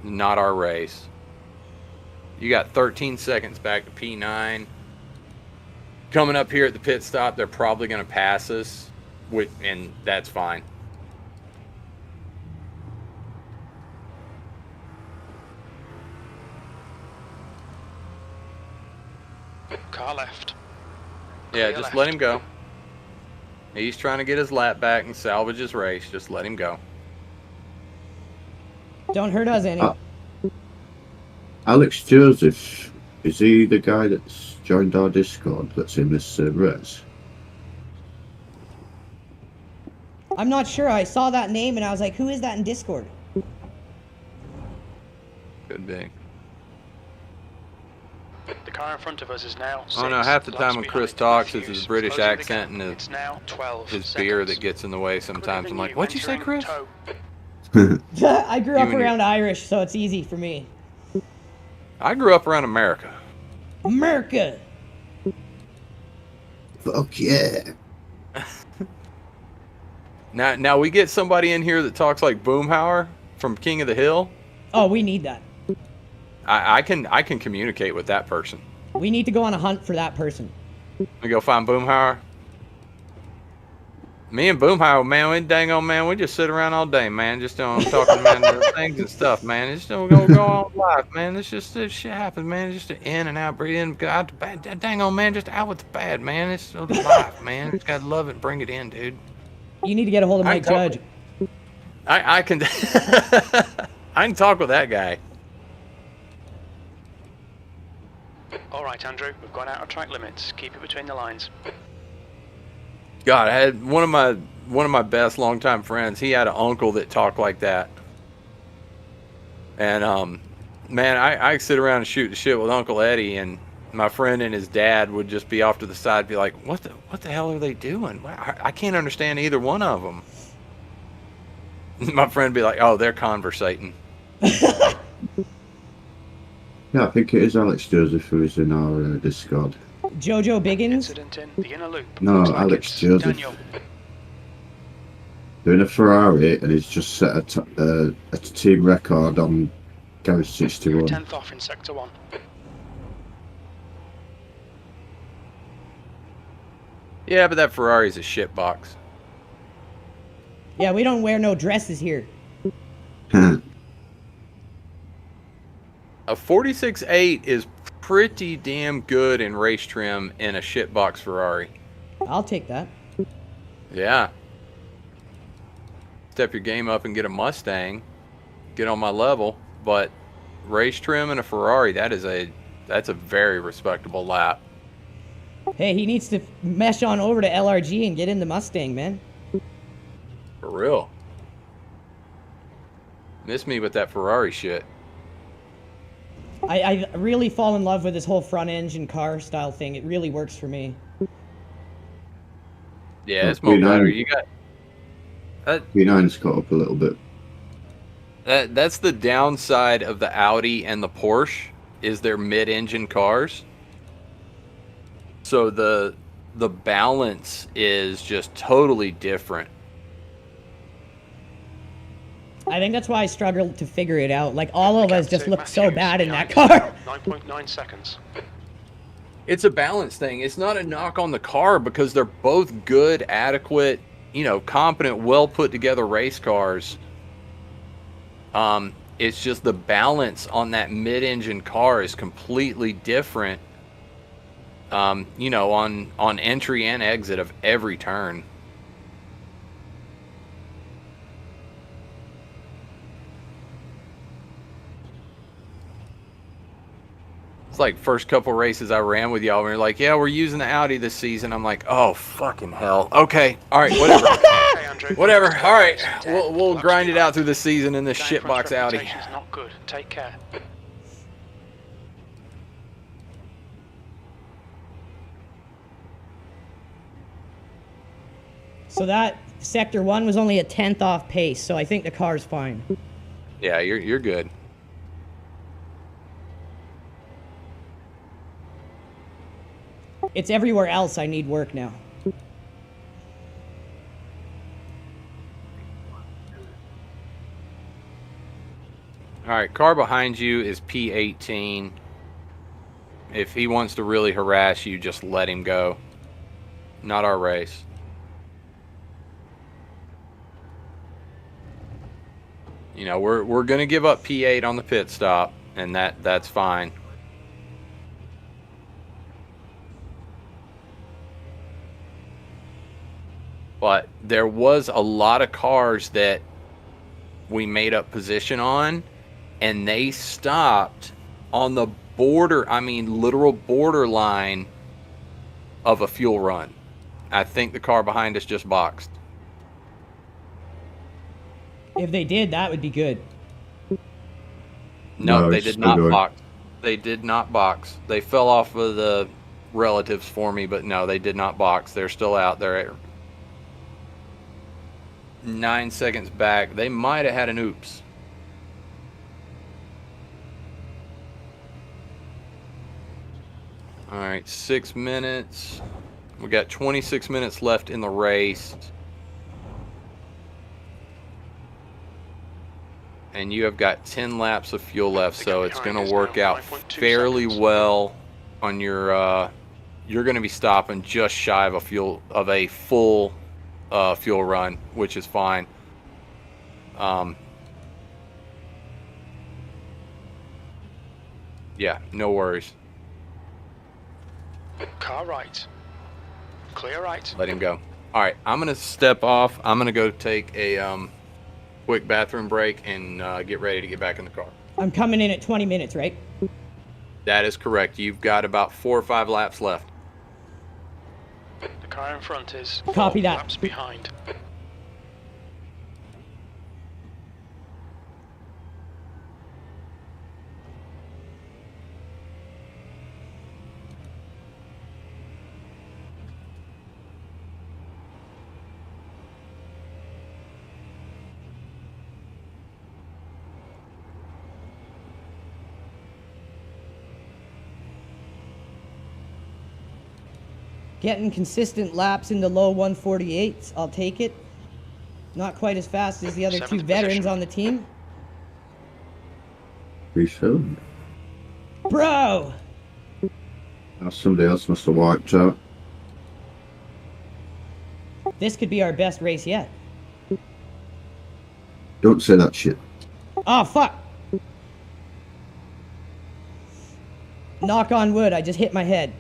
Not our race. You got 13 seconds back to P9. Coming up here at the pit stop, they're probably going to pass us, and that's fine. Car left. Yeah, Clear just left. let him go. He's trying to get his lap back and salvage his race. Just let him go. Don't hurt us any. Alex Joseph, is he the guy that's joined our Discord that's in this race? I'm not sure. I saw that name and I was like, who is that in Discord? Could be. The car in front of us is now. Oh no, 6 half the laps time when Chris behind talks, the it's his fuse. British Closing the accent gap. and It's now 12 his seconds. beer that gets in the way sometimes. I'm like, what'd you say, Chris? I grew up and your- around Irish, so it's easy for me. I grew up around America. America! Fuck yeah. Now we get somebody in here that talks like Boomhauer from King of the Hill. Oh, we need that. I can communicate with that person. We need to go on a hunt for that person. We go find Boomhauer. Me and Boomhauer, man, we just sit around all day, man, just talking, man, things and stuff, man. It's just go on life, man. It's just this shit happens, man. It's just in and out, breathe in, go out the bad. Dang on, man, just out with the bad, man. It's life, man. Just gotta love it and bring it in, dude. You need to get a hold of Mike Judge. I can I can talk with that guy. All right, Andrew, we've gone out of track limits. Keep it between the lines. God, I had one of my best longtime friends. He had an uncle that talked like that, and man, I sit around and shoot the shit with Uncle Eddie, and my friend and his dad would just be off to the side, be like, "What the hell are they doing? I can't understand either one of them." My friend would be like, "Oh, they're conversating." Yeah, I think it is Alex Joseph who is in our Discord. Jojo Biggins? Incident in the inner loop. No, Looks like Alex it's Joseph. Daniel. Doing a Ferrari and he's just set a team record on Garage 61. 10th off in sector 1. Yeah, but that Ferrari's a shit box. Yeah, we don't wear no dresses here. A 46.8 is pretty damn good in race trim in a shitbox Ferrari. I'll take that. Yeah. Step your game up and get a Mustang. Get on my level. But race trim in a Ferrari, that's a very respectable lap. Hey, he needs to mesh on over to LRG and get in the Mustang, man. For real. Miss me with that Ferrari shit. I really fall in love with this whole front engine car style thing. It really works for me. Yeah, it's more better. You got P9's caught up a little bit. that's the downside of the Audi and the Porsche is they're mid-engine cars. So the balance is just totally different. I think that's why I struggled to figure it out. Like, all of us just Captain looked so Matthews bad in that behind car. you. 9.9 seconds. It's a balance thing. It's not a knock on the car because they're both good, adequate, competent, well put together race cars. It's just the balance on that mid-engine car is completely different, you know, on entry and exit of every turn. It's like first couple races I ran with y'all, we were like, yeah, we're using the Audi this season. I'm like, oh, fucking hell. Okay, all right, whatever. Okay, Andrew. Whatever, all right. 10 We'll laps grind it behind. out through the season in this Down front's shitbox Audi. reputation's not good. Take care. So that sector 1 was only a 10th off pace, so I think the car's fine. Yeah, you're good. It's everywhere else I need work now. All right, car behind you is P18. If he wants to really harass you, just let him go. Not our race. You know, we're gonna give up P8 on the pit stop, and that's fine. But there was a lot of cars that we made up position on, and they stopped on the border, I mean literal borderline of a fuel run. I think the car behind us just boxed. If they did, that would be good. No, they it's did still not going. box. They did not box. They fell off of the relatives for me, but no, they did not box. They're still out there. 9 seconds back. They might have had an oops. All right, 6 minutes. We got 26 minutes left in the race. And you have got 10 laps of fuel left, so it's going to work out fairly well on your, you're going to be stopping just shy of a full fuel run, which is fine. Yeah, no worries. Car right. Clear right. Let him go. All right, I'm going to step off. I'm going to go take a quick bathroom break and get ready to get back in the car. I'm coming in at 20 minutes, right? That is correct. You've got about 4 or 5 laps left. The car in front is Copy 4 that. laps behind. Getting consistent laps in the low 148s. I'll take it. Not quite as fast as the other 2 Seventh veterans position. on the team. Pretty soon. Bro! Now somebody else must have wiped out. This could be our best race yet. Don't say that shit. Oh, fuck! Knock on wood, I just hit my head.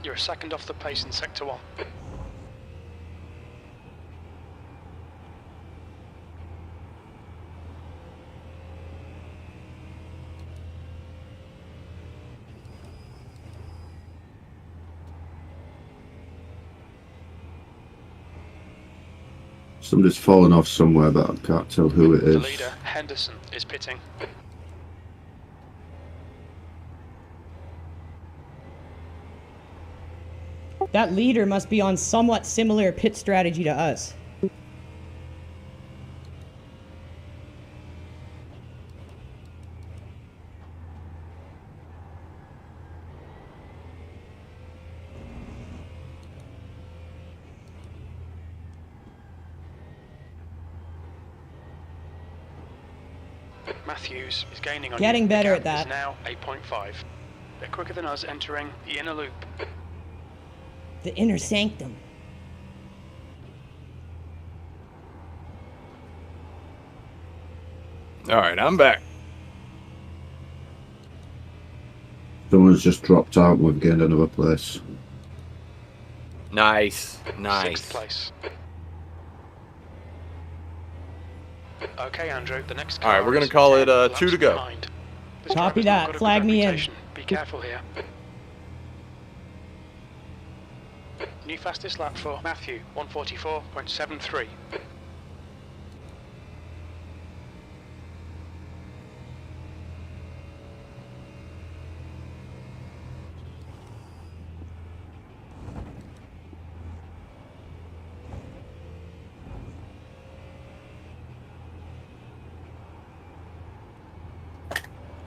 You're a second off the pace in sector 1. Somebody's fallen off somewhere, but I can't tell who it The is. leader, Henderson, is pitting. That leader must be on somewhat similar pit strategy to us. Matthews is gaining on Getting you. better The at gap that. is now 8.5. They're quicker than us entering the inner loop. The inner sanctum. All right, I'm back. Someone's just dropped out and we've gained another place. Nice, nice. 6th place. Okay, Andrew, the next car. All right, we're gonna is call it 10 2 to laps go. behind. This Copy driver's not that. got a good Flag me in. reputation. Be careful here. New fastest lap for Matthew, 144.73.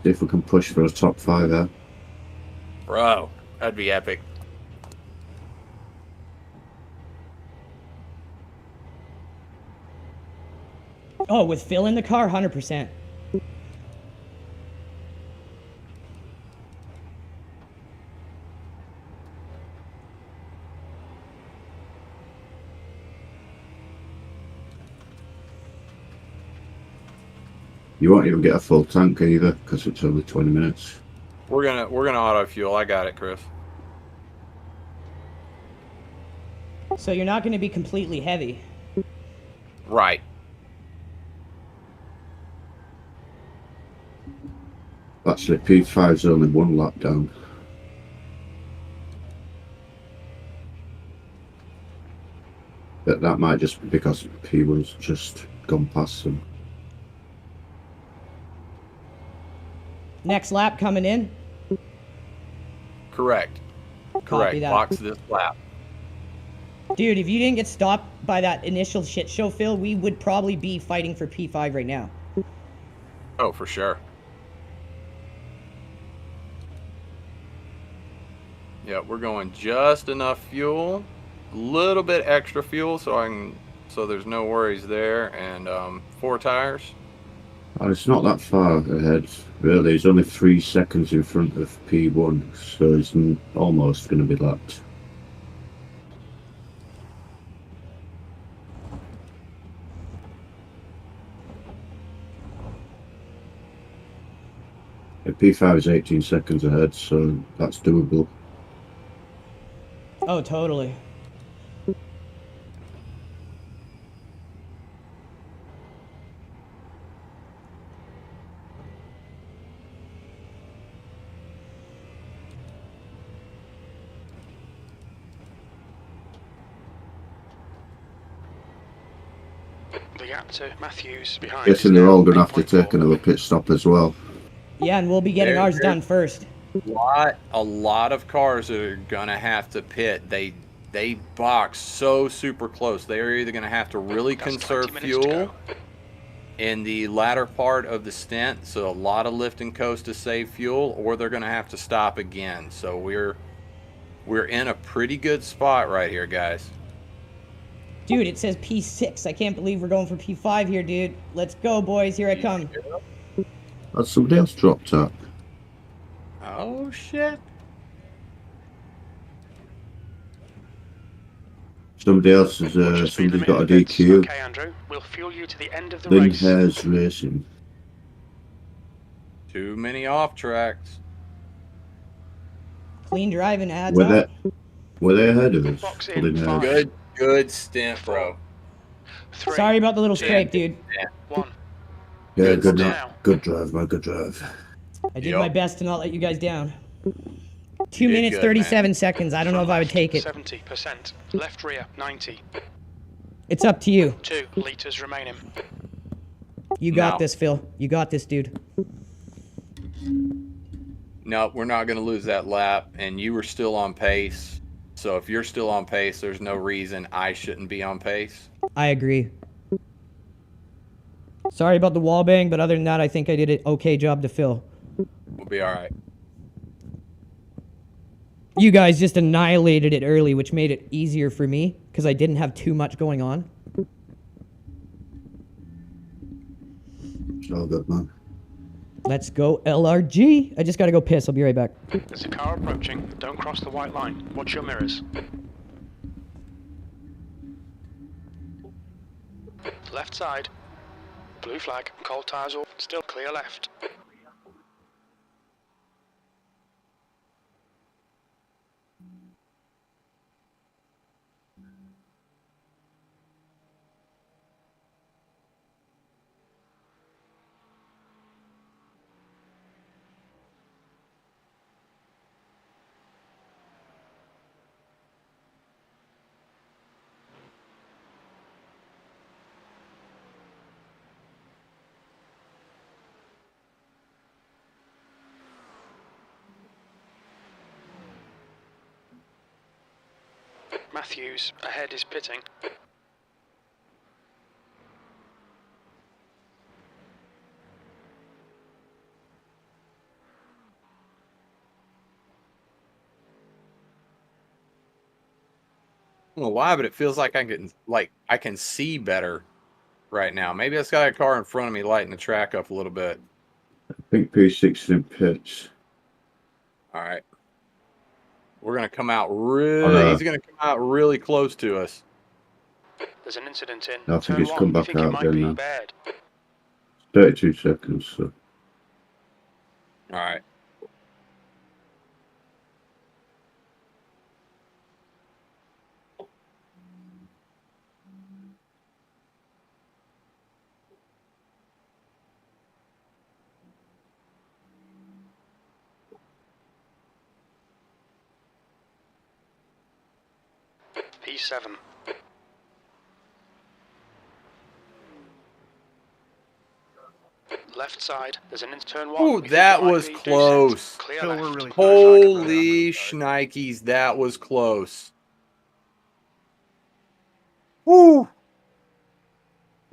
See if we can push for a top 5 there. Bro, that'd be epic. Oh, with Phil in the car, 100%. You won't even get a full tank either because it's only 20 minutes. We're gonna auto fuel. I got it, Chris. So you're not going to be completely heavy. Right. Actually, P5's only 1 lap down. But that might just be because P1's just gone past them. Next lap coming in. Correct. Copy Correct. that. Box this lap. Dude, if you didn't get stopped by that initial shit show, Phil, we would probably be fighting for P5 right now. Oh, for sure. Yeah, we're going just enough fuel, a little bit extra fuel, so there's no worries there, and 4 tires. Oh, it's not that far ahead, really. It's only 3 seconds in front of P1, so it's almost going to be lapped. Yeah, P5 is 18 seconds ahead, so that's doable. Oh, totally. The gap to Matthews behind. Guessing they're all going to have to take another pit stop as well. Yeah, and we'll be getting There- ours there- done first. A lot of cars that are gonna have to pit. They box so super close. They are either gonna have to really That's conserve 20 minutes to fuel go. in the latter part of the stint, so a lot of lift and coast to save fuel, or they're gonna have to stop again. So we're in a pretty good spot right here, guys. Dude, it says P6. I can't believe we're going for P5 here, dude. Let's go, boys. Here I come. Has somebody else dropped out? Oh shit. Somebody else has, We'll just be in the somebody's got a middle of this. DQ. Okay, Andrew, we'll fuel you to the end of the Lynn race. Hare's Racing. Too many off tracks. Clean driving adds Were up. they ahead of us? Box in, Lynn five. Hare's. Good stint, bro. 3, Sorry about the little two, scrape, dude. 1. Yeah, good, Now. good drive, man, good drive. I did Yup. my best to not let you guys down. 2 You did minutes, good, 37 man. seconds. I don't know if I would take it. 70%. Left rear, 90. It's up to you. 2 litres remaining. You got No. this, Phil. You got this, dude. No, we're not going to lose that lap, and you were still on pace. So if you're still on pace, there's no reason I shouldn't be on pace. I agree. Sorry about the wall bang, but other than that, I think I did an okay job to Phil. We'll be all right. You guys just annihilated it early, which made it easier for me because I didn't have too much going on. It's all good, man. Let's go LRG. I just got to go piss. I'll be right back. There's a car approaching. Don't cross the white line. Watch your mirrors. Left side. Blue flag, cold tyres off, still clear left. Matthews, ahead is pitting. I don't know why, but it feels like I can see better right now. Maybe that's got a car in front of me lighting the track up a little bit. I think P6 is in pits. All right. We're gonna come out really. He's gonna come out really close to us. There's an incident in I think turn he's one. come You back think it out might again be now. bad. 32 seconds. So. All right. P7. Left side, there's an turn one. Ooh, You think that it might was be decent. close. Clear Phil, left. we're really sorry. Holy shnikes, that was close. Woo!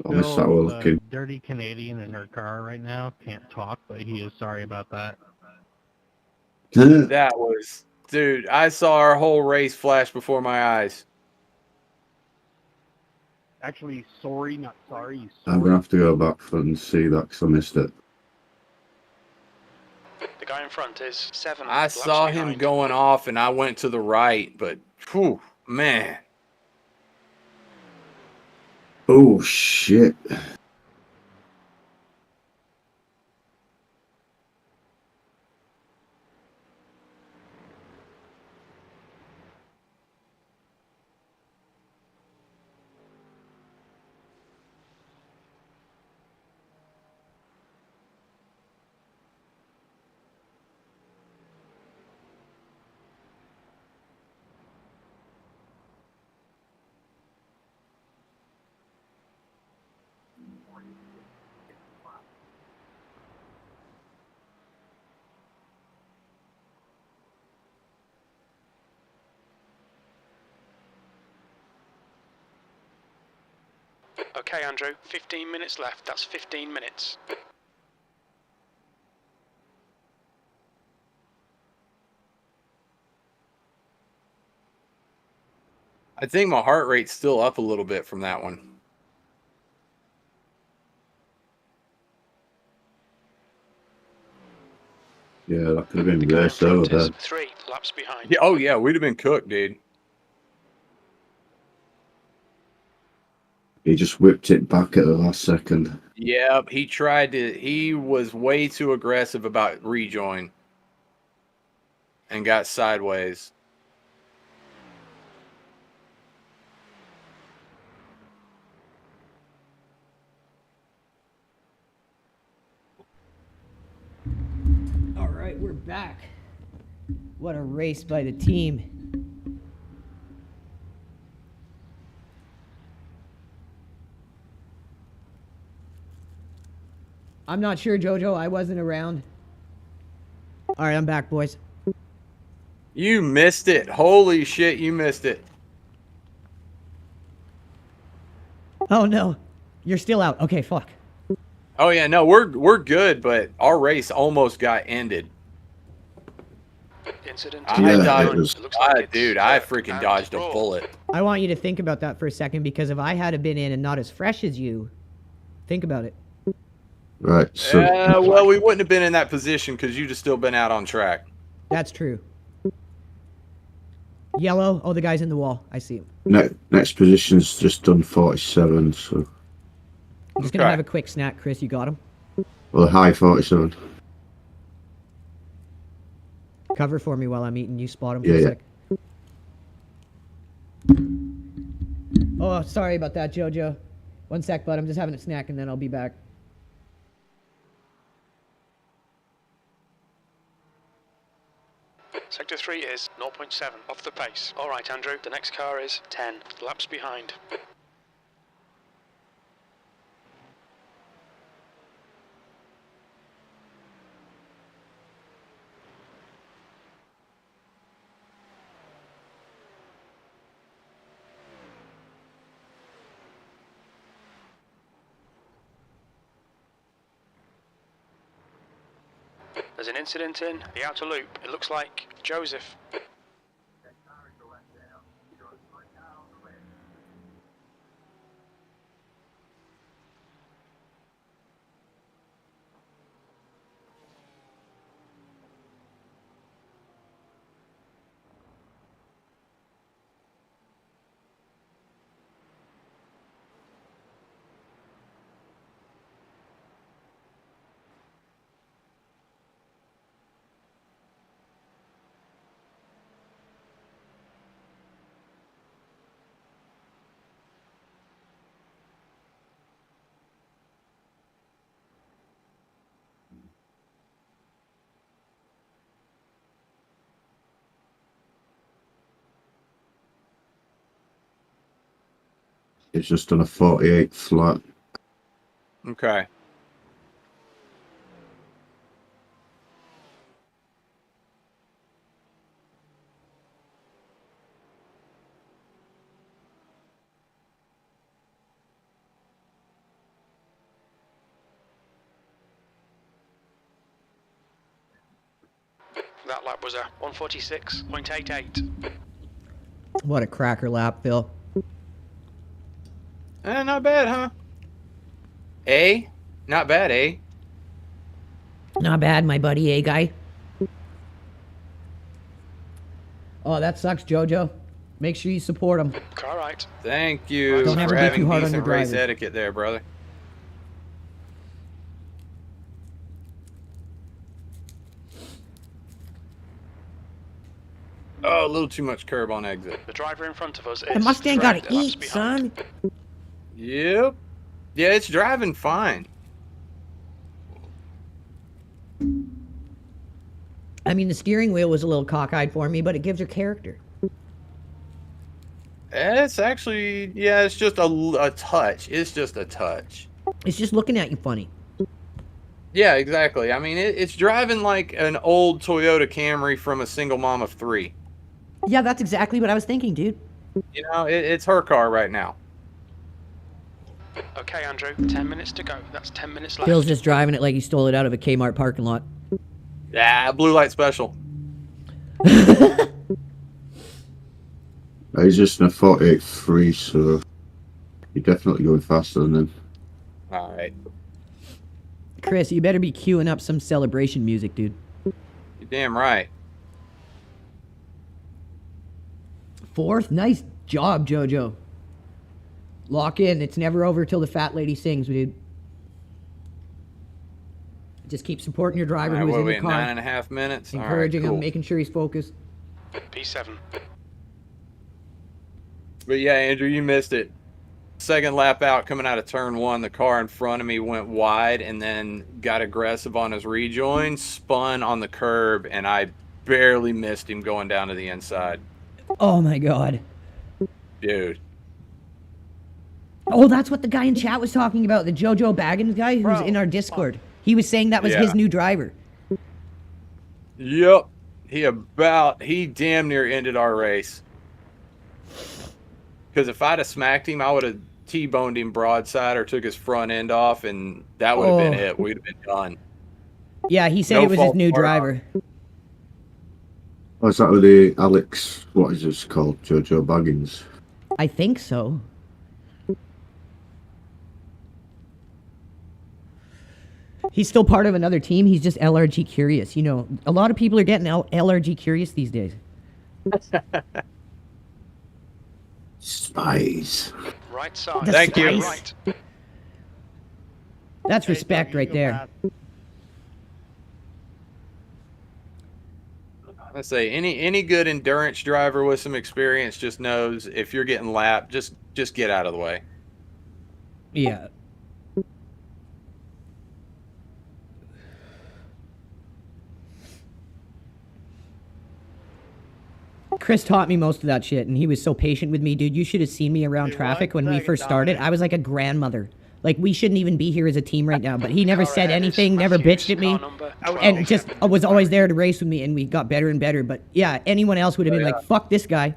I missed that one Phil's a looking. dirty Canadian in her car right now. Can't talk, but he is sorry about that. That was, dude, I saw our whole race flash before my eyes. Actually, sorry, not sorry. I'm going to have to go back and see that because I missed it. The guy in front is 7 I laps saw him behind. going off and I went to the right, but whew, man. Oh, shit. Okay, Andrew, 15 minutes left. That's 15 minutes. I think my heart rate's still up a little bit from that one. Yeah, that could have been The guy in raced over front is there. 3 laps behind. Yeah, oh yeah, we'd have been cooked, dude. He just whipped it back at the last second. Yep, he was way too aggressive about rejoin and got sideways. All right, we're back. What a race by the team. I'm not sure, Jojo. I wasn't around. All right, I'm back, boys. You missed it. Holy shit, you missed it. Oh, no. You're still out. Okay, fuck. Oh yeah, no, we're good, but our race almost got ended. Incident. I Yeah, dodged, it was- It looks like it's, dude, I and freaking dodged a roll. bullet. I want you to think about that for a second, because if I had been in and not as fresh as you, think about it. Right, so Well, we wouldn't have been in that position because you'd have still been out on track. That's true. Yellow. Oh, the guy's in the wall. I see him. next position's just done 47, so I'm just gonna have a quick snack, Chris. You got him? Well, high 47. Cover for me while I'm eating. You spot him for Yeah, a yeah. sec. Oh, sorry about that, Jojo. One sec, bud. I'm just having a snack and then I'll be back. Sector 3 is 0.7 off the pace. Alright, Andrew, the next car is 10 laps behind. There's an incident in the outer loop. It looks like Joseph. It's just done a 48 flat. Okay. That lap was a 146.88. What a cracker lap, Phil. Not bad, huh? A? Not bad, eh? Not bad, my buddy, guy? Oh, that sucks, Jojo. Make sure you support him. Car right. Thank you Don't for ever be having too hard on decent your race drivers. etiquette there, brother. Oh, a little too much curb on exit. The driver in front of us is The Mustang gotta 30 laps eat, behind. son. Yep. Yeah, it's driving fine. I mean, the steering wheel was a little cockeyed for me, but it gives her character. It's actually, yeah, it's just a touch. It's just a touch. It's just looking at you funny. Yeah, exactly. I mean, it's driving like an old Toyota Camry from a single mom of 3. Yeah, that's exactly what I was thinking, dude. You know, it's her car right now. Okay, Andrew, 10 minutes to go. That's 10 minutes left. Phil's just driving it like he stole it out of a Kmart parking lot. Yeah, blue light special. He's just in a 48 free, so you're definitely going faster than him. All right. Chris, you better be queuing up some celebration music, dude. You're damn right. 4th? Nice job, Jojo. Lock in. It's never over till the fat lady sings, dude. Just keep supporting your driver All right, who's what are in we the at, car. 9.5 minutes? All right, Encouraging cool. him, making sure he's focused. P7. But yeah, Andrew, you missed it. Second lap out, coming out of turn 1, the car in front of me went wide and then got aggressive on his rejoin, spun on the curb, and I barely missed him going down to the inside. Oh my god. Dude. Oh, that's what the guy in chat was talking about. The Jojo Baggins guy who's Bro, in our Discord. He was saying that was Yeah. his new driver. Yep. He damn near ended our race. Because if I'd have smacked him, I would have T-boned him broadside or took his front end off, and that would have been it. We'd have been done. Yeah, he said No it was his fault new of our driver. Oh, is that with the Alex, what is this called? Jojo Baggins? I think so. He's still part of another team. He's just LRG curious. You know, a lot of people are getting LRG curious these days. Spies. Right side. The Thank you. Right. That's Hey, respect Doug, you right go there. fast. I say any good endurance driver with some experience just knows if you're getting lapped, just get out of the way. Yeah. Chris taught me most of that shit, and he was so patient with me, dude. You should have seen me around Dude, traffic one when we second, first started. Dominic. I was like a grandmother. Like, we shouldn't even be here as a team right now, but he never Car said ahead is anything, never Matthews, bitched at me, car number I would 12. and just was always there to race with me, and we got better and better. But yeah, anyone else would have been like, fuck this guy.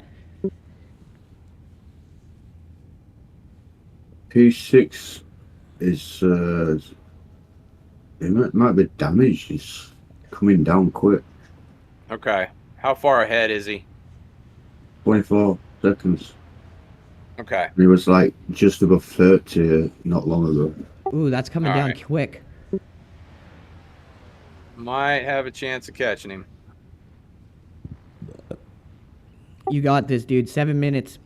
P6 is it might be damaged. It's coming down quick. Okay. How far ahead is he? 24 seconds. Okay. He was like just above 30 not long ago. Ooh, that's coming All down right. quick. Might have a chance of catching him. You got this, dude. 7 minutes.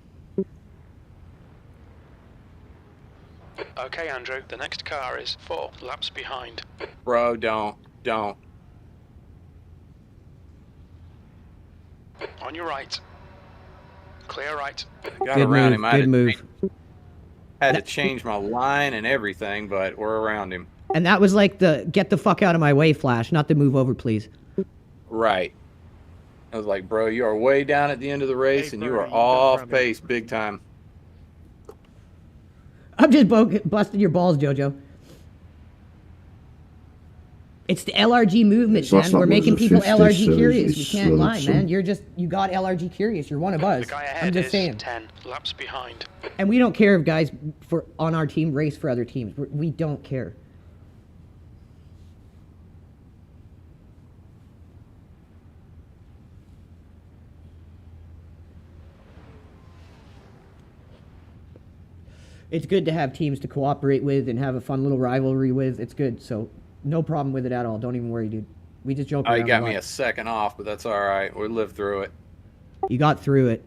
Okay, Andrew, the next car is 4 laps behind. Bro, don't. On your right. Clear right. Got Good around move. him. I Good move. had to change my line and everything, but we're around him. And that was like the get the fuck out of my way flash, not the move over, please. Right. I was like, bro, you are way down at the end of the race, Hey, and you Furry, are you come off from pace big time. I'm just busting your balls, Jojo. It's the LRG movement, So that's man. not We're making what the people 50 LRG says, curious. it's We can't slow lie, some. man. You got LRG curious. You're one of The us. guy I'm ahead just is saying. 10 laps behind. And we don't care if guys on our team race for other teams. We don't care. It's good to have teams to cooperate with and have a fun little rivalry with. It's good. So no problem with it at all. Don't even worry, dude. We just joke Oh, around you got a me lot. a second off, but that's all right. We lived through it. You got through it.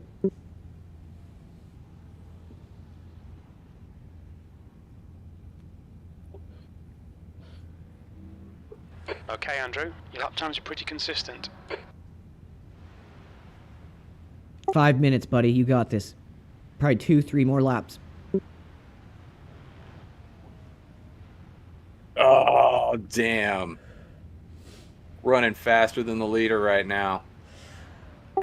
Okay, Andrew, your lap times are pretty consistent. 5 minutes, buddy. You got this. Probably 2-3 more laps. Oh, damn. Running faster than the leader right now.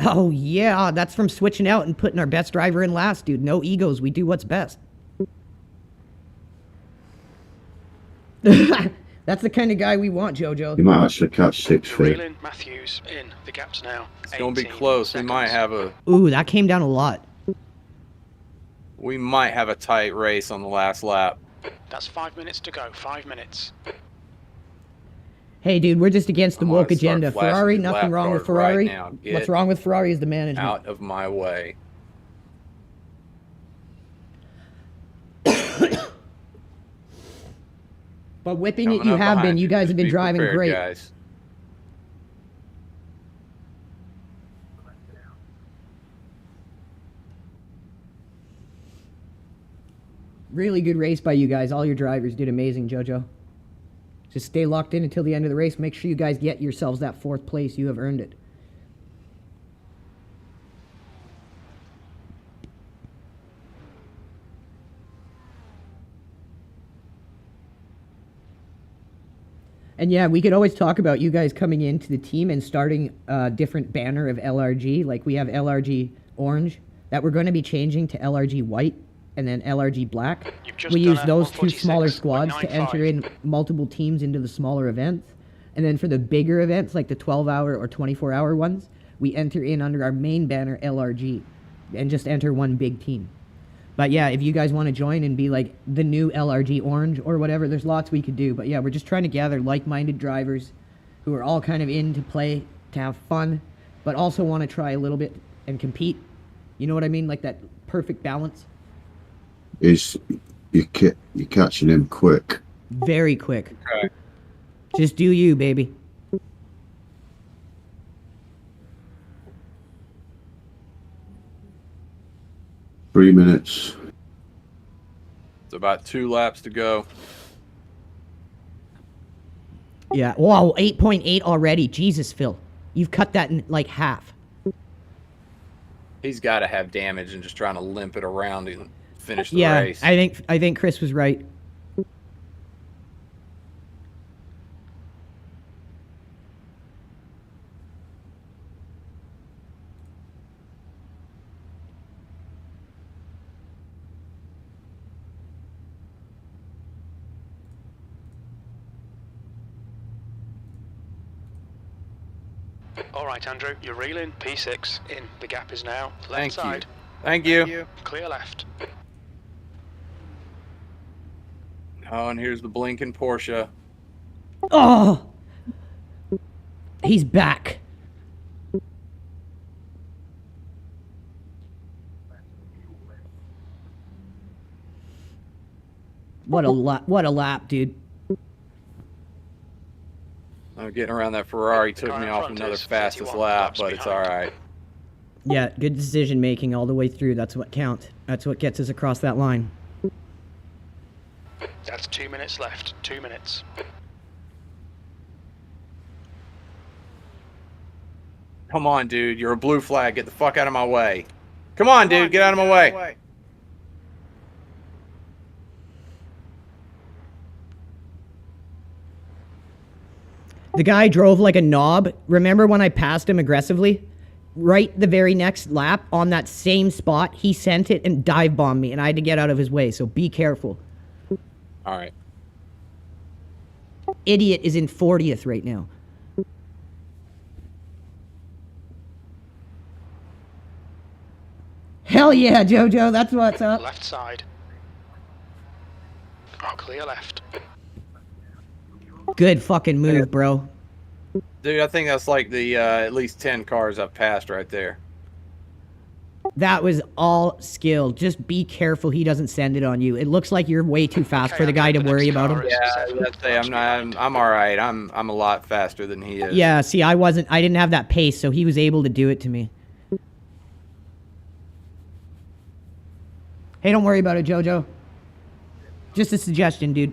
Oh, yeah. That's from switching out and putting our best driver in last, dude. No egos. We do what's best. That's the kind of guy we want, Jojo. You might actually catch 6 You're feet. reeling Matthews in. The gap's now It's going to be 18 close. We seconds. might have Ooh, that came down a lot. a tight race on the last lap. That's 5 minutes to go. 5 minutes. Hey, dude, we're just against the I'm woke gonna start agenda. flashing Ferrari, the nothing lap wrong with guard right Ferrari. now. Get What's wrong with Ferrari is the management. Out of my way. But whipping it, Coming you up have been. behind You guys Just have been be driving prepared, great. guys. Really good race by you guys. All your drivers did amazing, Jojo. Just stay locked in until the end of the race. Make sure you guys get yourselves that 4th place. You have earned it. And yeah, we could always talk about you guys coming into the team and starting a different banner of LRG. Like we have LRG Orange that we're going to be changing to LRG White and then LRG Black. You've just We done use a those two 146.95. smaller squads to enter in multiple teams into the smaller events. And then for the bigger events, like the 12-hour or 24-hour ones, we enter in under our main banner LRG and just enter one big team. But yeah, if you guys want to join and be like the new LRG Orange or whatever, there's lots we could do. But yeah, we're just trying to gather like-minded drivers who are all kind of in to play, to have fun, but also want to try a little bit and compete. You know what I mean? Like that perfect balance. You're catching him quick. Very quick. Okay. Just do you, baby. Three minutes. It's about 2 laps to go. Yeah. Wow, 8.8 already. Jesus, Phil. You've cut that in like half. He's got to have damage and just trying to limp it around and finish the Yeah, race. I think Chris was right. All right, Andrew, you're reeling. P6 in. The gap is now left Thank side. you. Thank you. Clear left. Oh, and here's the blinking Porsche. Oh! He's back. What a lap, dude. Getting around that Ferrari The took car me in off front another is fastest 31 lap, laps but it's behind. all right. Yeah, good decision making all the way through. That's what counts. That's what gets us across that line. That's 2 minutes left. 2 minutes. Come on, dude. You're a blue flag. Get the fuck out of my way. Come on, dude. Get out of my way. The guy drove like a knob. Remember when I passed him aggressively? Right the very next lap on that same spot, he sent it and dive bombed me, and I had to get out of his way, so be careful. All right. Idiot is in 40th right now. Hell yeah, Jojo, that's what's up. Left side. Oh, clear left. Good fucking move, bro. Dude, I think that's like the at least 10 cars I've passed right there. That was all skill. Just be careful he doesn't send it on you. It looks like you're way too fast for the guy to worry about him. Yeah, let's say I'm all right. I'm a lot faster than he is. Yeah, see, I didn't have that pace, so he was able to do it to me. Hey, don't worry about it, Jojo. Just a suggestion, dude.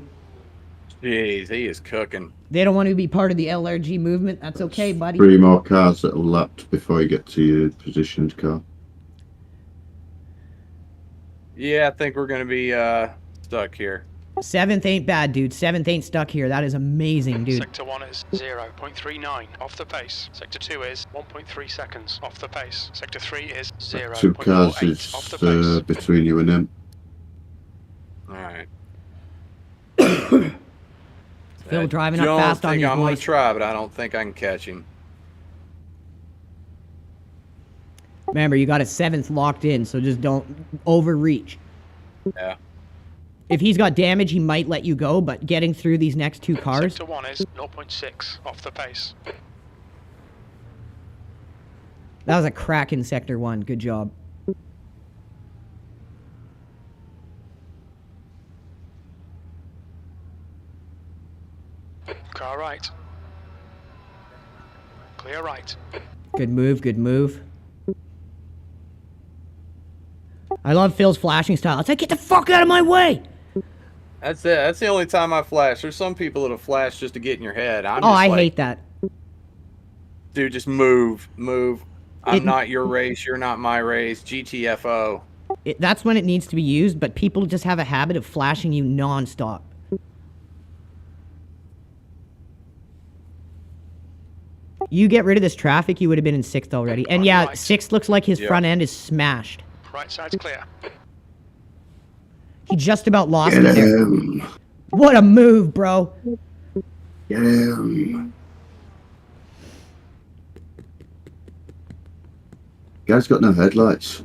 Jeez, he is cooking. They don't want to be part of the LRG movement. That's okay, buddy. 3 more cars that are lapped before you get to your positioned car. Yeah, I think we're going to be stuck here. 7th ain't bad, dude. 7th ain't stuck here. That is amazing, dude. Sector 1 is 0.39 off the pace. Sector 2 is 1.3 seconds off the pace. Sector 3 is 2 cars 0.48 off the is pace. between you and him. All right. Phil driving up fast on you, I'm going boys. to try, but I don't think I can catch him. Remember, you got a 7th locked in, so just don't overreach. Yeah. If he's got damage, he might let you go, but getting through these next 2 cars... Sector 1 is 0.6 off the pace. That was a crack in Sector 1. Good job. Car right. Clear right. Good move, good move. I love Phil's flashing style. It's like, get the fuck out of my way! That's it. That's the only time I flash. There's some people that'll flash just to get in your head. I'm Oh, just I like, hate that. dude, just move. I'm not your race. You're not my race. GTFO. That's when it needs to be used, but people just have a habit of flashing you non-stop. You get rid of this traffic, you would have been in 6th already. And yeah, 6th looks like his front end is smashed. Right side's clear. He just about lost Get me there. him! What a move, bro. Get him! Guy's got no headlights.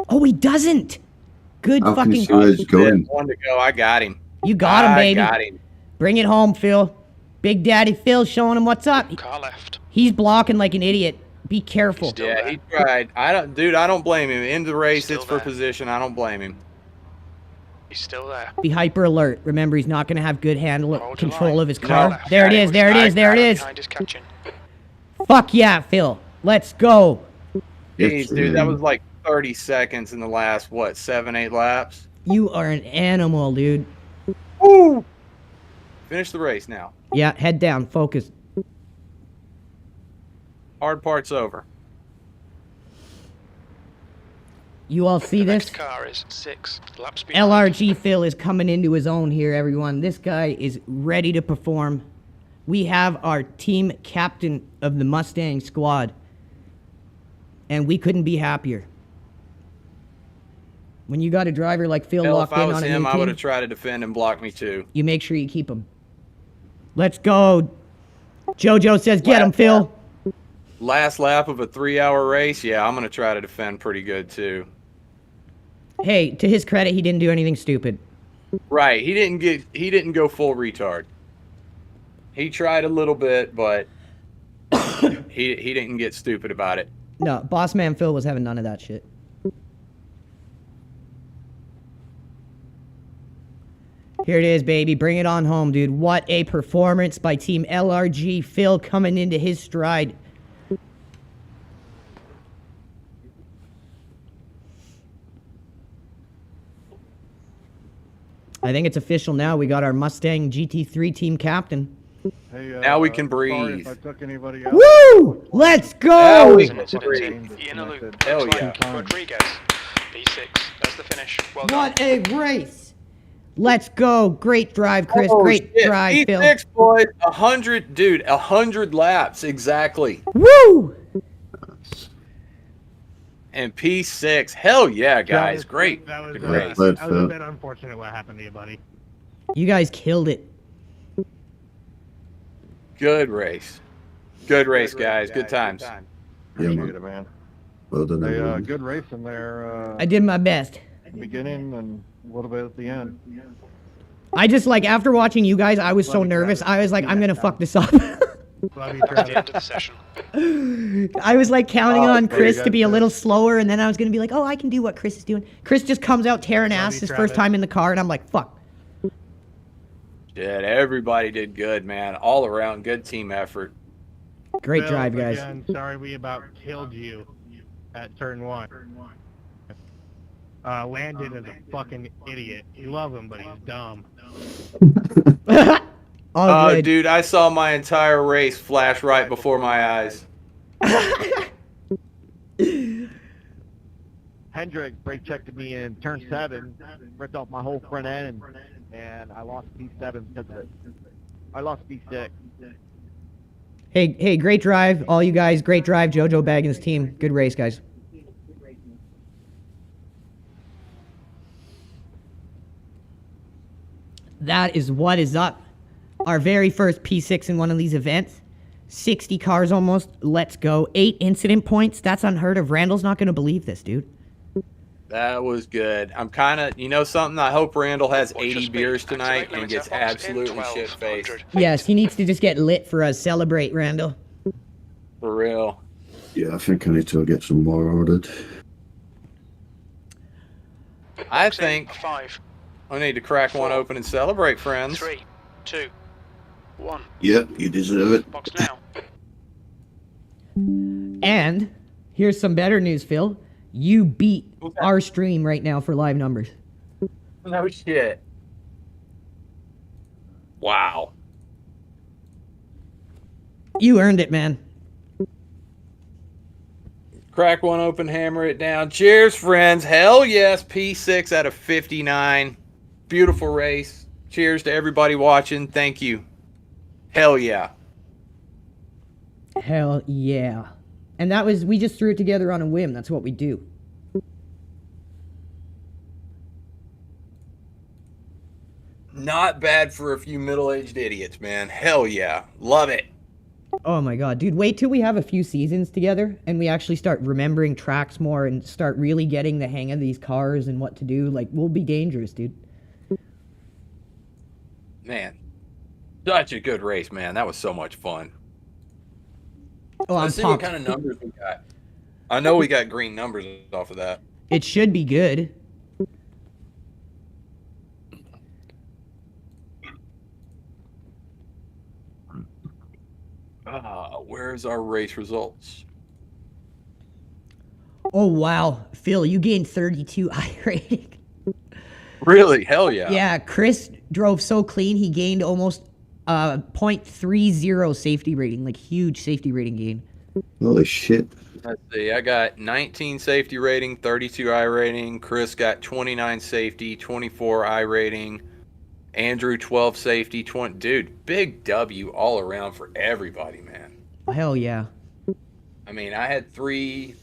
Oh, he doesn't. Good How can fucking... you see where he's going? One to go. I got him. You got him, baby. I got him. Bring it home, Phil. Big Daddy Phil showing him what's up. Car left. He's blocking like an idiot. Be careful. Still Yeah, there. he tried. I don't blame him. In the race, Still it's for there. position. I don't blame him. He's still there. Be hyper alert. Remember, he's not going to have good Hold your control line. of his Car car. left. There it is, there it is, there it is. Behind is catching. Fuck yeah, Phil. Let's go. Jeez, dude, that was like 30 seconds in the last, what, 7, 8 laps? You are an animal, dude. Woo! Finish the race now. Yeah, head down. Focus. Hard part's over. You all see The this? next car is 6 laps behind. LRG Phil is coming into his own here, everyone. This guy is ready to perform. We have our team captain of the Mustang squad. And we couldn't be happier. When you got a driver like Phil Hell, locked if I in was on a him, new I would team, have tried to defend and block me too. you make sure you keep him. Let's go. Jojo says, get him, Last Phil. lap. Last lap of a 3-hour race. Yeah, I'm gonna try to defend pretty good too. Hey, to his credit, he didn't do anything stupid. Right. He didn't go full retard. He tried a little bit, but he didn't get stupid about it. No, Boss Man Phil was having none of that shit. Here it is, baby. Bring it on home, dude. What a performance by Team LRG. Phil coming into his stride. I think it's official now. We got our Mustang GT3 team captain. Hey, Now we can sorry breathe. if I took anybody out. Woo! Let's Now go! we An incident in the inner loop. Hell Looks yeah. like Rodriguez, P6. That's the finish. Well done. What a race! Let's go. Great drive, Chris. Oh, Great shit. drive, Phil. P6, boys. 100 laps exactly. Woo! And P6. Hell yeah, guys. Great. That was, Great. that was a bit unfortunate what happened to you, buddy. You guys killed it. Good race. Good race, guys. Good times. Yeah, Appreciate man. it, man. Well done, Hey, everyone. good racing there. I did my best. Beginning and a little bit at the end. I just, like, after watching you guys, I was so nervous. I was like, I'm gonna fuck this up. Love you, At the Travis. end of the session. I was, like, counting on there Chris you to be a go. little slower, and then I was gonna be like, oh, I can do what Chris is doing. Chris just comes out tearing ass you, his Travis. first time in the car, and I'm like, fuck. Shit, everybody did good, man. All around, good team effort. Great Phil, drive, guys. Again, sorry we about killed you at turn 1. Landon is a fucking idiot. You love him, but he's dumb. All Oh, good. dude, I saw my entire race flash right before my eyes. Hendrick brake checked me in turn 7, ripped off my whole front end, and I lost P7 because of it. I lost P6. Hey, great drive, all you guys. Great drive, Jojo Baggins' team. Good race, guys. That is what is up. Our very first P6 in one of these events. 60 cars almost. Let's go. 8 incident points. That's unheard of. Randall's not going to believe this, dude. That was good. I'm kind of, you know something? I hope Randall has Watch your 80 speed. beers tonight Activate and gets limiter box in absolutely shit-faced. 1200. Yes, he needs to just get lit for us. Celebrate, Randall. For real. Yeah, I think I need to get some more ordered. I Box in think 5, I need to crack one open and celebrate, friends. 3, 2, 1. Yep, you deserve it. Box now. And here's some better news, Phil. You beat our stream right now for live numbers. No shit. Wow. You earned it, man. Crack one open, hammer it down. Cheers, friends. Hell yes. P6 out of 59. Beautiful race. Cheers to everybody watching. Thank you. Hell yeah. Hell yeah. And that was, we just threw it together on a whim. That's what we do. Not bad for a few middle-aged idiots, man. Hell yeah. Love it. Oh my god, dude, wait till we have a few seasons together and we actually start remembering tracks more and start really getting the hang of these cars and what to do. Like, we'll be dangerous, dude. Man. Such a good race, man. That was so much fun. Oh, I'm Let's see what pumped. kind of numbers we got. I know we got green numbers off of that. It should be good. Where's our race results? Oh, wow. Phil, you gained 32 I rating. Really? Hell yeah. Yeah, Chris drove so clean, he gained almost .30 safety rating, like huge safety rating gain. Holy shit. Let's see. I got 19 safety rating, 32 I rating. Chris got 29 safety, 24 I rating. Andrew 12 safety, 20. Dude, big W all around for everybody, man. Hell yeah. I mean, I had three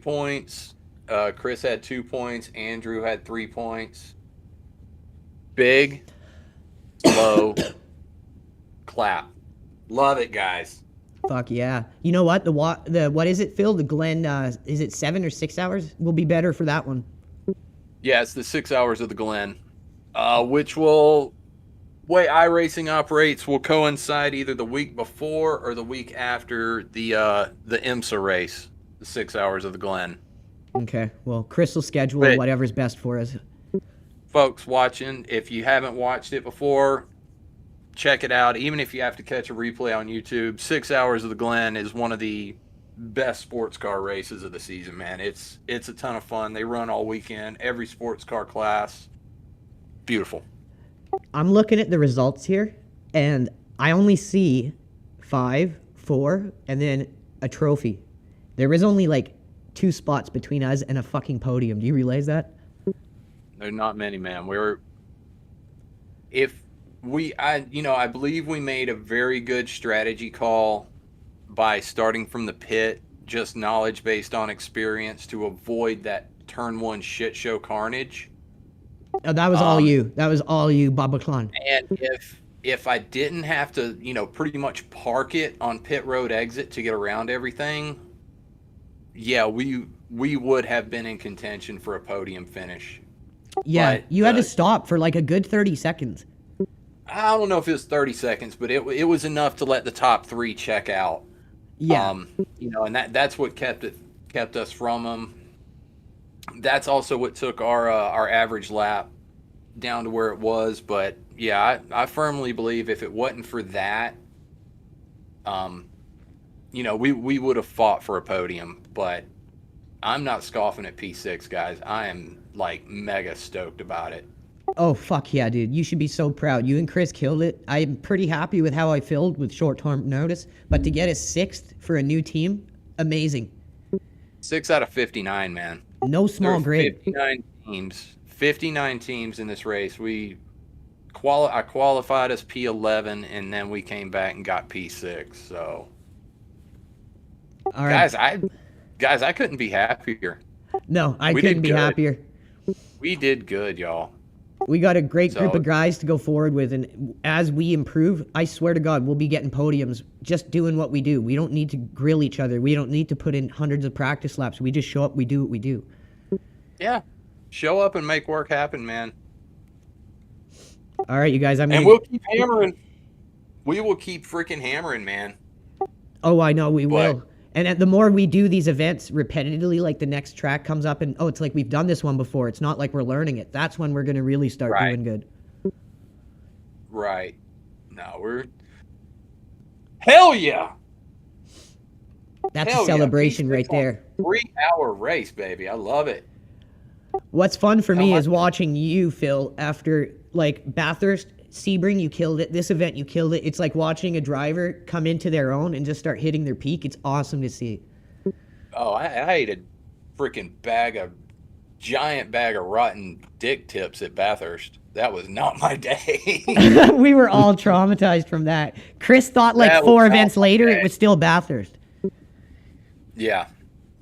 points. Chris had 2 points. Andrew had 3 points. Big, slow, clap. Love it, guys. Fuck yeah. You know what? The what is it, Phil? The Glen, is it 7 or 6 hours? Will be better for that one. Yeah, it's the 6 hours of the Glen, which will, way iRacing operates, will coincide either the week before or the week after the IMSA race, the 6 hours of the Glen. Okay. Well, Chris will schedule But- whatever's best for us. Folks watching, if you haven't watched it before, check it out. Even if you have to catch a replay on YouTube, 6 hours of the Glen is one of the best sports car races of the season, man. It's a ton of fun. They run all weekend, every sports car class. Beautiful. I'm looking at the results here, and I only see 5, 4, and then a trophy. There is only like 2 spots between us and a fucking podium. Do you realize that? There's not many, man. I believe we made a very good strategy call by starting from the pit, just knowledge based on experience to avoid that turn 1 shit show carnage. Oh, that was all you. That was all you, Baba Klan. And if I didn't have to, pretty much park it on pit road exit to get around everything, yeah, we would have been in contention for a podium finish. Yeah, But, you had to stop for like a good 30 seconds. I don't know if it was 30 seconds, but it was enough to let the top 3 check out. Yeah. And that's what kept us from them. That's also what took our average lap down to where it was. But yeah, I firmly believe if it wasn't for that, we would have fought for a podium. But I'm not scoffing at P6, guys. I am like mega stoked about it. Oh, fuck yeah, dude. You should be so proud. You and Chris killed it. I'm pretty happy with how I filled with short-term notice. But to get a 6th for a new team, amazing. 6 out of 59, man. No small There are grade. 59 teams in this race. I qualified as P11, and then we came back and got P6. So, All right. guys, I couldn't be happier. No, I we couldn't did be good. happier. We did good, y'all. We got a great group So- of guys to go forward with, and as we improve, I swear to God, we'll be getting podiums just doing what we do. We don't need to grill each other. We don't need to put in hundreds of practice laps. We just show up, we do what we do. Yeah, show up and make work happen, man. All right, you guys. And we'll keep hammering. We will keep freaking hammering, man. Oh, I know we But- will. And the more we do these events repetitively, like the next track comes up and, it's like we've done this one before. It's not like we're learning it. That's when we're going to really start Right. doing good. Right. No, hell yeah. That's Hell a yeah. celebration P6 right on there. 3-hour race, baby. I love it. What's fun for How me much- is watching you, Phil, after like Bathurst, Sebring, you killed it. This event, you killed it. It's like watching a driver come into their own and just start hitting their peak. It's awesome to see. Oh, I ate a freaking giant bag of rotten dick tips at Bathurst. That was not my day. We were all traumatized from that. Chris thought like That was 4 not events my later, day. it was still Bathurst. Yeah,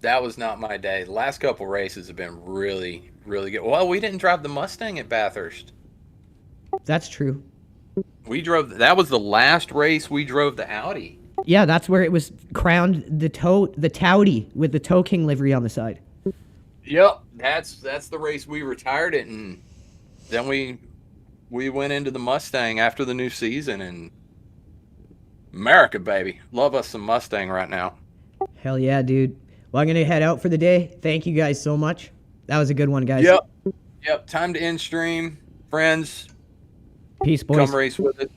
that was not my day. The last couple races have been really, really good. Well, we didn't drive the Mustang at Bathurst. That's true. That was the last race we drove the Audi. Yeah, that's where it was crowned the Towdy with the Toe King livery on the side. Yep, that's the race we retired it, and then we went into the Mustang after the new season, and America, baby, love us some Mustang right now. Hell yeah, dude. Well, I'm going to head out for the day. Thank you guys so much. That was a good one, guys. Yep. Time to end stream, friends. Peace, boys. Come race with us.